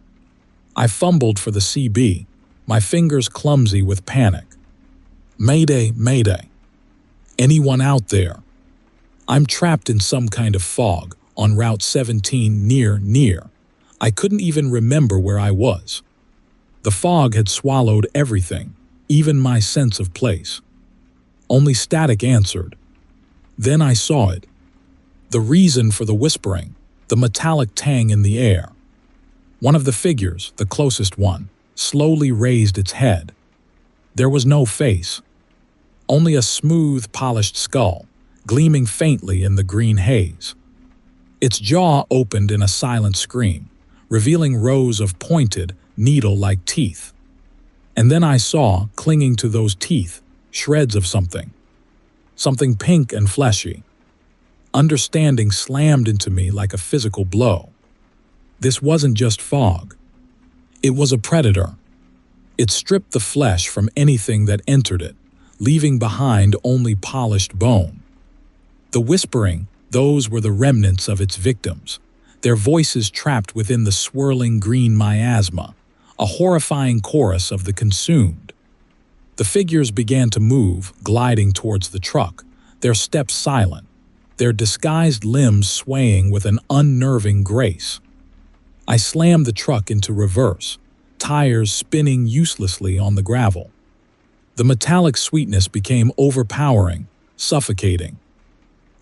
I fumbled for the CB, my fingers clumsy with panic. "Mayday, mayday. Anyone out there? I'm trapped in some kind of fog, on Route 17 near. I couldn't even remember where I was. The fog had swallowed everything, even my sense of place. Only static answered. Then I saw it. The reason for the whispering, the metallic tang in the air. One of the figures, the closest one, slowly raised its head. There was no face. Only a smooth, polished skull, gleaming faintly in the green haze. Its jaw opened in a silent scream, revealing rows of pointed, needle-like teeth. And then I saw, clinging to those teeth, shreds of something. Something pink and fleshy. Understanding slammed into me like a physical blow. This wasn't just fog. It was a predator. It stripped the flesh from anything that entered it, leaving behind only polished bone. The whispering, those were the remnants of its victims, their voices trapped within the swirling green miasma, a horrifying chorus of the consumed. The figures began to move, gliding towards the truck, their steps silent. their disguised limbs swaying with an unnerving grace. I slammed the truck into reverse, tires spinning uselessly on the gravel. The metallic sweetness became overpowering, suffocating.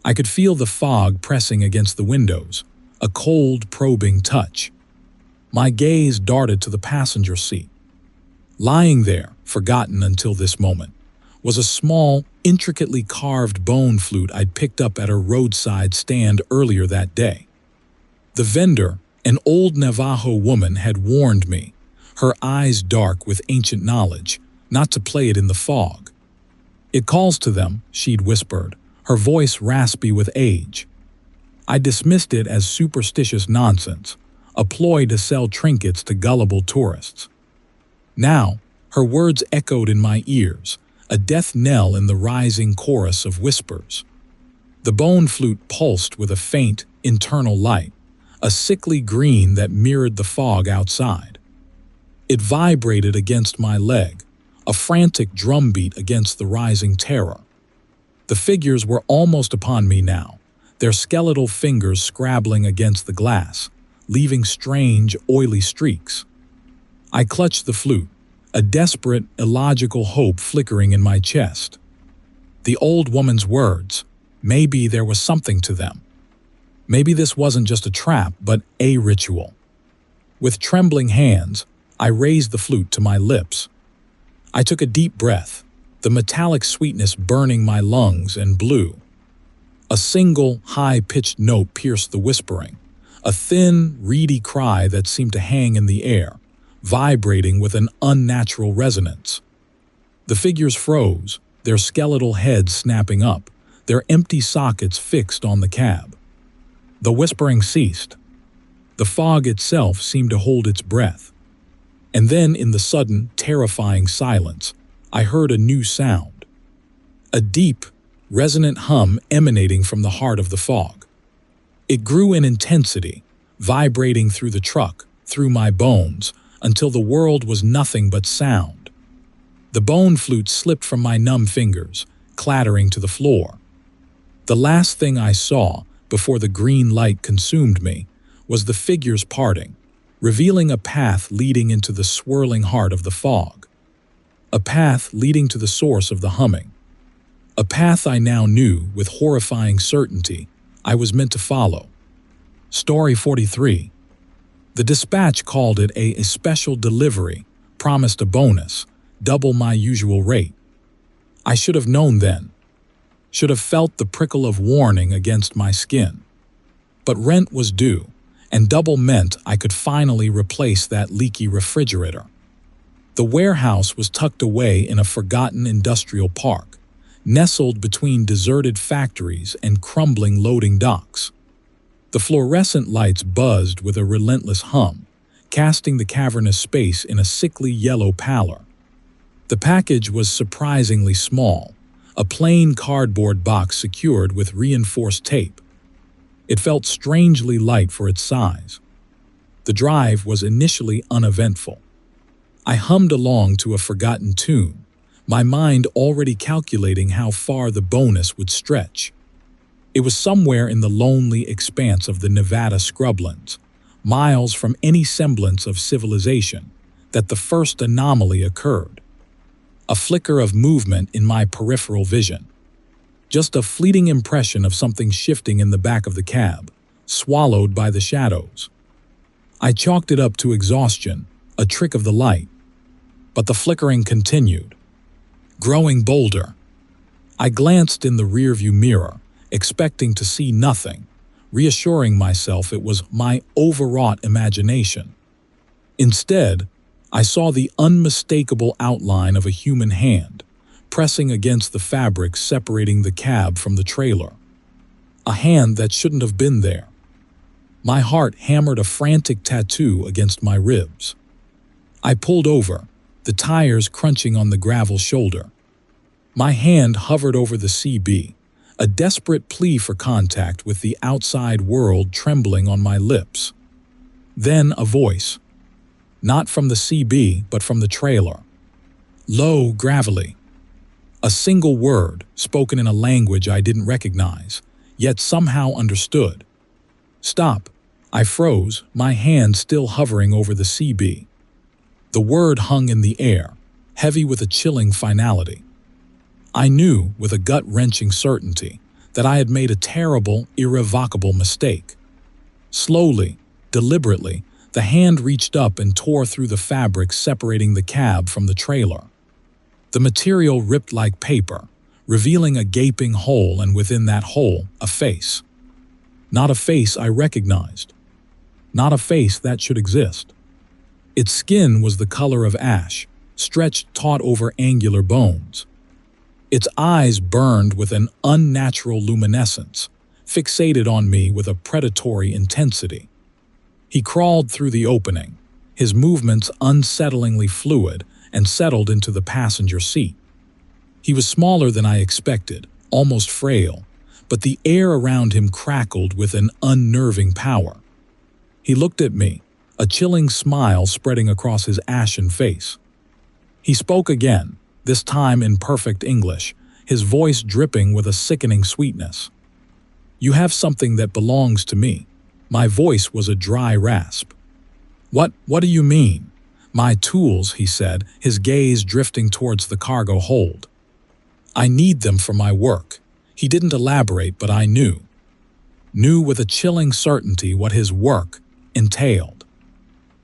I could feel the fog pressing against the windows, a cold, probing touch. My gaze darted to the passenger seat. Lying there, forgotten until this moment, was a small, intricately carved bone flute I'd picked up at a roadside stand earlier that day. The vendor, an old Navajo woman, had warned me, her eyes dark with ancient knowledge, not to play it in the fog. "It calls to them," she'd whispered, her voice raspy with age. I dismissed it as superstitious nonsense, a ploy to sell trinkets to gullible tourists. Now, her words echoed in my ears, a death knell in the rising chorus of whispers. The bone flute pulsed with a faint, internal light, a sickly green that mirrored the fog outside. It vibrated against my leg, a frantic drumbeat against the rising terror. The figures were almost upon me now, their skeletal fingers scrabbling against the glass, leaving strange, oily streaks. I clutched the flute, a desperate, illogical hope flickering in my chest. The old woman's words, maybe there was something to them. Maybe this wasn't just a trap, but a ritual. With trembling hands, I raised the flute to my lips. I took a deep breath, the metallic sweetness burning my lungs, and blew. A single, high-pitched note pierced the whispering, a thin, reedy cry that seemed to hang in the air, vibrating with an unnatural resonance. The figures froze, their skeletal heads snapping up, their empty sockets fixed on the cab. The whispering ceased. The fog itself seemed to hold its breath. And then, in the sudden, terrifying silence, I heard a new sound. A deep, resonant hum emanating from the heart of the fog. It grew in intensity, vibrating through the truck, through my bones, until the world was nothing but sound. The bone flute slipped from my numb fingers, clattering to the floor. The last thing I saw, before the green light consumed me, was the figures parting, revealing a path leading into the swirling heart of the fog. A path leading to the source of the humming. A path I now knew, with horrifying certainty, I was meant to follow. Story 43. The dispatch called it a special delivery, promised a bonus, double my usual rate. I should have known then. Should have felt the prickle of warning against my skin. But rent was due, and double meant I could finally replace that leaky refrigerator. The warehouse was tucked away in a forgotten industrial park, nestled between deserted factories and crumbling loading docks. The fluorescent lights buzzed with a relentless hum, casting the cavernous space in a sickly yellow pallor. The package was surprisingly small, a plain cardboard box secured with reinforced tape. It felt strangely light for its size. The drive was initially uneventful. I hummed along to a forgotten tune, my mind already calculating how far the bonus would stretch. It was somewhere in the lonely expanse of the Nevada scrublands, miles from any semblance of civilization, that the first anomaly occurred. A flicker of movement in my peripheral vision. Just a fleeting impression of something shifting in the back of the cab, swallowed by the shadows. I chalked it up to exhaustion, a trick of the light. But the flickering continued, growing bolder. I glanced in the rearview mirror, expecting to see nothing, reassuring myself it was my overwrought imagination. Instead, I saw the unmistakable outline of a human hand, pressing against the fabric separating the cab from the trailer. A hand that shouldn't have been there. My heart hammered a frantic tattoo against my ribs. I pulled over, the tires crunching on the gravel shoulder. My hand hovered over the CB, a desperate plea for contact with the outside world trembling on my lips. Then a voice. Not from the CB, but from the trailer. Low, gravelly. A single word, spoken in a language I didn't recognize, yet somehow understood. "Stop." I froze, my hand still hovering over the CB. The word hung in the air, heavy with a chilling finality. I knew, with a gut-wrenching certainty, that I had made a terrible, irrevocable mistake. Slowly, deliberately, the hand reached up and tore through the fabric separating the cab from the trailer. The material ripped like paper, revealing a gaping hole, and within that hole, a face. Not a face I recognized. Not a face that should exist. Its skin was the color of ash, stretched taut over angular bones. Its eyes burned with an unnatural luminescence, fixated on me with a predatory intensity. He crawled through the opening, his movements unsettlingly fluid, and settled into the passenger seat. He was smaller than I expected, almost frail, but the air around him crackled with an unnerving power. He looked at me, a chilling smile spreading across his ashen face. He spoke again, this time in perfect English, his voice dripping with a sickening sweetness. "You have something that belongs to me." My voice was a dry rasp. What do you mean?" "My tools," he said, his gaze drifting towards the cargo hold. "I need them for my work." He didn't elaborate, but I knew. Knew with a chilling certainty what his work entailed.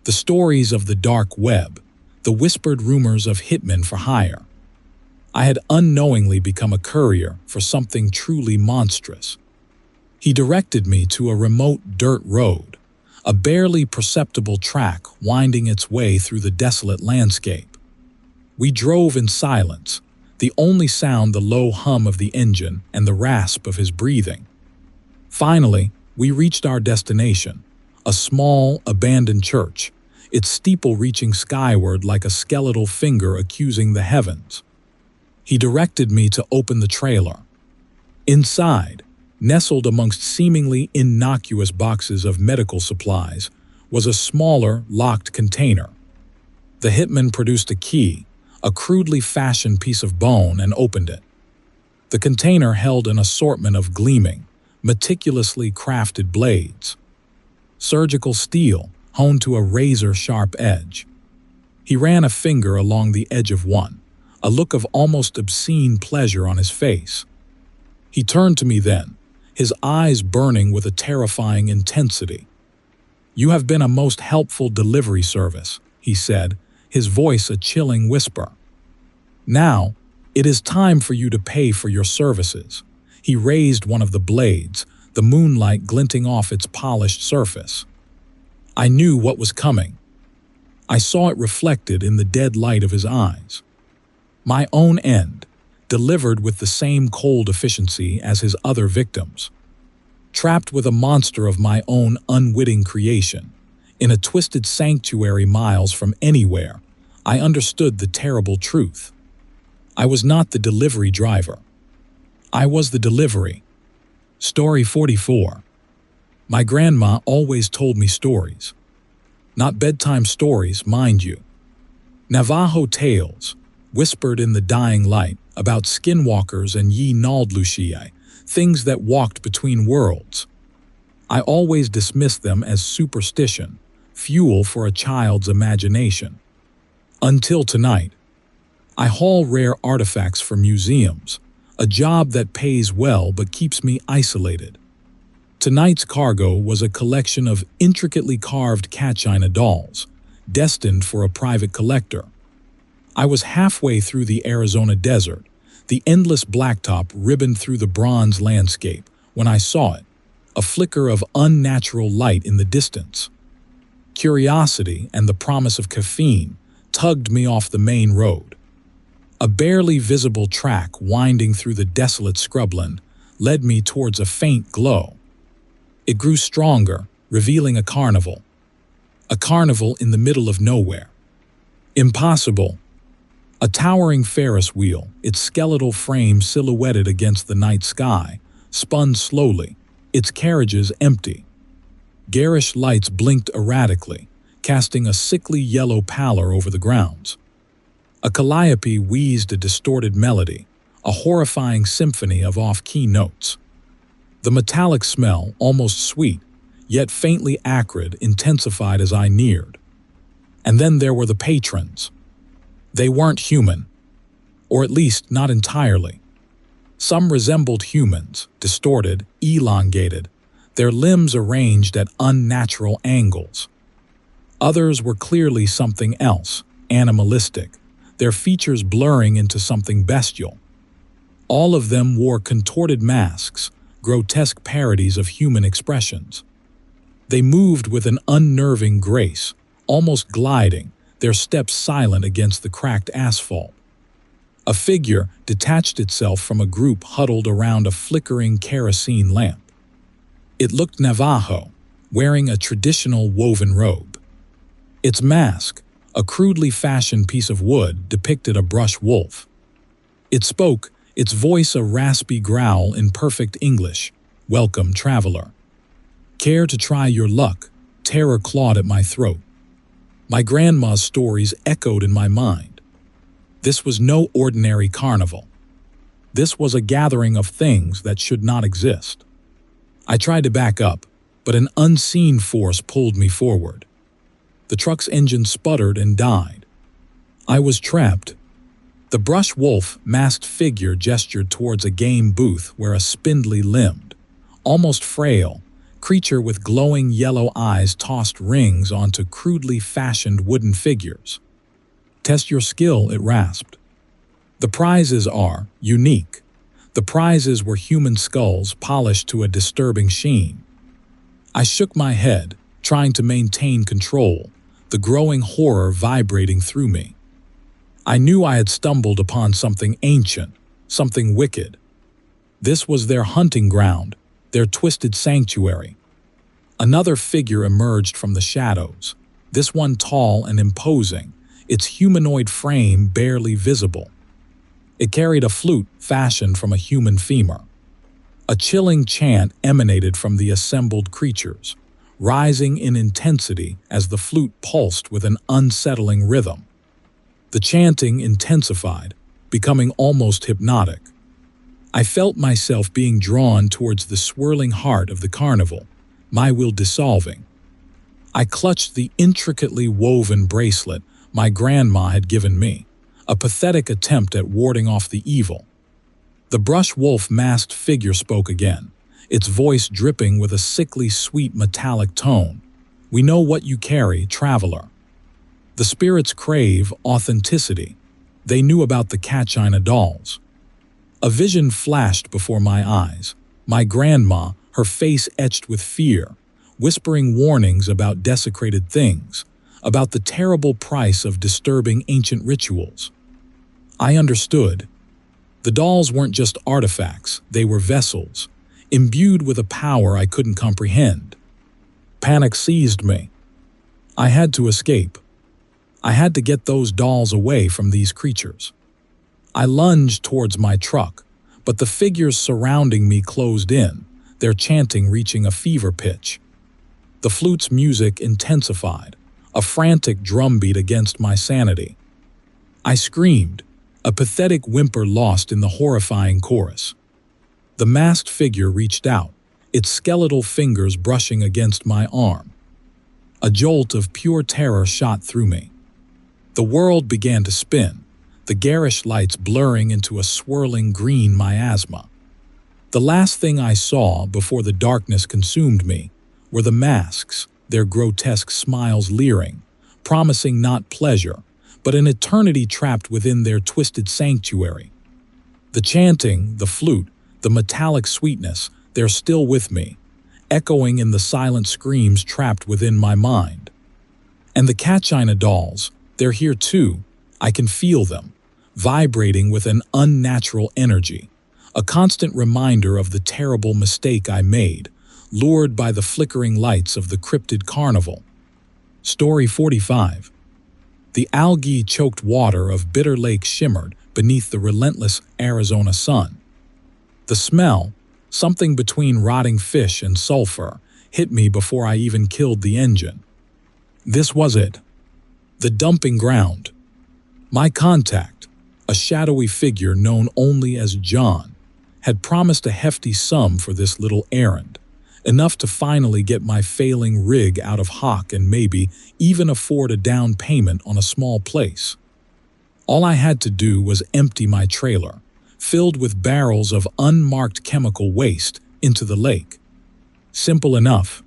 The stories of the dark web, the whispered rumors of hitmen for hire. I had unknowingly become a courier for something truly monstrous. He directed me to a remote dirt road, a barely perceptible track winding its way through the desolate landscape. We drove in silence, the only sound the low hum of the engine and the rasp of his breathing. Finally, we reached our destination, a small, abandoned church, its steeple reaching skyward like a skeletal finger accusing the heavens. He directed me to open the trailer. Inside, nestled amongst seemingly innocuous boxes of medical supplies, was a smaller, locked container. The hitman produced a key, a crudely fashioned piece of bone, and opened it. The container held an assortment of gleaming, meticulously crafted blades. Surgical steel, honed to a razor-sharp edge. He ran a finger along the edge of one, a look of almost obscene pleasure on his face. He turned to me then, his eyes burning with a terrifying intensity. "You have been a most helpful delivery service," he said, his voice a chilling whisper. "Now, it is time for you to pay for your services." He raised one of the blades, the moonlight glinting off its polished surface. I knew what was coming. I saw it reflected in the dead light of his eyes. My own end, delivered with the same cold efficiency as his other victims. Trapped with a monster of my own unwitting creation, in a twisted sanctuary miles from anywhere, I understood the terrible truth. I was not the delivery driver. I was the delivery. Story 44. My grandma always told me stories. Not bedtime stories, mind you. Navajo tales, whispered in the dying light, about skinwalkers and ye Naldlushii, things that walked between worlds. I always dismissed them as superstition, fuel for a child's imagination. Until tonight. I haul rare artifacts for museums, a job that pays well but keeps me isolated. Tonight's cargo was a collection of intricately carved cat-china dolls, destined for a private collector. I was halfway through the Arizona desert, the endless blacktop ribboned through the bronze landscape, when I saw it, a flicker of unnatural light in the distance. Curiosity and the promise of caffeine tugged me off the main road. A barely visible track winding through the desolate scrubland led me towards a faint glow. It grew stronger, revealing a carnival. A carnival in the middle of nowhere. Impossible. A towering Ferris wheel, its skeletal frame silhouetted against the night sky, spun slowly, its carriages empty. Garish lights blinked erratically, casting a sickly yellow pallor over the grounds. A calliope wheezed a distorted melody, a horrifying symphony of off-key notes. The metallic smell, almost sweet, yet faintly acrid, intensified as I neared. And then there were the patrons. They weren't human, or at least not entirely. Some resembled humans, distorted, elongated, their limbs arranged at unnatural angles. Others were clearly something else, animalistic, their features blurring into something bestial. All of them wore contorted masks, grotesque parodies of human expressions. They moved with an unnerving grace, almost gliding, their steps silent against the cracked asphalt. A figure detached itself from a group huddled around a flickering kerosene lamp. It looked Navajo, wearing a traditional woven robe. Its mask, a crudely fashioned piece of wood, depicted a brush wolf. It spoke, its voice a raspy growl in perfect English. "Welcome, traveler. Care to try your luck?" Terror clawed at my throat. My grandma's stories echoed in my mind. This was no ordinary carnival. This was a gathering of things that should not exist. I tried to back up, but an unseen force pulled me forward. The truck's engine sputtered and died. I was trapped. The brush wolf masked figure gestured towards a game booth where a spindly-limbed, almost frail, creature with glowing yellow eyes tossed rings onto crudely fashioned wooden figures. "Test your skill," it rasped. "The prizes are unique." The prizes were human skulls polished to a disturbing sheen. I shook my head, trying to maintain control, the growing horror vibrating through me. I knew I had stumbled upon something ancient, something wicked. This was their hunting ground, their twisted sanctuary. Another figure emerged from the shadows, this one tall and imposing, its humanoid frame barely visible. It carried a flute fashioned from a human femur. A chilling chant emanated from the assembled creatures, rising in intensity as the flute pulsed with an unsettling rhythm. The chanting intensified, becoming almost hypnotic. I felt myself being drawn towards the swirling heart of the carnival, my will dissolving. I clutched the intricately woven bracelet my grandma had given me, a pathetic attempt at warding off the evil. The brush wolf masked figure spoke again, its voice dripping with a sickly sweet metallic tone. "We know what you carry, traveler." The spirits crave authenticity. They knew about the Catchina dolls. A vision flashed before my eyes. My grandma, her face etched with fear, whispering warnings about desecrated things, about the terrible price of disturbing ancient rituals. I understood. The dolls weren't just artifacts, they were vessels, imbued with a power I couldn't comprehend. Panic seized me. I had to escape. I had to get those dolls away from these creatures. I lunged towards my truck, but the figures surrounding me closed in, their chanting reaching a fever pitch. The flute's music intensified, a frantic drumbeat against my sanity. I screamed, a pathetic whimper lost in the horrifying chorus. The masked figure reached out, its skeletal fingers brushing against my arm. A jolt of pure terror shot through me. The world began to spin, the garish lights blurring into a swirling green miasma. The last thing I saw before the darkness consumed me were the masks, their grotesque smiles leering, promising not pleasure, but an eternity trapped within their twisted sanctuary. The chanting, the flute, the metallic sweetness, they're still with me, echoing in the silent screams trapped within my mind. And the Catchina dolls, they're here too. I can feel them, vibrating with an unnatural energy, a constant reminder of the terrible mistake I made, lured by the flickering lights of the cryptid carnival. Story 45. The algae-choked water of Bitter Lake shimmered beneath the relentless Arizona sun. The smell, something between rotting fish and sulfur, hit me before I even killed the engine. This was it. The dumping ground. My contact, a shadowy figure known only as John, had promised a hefty sum for this little errand, enough to finally get my failing rig out of hock and maybe even afford a down payment on a small place. All I had to do was empty my trailer, filled with barrels of unmarked chemical waste, into the lake. Simple enough.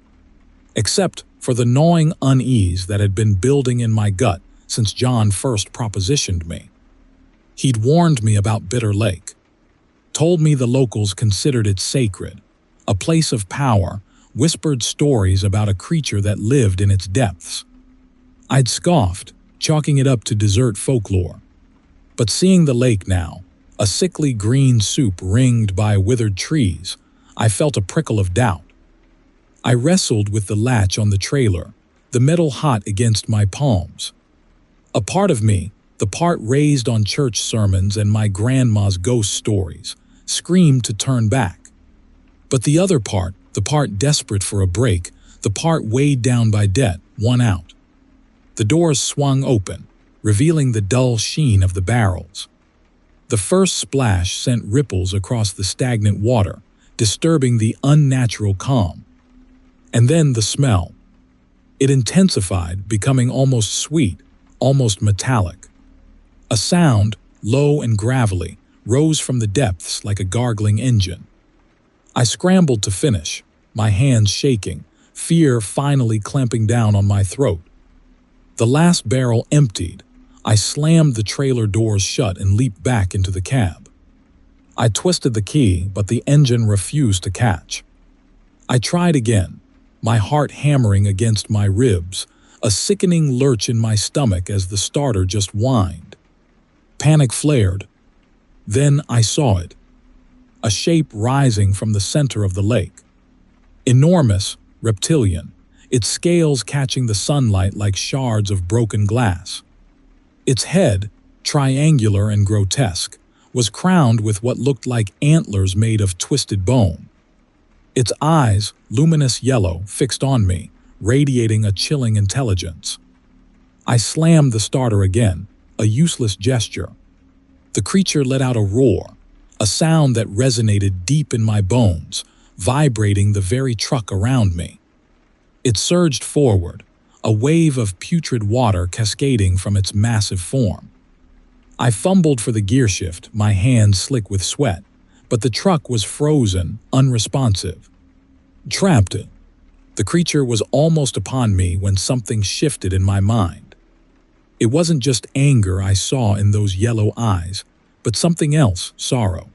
Except for the gnawing unease that had been building in my gut since John first propositioned me. He'd warned me about Bitter Lake, told me the locals considered it sacred, a place of power, whispered stories about a creature that lived in its depths. I'd scoffed, chalking it up to desert folklore. But seeing the lake now, a sickly green soup ringed by withered trees, I felt a prickle of doubt. I wrestled with the latch on the trailer, the metal hot against my palms. A part of me, the part raised on church sermons and my grandma's ghost stories, screamed to turn back. But the other part, the part desperate for a break, the part weighed down by debt, won out. The doors swung open, revealing the dull sheen of the barrels. The first splash sent ripples across the stagnant water, disturbing the unnatural calm. And then the smell. It intensified, becoming almost sweet, almost metallic. A sound, low and gravelly, rose from the depths like a gargling engine. I scrambled to finish, my hands shaking, fear finally clamping down on my throat. The last barrel emptied, I slammed the trailer doors shut and leaped back into the cab. I twisted the key, but the engine refused to catch. I tried again, my heart hammering against my ribs, a sickening lurch in my stomach as the starter just whined. Panic flared. Then I saw it. A shape rising from the center of the lake. Enormous, reptilian, its scales catching the sunlight like shards of broken glass. Its head, triangular and grotesque, was crowned with what looked like antlers made of twisted bone. Its eyes, luminous yellow, fixed on me, radiating a chilling intelligence. I slammed the starter again, a useless gesture. The creature let out a roar, a sound that resonated deep in my bones, vibrating the very truck around me. It surged forward, a wave of putrid water cascading from its massive form. I fumbled for the gearshift, my hands slick with sweat, but the truck was frozen, unresponsive. Trapped it. The creature was almost upon me when something shifted in my mind. It wasn't just anger I saw in those yellow eyes, but something else, sorrow.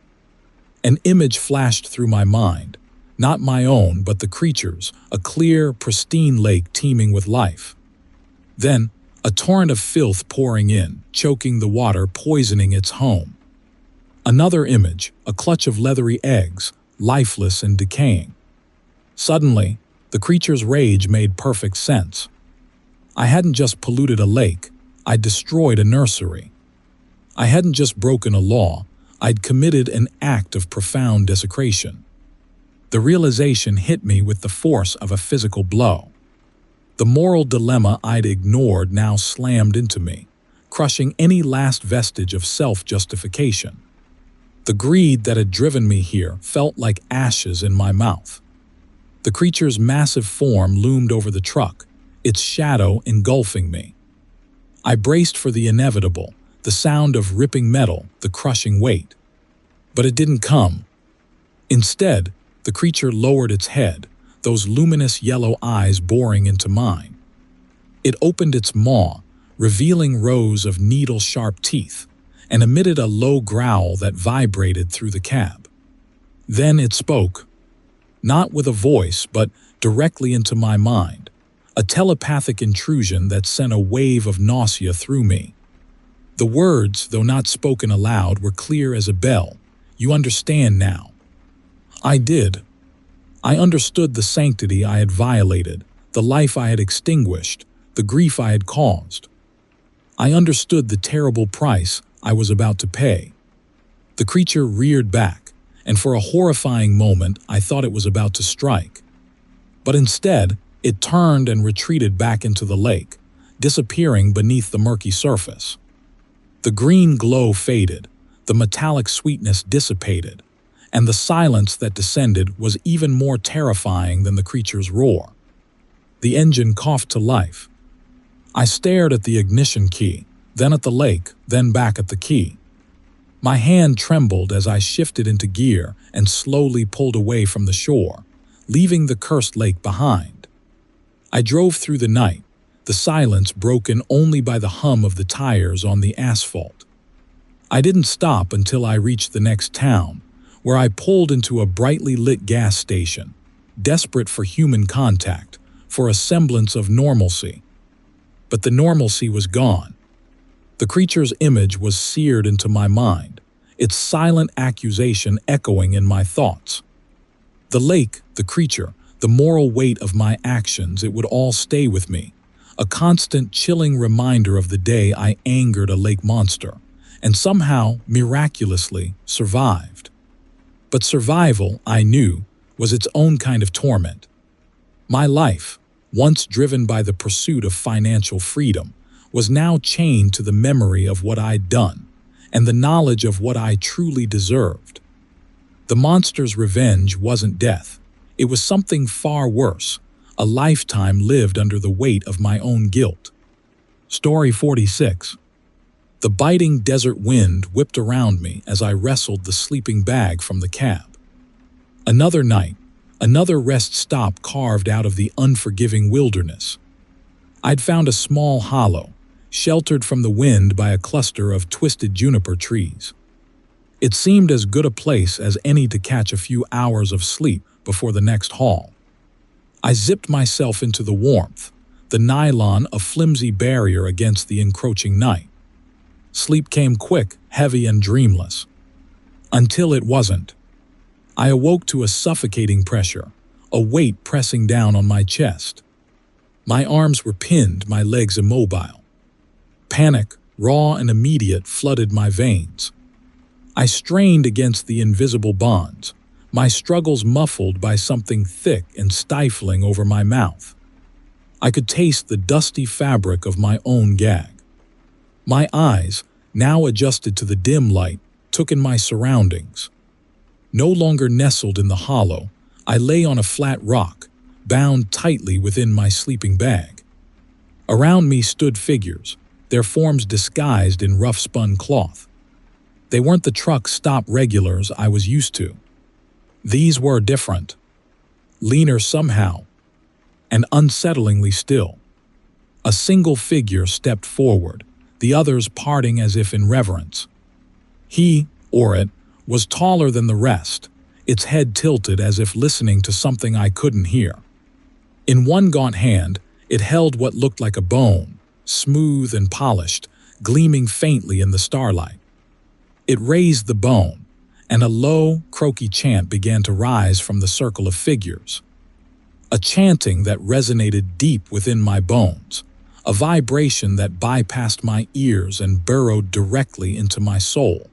An image flashed through my mind, not my own but the creature's, a clear, pristine lake teeming with life. Then, a torrent of filth pouring in, choking the water, poisoning its home. Another image, a clutch of leathery eggs, lifeless and decaying. Suddenly, the creature's rage made perfect sense. I hadn't just polluted a lake, I'd destroyed a nursery. I hadn't just broken a law, I'd committed an act of profound desecration. The realization hit me with the force of a physical blow. The moral dilemma I'd ignored now slammed into me, crushing any last vestige of self-justification. The greed that had driven me here felt like ashes in my mouth. The creature's massive form loomed over the truck, its shadow engulfing me. I braced for the inevitable, the sound of ripping metal, the crushing weight. But it didn't come. Instead, the creature lowered its head, those luminous yellow eyes boring into mine. It opened its maw, revealing rows of needle-sharp teeth, and emitted a low growl that vibrated through the cab. Then it spoke. Not with a voice, but directly into my mind, a telepathic intrusion that sent a wave of nausea through me. The words, though not spoken aloud, were clear as a bell. You understand now. I did. I understood the sanctity I had violated, the life I had extinguished, the grief I had caused. I understood the terrible price I was about to pay. The creature reared back, and for a horrifying moment I thought it was about to strike. But instead, it turned and retreated back into the lake, disappearing beneath the murky surface. The green glow faded, the metallic sweetness dissipated, and the silence that descended was even more terrifying than the creature's roar. The engine coughed to life. I stared at the ignition key, then at the lake, then back at the key. My hand trembled as I shifted into gear and slowly pulled away from the shore, leaving the cursed lake behind. I drove through the night, the silence broken only by the hum of the tires on the asphalt. I didn't stop until I reached the next town, where I pulled into a brightly lit gas station, desperate for human contact, for a semblance of normalcy. But the normalcy was gone. The creature's image was seared into my mind, its silent accusation echoing in my thoughts. The lake, the creature, the moral weight of my actions, it would all stay with me, a constant chilling reminder of the day I angered a lake monster, and somehow, miraculously, survived. But survival, I knew, was its own kind of torment. My life, once driven by the pursuit of financial freedom, was now chained to the memory of what I'd done, and the knowledge of what I truly deserved. The monster's revenge wasn't death. It was something far worse, a lifetime lived under the weight of my own guilt. Story 46. The biting desert wind whipped around me as I wrestled the sleeping bag from the cab. Another night, another rest stop carved out of the unforgiving wilderness. I'd found a small hollow, sheltered from the wind by a cluster of twisted juniper trees. It seemed as good a place as any to catch a few hours of sleep before the next haul. I zipped myself into the warmth, the nylon a flimsy barrier against the encroaching night. Sleep came quick, heavy, and dreamless. Until it wasn't. I awoke to a suffocating pressure, a weight pressing down on my chest. My arms were pinned, my legs immobile. Panic, raw and immediate, flooded my veins. I strained against the invisible bonds, my struggles muffled by something thick and stifling over my mouth. I could taste the dusty fabric of my own gag. My eyes, now adjusted to the dim light, took in my surroundings. No longer nestled in the hollow, I lay on a flat rock, bound tightly within my sleeping bag. Around me stood figures, their forms disguised in rough-spun cloth. They weren't the truck stop regulars I was used to. These were different, leaner somehow, and unsettlingly still. A single figure stepped forward, the others parting as if in reverence. He, or it, was taller than the rest, its head tilted as if listening to something I couldn't hear. In one gaunt hand, it held what looked like a bone, smooth and polished, gleaming faintly in the starlight. It raised the bone, and a low, croaky chant began to rise from the circle of figures. A chanting that resonated deep within my bones, a vibration that bypassed my ears and burrowed directly into my soul.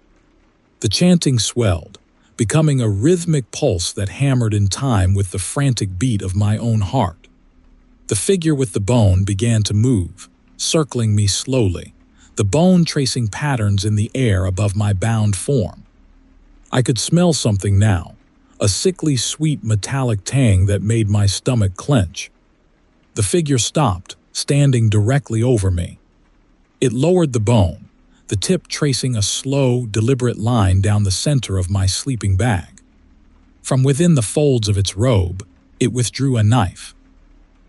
The chanting swelled, becoming a rhythmic pulse that hammered in time with the frantic beat of my own heart. The figure with the bone began to move, circling me slowly, the bone tracing patterns in the air above my bound form. I could smell something now, a sickly sweet metallic tang that made my stomach clench. The figure stopped, standing directly over me. It lowered the bone, the tip tracing a slow, deliberate line down the center of my sleeping bag. From within the folds of its robe, it withdrew a knife.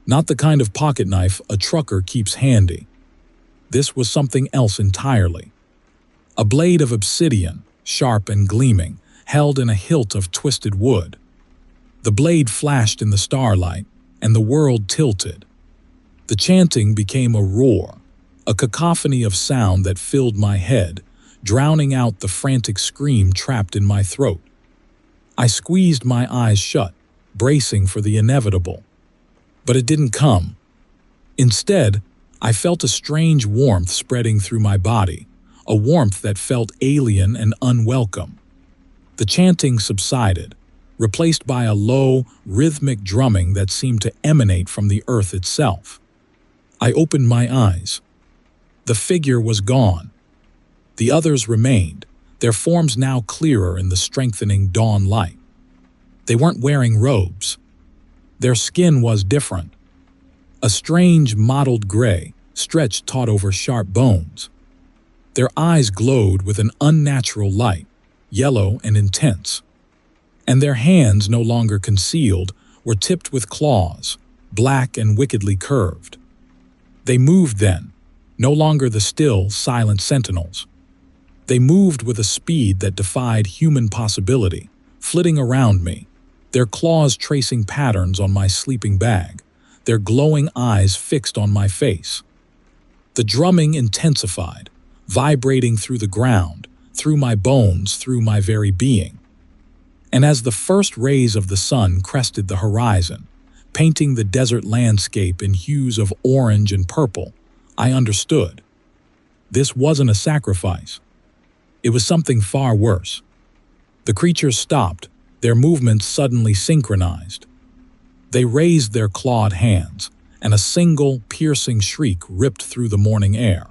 Not the kind of pocket knife a trucker keeps handy. This was something else entirely. A blade of obsidian, sharp and gleaming, held in a hilt of twisted wood. The blade flashed in the starlight, and the world tilted. The chanting became a roar, a cacophony of sound that filled my head, drowning out the frantic scream trapped in my throat. I squeezed my eyes shut, bracing for the inevitable. But it didn't come. Instead, I felt a strange warmth spreading through my body, a warmth that felt alien and unwelcome. The chanting subsided, replaced by a low, rhythmic drumming that seemed to emanate from the earth itself. I opened my eyes. The figure was gone. The others remained, their forms now clearer in the strengthening dawn light. They weren't wearing robes. Their skin was different. A strange mottled gray, stretched taut over sharp bones. Their eyes glowed with an unnatural light, yellow and intense. And their hands, no longer concealed, were tipped with claws, black and wickedly curved. They moved then, no longer the still, silent sentinels. They moved with a speed that defied human possibility, flitting around me, their claws tracing patterns on my sleeping bag, their glowing eyes fixed on my face. The drumming intensified, vibrating through the ground, through my bones, through my very being. And as the first rays of the sun crested the horizon, painting the desert landscape in hues of orange and purple, I understood. This wasn't a sacrifice. It was something far worse. The creatures stopped, their movements suddenly synchronized. They raised their clawed hands, and a single, piercing shriek ripped through the morning air.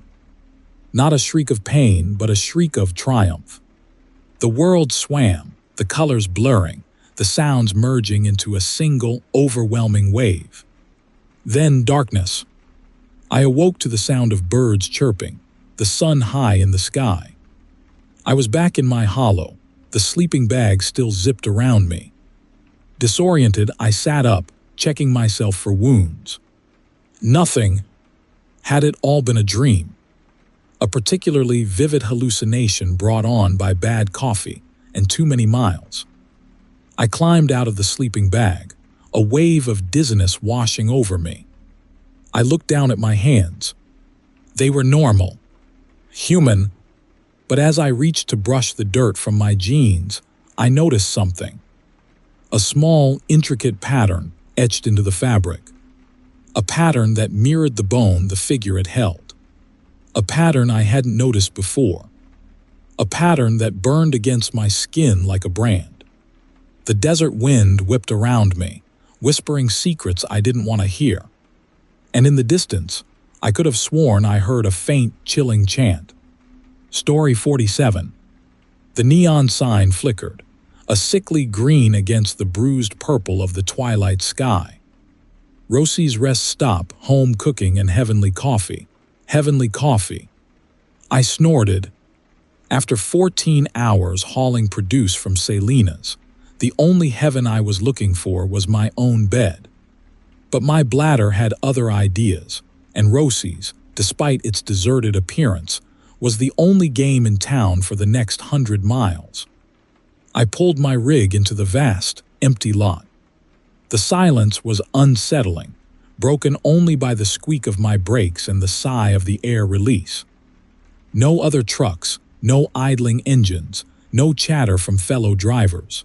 Not a shriek of pain, but a shriek of triumph. The world swam, the colors blurring, the sounds merging into a single, overwhelming wave. Then darkness. I awoke to the sound of birds chirping, the sun high in the sky. I was back in my hollow, the sleeping bag still zipped around me. Disoriented, I sat up, checking myself for wounds. Nothing. Had it all been a dream? A particularly vivid hallucination brought on by bad coffee and too many miles. I climbed out of the sleeping bag, a wave of dizziness washing over me. I looked down at my hands. They were normal, human, but as I reached to brush the dirt from my jeans, I noticed something. A small, intricate pattern etched into the fabric. A pattern that mirrored the bone the figure had held. A pattern I hadn't noticed before. A pattern that burned against my skin like a brand. The desert wind whipped around me, whispering secrets I didn't want to hear. And in the distance, I could have sworn I heard a faint, chilling chant. Story 47. The neon sign flickered, a sickly green against the bruised purple of the twilight sky. Rosie's Rest Stop, home cooking and heavenly coffee. Heavenly coffee. I snorted. After 14 hours hauling produce from Selena's, the only heaven I was looking for was my own bed. But my bladder had other ideas, and Rosie's, despite its deserted appearance, was the only game in town for the next 100 miles. I pulled my rig into the vast, empty lot. The silence was unsettling, broken only by the squeak of my brakes and the sigh of the air release. No other trucks, no idling engines, no chatter from fellow drivers.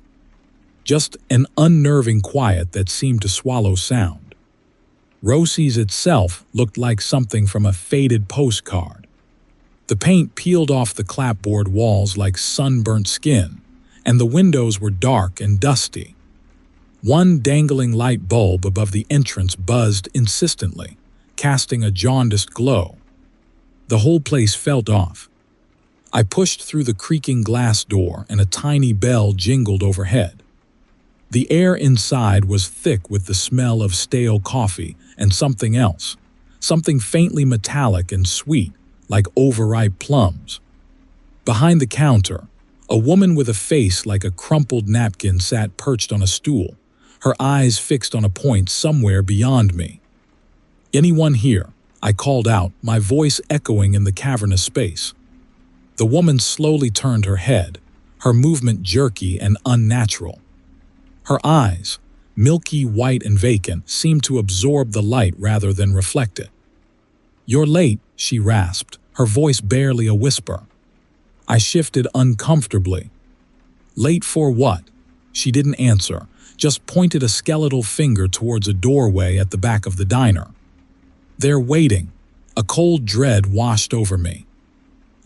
Just an unnerving quiet that seemed to swallow sound. Rosie's itself looked like something from a faded postcard. The paint peeled off the clapboard walls like sunburnt skin, and the windows were dark and dusty. One dangling light bulb above the entrance buzzed insistently, casting a jaundiced glow. The whole place felt off. I pushed through the creaking glass door and a tiny bell jingled overhead. The air inside was thick with the smell of stale coffee and something else, something faintly metallic and sweet, like overripe plums. Behind the counter, a woman with a face like a crumpled napkin sat perched on a stool, her eyes fixed on a point somewhere beyond me. "Anyone here?" I called out, my voice echoing in the cavernous space. The woman slowly turned her head, her movement jerky and unnatural. Her eyes, milky white and vacant, seemed to absorb the light rather than reflect it. "You're late," she rasped, her voice barely a whisper. I shifted uncomfortably. "Late for what?" She didn't answer, just pointed a skeletal finger towards a doorway at the back of the diner. "They're waiting." A cold dread washed over me.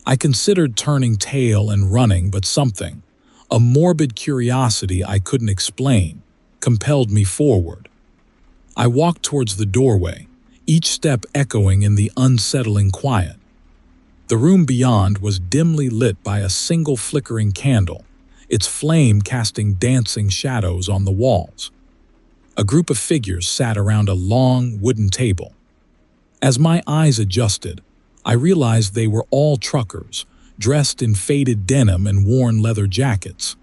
I considered turning tail and running, but something, a morbid curiosity I couldn't explain, compelled me forward. I walked towards the doorway, each step echoing in the unsettling quiet. The room beyond was dimly lit by a single flickering candle, its flame casting dancing shadows on the walls. A group of figures sat around a long wooden table. As my eyes adjusted, I realized they were all truckers, dressed in faded denim and worn leather jackets.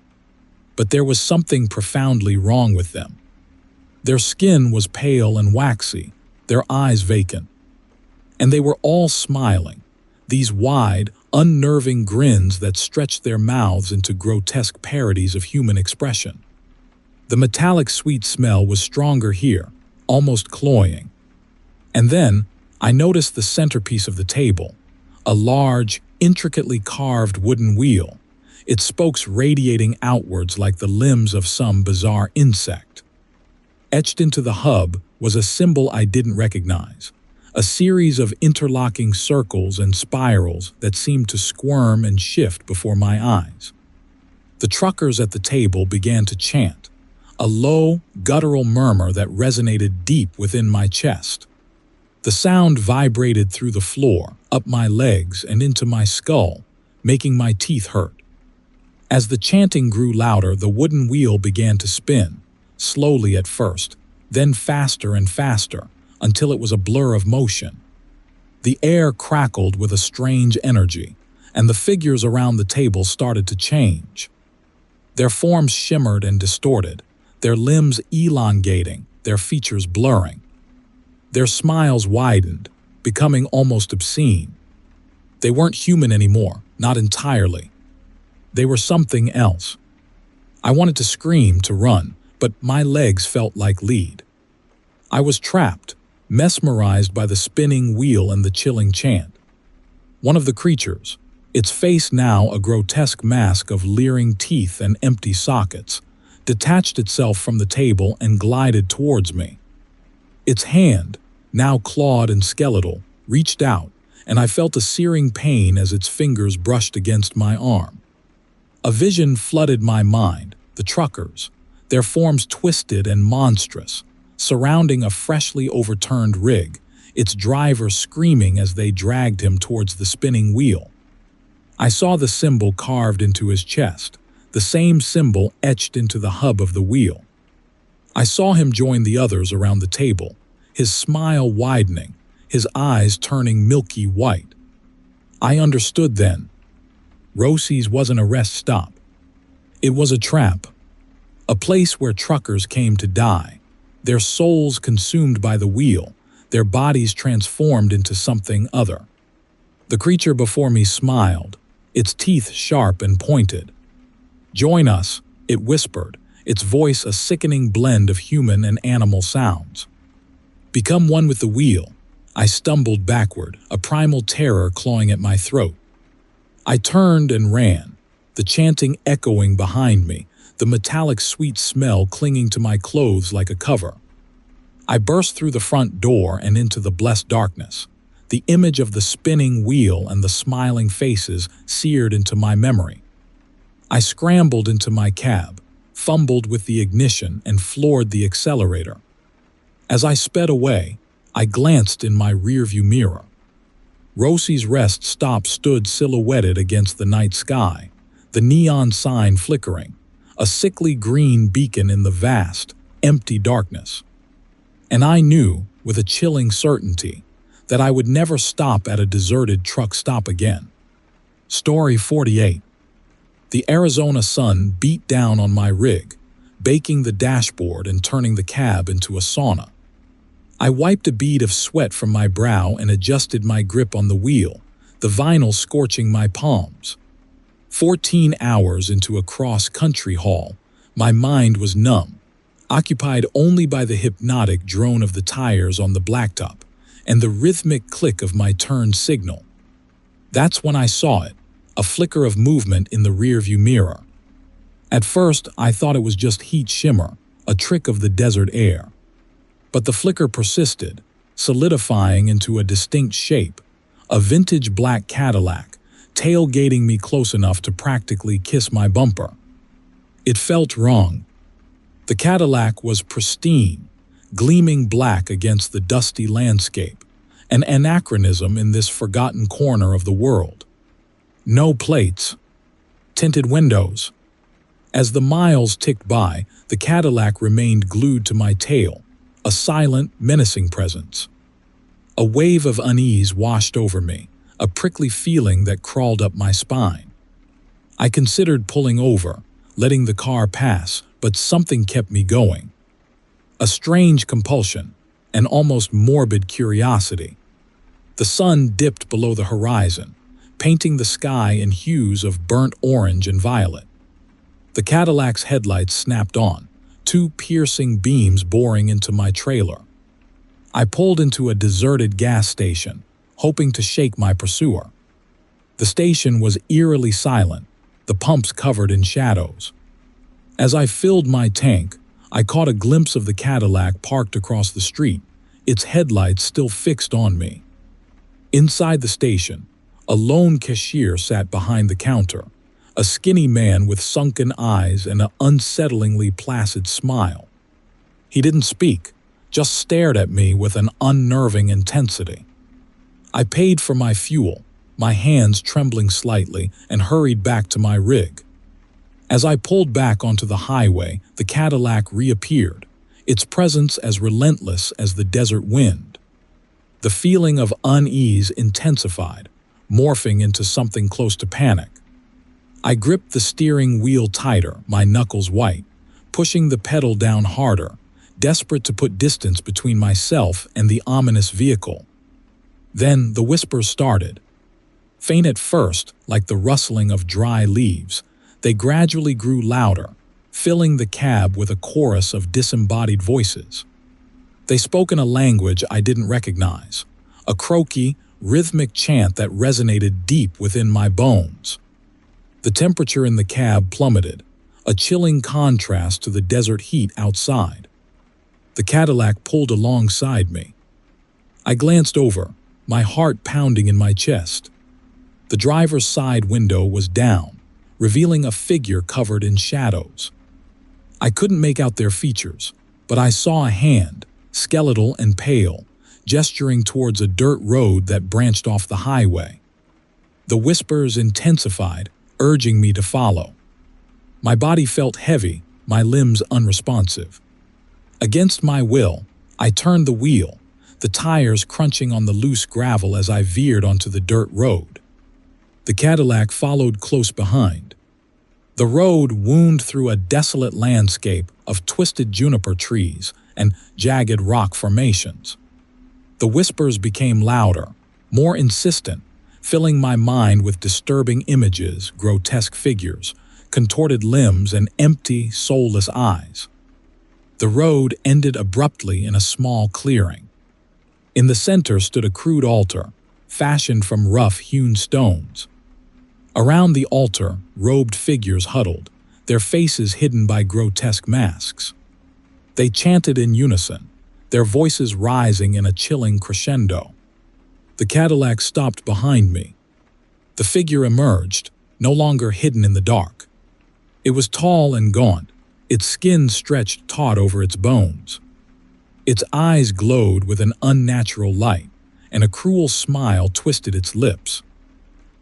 But there was something profoundly wrong with them. Their skin was pale and waxy, their eyes vacant. And they were all smiling, these wide, unnerving grins that stretched their mouths into grotesque parodies of human expression. The metallic sweet smell was stronger here, almost cloying. And then, I noticed the centerpiece of the table, a large, intricately carved wooden wheel, its spokes radiating outwards like the limbs of some bizarre insect. Etched into the hub was a symbol I didn't recognize, a series of interlocking circles and spirals that seemed to squirm and shift before my eyes. The truckers at the table began to chant, a low, guttural murmur that resonated deep within my chest. The sound vibrated through the floor, up my legs and into my skull, making my teeth hurt. As the chanting grew louder, the wooden wheel began to spin, slowly at first, then faster and faster, until it was a blur of motion. The air crackled with a strange energy, and the figures around the table started to change. Their forms shimmered and distorted, their limbs elongating, their features blurring. Their smiles widened, becoming almost obscene. They weren't human anymore, not entirely. They were something else. I wanted to scream, to run, but my legs felt like lead. I was trapped, mesmerized by the spinning wheel and the chilling chant. One of the creatures, its face now a grotesque mask of leering teeth and empty sockets, detached itself from the table and glided towards me. Its hand, now clawed and skeletal, reached out, and I felt a searing pain as its fingers brushed against my arm. A vision flooded my mind, the truckers, their forms twisted and monstrous, surrounding a freshly overturned rig, its driver screaming as they dragged him towards the spinning wheel. I saw the symbol carved into his chest, the same symbol etched into the hub of the wheel. I saw him join the others around the table, his smile widening, his eyes turning milky white. I understood then. Rosie's wasn't a rest stop. It was a trap, a place where truckers came to die, their souls consumed by the wheel, their bodies transformed into something other. The creature before me smiled, its teeth sharp and pointed. "Join us," it whispered, its voice a sickening blend of human and animal sounds. "Become one with the wheel." I stumbled backward, a primal terror clawing at my throat. I turned and ran, the chanting echoing behind me, the metallic sweet smell clinging to my clothes like a cover. I burst through the front door and into the blessed darkness, the image of the spinning wheel and the smiling faces seared into my memory. I scrambled into my cab, fumbled with the ignition and floored the accelerator. As I sped away, I glanced in my rearview mirror. Rosie's rest stop stood silhouetted against the night sky, the neon sign flickering, a sickly green beacon in the vast, empty darkness. And I knew, with a chilling certainty, that I would never stop at a deserted truck stop again. Story 48. The Arizona sun beat down on my rig, baking the dashboard and turning the cab into a sauna. I wiped a bead of sweat from my brow and adjusted my grip on the wheel, the vinyl scorching my palms. 14 hours into a cross-country haul, my mind was numb, occupied only by the hypnotic drone of the tires on the blacktop and the rhythmic click of my turn signal. That's when I saw it, a flicker of movement in the rearview mirror. At first, I thought it was just heat shimmer, a trick of the desert air. But the flicker persisted, solidifying into a distinct shape, a vintage black Cadillac, tailgating me close enough to practically kiss my bumper. It felt wrong. The Cadillac was pristine, gleaming black against the dusty landscape, an anachronism in this forgotten corner of the world. No plates, tinted windows. As the miles ticked by, the Cadillac remained glued to my tail, a silent, menacing presence. A wave of unease washed over me, a prickly feeling that crawled up my spine. I considered pulling over, letting the car pass, but something kept me going. A strange compulsion, an almost morbid curiosity. The sun dipped below the horizon, painting the sky in hues of burnt orange and violet. The Cadillac's headlights snapped on, two piercing beams boring into my trailer. I pulled into a deserted gas station, hoping to shake my pursuer. The station was eerily silent, the pumps covered in shadows. As I filled my tank, I caught a glimpse of the Cadillac parked across the street, its headlights still fixed on me. Inside the station, a lone cashier sat behind the counter, a skinny man with sunken eyes and an unsettlingly placid smile. He didn't speak, just stared at me with an unnerving intensity. I paid for my fuel, my hands trembling slightly, and hurried back to my rig. As I pulled back onto the highway, the Cadillac reappeared, its presence as relentless as the desert wind. The feeling of unease intensified, morphing into something close to panic. I gripped the steering wheel tighter, my knuckles white, pushing the pedal down harder, desperate to put distance between myself and the ominous vehicle. Then the whispers started. Faint at first, like the rustling of dry leaves, they gradually grew louder, filling the cab with a chorus of disembodied voices. They spoke in a language I didn't recognize, a croaky, rhythmic chant that resonated deep within my bones. The temperature in the cab plummeted, a chilling contrast to the desert heat outside. The Cadillac pulled alongside me. I glanced over, my heart pounding in my chest. The driver's side window was down, revealing a figure covered in shadows. I couldn't make out their features, but I saw a hand, skeletal and pale, gesturing towards a dirt road that branched off the highway. The whispers intensified, urging me to follow. My body felt heavy, my limbs unresponsive. Against my will, I turned the wheel, the tires crunching on the loose gravel as I veered onto the dirt road. The Cadillac followed close behind. The road wound through a desolate landscape of twisted juniper trees and jagged rock formations. The whispers became louder, more insistent, filling my mind with disturbing images, grotesque figures, contorted limbs, and empty, soulless eyes. The road ended abruptly in a small clearing. In the center stood a crude altar, fashioned from rough-hewn stones. Around the altar, robed figures huddled, their faces hidden by grotesque masks. They chanted in unison, their voices rising in a chilling crescendo. The Cadillac stopped behind me. The figure emerged, no longer hidden in the dark. It was tall and gaunt, its skin stretched taut over its bones. Its eyes glowed with an unnatural light, and a cruel smile twisted its lips.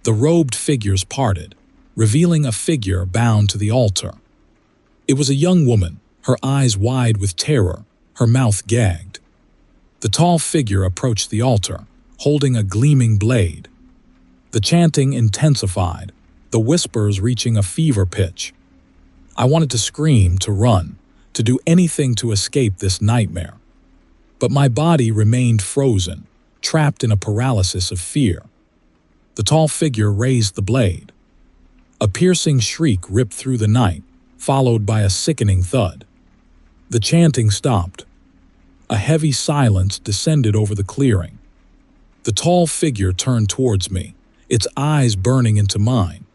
The robed figures parted, revealing a figure bound to the altar. It was a young woman, her eyes wide with terror, her mouth gagged. The tall figure approached the altar, holding a gleaming blade. The chanting intensified, the whispers reaching a fever pitch. I wanted to scream, to run, to do anything to escape this nightmare. But my body remained frozen, trapped in a paralysis of fear. The tall figure raised the blade. A piercing shriek ripped through the night, followed by a sickening thud. The chanting stopped. A heavy silence descended over the clearing. The tall figure turned towards me, its eyes burning into mine.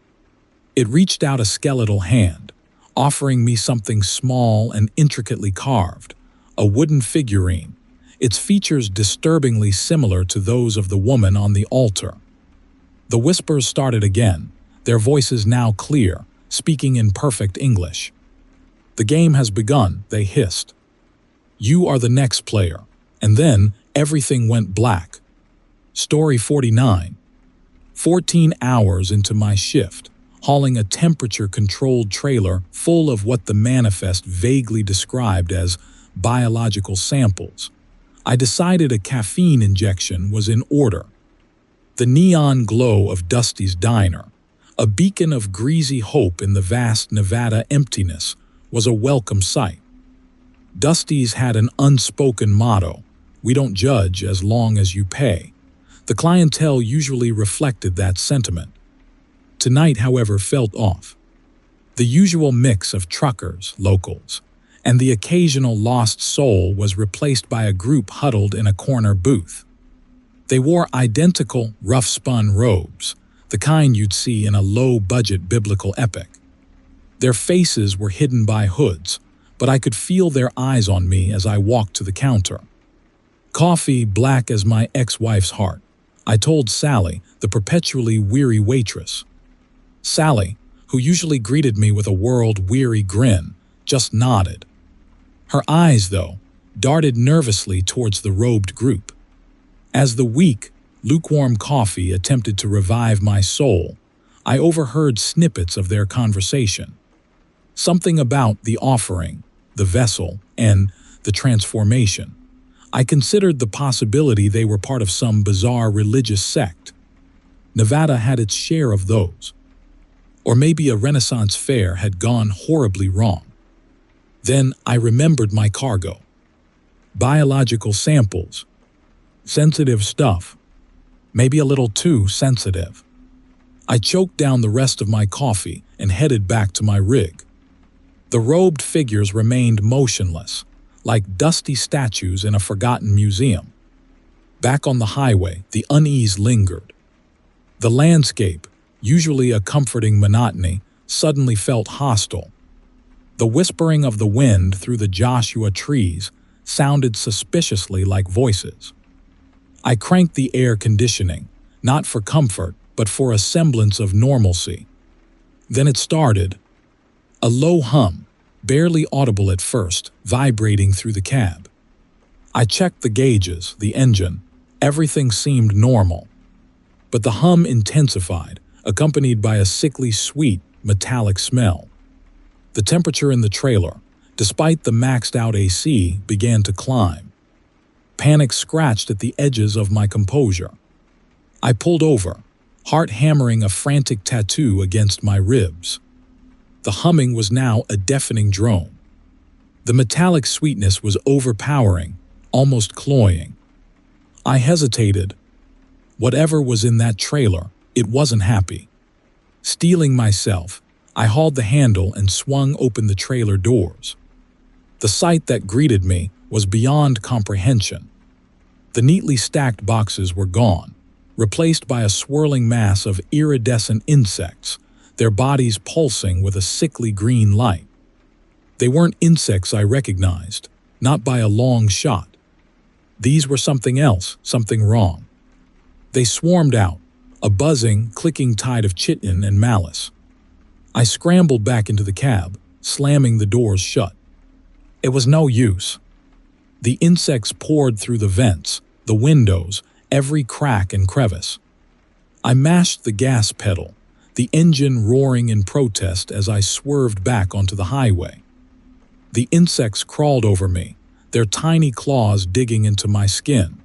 It reached out a skeletal hand, offering me something small and intricately carved, a wooden figurine, its features disturbingly similar to those of the woman on the altar. The whispers started again, their voices now clear, speaking in perfect English. "The game has begun," they hissed. "You are the next player." And then everything went black. Story 49. 14 hours into my shift, hauling a temperature-controlled trailer full of what the manifest vaguely described as biological samples, I decided a caffeine injection was in order. The neon glow of Dusty's diner, a beacon of greasy hope in the vast Nevada emptiness, was a welcome sight. Dusty's had an unspoken motto: "We don't judge as long as you pay." The clientele usually reflected that sentiment. Tonight, however, felt off. The usual mix of truckers, locals, and the occasional lost soul was replaced by a group huddled in a corner booth. They wore identical, rough-spun robes, the kind you'd see in a low-budget biblical epic. Their faces were hidden by hoods, but I could feel their eyes on me as I walked to the counter. Coffee black as my ex-wife's heart, I told Sally, the perpetually weary waitress. Sally, who usually greeted me with a world-weary grin, just nodded. Her eyes, though, darted nervously towards the robed group. As the weak, lukewarm coffee attempted to revive my soul, I overheard snippets of their conversation. Something about the offering, the vessel, and the transformation. I considered the possibility they were part of some bizarre religious sect. Nevada had its share of those. Or maybe a Renaissance fair had gone horribly wrong. Then I remembered my cargo. Biological samples. Sensitive stuff. Maybe a little too sensitive. I choked down the rest of my coffee and headed back to my rig. The robed figures remained motionless, like dusty statues in a forgotten museum. Back on the highway, the unease lingered. The landscape, usually a comforting monotony, suddenly felt hostile. The whispering of the wind through the Joshua trees sounded suspiciously like voices. I cranked the air conditioning, not for comfort, but for a semblance of normalcy. Then it started. A low hum, barely audible at first, vibrating through the cab. I checked the gauges, the engine. Everything seemed normal. But the hum intensified, accompanied by a sickly sweet, metallic smell. The temperature in the trailer, despite the maxed-out AC, began to climb. Panic scratched at the edges of my composure. I pulled over, heart hammering a frantic tattoo against my ribs. The humming was now a deafening drone. The metallic sweetness was overpowering, almost cloying. I hesitated. Whatever was in that trailer, it wasn't happy. Steeling myself, I hauled the handle and swung open the trailer doors. The sight that greeted me was beyond comprehension. The neatly stacked boxes were gone, replaced by a swirling mass of iridescent insects, their bodies pulsing with a sickly green light. They weren't insects I recognized, not by a long shot. These were something else, something wrong. They swarmed out, a buzzing, clicking tide of chitin and malice. I scrambled back into the cab, slamming the doors shut. It was no use. The insects poured through the vents, the windows, every crack and crevice. I mashed the gas pedal, the engine roaring in protest as I swerved back onto the highway. The insects crawled over me, their tiny claws digging into my skin.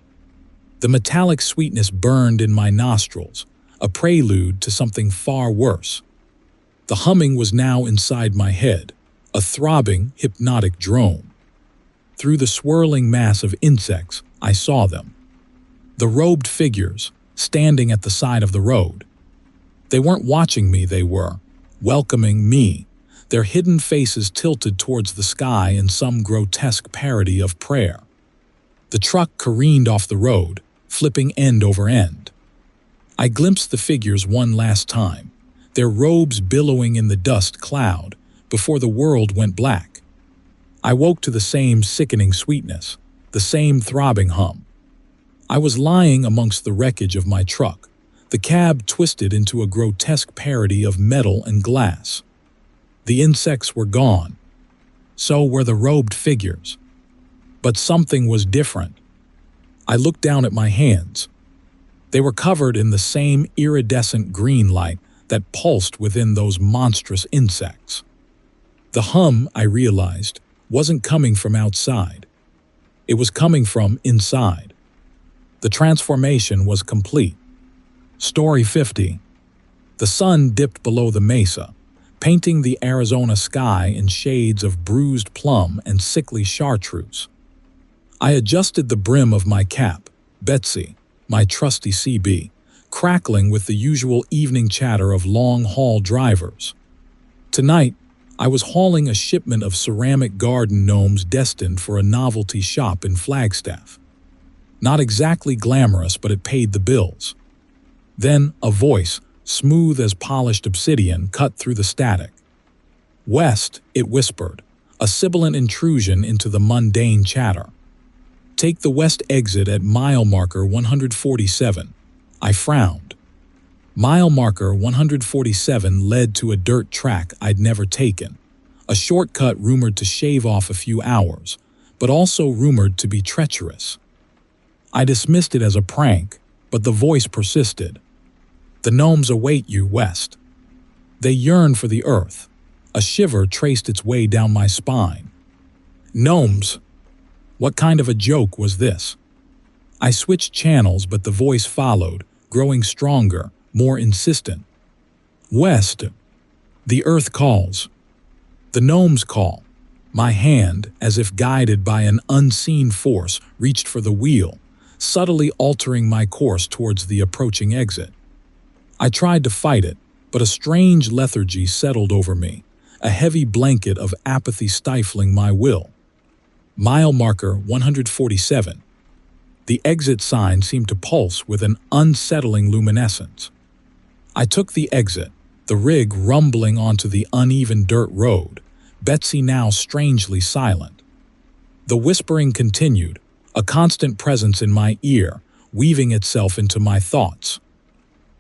The metallic sweetness burned in my nostrils, a prelude to something far worse. The humming was now inside my head, a throbbing, hypnotic drone. Through the swirling mass of insects, I saw them. The robed figures, standing at the side of the road. They weren't watching me, they were welcoming me, their hidden faces tilted towards the sky in some grotesque parody of prayer. The truck careened off the road, flipping end over end. I glimpsed the figures one last time, their robes billowing in the dust cloud, before the world went black. I woke to the same sickening sweetness, the same throbbing hum. I was lying amongst the wreckage of my truck, the cab twisted into a grotesque parody of metal and glass. The insects were gone. So were the robed figures. But something was different. I looked down at my hands. They were covered in the same iridescent green light that pulsed within those monstrous insects. The hum, I realized, wasn't coming from outside. It was coming from inside. The transformation was complete. Story 50. The sun dipped below the mesa, painting the Arizona sky in shades of bruised plum and sickly chartreuse. I adjusted the brim of my cap, Betsy, my trusty CB, crackling with the usual evening chatter of long-haul drivers. Tonight, I was hauling a shipment of ceramic garden gnomes destined for a novelty shop in Flagstaff. Not exactly glamorous, but it paid the bills. Then a voice, smooth as polished obsidian, cut through the static. "West," it whispered, a sibilant intrusion into the mundane chatter. "Take the west exit at mile marker 147. I frowned. Mile marker 147 led to a dirt track I'd never taken, a shortcut rumored to shave off a few hours, but also rumored to be treacherous. I dismissed it as a prank, but the voice persisted. "The gnomes await you, West." They yearn for the earth. A shiver traced its way down my spine. Gnomes? What kind of a joke was this? I switched channels, but the voice followed, growing stronger, more insistent. "West. The earth calls. The gnomes call." My hand, as if guided by an unseen force, reached for the wheel, subtly altering my course towards the approaching exit. I tried to fight it, but a strange lethargy settled over me, a heavy blanket of apathy stifling my will. Mile marker 147. The exit sign seemed to pulse with an unsettling luminescence. I took the exit, the rig rumbling onto the uneven dirt road, Betsy now strangely silent. The whispering continued, a constant presence in my ear, weaving itself into my thoughts.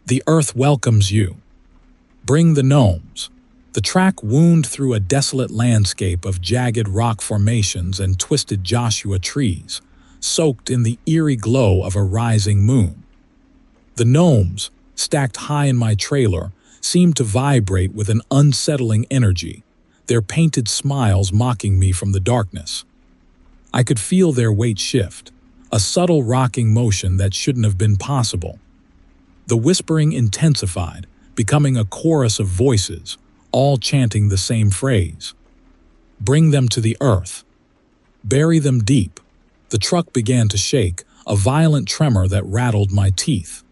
"The earth welcomes you. Bring the gnomes." The track wound through a desolate landscape of jagged rock formations and twisted Joshua trees, soaked in the eerie glow of a rising moon. The gnomes, stacked high in my trailer, seemed to vibrate with an unsettling energy, their painted smiles mocking me from the darkness. I could feel their weight shift, a subtle rocking motion that shouldn't have been possible. The whispering intensified, becoming a chorus of voices, all chanting the same phrase. "Bring them to the earth. Bury them deep." The truck began to shake, a violent tremor that rattled my teeth.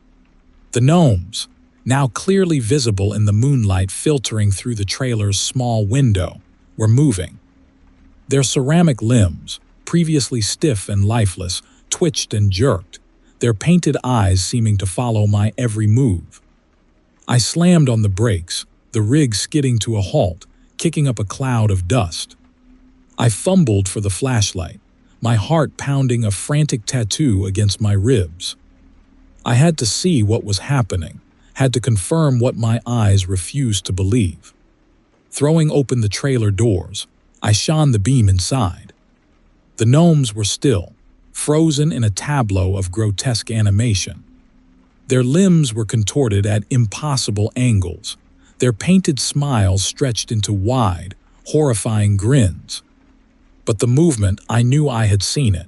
The gnomes, now clearly visible in the moonlight filtering through the trailer's small window, were moving. Their ceramic limbs, previously stiff and lifeless, twitched and jerked, their painted eyes seeming to follow my every move. I slammed on the brakes, the rig skidding to a halt, kicking up a cloud of dust. I fumbled for the flashlight, my heart pounding a frantic tattoo against my ribs. I had to see what was happening, had to confirm what my eyes refused to believe. Throwing open the trailer doors, I shone the beam inside. The gnomes were still, frozen in a tableau of grotesque animation. Their limbs were contorted at impossible angles, their painted smiles stretched into wide, horrifying grins. But the movement, I knew I had seen it.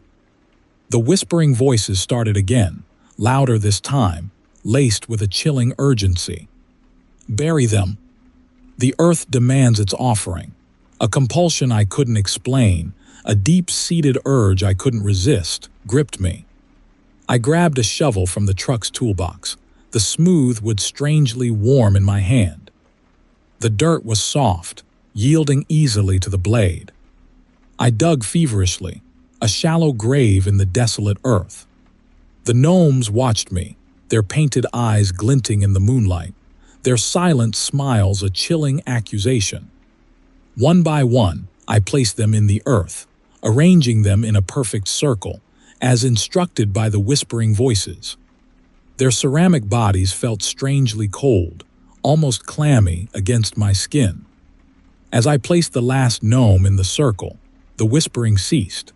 The whispering voices started again, louder this time, laced with a chilling urgency. "Bury them. The earth demands its offering." A compulsion I couldn't explain, a deep-seated urge I couldn't resist, gripped me. I grabbed a shovel from the truck's toolbox, the smooth wood strangely warm in my hand. The dirt was soft, yielding easily to the blade. I dug feverishly, a shallow grave in the desolate earth. The gnomes watched me, their painted eyes glinting in the moonlight, their silent smiles a chilling accusation. One by one, I placed them in the earth, arranging them in a perfect circle, as instructed by the whispering voices. Their ceramic bodies felt strangely cold, almost clammy against my skin. As I placed the last gnome in the circle, the whispering ceased.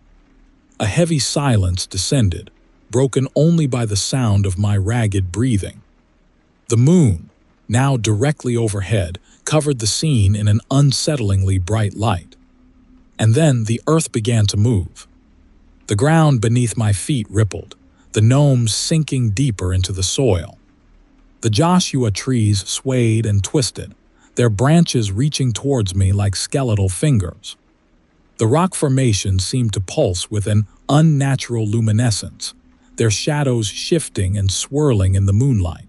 A heavy silence descended, broken only by the sound of my ragged breathing. The moon, now directly overhead, covered the scene in an unsettlingly bright light. And then the earth began to move. The ground beneath my feet rippled, the gnomes sinking deeper into the soil. The Joshua trees swayed and twisted, their branches reaching towards me like skeletal fingers. The rock formations seemed to pulse with an unnatural luminescence, their shadows shifting and swirling in the moonlight.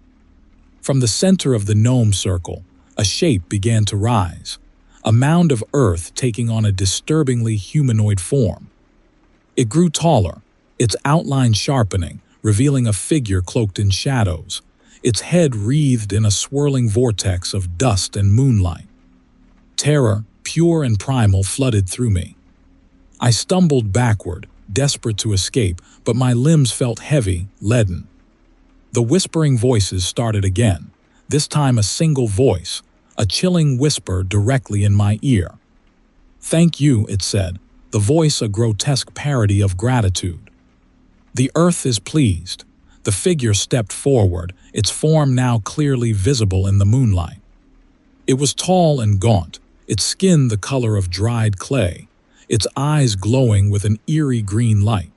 From the center of the gnome circle, a shape began to rise, a mound of earth taking on a disturbingly humanoid form. It grew taller, its outline sharpening, revealing a figure cloaked in shadows, its head wreathed in a swirling vortex of dust and moonlight. Terror, pure and primal, flooded through me. I stumbled backward, desperate to escape, but my limbs felt heavy, leaden. The whispering voices started again, this time a single voice, a chilling whisper directly in my ear. "Thank you," it said, the voice a grotesque parody of gratitude. "The earth is pleased." The figure stepped forward, its form now clearly visible in the moonlight. It was tall and gaunt, its skin the color of dried clay, its eyes glowing with an eerie green light.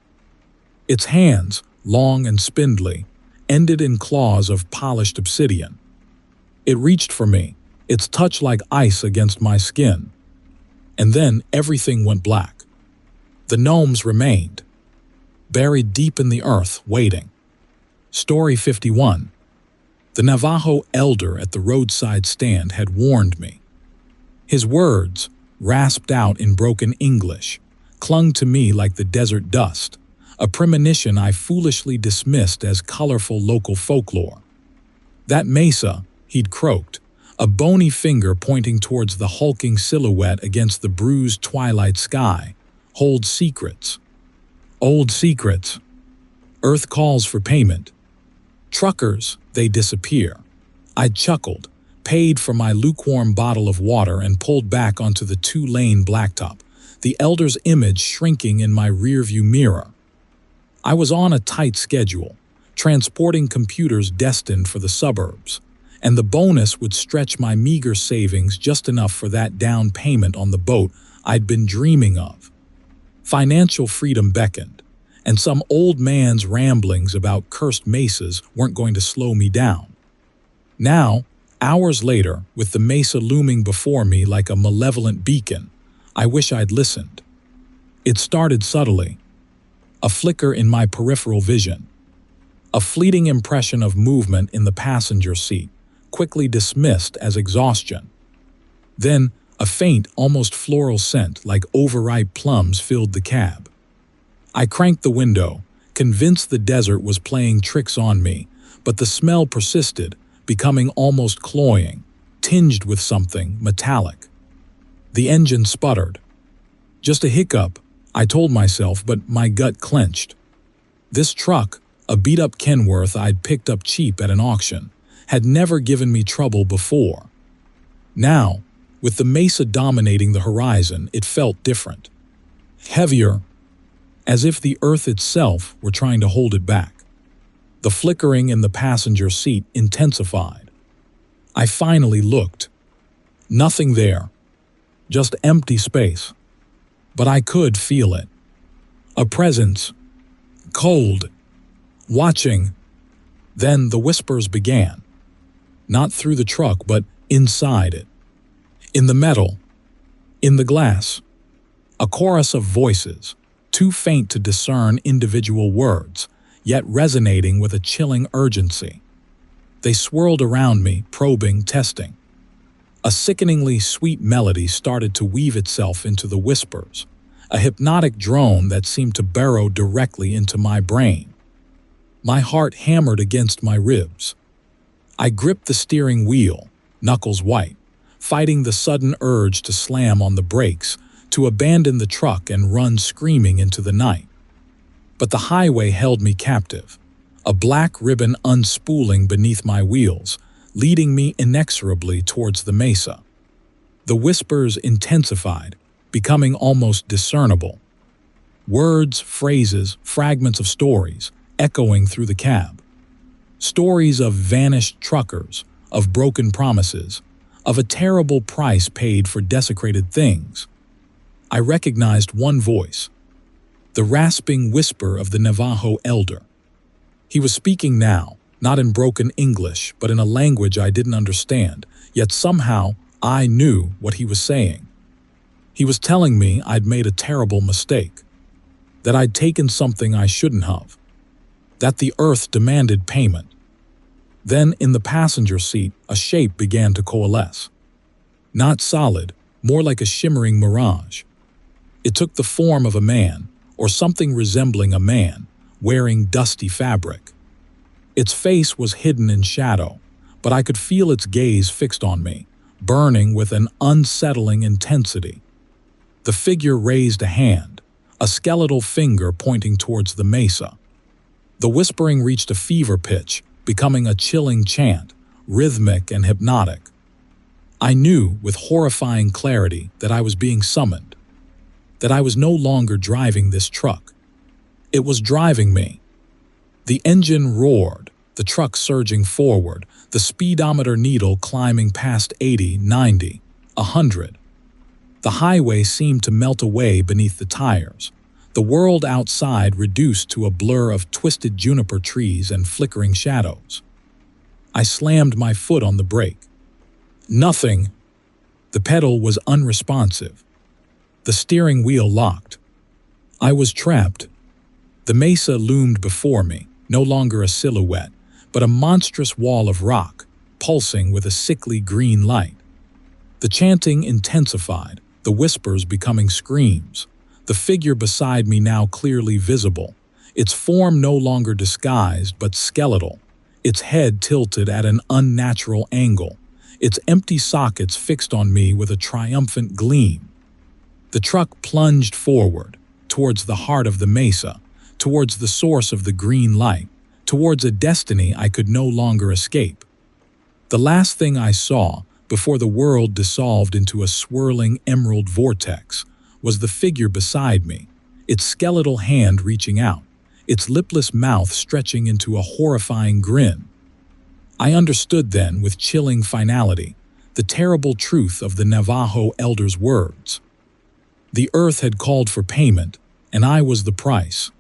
Its hands, long and spindly, ended in claws of polished obsidian. It reached for me, its touch like ice against my skin. And then everything went black. The gnomes remained, buried deep in the earth, waiting. Story 51. The Navajo elder at the roadside stand had warned me. His words, rasped out in broken English, clung to me like the desert dust, a premonition I foolishly dismissed as colorful local folklore. "That mesa," he'd croaked, a bony finger pointing towards the hulking silhouette against the bruised twilight sky, "holds secrets. Old secrets. Earth calls for payment. Truckers, they disappear." I chuckled, paid for my lukewarm bottle of water, and pulled back onto the two-lane blacktop, the elder's image shrinking in my rearview mirror. I was on a tight schedule, transporting computers destined for the suburbs, and the bonus would stretch my meager savings just enough for that down payment on the boat I'd been dreaming of. Financial freedom beckoned, and some old man's ramblings about cursed mesas weren't going to slow me down. Now, hours later, with the mesa looming before me like a malevolent beacon, I wish I'd listened. It started subtly, a flicker in my peripheral vision, a fleeting impression of movement in the passenger seat, quickly dismissed as exhaustion. Then, a faint, almost floral scent like overripe plums filled the cab. I cranked the window, convinced the desert was playing tricks on me, but the smell persisted, becoming almost cloying, tinged with something metallic. The engine sputtered. Just a hiccup, I told myself, but my gut clenched. This truck, a beat-up Kenworth I'd picked up cheap at an auction, had never given me trouble before. Now, with the mesa dominating the horizon, it felt different. Heavier, as if the earth itself were trying to hold it back. The flickering in the passenger seat intensified. I finally looked. Nothing there. Just empty space. But I could feel it. A presence. Cold. Watching. Then the whispers began. Not through the truck, but inside it. In the metal. In the glass. A chorus of voices, too faint to discern individual words, yet resonating with a chilling urgency. They swirled around me, probing, testing. A sickeningly sweet melody started to weave itself into the whispers, a hypnotic drone that seemed to burrow directly into my brain. My heart hammered against my ribs. I gripped the steering wheel, knuckles white, fighting the sudden urge to slam on the brakes, to abandon the truck and run screaming into the night. But the highway held me captive, a black ribbon unspooling beneath my wheels, leading me inexorably towards the mesa. The whispers intensified, becoming almost discernible. Words, phrases, fragments of stories, echoing through the cab. Stories of vanished truckers, of broken promises, of a terrible price paid for desecrated things. I recognized one voice, the rasping whisper of the Navajo elder. He was speaking now, not in broken English, but in a language I didn't understand, yet somehow I knew what he was saying. He was telling me I'd made a terrible mistake, that I'd taken something I shouldn't have, that the earth demanded payment. Then, in the passenger seat, a shape began to coalesce. Not solid, more like a shimmering mirage. It took the form of a man, or something resembling a man, wearing dusty fabric. Its face was hidden in shadow, but I could feel its gaze fixed on me, burning with an unsettling intensity. The figure raised a hand, a skeletal finger pointing towards the mesa. The whispering reached a fever pitch, becoming a chilling chant, rhythmic and hypnotic. I knew with horrifying clarity that I was being summoned, that I was no longer driving this truck. It was driving me. The engine roared, the truck surging forward, the speedometer needle climbing past 80, 90, 100. The highway seemed to melt away beneath the tires, the world outside reduced to a blur of twisted juniper trees and flickering shadows. I slammed my foot on the brake. Nothing. The pedal was unresponsive. The steering wheel locked. I was trapped. The mesa loomed before me, no longer a silhouette, but a monstrous wall of rock, pulsing with a sickly green light. The chanting intensified, the whispers becoming screams. The figure beside me now clearly visible, its form no longer disguised but skeletal, its head tilted at an unnatural angle, its empty sockets fixed on me with a triumphant gleam. The truck plunged forward, towards the heart of the mesa, towards the source of the green light, towards a destiny I could no longer escape. The last thing I saw, before the world dissolved into a swirling emerald vortex, was the figure beside me, its skeletal hand reaching out, its lipless mouth stretching into a horrifying grin. I understood then, with chilling finality, the terrible truth of the Navajo elder's words. The earth had called for payment, and I was the price.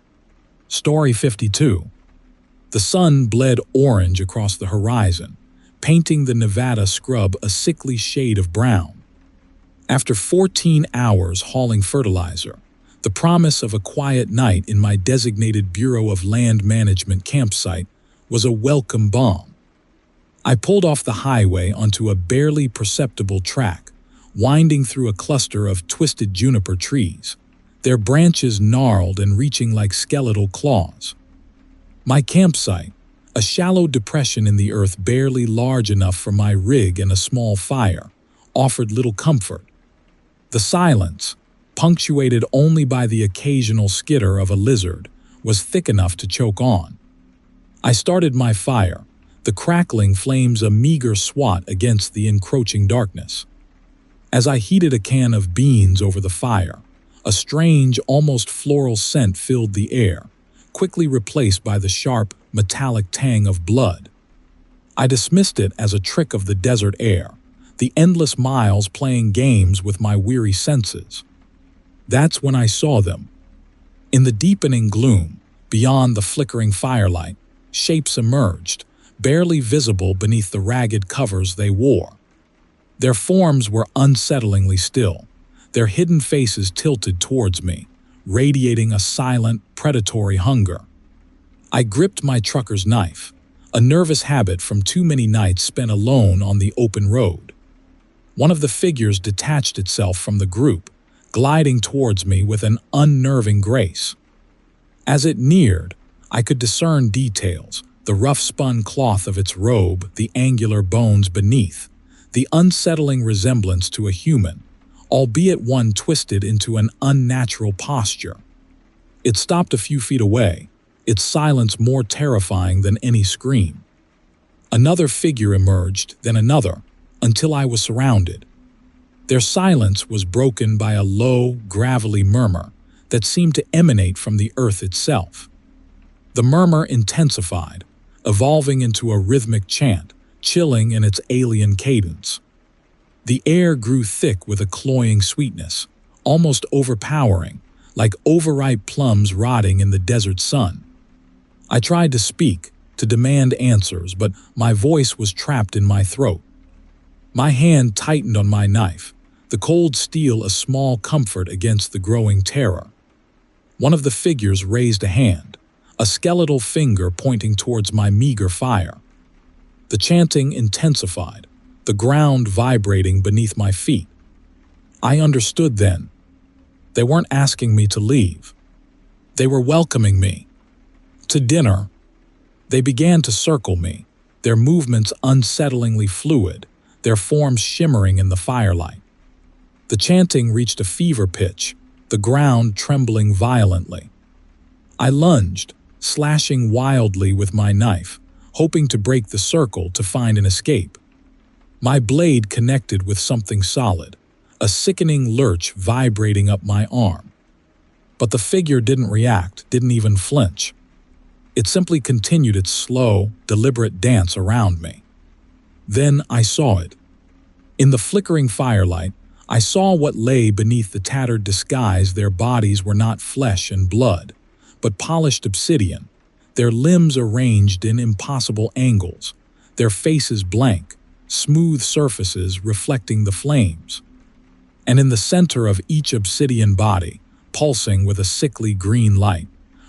Story 52. The sun bled orange across the horizon, painting the Nevada scrub a sickly shade of brown. After 14 hours hauling fertilizer, the promise of a quiet night in my designated Bureau of Land Management campsite was a welcome balm. I pulled off the highway onto a barely perceptible track, winding through a cluster of twisted juniper trees, their branches gnarled and reaching like skeletal claws. My campsite, a shallow depression in the earth barely large enough for my rig and a small fire, offered little comfort. The silence, punctuated only by the occasional skitter of a lizard, was thick enough to choke on. I started my fire, the crackling flames a meager swat against the encroaching darkness. As I heated a can of beans over the fire, a strange, almost floral scent filled the air, quickly replaced by the sharp, metallic tang of blood. I dismissed it as a trick of the desert air, the endless miles playing games with my weary senses. That's when I saw them. In the deepening gloom, beyond the flickering firelight, shapes emerged, barely visible beneath the ragged covers they wore. Their forms were unsettlingly still, their hidden faces tilted towards me, radiating a silent, predatory hunger. I gripped my trucker's knife, a nervous habit from too many nights spent alone on the open road. One of the figures detached itself from the group, gliding towards me with an unnerving grace. As it neared, I could discern details, the rough-spun cloth of its robe, the angular bones beneath, the unsettling resemblance to a human, albeit one twisted into an unnatural posture. It stopped a few feet away, its silence more terrifying than any scream. Another figure emerged, then another, until I was surrounded. Their silence was broken by a low, gravelly murmur that seemed to emanate from the earth itself. The murmur intensified, evolving into a rhythmic chant, chilling in its alien cadence. The air grew thick with a cloying sweetness, almost overpowering, like overripe plums rotting in the desert sun. I tried to speak, to demand answers, but my voice was trapped in my throat. My hand tightened on my knife, the cold steel a small comfort against the growing terror. One of the figures raised a hand, a skeletal finger pointing towards my meager fire. The chanting intensified, the ground vibrating beneath my feet. I understood then. They weren't asking me to leave. They were welcoming me. To dinner. They began to circle me, their movements unsettlingly fluid, their forms shimmering in the firelight. The chanting reached a fever pitch, the ground trembling violently. I lunged, slashing wildly with my knife, hoping to break the circle to find an escape. My blade connected with something solid, a sickening lurch vibrating up my arm. But the figure didn't react, didn't even flinch. It simply continued its slow, deliberate dance around me. Then I saw it. In the flickering firelight, I saw what lay beneath the tattered disguise. Their bodies were not flesh and blood, but polished obsidian, their limbs arranged in impossible angles, their faces blank, smooth surfaces reflecting the flames. And in the center of each obsidian body, pulsing with a sickly green light,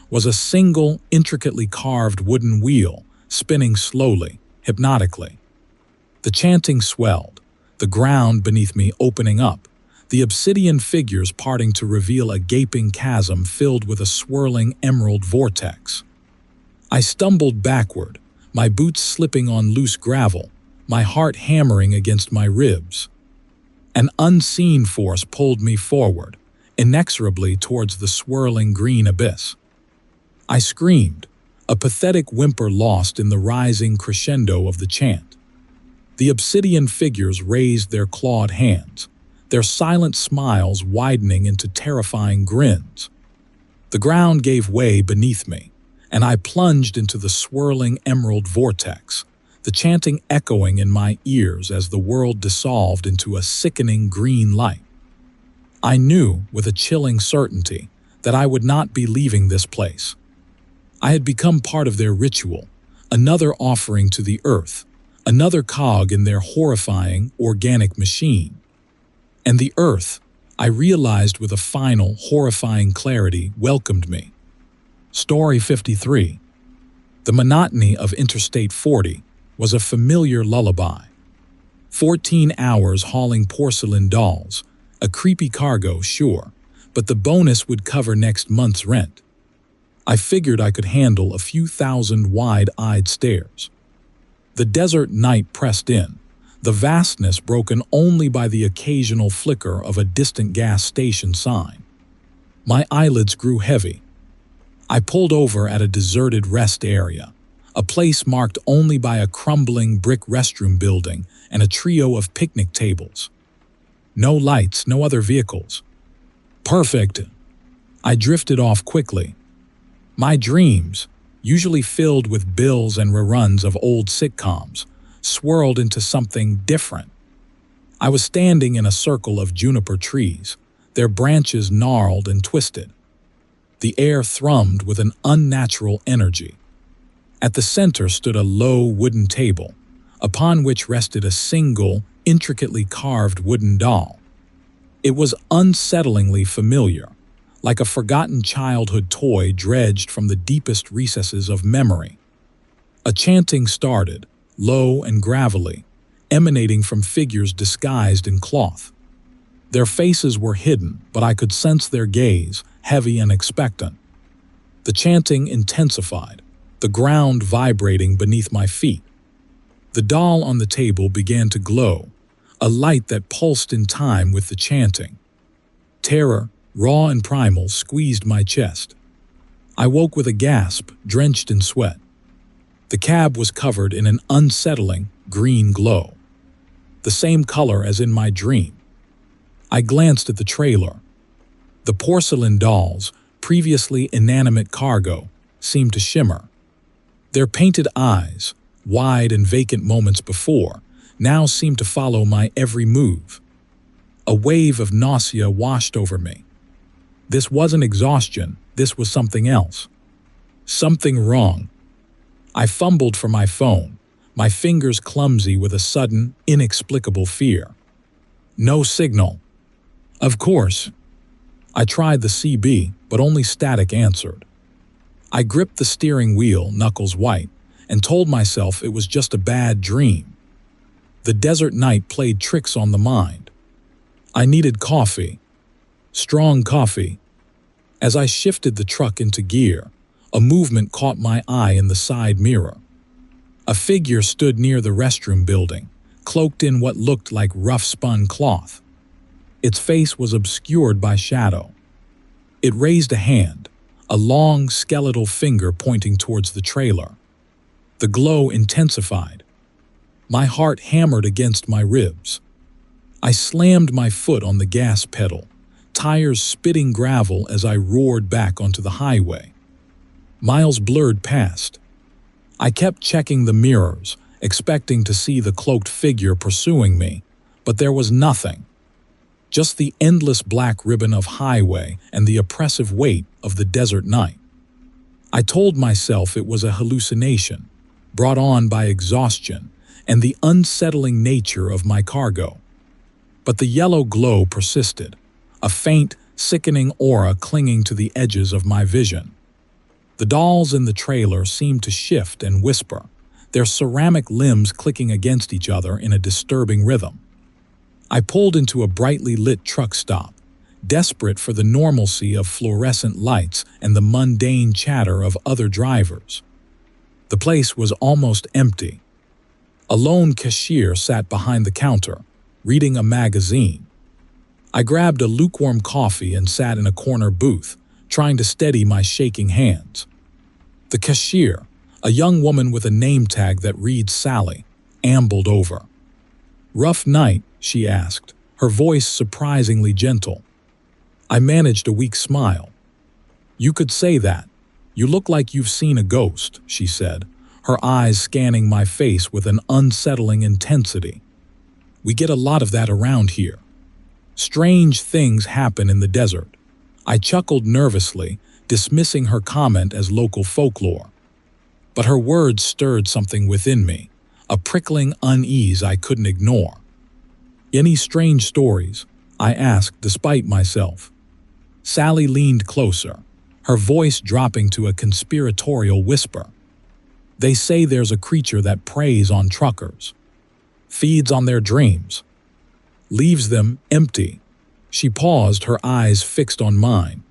was a single, intricately carved wooden wheel, spinning slowly, hypnotically. The chanting swelled, the ground beneath me opening up, the obsidian figures parting to reveal a gaping chasm filled with a swirling emerald vortex. I stumbled backward, my boots slipping on loose gravel, my heart hammering against my ribs. An unseen force pulled me forward, inexorably towards the swirling green abyss. I screamed, a pathetic whimper lost in the rising crescendo of the chant. The obsidian figures raised their clawed hands, their silent smiles widening into terrifying grins. The ground gave way beneath me, and I plunged into the swirling emerald vortex, the chanting echoing in my ears as the world dissolved into a sickening green light. I knew, with a chilling certainty, that I would not be leaving this place. I had become part of their ritual, another offering to the earth, another cog in their horrifying, organic machine. And the earth, I realized with a final, horrifying clarity, welcomed me. Story 53. The monotony of Interstate 40 was a familiar lullaby. 14 hours hauling porcelain dolls, a creepy cargo, sure, but the bonus would cover next month's rent. I figured I could handle a few thousand wide-eyed stares. The desert night pressed in, the vastness broken only by the occasional flicker of a distant gas station sign. My eyelids grew heavy. I pulled over at a deserted rest area, a place marked only by a crumbling brick restroom building and a trio of picnic tables. No lights, no other vehicles. Perfect. I drifted off quickly. My dreams, usually filled with bills and reruns of old sitcoms, swirled into something different. I was standing in a circle of juniper trees, their branches gnarled and twisted. The air thrummed with an unnatural energy. At the center stood a low wooden table, upon which rested a single, intricately carved wooden doll. It was unsettlingly familiar, like a forgotten childhood toy dredged from the deepest recesses of memory. A chanting started, low and gravelly, emanating from figures disguised in cloth. Their faces were hidden, but I could sense their gaze, heavy and expectant. The chanting intensified, the ground vibrating beneath my feet. The doll on the table began to glow, a light that pulsed in time with the chanting. Terror, raw and primal, squeezed my chest. I woke with a gasp, drenched in sweat. The cab was covered in an unsettling green glow, the same color as in my dream. I glanced at the trailer. The porcelain dolls, previously inanimate cargo, seemed to shimmer. Their painted eyes, wide and vacant moments before, now seemed to follow my every move. A wave of nausea washed over me. This wasn't exhaustion, this was something else. Something wrong. I fumbled for my phone, my fingers clumsy with a sudden, inexplicable fear. No signal. Of course. I tried the CB, but only static answered. I gripped the steering wheel, knuckles white, and told myself it was just a bad dream. The desert night played tricks on the mind. I needed coffee. Strong coffee. As I shifted the truck into gear, a movement caught my eye in the side mirror. A figure stood near the restroom building, cloaked in what looked like rough-spun cloth. Its face was obscured by shadow. It raised a hand, a long, skeletal finger pointing towards the trailer. The glow intensified. My heart hammered against my ribs. I slammed my foot on the gas pedal, tires spitting gravel as I roared back onto the highway. Miles blurred past. I kept checking the mirrors, expecting to see the cloaked figure pursuing me, but there was nothing. Just the endless black ribbon of highway and the oppressive weight of the desert night. I told myself it was a hallucination, brought on by exhaustion and the unsettling nature of my cargo. But the yellow glow persisted, a faint, sickening aura clinging to the edges of my vision. The dolls in the trailer seemed to shift and whisper, their ceramic limbs clicking against each other in a disturbing rhythm. I pulled into a brightly lit truck stop, desperate for the normalcy of fluorescent lights and the mundane chatter of other drivers. The place was almost empty. A lone cashier sat behind the counter, reading a magazine. I grabbed a lukewarm coffee and sat in a corner booth, trying to steady my shaking hands. The cashier, a young woman with a name tag that reads Sally, ambled over. "Rough night?" she asked, her voice surprisingly gentle. I managed a weak smile. "You could say that. You look like you've seen a ghost," she said, her eyes scanning my face with an unsettling intensity. "We get a lot of that around here. Strange things happen in the desert." I chuckled nervously, dismissing her comment as local folklore. But her words stirred something within me, a prickling unease I couldn't ignore. "Any strange stories?" I asked despite myself. Sally leaned closer, her voice dropping to a conspiratorial whisper. "They say there's a creature that preys on truckers, feeds on their dreams, leaves them empty." She paused, her eyes fixed on mine.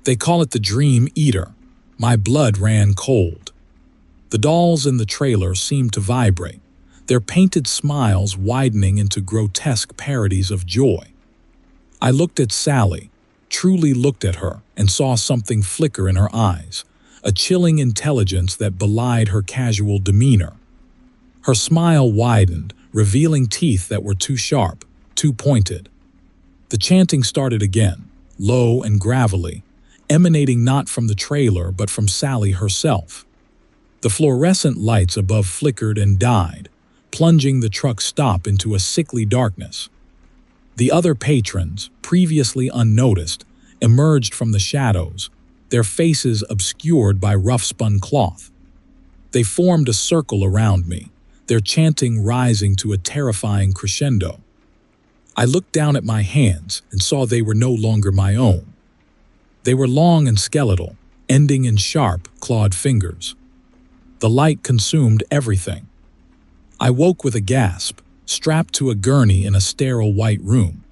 "They call it the Dream Eater." My blood ran cold. The dolls in the trailer seemed to vibrate, their painted smiles widening into grotesque parodies of joy. I looked at Sally, truly looked at her, and saw something flicker in her eyes, a chilling intelligence that belied her casual demeanor. Her smile widened, revealing teeth that were too sharp, too pointed. The chanting started again, low and gravelly, emanating not from the trailer but from Sally herself. The fluorescent lights above flickered and died, plunging the truck's stop into a sickly darkness. The other patrons, previously unnoticed, emerged from the shadows, their faces obscured by rough-spun cloth. They formed a circle around me, their chanting rising to a terrifying crescendo. I looked down at my hands and saw they were no longer my own. They were long and skeletal, ending in sharp, clawed fingers. The light consumed everything. I woke with a gasp, strapped to a gurney in a sterile white room.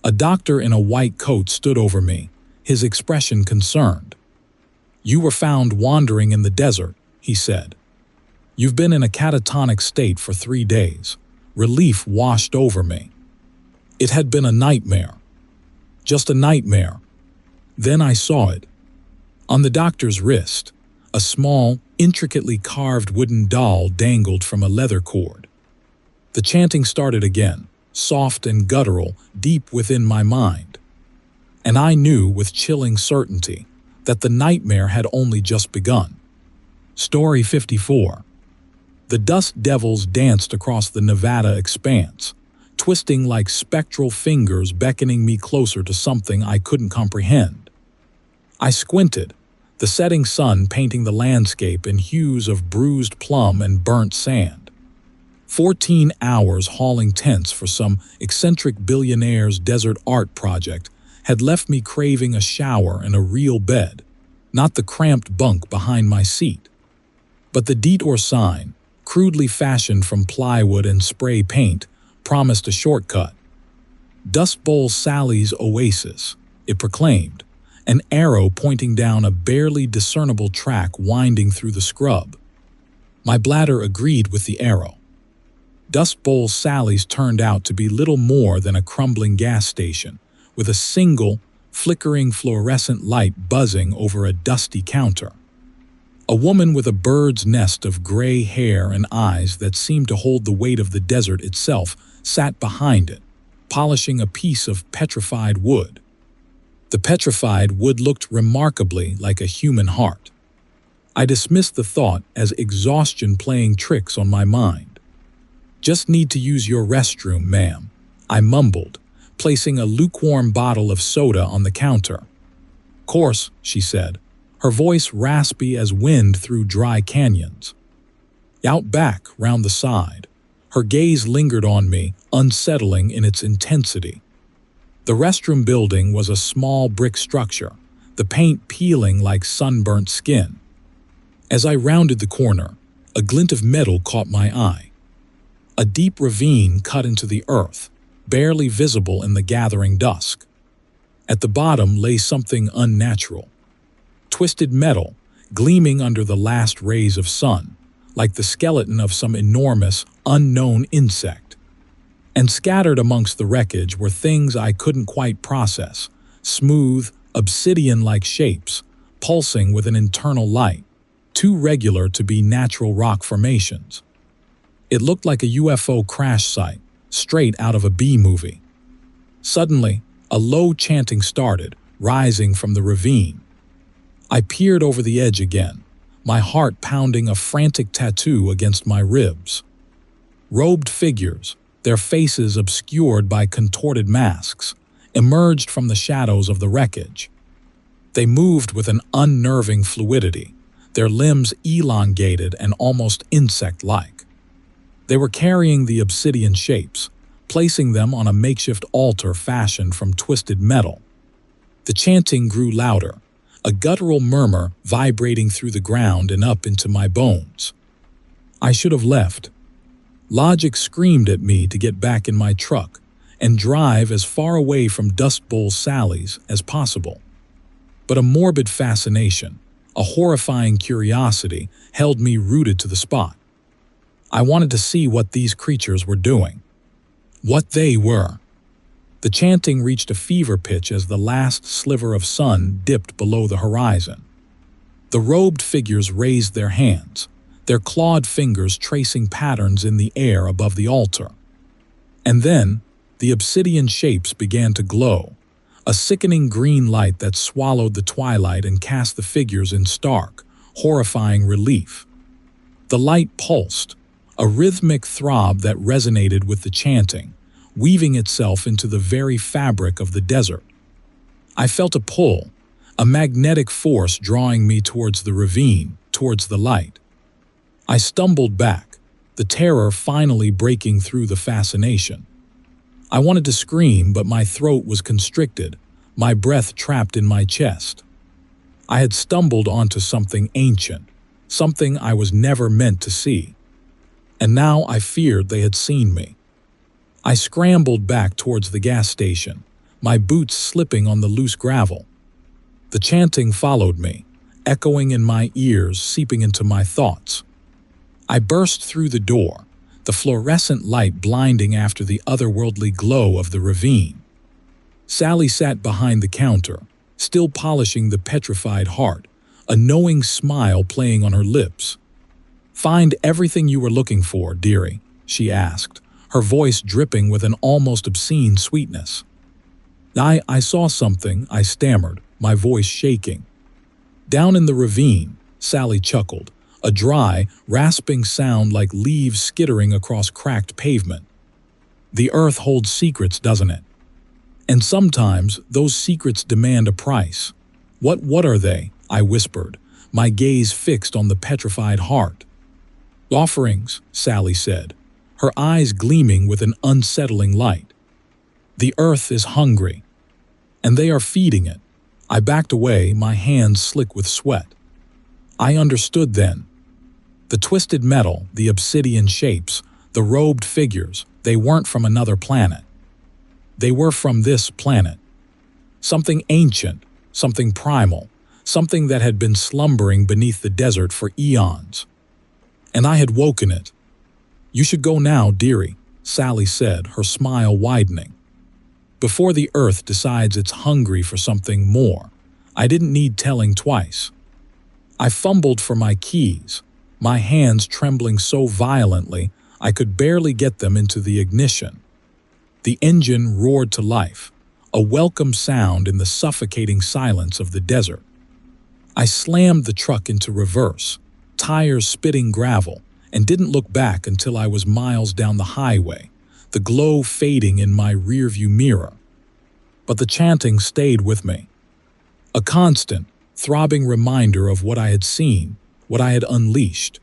A doctor in a white coat stood over me, his expression concerned. "You were found wandering in the desert," he said. "You've been in a catatonic state for 3 days." Relief washed over me. It had been a nightmare. Just a nightmare. Then I saw it. On the doctor's wrist, a small, intricately carved wooden doll dangled from a leather cord. The chanting started again, soft and guttural, deep within my mind. And I knew with chilling certainty, that the nightmare had only just begun. Story 54. The dust devils danced across the Nevada expanse, twisting like spectral fingers beckoning me closer to something I couldn't comprehend. I squinted, the setting sun painting the landscape in hues of bruised plum and burnt sand. 14 hours hauling tents for some eccentric billionaire's desert art project had left me craving a shower and a real bed, not the cramped bunk behind my seat. But the detour sign, crudely fashioned from plywood and spray paint, promised a shortcut. Dust Bowl Sally's oasis, it proclaimed, an arrow pointing down a barely discernible track winding through the scrub. My bladder agreed with the arrow. Dust Bowl Sally's turned out to be little more than a crumbling gas station, with a single, flickering fluorescent light buzzing over a dusty counter. A woman with a bird's nest of gray hair and eyes that seemed to hold the weight of the desert itself sat behind it, polishing a piece of petrified wood. The petrified wood looked remarkably like a human heart. I dismissed the thought as exhaustion playing tricks on my mind. "Just need to use your restroom, ma'am," I mumbled, placing a lukewarm bottle of soda on the counter. "Course," she said, her voice raspy as wind through dry canyons. Out back, round the side, her gaze lingered on me, unsettling in its intensity. The restroom building was a small brick structure, the paint peeling like sunburnt skin. As I rounded the corner, a glint of metal caught my eye. A deep ravine cut into the earth, barely visible in the gathering dusk. At the bottom lay something unnatural. Twisted metal, gleaming under the last rays of sun, like the skeleton of some enormous, unknown insect. And scattered amongst the wreckage were things I couldn't quite process, smooth, obsidian-like shapes, pulsing with an internal light, too regular to be natural rock formations. It looked like a UFO crash site, straight out of a B-movie. Suddenly, a low chanting started, rising from the ravine. I peered over the edge again, my heart pounding a frantic tattoo against my ribs. Robed figures, their faces obscured by contorted masks, emerged from the shadows of the wreckage. They moved with an unnerving fluidity, their limbs elongated and almost insect-like. They were carrying the obsidian shapes, placing them on a makeshift altar fashioned from twisted metal. The chanting grew louder, a guttural murmur vibrating through the ground and up into my bones. I should have left. Logic screamed at me to get back in my truck and drive as far away from Dust Bowl Sally's as possible. But a morbid fascination, a horrifying curiosity, held me rooted to the spot. I wanted to see what these creatures were doing. What they were. The chanting reached a fever pitch as the last sliver of sun dipped below the horizon. The robed figures raised their hands, their clawed fingers tracing patterns in the air above the altar. And then, the obsidian shapes began to glow, a sickening green light that swallowed the twilight and cast the figures in stark, horrifying relief. The light pulsed, a rhythmic throb that resonated with the chanting, weaving itself into the very fabric of the desert. I felt a pull, a magnetic force drawing me towards the ravine, towards the light. I stumbled back, the terror finally breaking through the fascination. I wanted to scream, but my throat was constricted, my breath trapped in my chest. I had stumbled onto something ancient, something I was never meant to see. And now I feared they had seen me. I scrambled back towards the gas station, my boots slipping on the loose gravel. The chanting followed me, echoing in my ears, seeping into my thoughts. I burst through the door, the fluorescent light blinding after the otherworldly glow of the ravine. Sally sat behind the counter, still polishing the petrified heart, a knowing smile playing on her lips. "Find everything you were looking for, dearie," she asked, her voice dripping with an almost obscene sweetness. I saw something," I stammered, my voice shaking. Down in the ravine, Sally chuckled, a dry, rasping sound like leaves skittering across cracked pavement. The earth holds secrets, doesn't it? And sometimes those secrets demand a price. What are they? I whispered, my gaze fixed on the petrified heart. Offerings, Sally said, her eyes gleaming with an unsettling light. The earth is hungry, and they are feeding it. I backed away, my hands slick with sweat. I understood then. The twisted metal, the obsidian shapes, the robed figures, they weren't from another planet. They were from this planet. Something ancient, something primal, something that had been slumbering beneath the desert for eons. And I had woken it. You should go now, dearie, Sally said, her smile widening. Before the earth decides it's hungry for something more. I didn't need telling twice. I fumbled for my keys, my hands trembling so violently I could barely get them into the ignition. The engine roared to life, a welcome sound in the suffocating silence of the desert. I slammed the truck into reverse, tires spitting gravel, and didn't look back until I was miles down the highway, the glow fading in my rearview mirror. But the chanting stayed with me. A constant, throbbing reminder of what I had seen, what I had unleashed.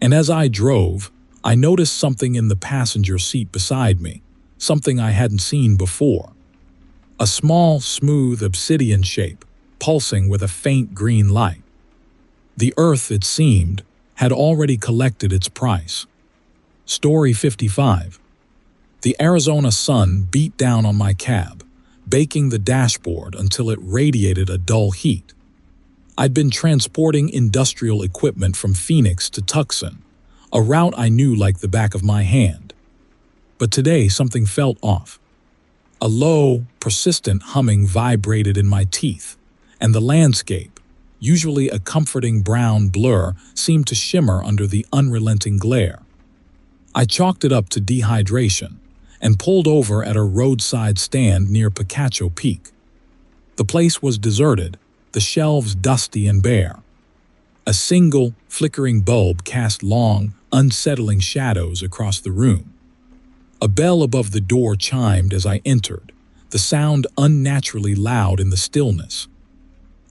And as I drove, I noticed something in the passenger seat beside me, something I hadn't seen before. A small, smooth obsidian shape, pulsing with a faint green light. The earth, it seemed, had already collected its price. Story 55. The Arizona sun beat down on my cab, baking the dashboard until it radiated a dull heat. I'd been transporting industrial equipment from Phoenix to Tucson, a route I knew like the back of my hand. But today something felt off. A low, persistent humming vibrated in my teeth, and the landscape, usually a comforting brown blur, seemed to shimmer under the unrelenting glare. I chalked it up to dehydration and pulled over at a roadside stand near Picacho Peak. The place was deserted, the shelves dusty and bare. A single, flickering bulb cast long, unsettling shadows across the room. A bell above the door chimed as I entered, the sound unnaturally loud in the stillness.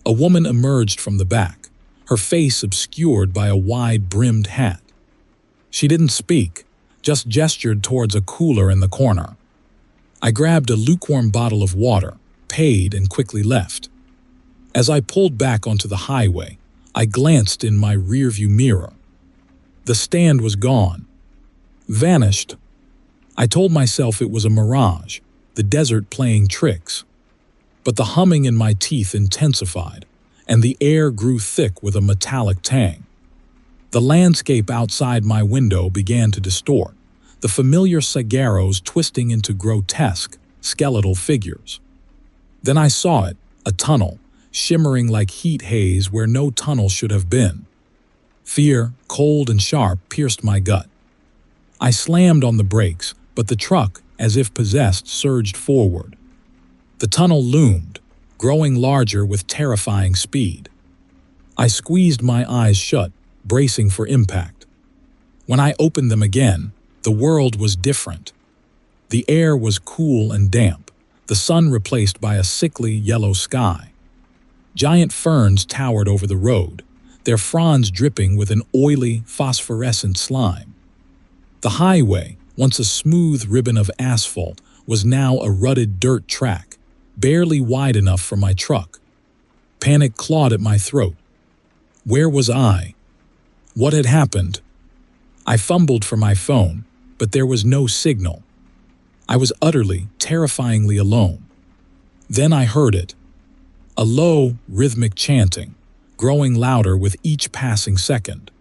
A woman emerged from the back, her face obscured by a wide-brimmed hat. She didn't speak, just gestured towards a cooler in the corner. I grabbed a lukewarm bottle of water, paid, and quickly left. As I pulled back onto the highway, I glanced in my rearview mirror. The stand was gone. Vanished. I told myself it was a mirage, the desert playing tricks. But the humming in my teeth intensified, and the air grew thick with a metallic tang. The landscape outside my window began to distort, the familiar saguaros twisting into grotesque, skeletal figures. Then I saw it, a tunnel, shimmering like heat haze where no tunnel should have been. Fear, cold and sharp, pierced my gut. I slammed on the brakes, but the truck, as if possessed, surged forward. The tunnel loomed, growing larger with terrifying speed. I squeezed my eyes shut, bracing for impact. When I opened them again, the world was different. The air was cool and damp, the sun replaced by a sickly yellow sky. Giant ferns towered over the road, their fronds dripping with an oily, phosphorescent slime. The highway, once a smooth ribbon of asphalt, was now a rutted dirt track, barely wide enough for my truck. Panic clawed at my throat. Where was I? What had happened? I fumbled for my phone, but there was no signal. I was utterly, terrifyingly alone. Then I heard it. A low, rhythmic chanting, growing louder with each passing second.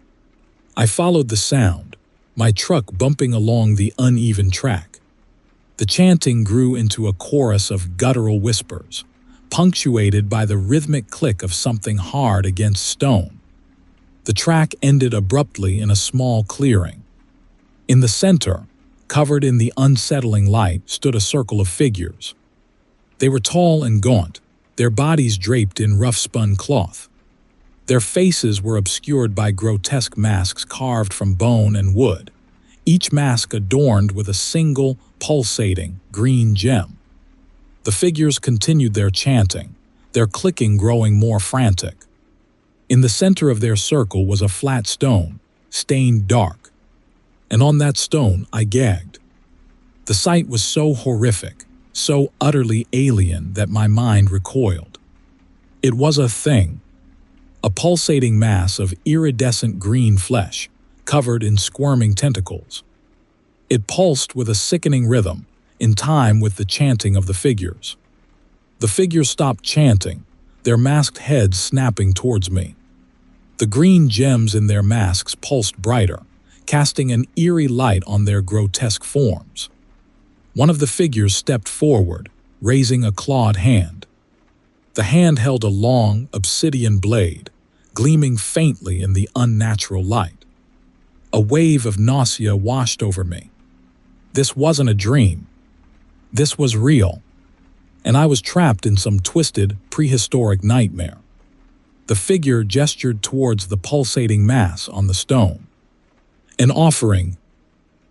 I followed the sound, my truck bumping along the uneven track. The chanting grew into a chorus of guttural whispers, punctuated by the rhythmic click of something hard against stone. The track ended abruptly in a small clearing. In the center, covered in the unsettling light, stood a circle of figures. They were tall and gaunt, their bodies draped in rough-spun cloth. Their faces were obscured by grotesque masks carved from bone and wood, each mask adorned with a single, pulsating, green gem. The figures continued their chanting, their clicking growing more frantic. In the center of their circle was a flat stone, stained dark, and on that stone I gagged. The sight was so horrific, so utterly alien that my mind recoiled. It was a thing, a pulsating mass of iridescent green flesh, covered in squirming tentacles. It pulsed with a sickening rhythm, in time with the chanting of the figures. The figures stopped chanting, their masked heads snapping towards me. The green gems in their masks pulsed brighter, casting an eerie light on their grotesque forms. One of the figures stepped forward, raising a clawed hand. The hand held a long, obsidian blade, gleaming faintly in the unnatural light. A wave of nausea washed over me. This wasn't a dream. This was real, and I was trapped in some twisted, prehistoric nightmare. The figure gestured towards the pulsating mass on the stone. An offering.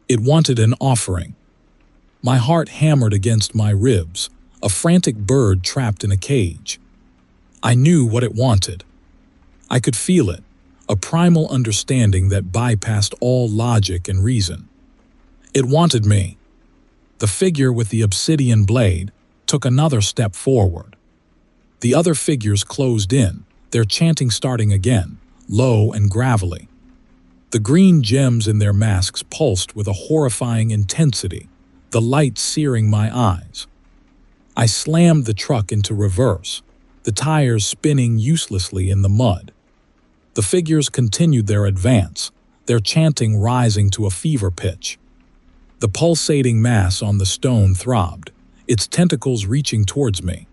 It wanted an offering. My heart hammered against my ribs, a frantic bird trapped in a cage. I knew what it wanted. I could feel it, a primal understanding that bypassed all logic and reason. It wanted me. The figure with the obsidian blade took another step forward. The other figures closed in, their chanting starting again, low and gravelly. The green gems in their masks pulsed with a horrifying intensity, the light searing my eyes. I slammed the truck into reverse, the tires spinning uselessly in the mud. The figures continued their advance, their chanting rising to a fever pitch. The pulsating mass on the stone throbbed, its tentacles reaching towards me.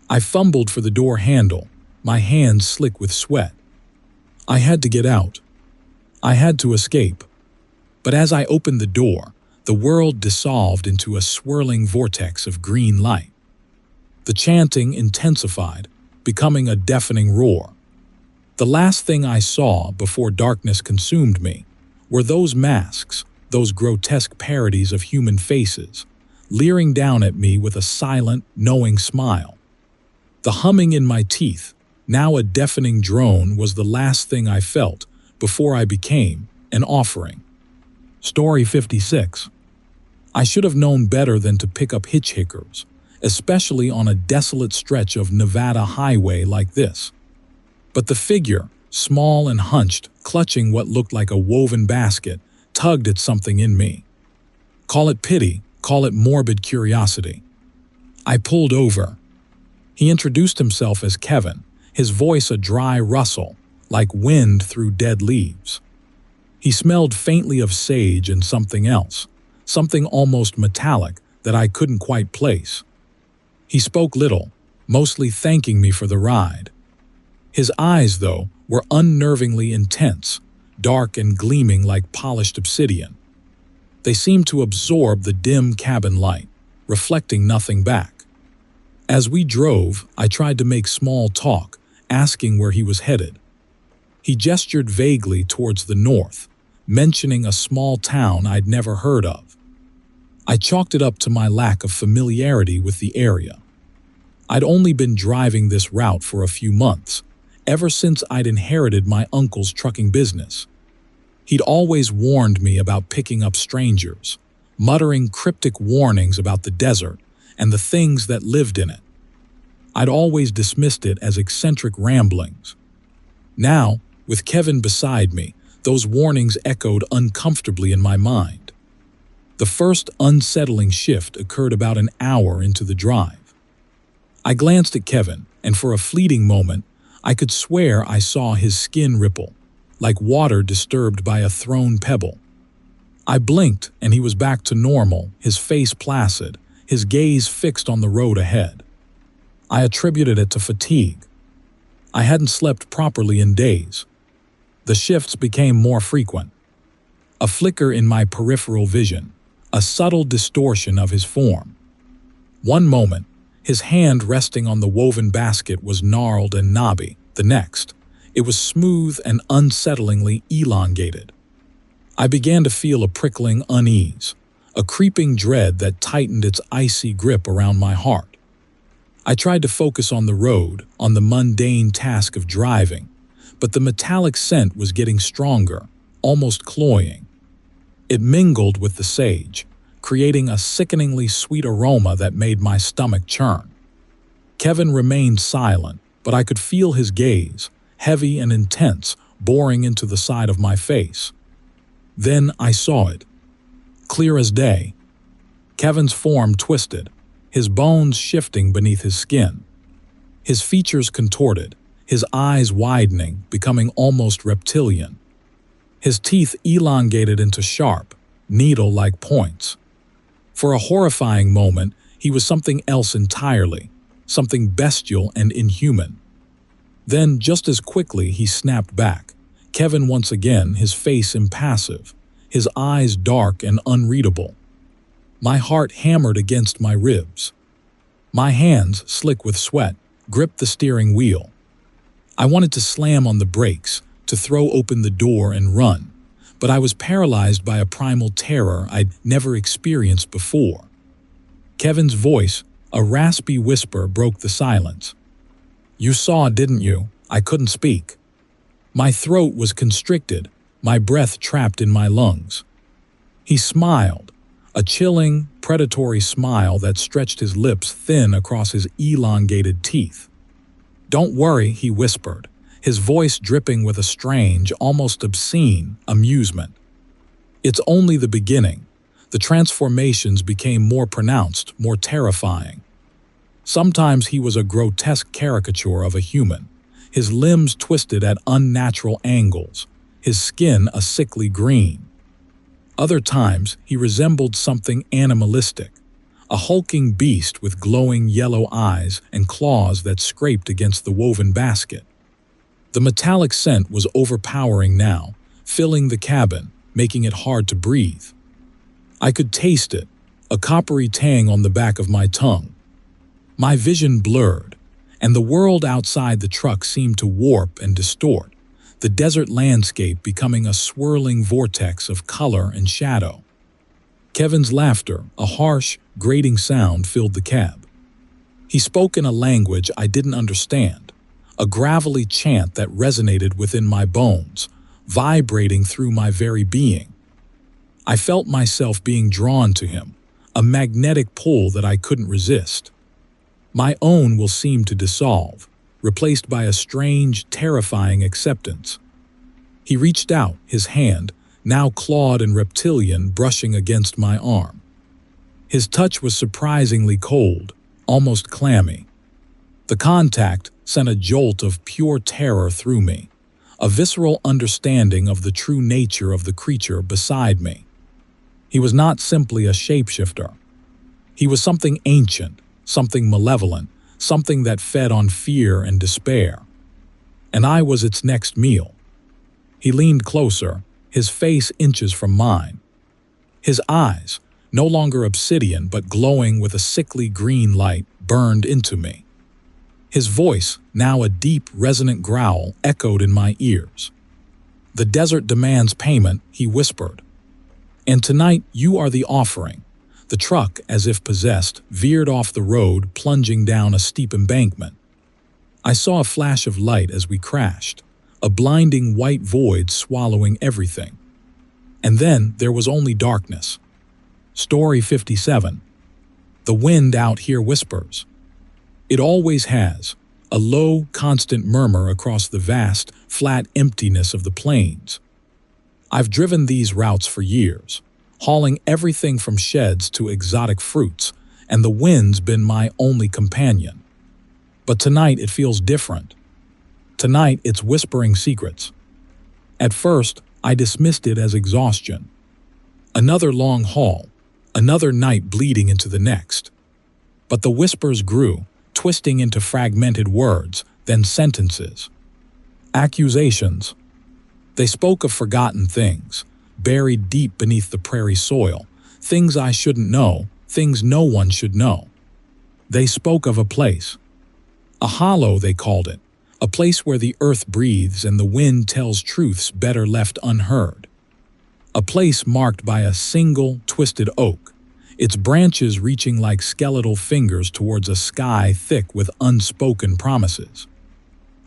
I fumbled for the door handle, my hands slick with sweat. I had to get out. I had to escape. But as I opened the door, the world dissolved into a swirling vortex of green light. The chanting intensified, becoming a deafening roar. The last thing I saw before darkness consumed me were those masks, those grotesque parodies of human faces, leering down at me with a silent, knowing smile. The humming in my teeth, now a deafening drone, was the last thing I felt before I became an offering. Story 56. I should have known better than to pick up hitchhikers, especially on a desolate stretch of Nevada highway like this. But the figure, small and hunched, clutching what looked like a woven basket, tugged at something in me. Call it pity, call it morbid curiosity. I pulled over. He introduced himself as Kevin, his voice a dry rustle, like wind through dead leaves. He smelled faintly of sage and something else, something almost metallic that I couldn't quite place. He spoke little, mostly thanking me for the ride. His eyes, though, were unnervingly intense, dark and gleaming like polished obsidian. They seemed to absorb the dim cabin light, reflecting nothing back. As we drove, I tried to make small talk, asking where he was headed. He gestured vaguely towards the north, mentioning a small town I'd never heard of. I chalked it up to my lack of familiarity with the area. I'd only been driving this route for a few months, ever since I'd inherited my uncle's trucking business. He'd always warned me about picking up strangers, muttering cryptic warnings about the desert and the things that lived in it. I'd always dismissed it as eccentric ramblings. Now, with Kevin beside me, those warnings echoed uncomfortably in my mind. The first unsettling shift occurred about an hour into the drive. I glanced at Kevin, and for a fleeting moment, I could swear I saw his skin ripple, like water disturbed by a thrown pebble. I blinked, and he was back to normal, his face placid, his gaze fixed on the road ahead. I attributed it to fatigue. I hadn't slept properly in days. The shifts became more frequent. A flicker in my peripheral vision, a subtle distortion of his form. One moment, his hand resting on the woven basket was gnarled and knobby. The next, It was smooth and unsettlingly elongated. I began to feel a prickling unease, a creeping dread that tightened its icy grip around my heart. I tried to focus on the road, on the mundane task of driving, but the metallic scent was getting stronger, almost cloying. It mingled with the sage, creating a sickeningly sweet aroma that made my stomach churn. Kevin remained silent, but I could feel his gaze, heavy and intense, boring into the side of my face. Then I saw it, clear as day. Kevin's form twisted, his bones shifting beneath his skin. His features contorted, his eyes widening, becoming almost reptilian. His teeth elongated into sharp, needle-like points. For a horrifying moment, he was something else entirely, something bestial and inhuman. Then, just as quickly, he snapped back. Kevin once again, his face impassive, his eyes dark and unreadable. My heart hammered against my ribs. My hands, slick with sweat, gripped the steering wheel. I wanted to slam on the brakes, to throw open the door and run, but I was paralyzed by a primal terror I'd never experienced before. Kevin's voice, a raspy whisper, broke the silence. "You saw, didn't you?" I couldn't speak. My throat was constricted, my breath trapped in my lungs. He smiled, a chilling, predatory smile that stretched his lips thin across his elongated teeth. "Don't worry," he whispered, his voice dripping with a strange, almost obscene amusement. "It's only the beginning." The transformations became more pronounced, more terrifying. Sometimes he was a grotesque caricature of a human, his limbs twisted at unnatural angles, his skin a sickly green. Other times he resembled something animalistic, a hulking beast with glowing yellow eyes and claws that scraped against the woven basket. The metallic scent was overpowering now, filling the cabin, making it hard to breathe. I could taste it, a coppery tang on the back of my tongue. My vision blurred, and the world outside the truck seemed to warp and distort, the desert landscape becoming a swirling vortex of color and shadow. Kevin's laughter, a harsh, grating sound, filled the cab. He spoke in a language I didn't understand, a gravelly chant that resonated within my bones, vibrating through my very being. I felt myself being drawn to him, a magnetic pull that I couldn't resist. My own will seem to dissolve, replaced by a strange, terrifying acceptance. He reached out, his hand, now clawed and reptilian, brushing against my arm. His touch was surprisingly cold, almost clammy. The contact sent a jolt of pure terror through me, a visceral understanding of the true nature of the creature beside me. He was not simply a shapeshifter. He was something ancient, something malevolent, something that fed on fear and despair. And I was its next meal. He leaned closer, his face inches from mine. His eyes, no longer obsidian but glowing with a sickly green light, burned into me. His voice, now a deep, resonant growl, echoed in my ears. "The desert demands payment," he whispered. "And tonight you are the offering." The truck, as if possessed, veered off the road, plunging down a steep embankment. I saw a flash of light as we crashed, a blinding white void swallowing everything. And then there was only darkness. Story 57. The wind out here whispers. It always has, a low, constant murmur across the vast, flat emptiness of the plains. I've driven these routes for years, hauling everything from sheds to exotic fruits, and the wind's been my only companion. But tonight it feels different. Tonight it's whispering secrets. At first, I dismissed it as exhaustion. Another long haul, another night bleeding into the next. But the whispers grew, twisting into fragmented words, then sentences. Accusations. They spoke of forgotten things, buried deep beneath the prairie soil, things I shouldn't know, things no one should know. They spoke of a place. A hollow, they called it, a place where the earth breathes and the wind tells truths better left unheard. A place marked by a single, twisted oak, its branches reaching like skeletal fingers towards a sky thick with unspoken promises.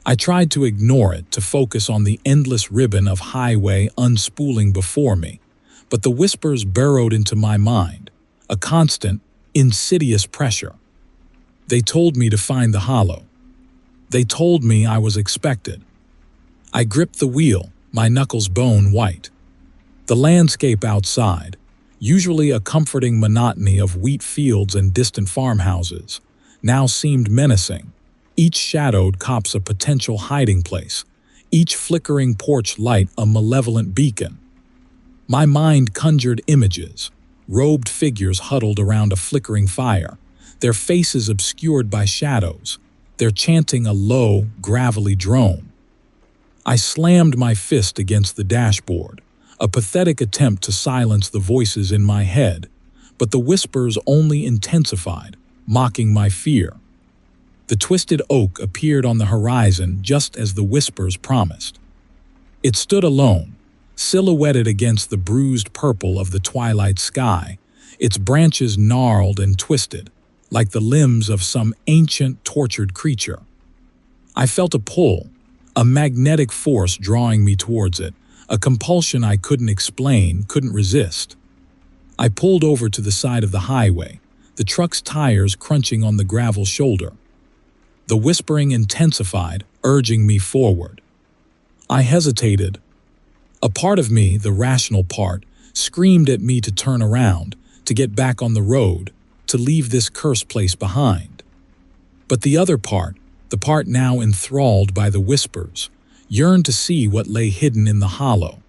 I tried to ignore it, to focus on the endless ribbon of highway unspooling before me, but the whispers burrowed into my mind, a constant, insidious pressure. They told me to find the hollow. They told me I was expected. I gripped the wheel, my knuckles bone white. The landscape outside, usually a comforting monotony of wheat fields and distant farmhouses, now seemed menacing. Each shadowed copse a potential hiding place, each flickering porch light a malevolent beacon. My mind conjured images, robed figures huddled around a flickering fire, their faces obscured by shadows, their chanting a low, gravelly drone. I slammed my fist against the dashboard, a pathetic attempt to silence the voices in my head, but the whispers only intensified, mocking my fear. The twisted oak appeared on the horizon just as the whispers promised. It stood alone, silhouetted against the bruised purple of the twilight sky, its branches gnarled and twisted, like the limbs of some ancient, tortured creature. I felt a pull, a magnetic force drawing me towards it, a compulsion I couldn't explain, couldn't resist. I pulled over to the side of the highway, the truck's tires crunching on the gravel shoulder. The whispering intensified, urging me forward. I hesitated. A part of me, the rational part, screamed at me to turn around, to get back on the road, to leave this cursed place behind. But the other part, the part now enthralled by the whispers, yearned to see what lay hidden in the hollow.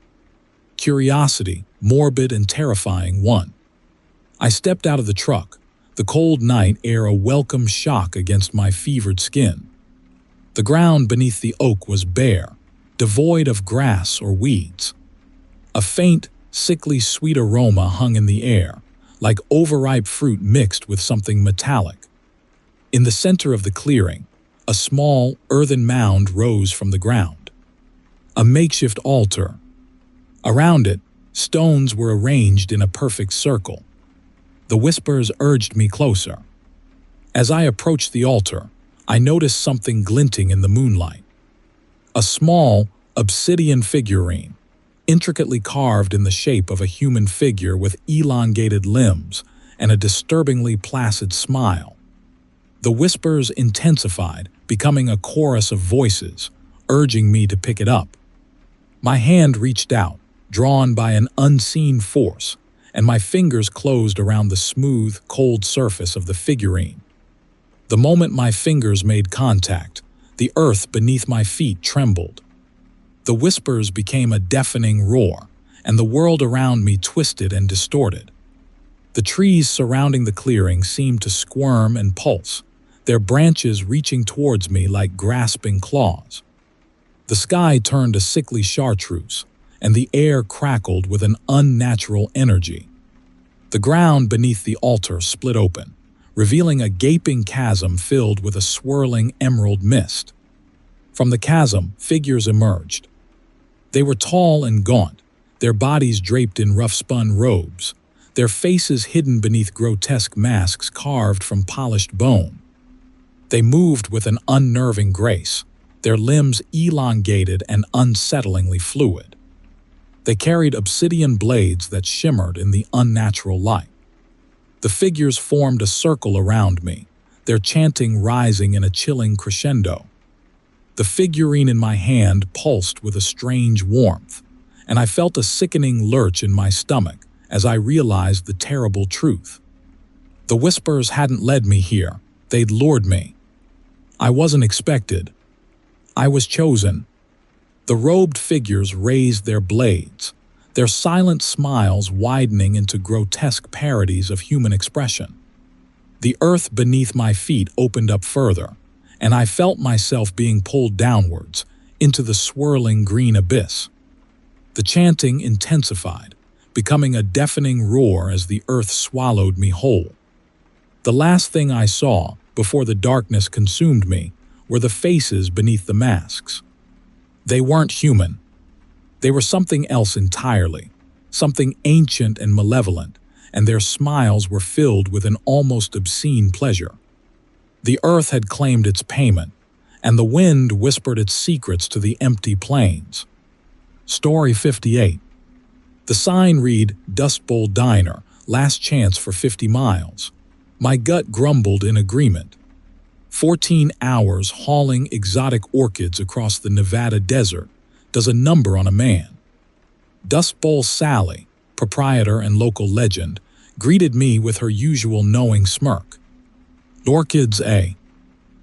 Curiosity, morbid and terrifying one. I stepped out of the truck, the cold night air a welcome shock against my fevered skin. The ground beneath the oak was bare, devoid of grass or weeds. A faint, sickly sweet aroma hung in the air, like overripe fruit mixed with something metallic. In the center of the clearing, a small, earthen mound rose from the ground. A makeshift altar. Around it, stones were arranged in a perfect circle. The whispers urged me closer. As I approached the altar, I noticed something glinting in the moonlight. A small, obsidian figurine, intricately carved in the shape of a human figure with elongated limbs and a disturbingly placid smile. The whispers intensified, becoming a chorus of voices, urging me to pick it up. My hand reached out, drawn by an unseen force, and my fingers closed around the smooth, cold surface of the figurine. The moment my fingers made contact, the earth beneath my feet trembled. The whispers became a deafening roar, and the world around me twisted and distorted. The trees surrounding the clearing seemed to squirm and pulse, their branches reaching towards me like grasping claws. The sky turned a sickly chartreuse, and the air crackled with an unnatural energy. The ground beneath the altar split open, revealing a gaping chasm filled with a swirling emerald mist. From the chasm, figures emerged. They were tall and gaunt, their bodies draped in rough-spun robes, their faces hidden beneath grotesque masks carved from polished bone. They moved with an unnerving grace, their limbs elongated and unsettlingly fluid. They carried obsidian blades that shimmered in the unnatural light. The figures formed a circle around me, their chanting rising in a chilling crescendo. The figurine in my hand pulsed with a strange warmth, and I felt a sickening lurch in my stomach as I realized the terrible truth. The whispers hadn't led me here, they'd lured me. I wasn't expected. I was chosen. The robed figures raised their blades, their silent smiles widening into grotesque parodies of human expression. The earth beneath my feet opened up further, and I felt myself being pulled downwards into the swirling green abyss. The chanting intensified, becoming a deafening roar as the earth swallowed me whole. The last thing I saw, before the darkness consumed me, were the faces beneath the masks. They weren't human. They were something else entirely, something ancient and malevolent, and their smiles were filled with an almost obscene pleasure. The earth had claimed its payment, and the wind whispered its secrets to the empty plains. Story 58. The sign read, Dust Bowl Diner, last chance for 50 miles. My gut grumbled in agreement. 14 hours hauling exotic orchids across the Nevada desert does a number on a man. Dust Bowl Sally, proprietor and local legend, greeted me with her usual knowing smirk. Orchids, eh?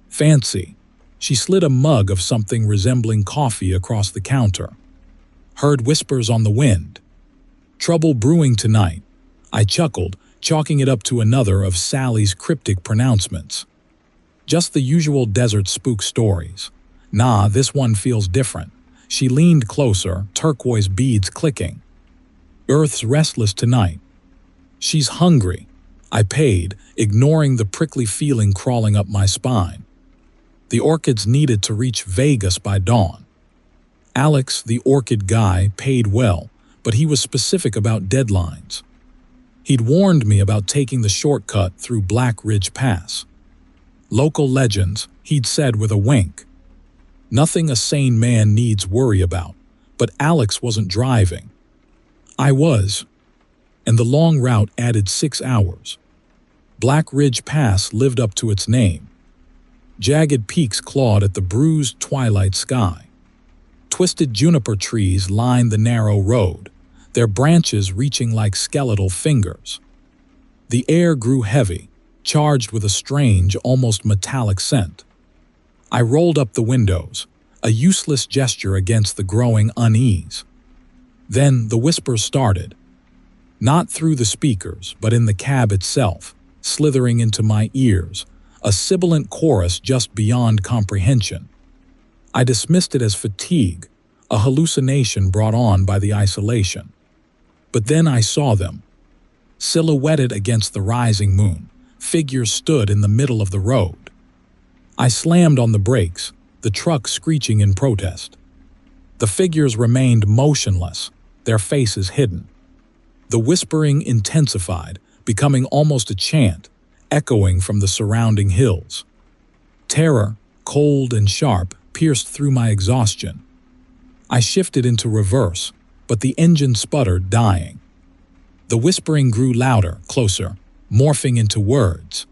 Fancy. She slid a mug of something resembling coffee across the counter. Heard whispers on the wind. Trouble brewing tonight. I chuckled, chalking it up to another of Sally's cryptic pronouncements. Just the usual desert spook stories. Nah, this one feels different. She leaned closer, turquoise beads clicking. Earth's restless tonight. She's hungry. I paid, ignoring the prickly feeling crawling up my spine. The orchids needed to reach Vegas by dawn. Alex, the orchid guy, paid well, but he was specific about deadlines. He'd warned me about taking the shortcut through Black Ridge Pass. Local legends, he'd said with a wink. Nothing a sane man needs worry about, but Alex wasn't driving. I was, and the long route added 6 hours. Black Ridge Pass lived up to its name. Jagged peaks clawed at the bruised twilight sky. Twisted juniper trees lined the narrow road, their branches reaching like skeletal fingers. The air grew heavy, charged with a strange, almost metallic scent. I rolled up the windows, a useless gesture against the growing unease. Then the whispers started. Not through the speakers, but in the cab itself, slithering into my ears, a sibilant chorus just beyond comprehension. I dismissed it as fatigue, a hallucination brought on by the isolation. But then I saw them. Silhouetted against the rising moon, figures stood in the middle of the road. I slammed on the brakes, the truck screeching in protest. The figures remained motionless, their faces hidden. The whispering intensified, becoming almost a chant, echoing from the surrounding hills. Terror, cold and sharp, pierced through my exhaustion. I shifted into reverse, but the engine sputtered, dying. The whispering grew louder, closer, morphing into words.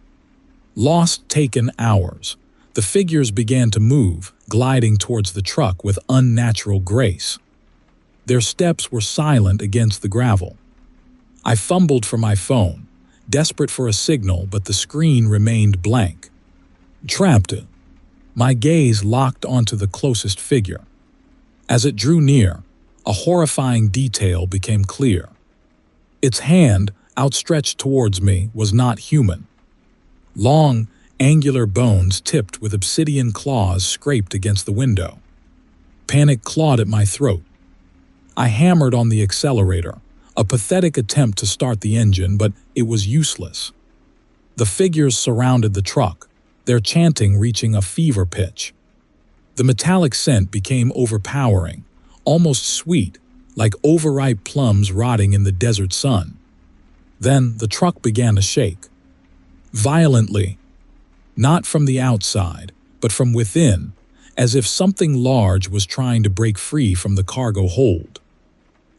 Lost taken hours. The figures began to move, gliding towards the truck with unnatural grace. Their steps were silent against the gravel. I fumbled for my phone, desperate for a signal, but the screen remained blank. Trapped. My gaze locked onto the closest figure. As it drew near, a horrifying detail became clear. Its hand, outstretched towards me, was not human. Long, angular bones tipped with obsidian claws scraped against the window. Panic clawed at my throat. I hammered on the accelerator, a pathetic attempt to start the engine, but it was useless. The figures surrounded the truck, their chanting reaching a fever pitch. The metallic scent became overpowering, almost sweet, like overripe plums rotting in the desert sun. Then the truck began to shake. Violently. Not from the outside, but from within, as if something large was trying to break free from the cargo hold.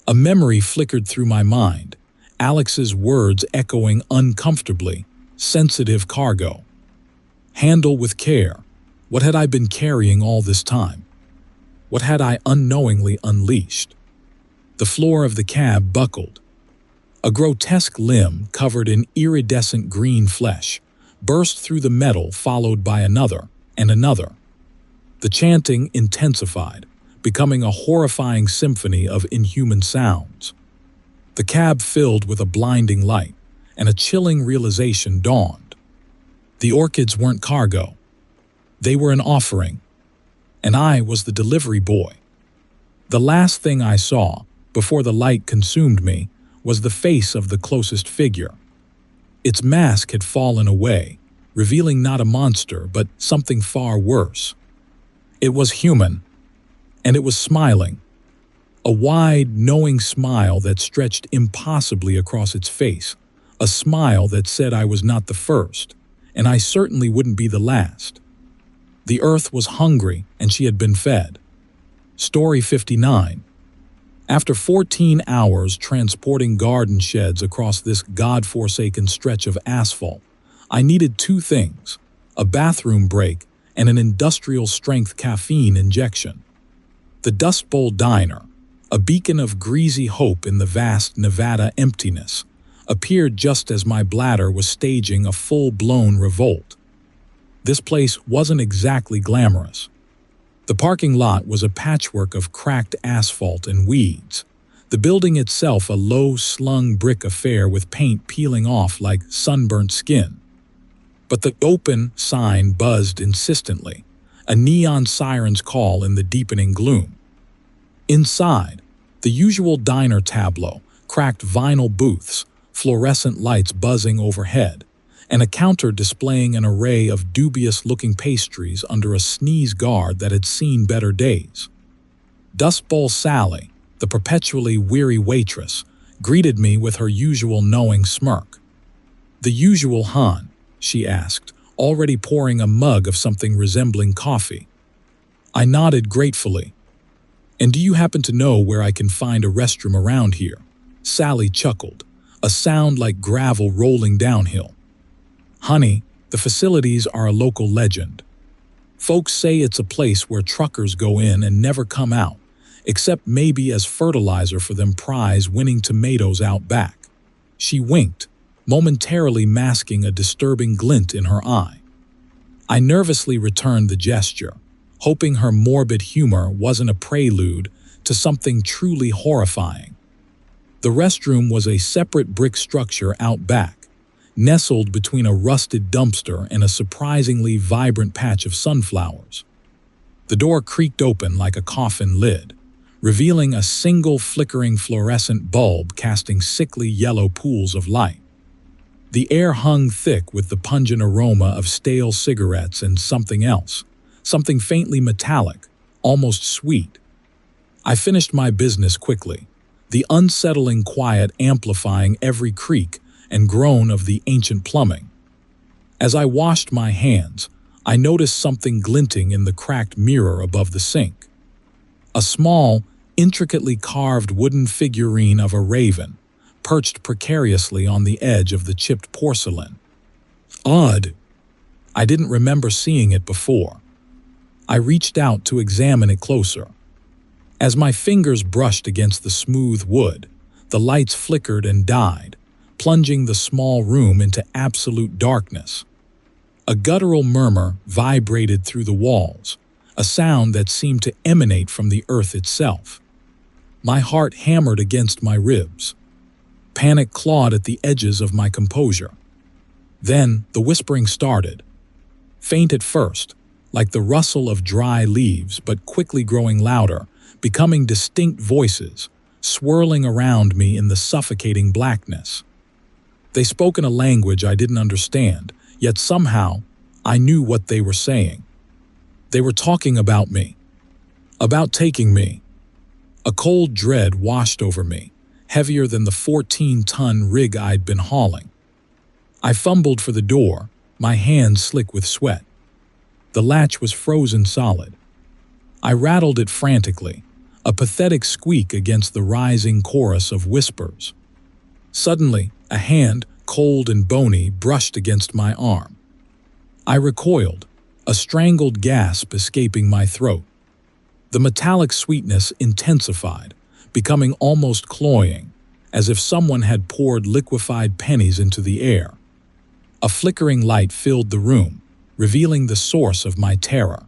A memory flickered through my mind, Alex's words echoing uncomfortably, sensitive cargo. Handle with care. What had I been carrying all this time? What had I unknowingly unleashed? The floor of the cab buckled. A grotesque limb covered in iridescent green flesh burst through the metal, followed by another and another. The chanting intensified, becoming a horrifying symphony of inhuman sounds. The cab filled with a blinding light, and a chilling realization dawned. The orchids weren't cargo. They were an offering, and I was the delivery boy. The last thing I saw, before the light consumed me, was the face of the closest figure. Its mask had fallen away, revealing not a monster, but something far worse, It was human, and it was smiling. A wide, knowing smile that stretched impossibly across its face. A smile that said I was not the first, and I certainly wouldn't be the last. The earth was hungry, and she had been fed. Story 59. After 14 hours transporting garden sheds across this god-forsaken stretch of asphalt, I needed two things: a bathroom break and an industrial-strength caffeine injection. The Dust Bowl Diner, a beacon of greasy hope in the vast Nevada emptiness, appeared just as my bladder was staging a full-blown revolt. This place wasn't exactly glamorous. The parking lot was a patchwork of cracked asphalt and weeds. The building itself a low-slung brick affair with paint peeling off like sunburnt skin. But the open sign buzzed insistently, a neon siren's call in the deepening gloom. Inside, the usual diner tableau, cracked vinyl booths, fluorescent lights buzzing overhead, and a counter displaying an array of dubious-looking pastries under a sneeze guard that had seen better days. Dust Bowl Sally, the perpetually weary waitress, greeted me with her usual knowing smirk. "The usual, hon?" she asked, already pouring a mug of something resembling coffee. I nodded gratefully. "And do you happen to know where I can find a restroom around here?" Sally chuckled, a sound like gravel rolling downhill. "Honey, the facilities are a local legend. Folks say it's a place where truckers go in and never come out, except maybe as fertilizer for them prize-winning tomatoes out back." She winked, momentarily masking a disturbing glint in her eye. I nervously returned the gesture, hoping her morbid humor wasn't a prelude to something truly horrifying. The restroom was a separate brick structure out back, nestled between a rusted dumpster and a surprisingly vibrant patch of sunflowers. The door creaked open like a coffin lid, revealing a single flickering fluorescent bulb casting sickly yellow pools of light. The air hung thick with the pungent aroma of stale cigarettes and something else, something faintly metallic, almost sweet. I finished my business quickly, the unsettling quiet amplifying every creak and groan of the ancient plumbing. As I washed my hands, I noticed something glinting in the cracked mirror above the sink. A small, intricately carved wooden figurine of a raven, perched precariously on the edge of the chipped porcelain. Odd. I didn't remember seeing it before. I reached out to examine it closer. As my fingers brushed against the smooth wood, the lights flickered and died, plunging the small room into absolute darkness. A guttural murmur vibrated through the walls, a sound that seemed to emanate from the earth itself. My heart hammered against my ribs. Panic clawed at the edges of my composure. Then the whispering started. Faint at first, like the rustle of dry leaves, but quickly growing louder, becoming distinct voices, swirling around me in the suffocating blackness. They spoke in a language I didn't understand, yet somehow I knew what they were saying. They were talking about me, about taking me. A cold dread washed over me, heavier than the 14-ton rig I'd been hauling. I fumbled for the door, my hands slick with sweat. The latch was frozen solid. I rattled it frantically, a pathetic squeak against the rising chorus of whispers. Suddenly, a hand, cold and bony, brushed against my arm. I recoiled, a strangled gasp escaping my throat. The metallic sweetness intensified, becoming almost cloying, as if someone had poured liquefied pennies into the air. A flickering light filled the room, revealing the source of my terror.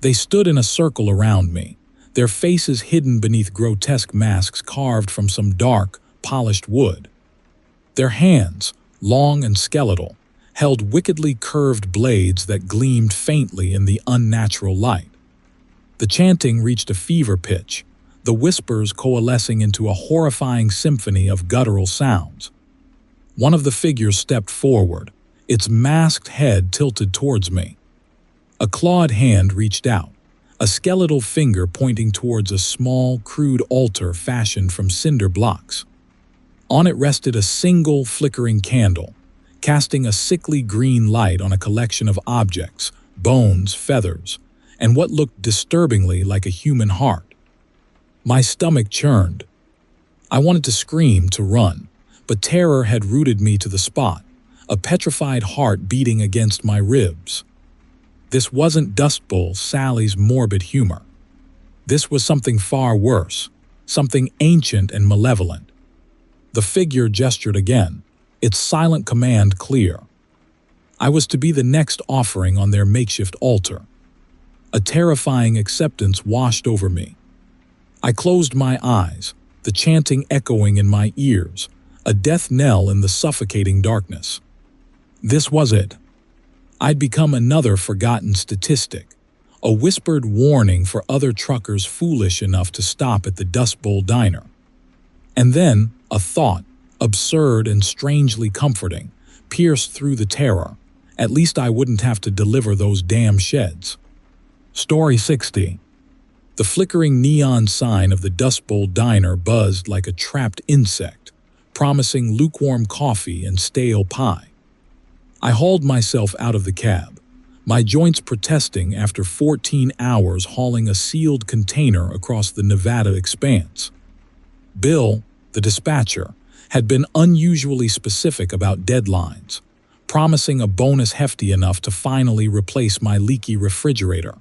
They stood in a circle around me, their faces hidden beneath grotesque masks carved from some dark, polished wood. Their hands, long and skeletal, held wickedly curved blades that gleamed faintly in the unnatural light. The chanting reached a fever pitch, the whispers coalescing into a horrifying symphony of guttural sounds. One of the figures stepped forward, its masked head tilted towards me. A clawed hand reached out, a skeletal finger pointing towards a small, crude altar fashioned from cinder blocks. On it rested a single flickering candle, casting a sickly green light on a collection of objects, bones, feathers, and what looked disturbingly like a human heart. My stomach churned. I wanted to scream, to run, but terror had rooted me to the spot, a petrified heart beating against my ribs. This wasn't Dust Bowl Sally's morbid humor. This was something far worse, something ancient and malevolent. The figure gestured again, its silent command clear. I was to be the next offering on their makeshift altar. A terrifying acceptance washed over me. I closed my eyes, the chanting echoing in my ears, a death knell in the suffocating darkness. This was it. I'd become another forgotten statistic, a whispered warning for other truckers foolish enough to stop at the Dust Bowl diner. And then, a thought, absurd and strangely comforting, pierced through the terror. At least I wouldn't have to deliver those damn sheds. Story 60. The flickering neon sign of the Dust Bowl diner buzzed like a trapped insect, promising lukewarm coffee and stale pie. I hauled myself out of the cab, my joints protesting after 14 hours hauling a sealed container across the Nevada expanse. Bill, the dispatcher, had been unusually specific about deadlines, promising a bonus hefty enough to finally replace my leaky refrigerator.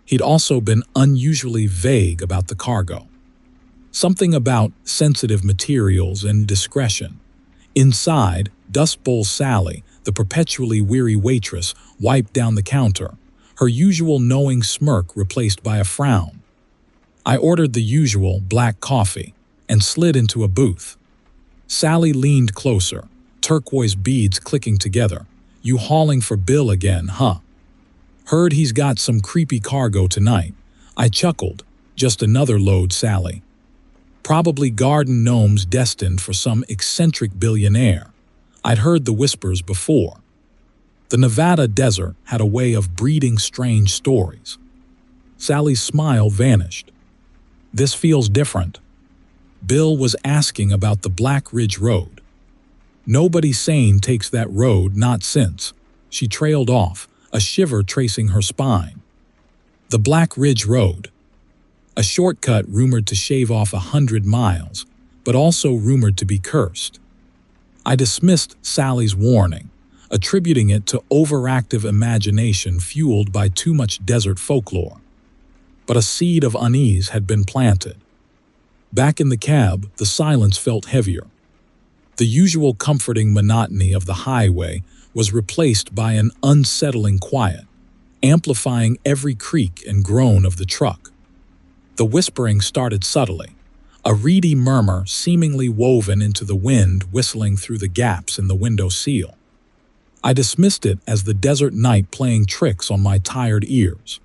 He'd also been unusually vague about the cargo. Something about sensitive materials and discretion. Inside, Dust Bowl Sally, the perpetually weary waitress, wiped down the counter, her usual knowing smirk replaced by a frown. I ordered the usual black coffee and slid into a booth. Sally leaned closer, turquoise beads clicking together. "You hauling for Bill again, huh? Heard he's got some creepy cargo tonight." I chuckled. "Just another load, Sally. Probably garden gnomes destined for some eccentric billionaire." I'd heard the whispers before. The Nevada desert had a way of breeding strange stories. Sally's smile vanished. "This feels different." Bill was asking about the Black Ridge Road. "Nobody sane takes that road, not since." She trailed off, a shiver tracing her spine. The Black Ridge Road. A shortcut rumored to shave off 100 miles, but also rumored to be cursed. I dismissed Sally's warning, attributing it to overactive imagination fueled by too much desert folklore. But a seed of unease had been planted. Back in the cab, the silence felt heavier. The usual comforting monotony of the highway was replaced by an unsettling quiet, amplifying every creak and groan of the truck. The whispering started subtly, a reedy murmur seemingly woven into the wind whistling through the gaps in the window sill. I dismissed it as the desert night playing tricks on my tired ears.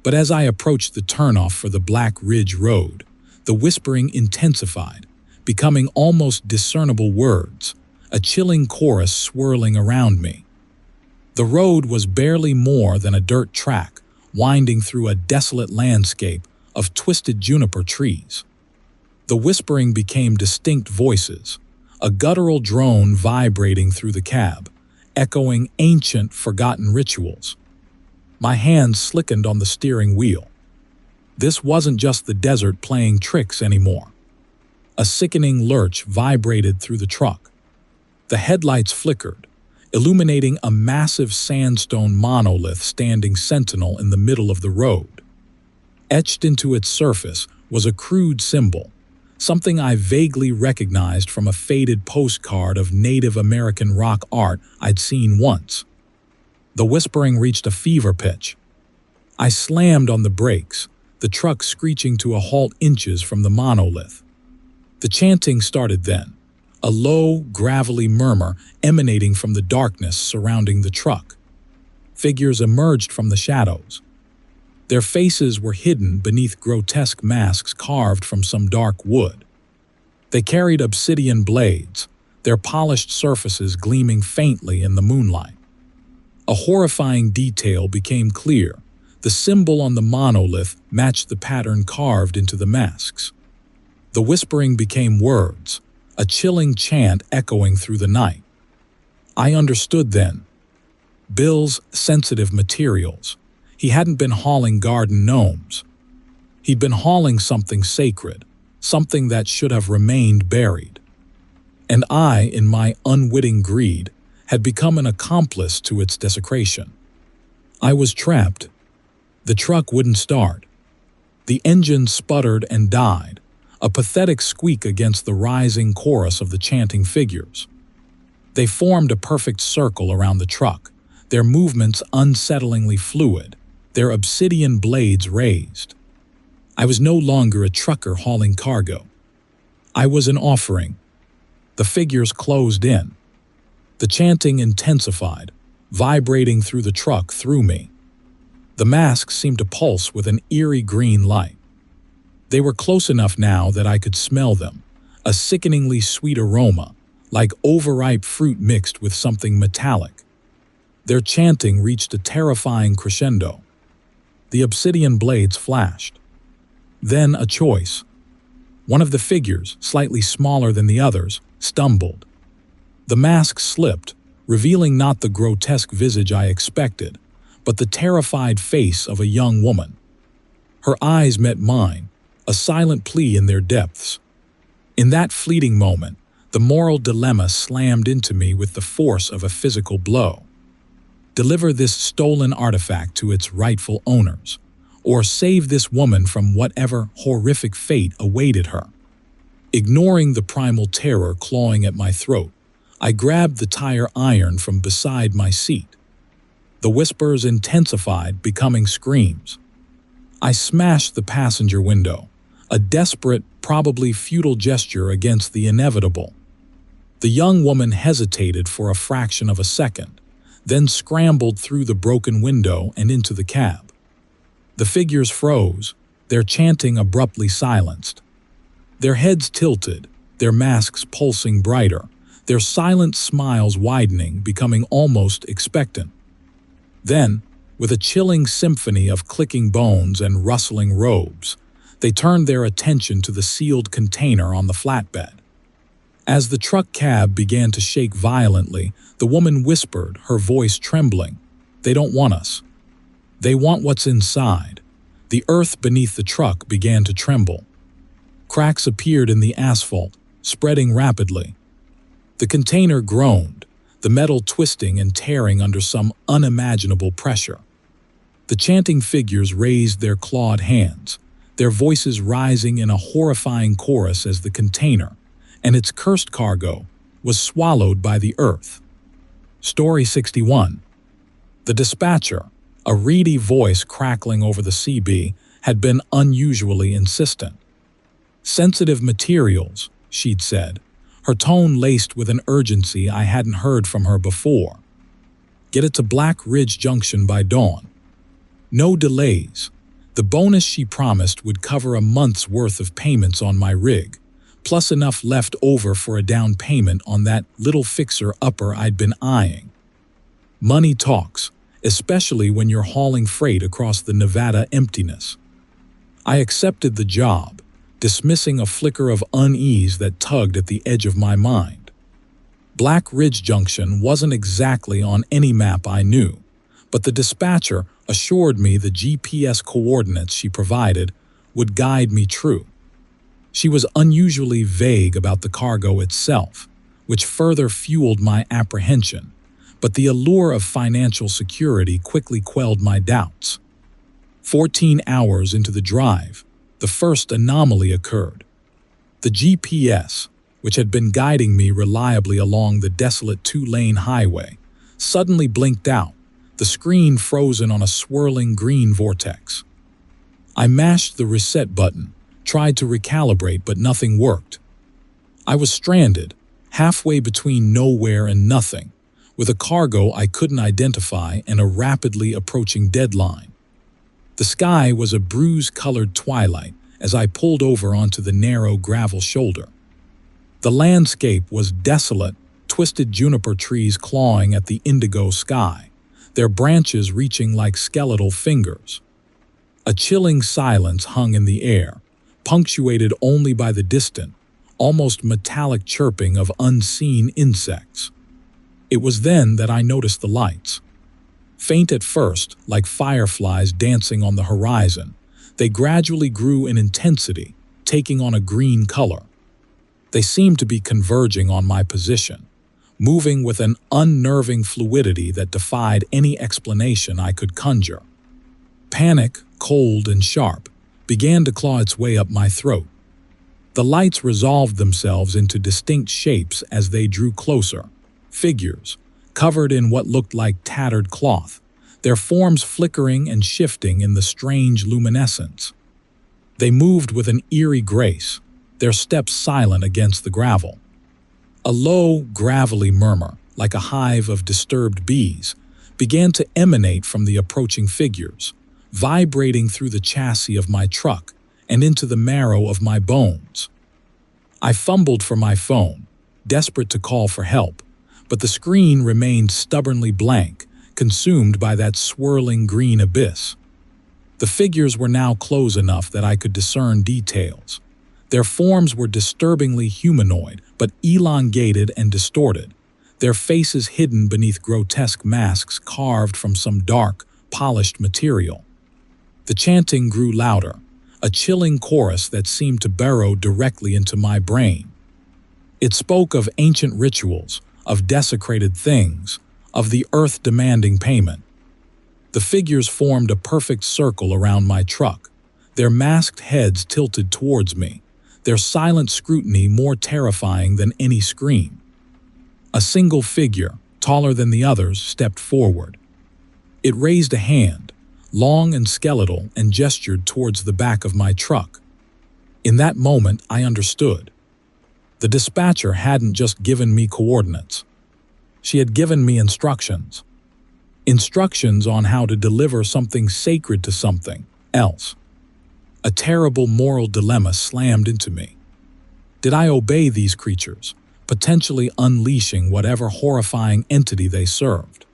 But as I approached the turnoff for the Black Ridge Road, the whispering intensified, becoming almost discernible words, a chilling chorus swirling around me. The road was barely more than a dirt track, winding through a desolate landscape of twisted juniper trees. The whispering became distinct voices, a guttural drone vibrating through the cab, echoing ancient, forgotten rituals. My hands slickened on the steering wheel. This wasn't just the desert playing tricks anymore. A sickening lurch vibrated through the truck. The headlights flickered, illuminating a massive sandstone monolith standing sentinel in the middle of the road. Etched into its surface was a crude symbol, something I vaguely recognized from a faded postcard of Native American rock art I'd seen once. The whispering reached a fever pitch. I slammed on the brakes, the truck screeching to a halt inches from the monolith. The chanting started then, a low, gravelly murmur emanating from the darkness surrounding the truck. Figures emerged from the shadows. Their faces were hidden beneath grotesque masks carved from some dark wood. They carried obsidian blades, their polished surfaces gleaming faintly in the moonlight. A horrifying detail became clear. The symbol on the monolith matched the pattern carved into the masks. The whispering became words, a chilling chant echoing through the night. I understood then. Bill's sensitive materials. He hadn't been hauling garden gnomes. He'd been hauling something sacred, something that should have remained buried. And I, in my unwitting greed, had become an accomplice to its desecration. I was trapped. The truck wouldn't start. The engine sputtered and died, a pathetic squeak against the rising chorus of the chanting figures. They formed a perfect circle around the truck, their movements unsettlingly fluid, their obsidian blades raised. I was no longer a trucker hauling cargo. I was an offering. The figures closed in. The chanting intensified, vibrating through the truck through me. The masks seemed to pulse with an eerie green light. They were close enough now that I could smell them, a sickeningly sweet aroma, like overripe fruit mixed with something metallic. Their chanting reached a terrifying crescendo. The obsidian blades flashed. Then a choice. One of the figures, slightly smaller than the others, stumbled. The mask slipped, revealing not the grotesque visage I expected, but the terrified face of a young woman. Her eyes met mine, a silent plea in their depths. In that fleeting moment, the moral dilemma slammed into me with the force of a physical blow. Deliver this stolen artifact to its rightful owners, or save this woman from whatever horrific fate awaited her. Ignoring the primal terror clawing at my throat, I grabbed the tire iron from beside my seat. The whispers intensified, becoming screams. I smashed the passenger window, a desperate, probably futile gesture against the inevitable. The young woman hesitated for a fraction of a second, then scrambled through the broken window and into the cab. The figures froze, their chanting abruptly silenced. Their heads tilted, their masks pulsing brighter, their silent smiles widening, becoming almost expectant. Then, with a chilling symphony of clicking bones and rustling robes, they turned their attention to the sealed container on the flatbed. As the truck cab began to shake violently, the woman whispered, her voice trembling, "They don't want us. They want what's inside." The earth beneath the truck began to tremble. Cracks appeared in the asphalt, spreading rapidly. The container groaned, the metal twisting and tearing under some unimaginable pressure. The chanting figures raised their clawed hands, their voices rising in a horrifying chorus as the container, and its cursed cargo, was swallowed by the earth. Story 61. The dispatcher, a reedy voice crackling over the CB, had been unusually insistent. "Sensitive materials," she'd said, her tone laced with an urgency I hadn't heard from her before. "Get it to Black Ridge Junction by dawn. No delays." The bonus she promised would cover a month's worth of payments on my rig, plus enough left over for a down payment on that little fixer-upper I'd been eyeing. Money talks, especially when you're hauling freight across the Nevada emptiness. I accepted the job, dismissing a flicker of unease that tugged at the edge of my mind. Black Ridge Junction wasn't exactly on any map I knew, but the dispatcher assured me the GPS coordinates she provided would guide me true. She was unusually vague about the cargo itself, which further fueled my apprehension, but the allure of financial security quickly quelled my doubts. 14 hours into the drive, the first anomaly occurred. The GPS, which had been guiding me reliably along the desolate two-lane highway, suddenly blinked out, the screen frozen on a swirling green vortex. I mashed the reset button, tried to recalibrate, but nothing worked. I was stranded, halfway between nowhere and nothing, with a cargo I couldn't identify and a rapidly approaching deadline. The sky was a bruise-colored twilight as I pulled over onto the narrow gravel shoulder. The landscape was desolate, twisted juniper trees clawing at the indigo sky, their branches reaching like skeletal fingers. A chilling silence hung in the air, punctuated only by the distant, almost metallic chirping of unseen insects. It was then that I noticed the lights. Faint at first, like fireflies dancing on the horizon, they gradually grew in intensity, taking on a green color. They seemed to be converging on my position, moving with an unnerving fluidity that defied any explanation I could conjure. Panic, cold and sharp, began to claw its way up my throat. The lights resolved themselves into distinct shapes as they drew closer, figures, covered in what looked like tattered cloth, their forms flickering and shifting in the strange luminescence. They moved with an eerie grace, their steps silent against the gravel. A low, gravelly murmur, like a hive of disturbed bees, began to emanate from the approaching figures, vibrating through the chassis of my truck and into the marrow of my bones. I fumbled for my phone, desperate to call for help, but the screen remained stubbornly blank, consumed by that swirling green abyss. The figures were now close enough that I could discern details. Their forms were disturbingly humanoid, but elongated and distorted, their faces hidden beneath grotesque masks carved from some dark, polished material. The chanting grew louder, a chilling chorus that seemed to burrow directly into my brain. It spoke of ancient rituals, of desecrated things, of the earth demanding payment. The figures formed a perfect circle around my truck, their masked heads tilted towards me, their silent scrutiny more terrifying than any scream. A single figure, taller than the others, stepped forward. It raised a hand, long and skeletal, and gestured towards the back of my truck. In that moment, I understood. The dispatcher hadn't just given me coordinates. She had given me instructions. Instructions on how to deliver something sacred to something else. A terrible moral dilemma slammed into me. Did I obey these creatures, potentially unleashing whatever horrifying entity they served?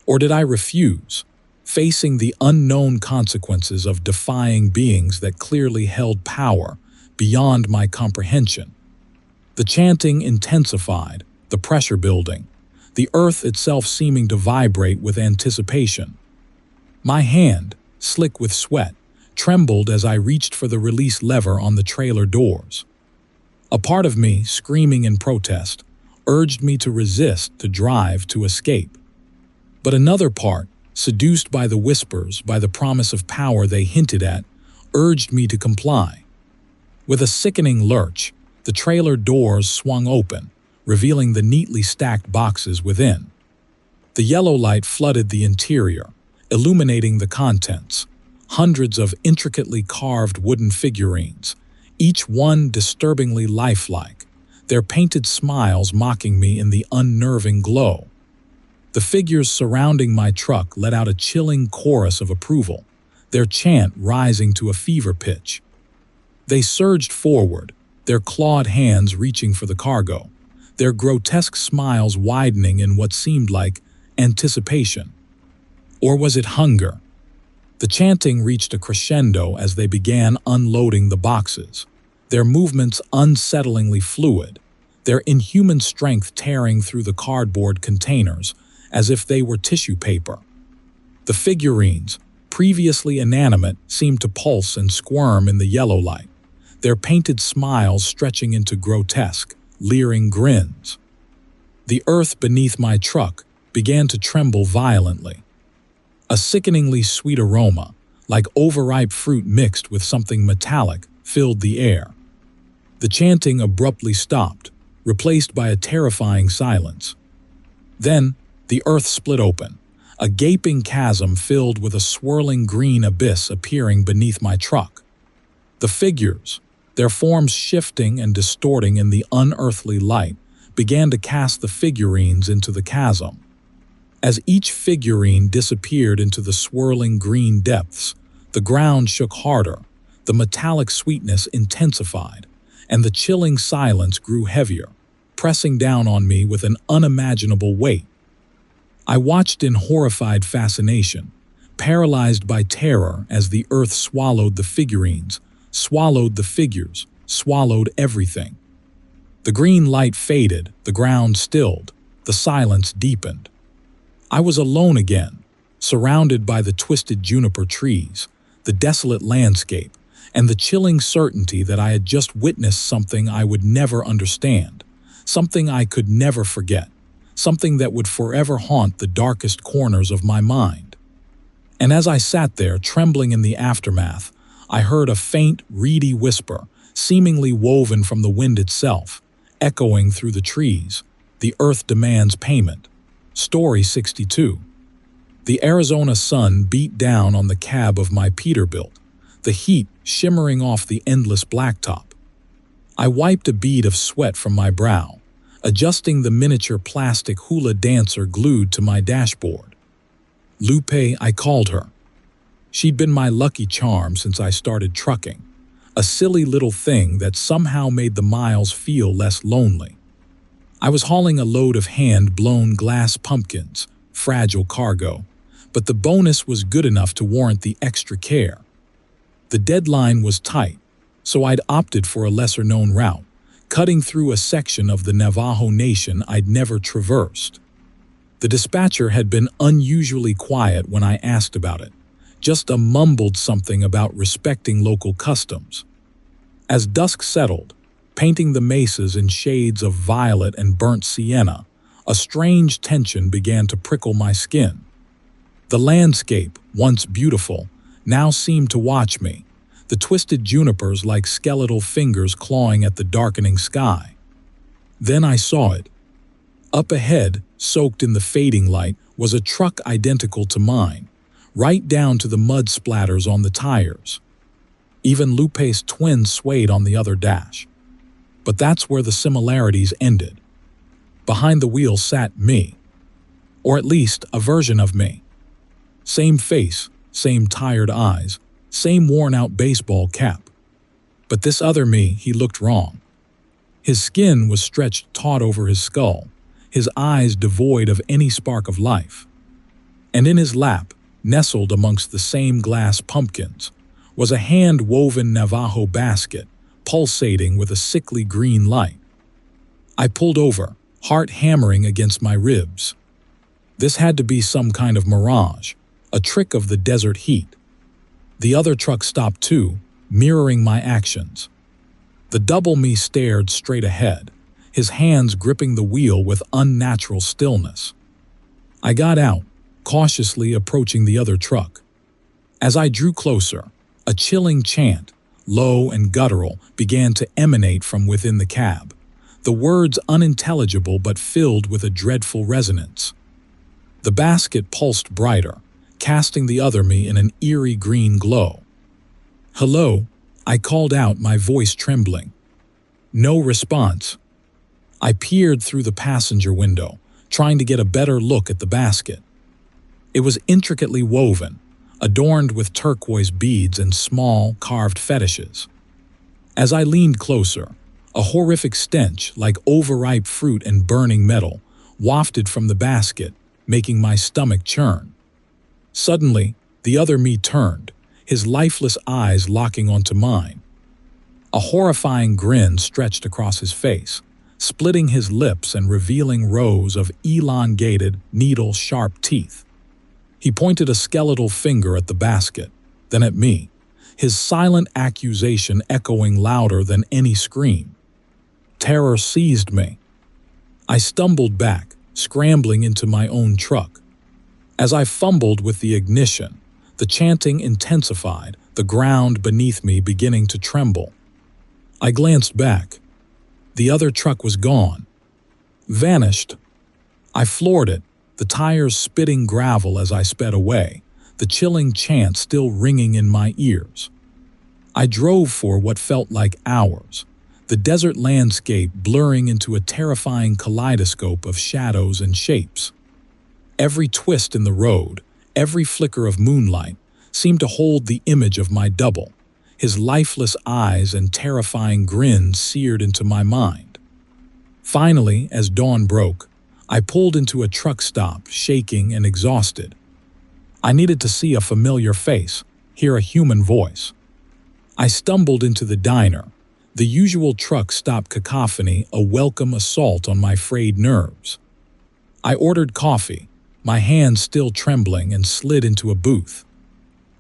Or did I refuse, facing the unknown consequences of defying beings that clearly held power beyond my comprehension? The chanting intensified, the pressure building, the earth itself seeming to vibrate with anticipation. My hand, slick with sweat, trembled as I reached for the release lever on the trailer doors. A part of me, screaming in protest, urged me to resist, to drive, to escape. But another part, seduced by the whispers, by the promise of power they hinted at, urged me to comply. With a sickening lurch, the trailer doors swung open, revealing the neatly stacked boxes within. The yellow light flooded the interior, illuminating the contents, hundreds of intricately carved wooden figurines, each one disturbingly lifelike, their painted smiles mocking me in the unnerving glow. The figures surrounding my truck let out a chilling chorus of approval, their chant rising to a fever pitch. They surged forward, their clawed hands reaching for the cargo, their grotesque smiles widening in what seemed like anticipation. Or was it hunger? The chanting reached a crescendo as they began unloading the boxes, their movements unsettlingly fluid, their inhuman strength tearing through the cardboard containers as if they were tissue paper. The figurines, previously inanimate, seemed to pulse and squirm in the yellow light, their painted smiles stretching into grotesque, leering grins. The earth beneath my truck began to tremble violently. A sickeningly sweet aroma, like overripe fruit mixed with something metallic, filled the air. The chanting abruptly stopped, replaced by a terrifying silence. Then, the earth split open, a gaping chasm filled with a swirling green abyss appearing beneath my truck. The figures, their forms shifting and distorting in the unearthly light, began to cast the figurines into the chasm. As each figurine disappeared into the swirling green depths, the ground shook harder, the metallic sweetness intensified, and the chilling silence grew heavier, pressing down on me with an unimaginable weight. I watched in horrified fascination, paralyzed by terror as the earth swallowed the figurines, swallowed the figures, swallowed everything. The green light faded, the ground stilled, the silence deepened. I was alone again, surrounded by the twisted juniper trees, the desolate landscape, and the chilling certainty that I had just witnessed something I would never understand, something I could never forget, something that would forever haunt the darkest corners of my mind. And as I sat there, trembling in the aftermath, I heard a faint, reedy whisper, seemingly woven from the wind itself, echoing through the trees. The earth demands payment. Story 62. The Arizona sun beat down on the cab of my Peterbilt, the heat shimmering off the endless blacktop. I wiped a bead of sweat from my brow, adjusting the miniature plastic hula dancer glued to my dashboard. Lupe, I called her. She'd been my lucky charm since I started trucking, a silly little thing that somehow made the miles feel less lonely. I was hauling a load of hand-blown glass pumpkins, fragile cargo, but the bonus was good enough to warrant the extra care. The deadline was tight, so I'd opted for a lesser-known route, cutting through a section of the Navajo Nation I'd never traversed. The dispatcher had been unusually quiet when I asked about it, just mumbled something about respecting local customs. As dusk settled, painting the mesas in shades of violet and burnt sienna, a strange tension began to prickle my skin. The landscape, once beautiful, now seemed to watch me, the twisted junipers like skeletal fingers clawing at the darkening sky. Then I saw it. Up ahead, soaked in the fading light, was a truck identical to mine, right down to the mud splatters on the tires. Even Lupe's twin swayed on the other dash. But that's where the similarities ended. Behind the wheel sat me. Or at least a version of me. Same face, same tired eyes, same worn-out baseball cap. But this other me, he looked wrong. His skin was stretched taut over his skull, his eyes devoid of any spark of life. And in his lap, nestled amongst the same glass pumpkins, was a hand-woven Navajo basket, pulsating with a sickly green light. I pulled over, heart hammering against my ribs. This had to be some kind of mirage, a trick of the desert heat. The other truck stopped too, mirroring my actions. The double me stared straight ahead, his hands gripping the wheel with unnatural stillness. I got out, cautiously approaching the other truck. As I drew closer, a chilling chant, low and guttural, began to emanate from within the cab, the words unintelligible but filled with a dreadful resonance. The basket pulsed brighter, casting the other me in an eerie green glow. "Hello," I called out, my voice trembling. No response. I peered through the passenger window, trying to get a better look at the basket. It was intricately woven, adorned with turquoise beads and small, carved fetishes. As I leaned closer, a horrific stench like overripe fruit and burning metal wafted from the basket, making my stomach churn. Suddenly, the other me turned, his lifeless eyes locking onto mine. A horrifying grin stretched across his face, splitting his lips and revealing rows of elongated, needle-sharp teeth. He pointed a skeletal finger at the basket, then at me, his silent accusation echoing louder than any scream. Terror seized me. I stumbled back, scrambling into my own truck. As I fumbled with the ignition, the chanting intensified, the ground beneath me beginning to tremble. I glanced back. The other truck was gone. Vanished. I floored it, the tires spitting gravel as I sped away, the chilling chant still ringing in my ears. I drove for what felt like hours, the desert landscape blurring into a terrifying kaleidoscope of shadows and shapes. Every twist in the road, every flicker of moonlight, seemed to hold the image of my double, his lifeless eyes and terrifying grin seared into my mind. Finally, as dawn broke, I pulled into a truck stop, shaking and exhausted. I needed to see a familiar face, hear a human voice. I stumbled into the diner, the usual truck-stop cacophony a welcome assault on my frayed nerves. I ordered coffee, my hands still trembling, and slid into a booth.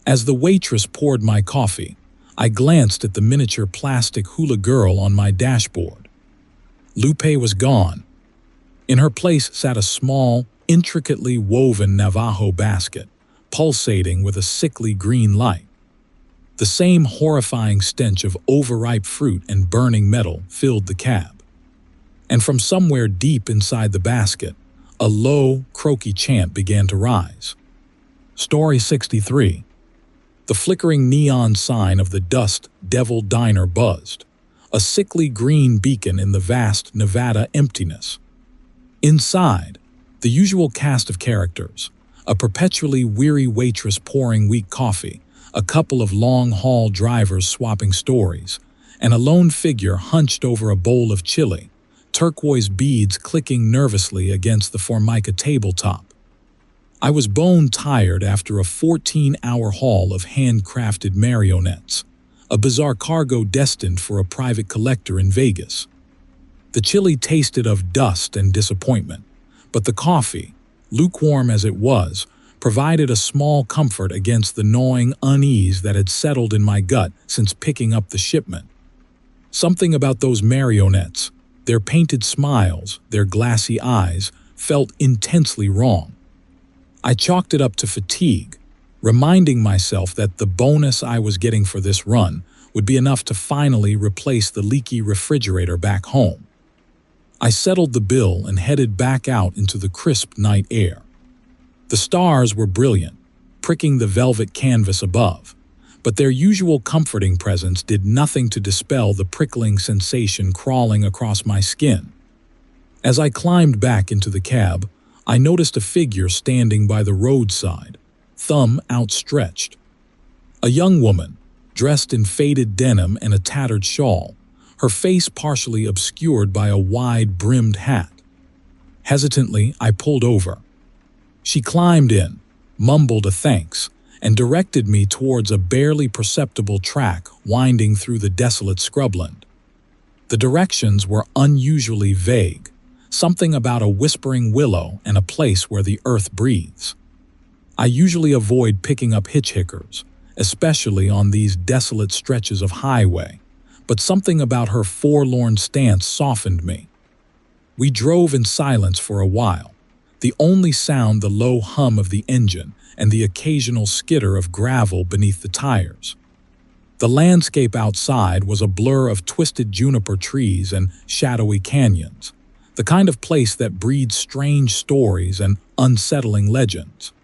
As the waitress poured my coffee, I glanced at the miniature plastic hula girl on my dashboard. Lupe was gone. In her place sat a small, intricately woven Navajo basket, pulsating with a sickly green light. The same horrifying stench of overripe fruit and burning metal filled the cab. And from somewhere deep inside the basket, a low, croaky chant began to rise. Story 63. The flickering neon sign of the Dust Devil Diner buzzed, a sickly green beacon in the vast Nevada emptiness. Inside, the usual cast of characters, a perpetually weary waitress pouring weak coffee, a couple of long-haul drivers swapping stories, and a lone figure hunched over a bowl of chili, turquoise beads clicking nervously against the Formica tabletop. I was bone-tired after a 14-hour haul of handcrafted marionettes, a bizarre cargo destined for a private collector in Vegas. The chili tasted of dust and disappointment, but the coffee, lukewarm as it was, provided a small comfort against the gnawing unease that had settled in my gut since picking up the shipment. Something about those marionettes, their painted smiles, their glassy eyes, felt intensely wrong. I chalked it up to fatigue, reminding myself that the bonus I was getting for this run would be enough to finally replace the leaky refrigerator back home. I settled the bill and headed back out into the crisp night air. The stars were brilliant, pricking the velvet canvas above, but their usual comforting presence did nothing to dispel the prickling sensation crawling across my skin. As I climbed back into the cab, I noticed a figure standing by the roadside, thumb outstretched. A young woman, dressed in faded denim and a tattered shawl, her face partially obscured by a wide-brimmed hat. Hesitantly, I pulled over. She climbed in, mumbled a thanks, and directed me towards a barely perceptible track winding through the desolate scrubland. The directions were unusually vague, something about a whispering willow and a place where the earth breathes. I usually avoid picking up hitchhikers, especially on these desolate stretches of highway, but something about her forlorn stance softened me. We drove in silence for a while, the only sound the low hum of the engine and the occasional skitter of gravel beneath the tires. The landscape outside was a blur of twisted juniper trees and shadowy canyons, the kind of place that breeds strange stories and unsettling legends.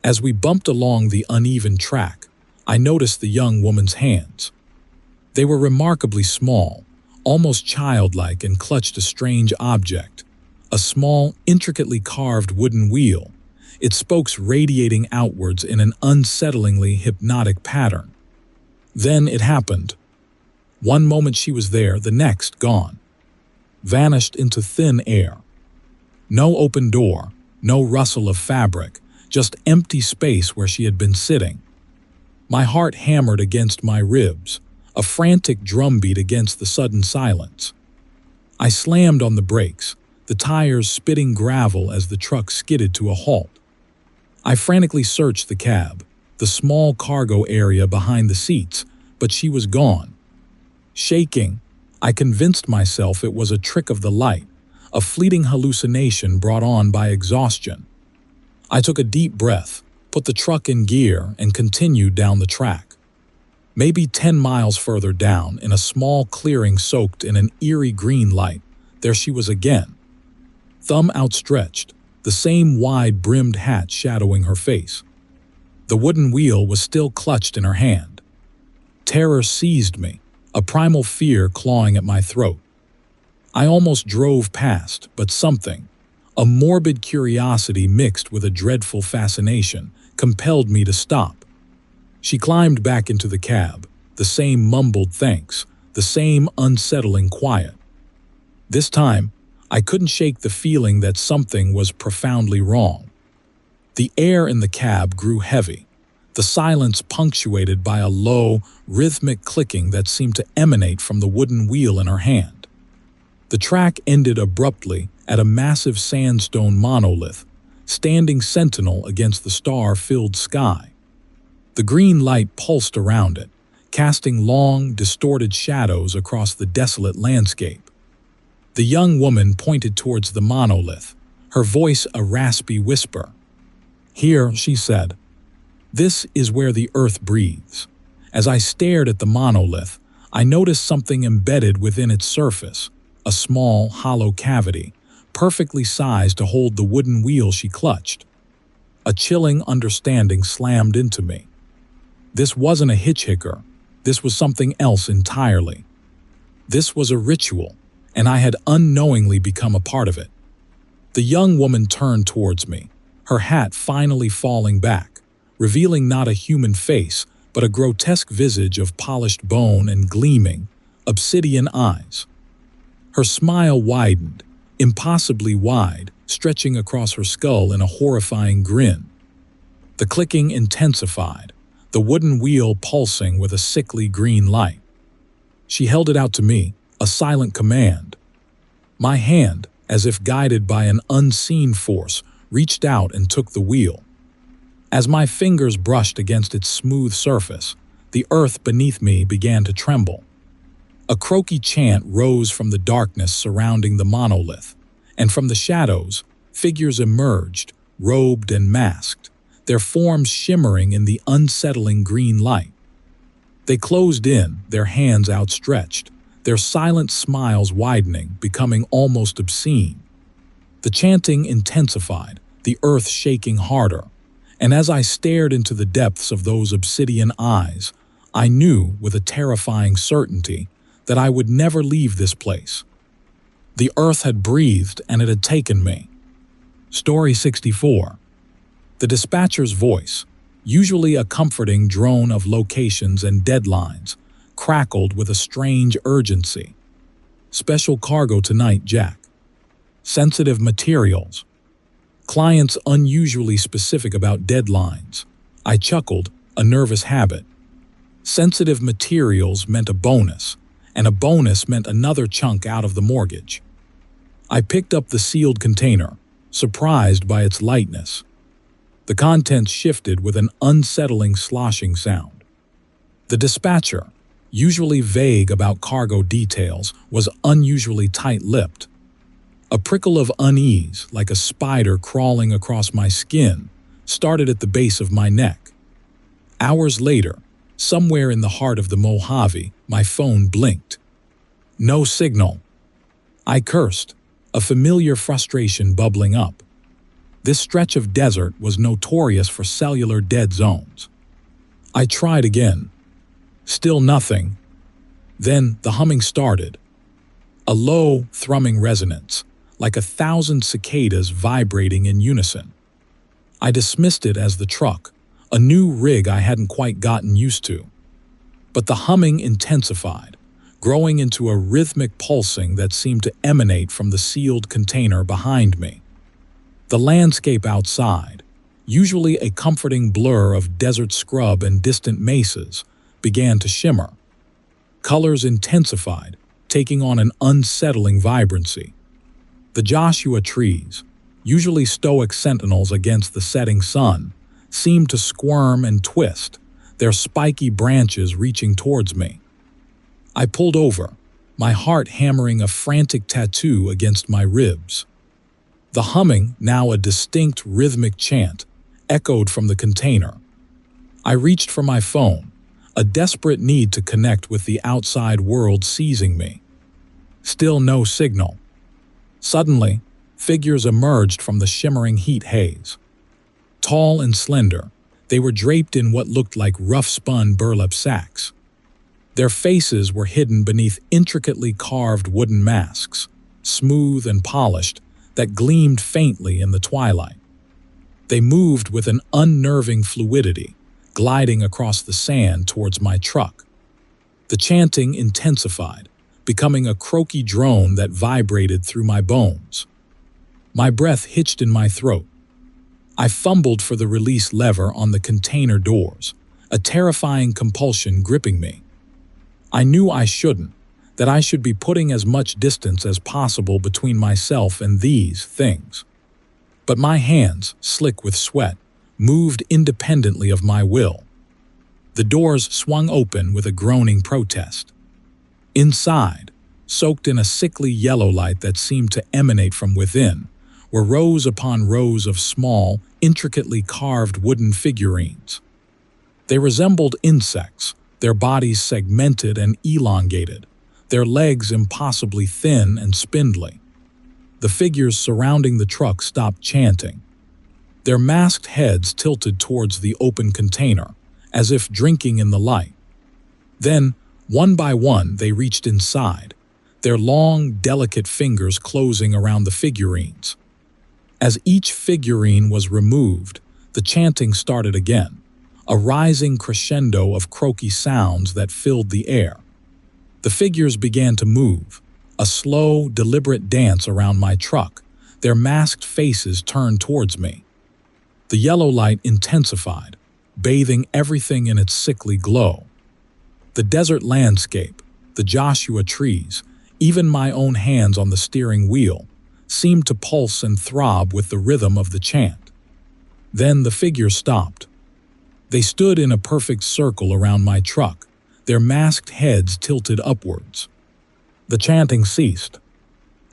As we bumped along the uneven track, I noticed the young woman's hands. They were remarkably small, almost childlike, and clutched a strange object, a small, intricately carved wooden wheel, its spokes radiating outwards in an unsettlingly hypnotic pattern. Then it happened. One moment she was there, the next gone. Vanished into thin air. No open door, no rustle of fabric, just empty space where she had been sitting. My heart hammered against my ribs, a frantic drumbeat against the sudden silence. I slammed on the brakes, the tires spitting gravel as the truck skidded to a halt. I frantically searched the cab, the small cargo area behind the seats, but she was gone. Shaking, I convinced myself it was a trick of the light, a fleeting hallucination brought on by exhaustion. I took a deep breath, put the truck in gear, and continued down the track. Maybe 10 miles further down, in a small clearing soaked in an eerie green light, there she was again. Thumb outstretched, the same wide-brimmed hat shadowing her face. The wooden wheel was still clutched in her hand. Terror seized me, a primal fear clawing at my throat. I almost drove past, but something, a morbid curiosity mixed with a dreadful fascination, compelled me to stop. She climbed back into the cab, the same mumbled thanks, the same unsettling quiet. This time, I couldn't shake the feeling that something was profoundly wrong. The air in the cab grew heavy, the silence punctuated by a low, rhythmic clicking that seemed to emanate from the wooden wheel in her hand. The track ended abruptly at a massive sandstone monolith, standing sentinel against the star-filled sky. The green light pulsed around it, casting long, distorted shadows across the desolate landscape. The young woman pointed towards the monolith, her voice a raspy whisper. "Here," she said. "This is where the earth breathes." As I stared at the monolith, I noticed something embedded within its surface, a small, hollow cavity, perfectly sized to hold the wooden wheel she clutched. A chilling understanding slammed into me. This wasn't a hitchhiker. This was something else entirely. This was a ritual, and I had unknowingly become a part of it. The young woman turned towards me, her hat finally falling back, revealing not a human face, but a grotesque visage of polished bone and gleaming, obsidian eyes. Her smile widened, impossibly wide, stretching across her skull in a horrifying grin. The clicking intensified, the wooden wheel pulsing with a sickly green light. She held it out to me, a silent command. My hand, as if guided by an unseen force, reached out and took the wheel. As my fingers brushed against its smooth surface, the earth beneath me began to tremble. A croaky chant rose from the darkness surrounding the monolith, and from the shadows, figures emerged, robed and masked, their forms shimmering in the unsettling green light. They closed in, their hands outstretched, their silent smiles widening, becoming almost obscene. The chanting intensified, the earth shaking harder, and as I stared into the depths of those obsidian eyes, I knew with a terrifying certainty that I would never leave this place. The earth had breathed and it had taken me. Story 64. The dispatcher's voice, usually a comforting drone of locations and deadlines, crackled with a strange urgency. "Special cargo tonight, Jack. Sensitive materials." Clients unusually specific about deadlines. I chuckled, a nervous habit. Sensitive materials meant a bonus, and a bonus meant another chunk out of the mortgage. I picked up the sealed container, surprised by its lightness. The contents shifted with an unsettling sloshing sound. The dispatcher, usually vague about cargo details, was unusually tight-lipped. A prickle of unease, like a spider crawling across my skin, started at the base of my neck. Hours later, somewhere in the heart of the Mojave, my phone blinked. No signal. I cursed, a familiar frustration bubbling up. This stretch of desert was notorious for cellular dead zones. I tried again. Still nothing. Then the humming started. A low, thrumming resonance, like 1,000 cicadas vibrating in unison. I dismissed it as the truck, a new rig I hadn't quite gotten used to. But the humming intensified, growing into a rhythmic pulsing that seemed to emanate from the sealed container behind me. The landscape outside, usually a comforting blur of desert scrub and distant mesas, began to shimmer. Colors intensified, taking on an unsettling vibrancy. The Joshua trees, usually stoic sentinels against the setting sun, seemed to squirm and twist, their spiky branches reaching towards me. I pulled over, my heart hammering a frantic tattoo against my ribs. The humming, now a distinct rhythmic chant, echoed from the container. I reached for my phone, a desperate need to connect with the outside world seizing me. Still no signal. Suddenly, figures emerged from the shimmering heat haze. Tall and slender, they were draped in what looked like rough-spun burlap sacks. Their faces were hidden beneath intricately carved wooden masks, smooth and polished, that gleamed faintly in the twilight. They moved with an unnerving fluidity, gliding across the sand towards my truck. The chanting intensified, becoming a croaky drone that vibrated through my bones. My breath hitched in my throat. I fumbled for the release lever on the container doors, a terrifying compulsion gripping me. I knew I shouldn't, that I should be putting as much distance as possible between myself and these things. But my hands, slick with sweat, moved independently of my will. The doors swung open with a groaning protest. Inside, soaked in a sickly yellow light that seemed to emanate from within, were rows upon rows of small, intricately carved wooden figurines. They resembled insects, their bodies segmented and elongated, their legs impossibly thin and spindly. The figures surrounding the truck stopped chanting. Their masked heads tilted towards the open container, as if drinking in the light. Then, one by one, they reached inside, their long, delicate fingers closing around the figurines. As each figurine was removed, the chanting started again, a rising crescendo of croaky sounds that filled the air. The figures began to move, a slow, deliberate dance around my truck, their masked faces turned towards me. The yellow light intensified, bathing everything in its sickly glow. The desert landscape, the Joshua trees, even my own hands on the steering wheel, seemed to pulse and throb with the rhythm of the chant. Then the figures stopped. They stood in a perfect circle around my truck, their masked heads tilted upwards. The chanting ceased.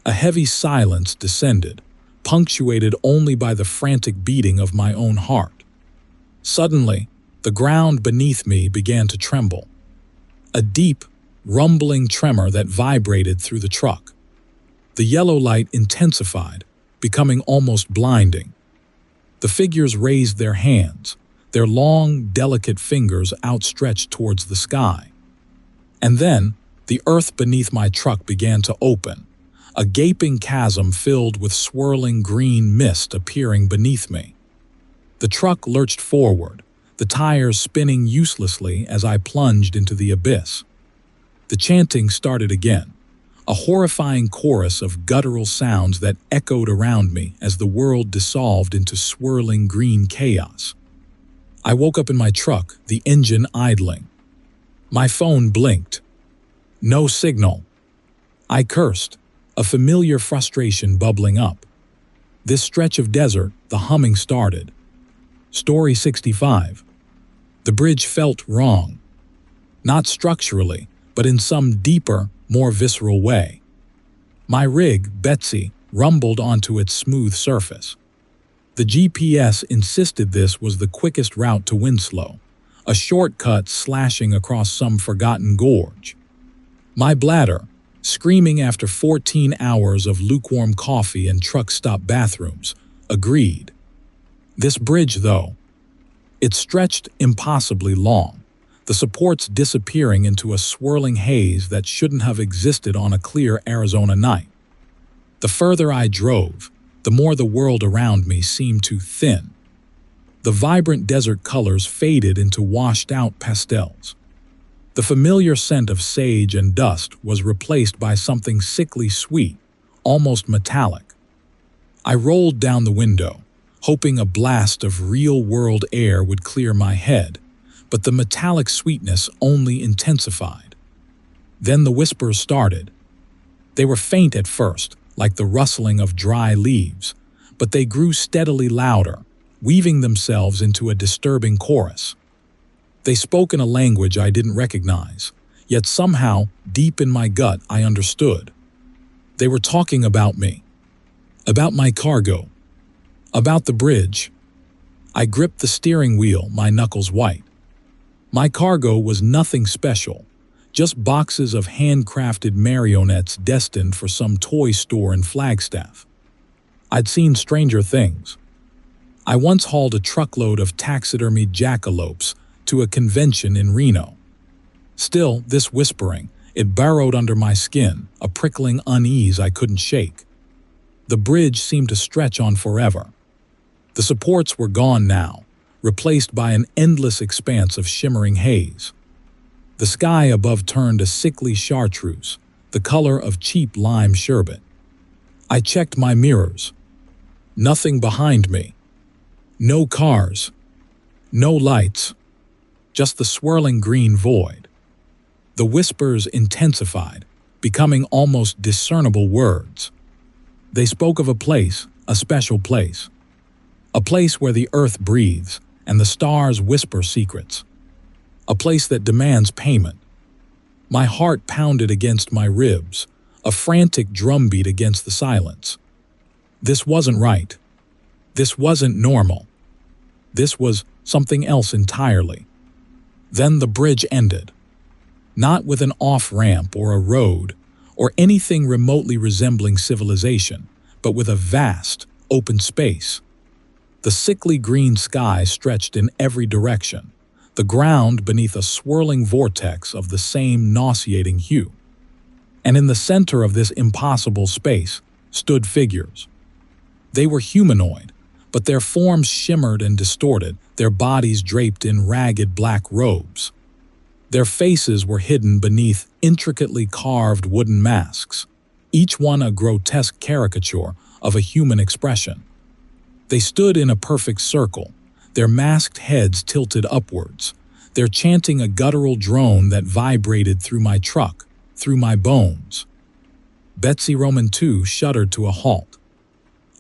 A heavy silence descended, punctuated only by the frantic beating of my own heart. Suddenly, the ground beneath me began to tremble. A deep, rumbling tremor that vibrated through the truck. The yellow light intensified, becoming almost blinding. The figures raised their hands, their long, delicate fingers outstretched towards the sky. And then, the earth beneath my truck began to open, a gaping chasm filled with swirling green mist appearing beneath me. The truck lurched forward, the tires spinning uselessly as I plunged into the abyss. The chanting started again, a horrifying chorus of guttural sounds that echoed around me as the world dissolved into swirling green chaos. I woke up in my truck, the engine idling. My phone blinked. No signal. I cursed, a familiar frustration bubbling up. This stretch of desert, the humming started. Story 65. The bridge felt wrong. Not structurally, but in some deeper, more visceral way. My rig, Betsy, rumbled onto its smooth surface. The GPS insisted this was the quickest route to Winslow, a shortcut slashing across some forgotten gorge. My bladder, screaming after 14 hours of lukewarm coffee and truck stop bathrooms, agreed. This bridge, though, it stretched impossibly long, the supports disappearing into a swirling haze that shouldn't have existed on a clear Arizona night. The further I drove, the more the world around me seemed to thin. The vibrant desert colors faded into washed-out pastels. The familiar scent of sage and dust was replaced by something sickly sweet, almost metallic. I rolled down the window, hoping a blast of real-world air would clear my head, but the metallic sweetness only intensified. Then the whispers started. They were faint at first, like the rustling of dry leaves, but they grew steadily louder, weaving themselves into a disturbing chorus. They spoke in a language I didn't recognize, yet somehow, deep in my gut, I understood. They were talking about me, about my cargo, about the bridge. I gripped the steering wheel, my knuckles white. My cargo was nothing special, just boxes of handcrafted marionettes destined for some toy store in Flagstaff. I'd seen stranger things. I once hauled a truckload of taxidermied jackalopes to a convention in Reno. Still, this whispering, it burrowed under my skin, a prickling unease I couldn't shake. The bridge seemed to stretch on forever. The supports were gone now, replaced by an endless expanse of shimmering haze. The sky above turned a sickly chartreuse, the color of cheap lime sherbet. I checked my mirrors. Nothing behind me. No cars, no lights, just the swirling green void. The whispers intensified, becoming almost discernible words. They spoke of a special place. A place where the earth breathes and the stars whisper secrets. A place that demands payment. My heart pounded against my ribs, a frantic drumbeat against the silence. This wasn't right. This wasn't normal. This was something else entirely. Then the bridge ended. Not with an off-ramp or a road, or anything remotely resembling civilization, but with a vast, open space. The sickly green sky stretched in every direction, the ground beneath a swirling vortex of the same nauseating hue. And in the center of this impossible space stood figures. They were humanoid, but their forms shimmered and distorted, their bodies draped in ragged black robes. Their faces were hidden beneath intricately carved wooden masks, each one a grotesque caricature of a human expression. They stood in a perfect circle, their masked heads tilted upwards, their chanting a guttural drone that vibrated through my truck, through my bones. Betsy Roman II shuddered to a halt.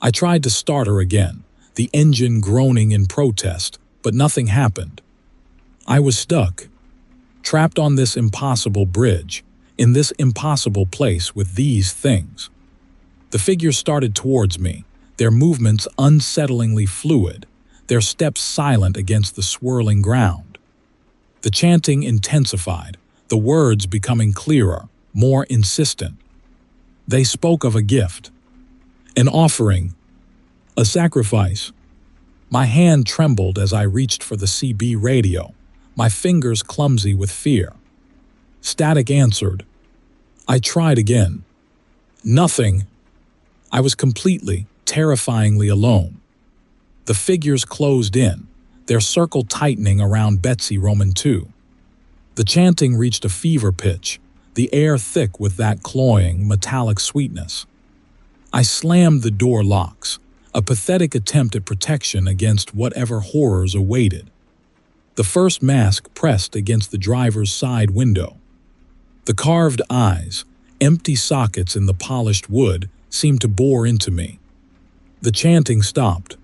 I tried to start her again, the engine groaning in protest, but nothing happened. I was stuck, trapped on this impossible bridge, in this impossible place with these things. The figures started towards me, their movements unsettlingly fluid, their steps silent against the swirling ground. The chanting intensified, the words becoming clearer, more insistent. They spoke of a gift, an offering, a sacrifice. My hand trembled as I reached for the CB radio, my fingers clumsy with fear. Static answered. I tried again. Nothing. I was completely, terrifyingly alone. The figures closed in, their circle tightening around Betsy Roman II. The chanting reached a fever pitch, the air thick with that cloying, metallic sweetness. I slammed the door locks, a pathetic attempt at protection against whatever horrors awaited. The first mask pressed against the driver's side window. The carved eyes, empty sockets in the polished wood, seemed to bore into me. The chanting stopped.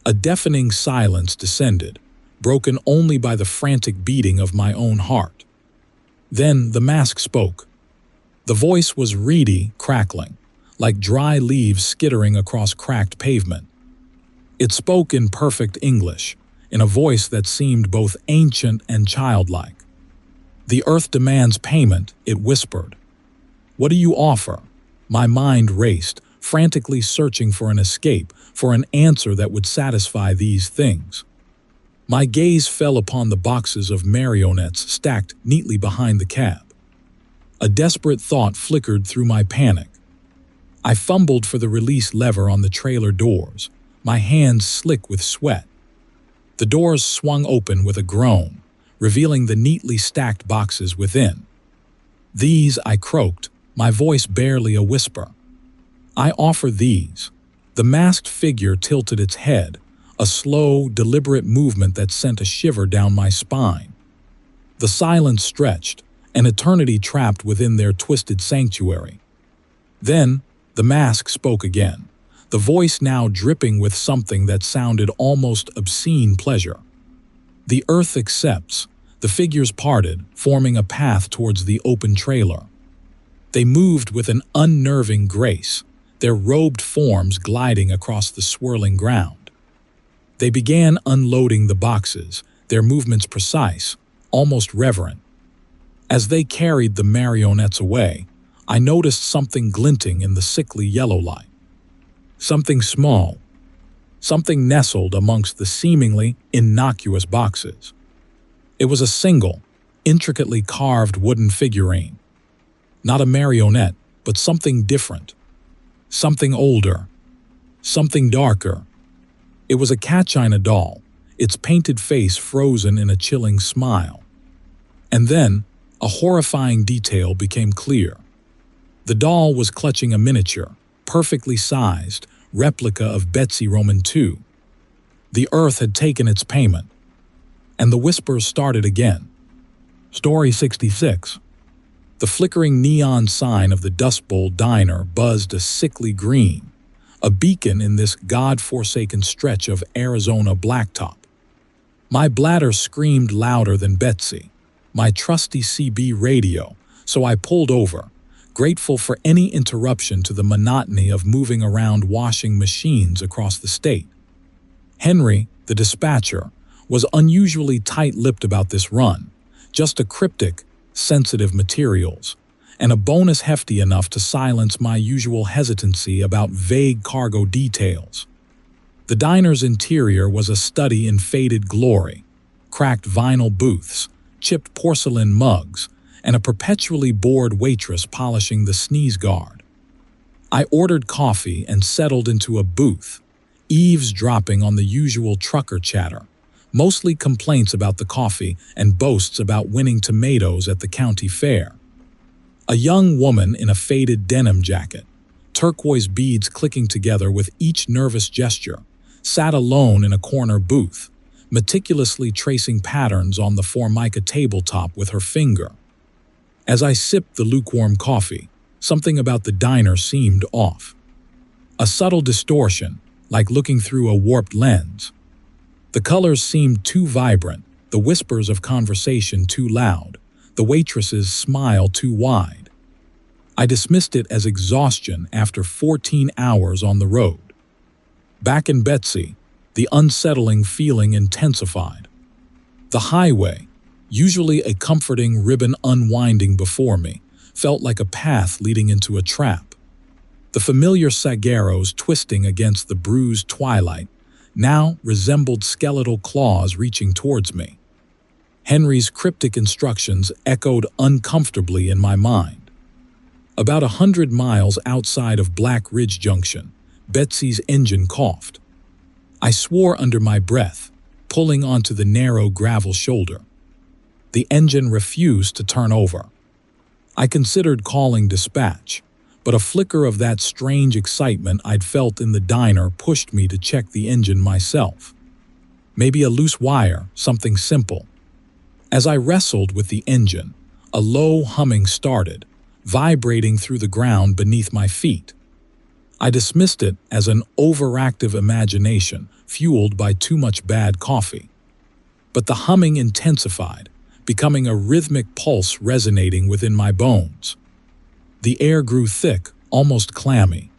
A deafening silence descended, broken only by the frantic beating of my own heart. Then the mask spoke. The voice was reedy, crackling, like dry leaves skittering across cracked pavement. It spoke in perfect English, in a voice that seemed both ancient and childlike. The earth demands payment, it whispered. What do you offer? My mind raced, frantically searching for an escape, for an answer that would satisfy these things. My gaze fell upon the boxes of marionettes stacked neatly behind the cab. A desperate thought flickered through my panic. I fumbled for the release lever on the trailer doors, my hands slick with sweat. The doors swung open with a groan, revealing the neatly stacked boxes within. These, I croaked, my voice barely a whisper. I offer these. The masked figure tilted its head, a slow, deliberate movement that sent a shiver down my spine. The silence stretched, an eternity trapped within their twisted sanctuary. Then, the mask spoke again, the voice now dripping with something that sounded almost obscene pleasure. The earth accepts. The figures parted, forming a path towards the open trailer. They moved with an unnerving grace, their robed forms gliding across the swirling ground. They began unloading the boxes, their movements precise, almost reverent. As they carried the marionettes away, I noticed something glinting in the sickly yellow light. Something small, something nestled amongst the seemingly innocuous boxes. It was a single, intricately carved wooden figurine. Not a marionette, but something different. Something older. Something darker. It was a cat-china doll, its painted face frozen in a chilling smile. And then, a horrifying detail became clear. The doll was clutching a miniature, perfectly sized, replica of Betsy Roman II. The earth had taken its payment. And the whispers started again. Story 66. The flickering neon sign of the Dust Bowl Diner buzzed a sickly green, a beacon in this god-forsaken stretch of Arizona blacktop. My bladder screamed louder than Betsy, my trusty CB radio, so I pulled over, grateful for any interruption to the monotony of moving around washing machines across the state. Henry, the dispatcher, was unusually tight-lipped about this run, just a cryptic, sensitive materials, and a bonus hefty enough to silence my usual hesitancy about vague cargo details. The diner's interior was a study in faded glory, cracked vinyl booths, chipped porcelain mugs, and a perpetually bored waitress polishing the sneeze guard. I ordered coffee and settled into a booth, eavesdropping on the usual trucker chatter, mostly complaints about the coffee and boasts about winning tomatoes at the county fair. A young woman in a faded denim jacket, turquoise beads clicking together with each nervous gesture, sat alone in a corner booth, meticulously tracing patterns on the Formica tabletop with her finger. As I sipped the lukewarm coffee, something about the diner seemed off. A subtle distortion, like looking through a warped lens. The colors seemed too vibrant, the whispers of conversation too loud, the waitress's smile too wide. I dismissed it as exhaustion after 14 hours on the road. Back in Betsy, the unsettling feeling intensified. The highway, usually a comforting ribbon unwinding before me, felt like a path leading into a trap. The familiar saguaros twisting against the bruised twilight now resembled skeletal claws reaching towards me. Henry's cryptic instructions echoed uncomfortably in my mind. About 100 miles outside of Black Ridge Junction, Betsy's engine coughed. I swore under my breath, pulling onto the narrow gravel shoulder. The engine refused to turn over. I considered calling dispatch, but a flicker of that strange excitement I'd felt in the diner pushed me to check the engine myself. Maybe a loose wire, something simple. As I wrestled with the engine, a low humming started, vibrating through the ground beneath my feet. I dismissed it as an overactive imagination fueled by too much bad coffee. But the humming intensified, becoming a rhythmic pulse resonating within my bones. The air grew thick, almost clammy.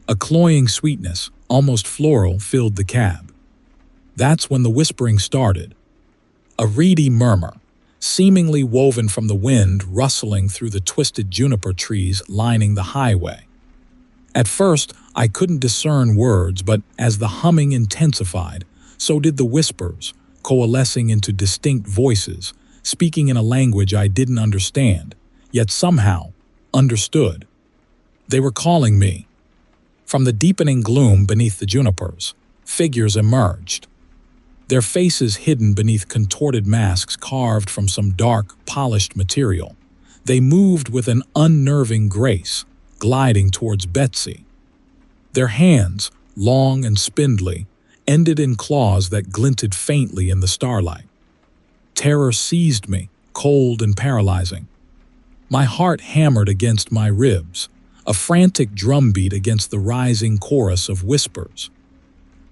A cloying sweetness, almost floral, filled the cab. That's when the whispering started. A reedy murmur, seemingly woven from the wind rustling through the twisted juniper trees lining the highway. At first, I couldn't discern words, but as the humming intensified, so did the whispers, coalescing into distinct voices, speaking in a language I didn't understand, yet somehow understood. They were calling me. From the deepening gloom beneath the junipers, figures emerged. Their faces hidden beneath contorted masks carved from some dark, polished material. They moved with an unnerving grace, gliding towards Betsy. Their hands, long and spindly, ended in claws that glinted faintly in the starlight. Terror seized me, cold and paralyzing. My heart hammered against my ribs, a frantic drumbeat against the rising chorus of whispers.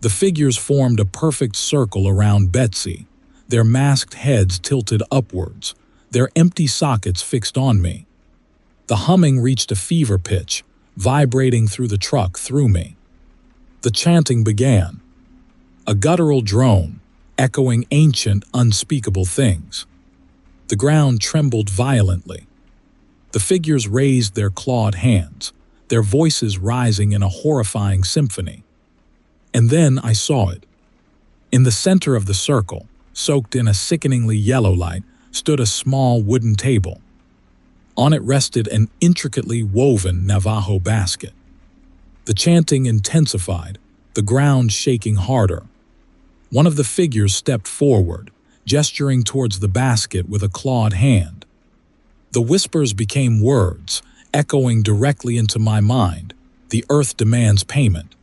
The figures formed a perfect circle around Betsy, their masked heads tilted upwards, their empty sockets fixed on me. The humming reached a fever pitch, vibrating through the truck through me. The chanting began, a guttural drone, echoing ancient, unspeakable things. The ground trembled violently. The figures raised their clawed hands, their voices rising in a horrifying symphony. And then I saw it. In the center of the circle, soaked in a sickeningly yellow light, stood a small wooden table. On it rested an intricately woven Navajo basket. The chanting intensified, the ground shaking harder. One of the figures stepped forward, gesturing towards the basket with a clawed hand. The whispers became words, echoing directly into my mind. The earth demands payment.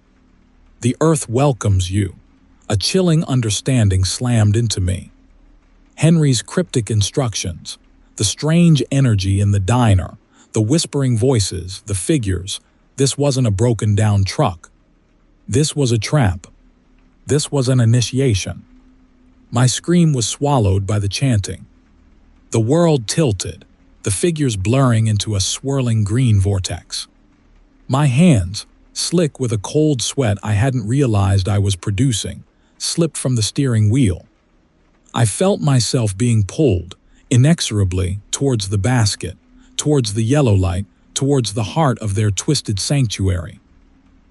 The earth welcomes you. A chilling understanding slammed into me. Henry's cryptic instructions, the strange energy in the diner, the whispering voices, the figures. This wasn't a broken-down truck. This was a trap. This was an initiation. My scream was swallowed by the chanting. The world tilted, the figures blurring into a swirling green vortex. My hands, slick with a cold sweat I hadn't realized I was producing, slipped from the steering wheel. I felt myself being pulled, inexorably, towards the basket, towards the yellow light, towards the heart of their twisted sanctuary.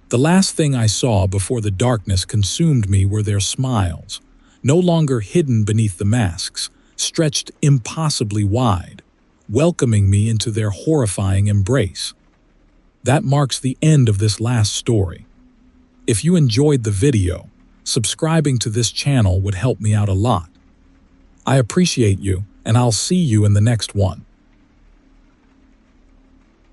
The last thing I saw before the darkness consumed me were their smiles, no longer hidden beneath the masks, stretched impossibly wide, welcoming me into their horrifying embrace. That marks the end of this last story. If you enjoyed the video, subscribing to this channel would help me out a lot. I appreciate you, and I'll see you in the next one.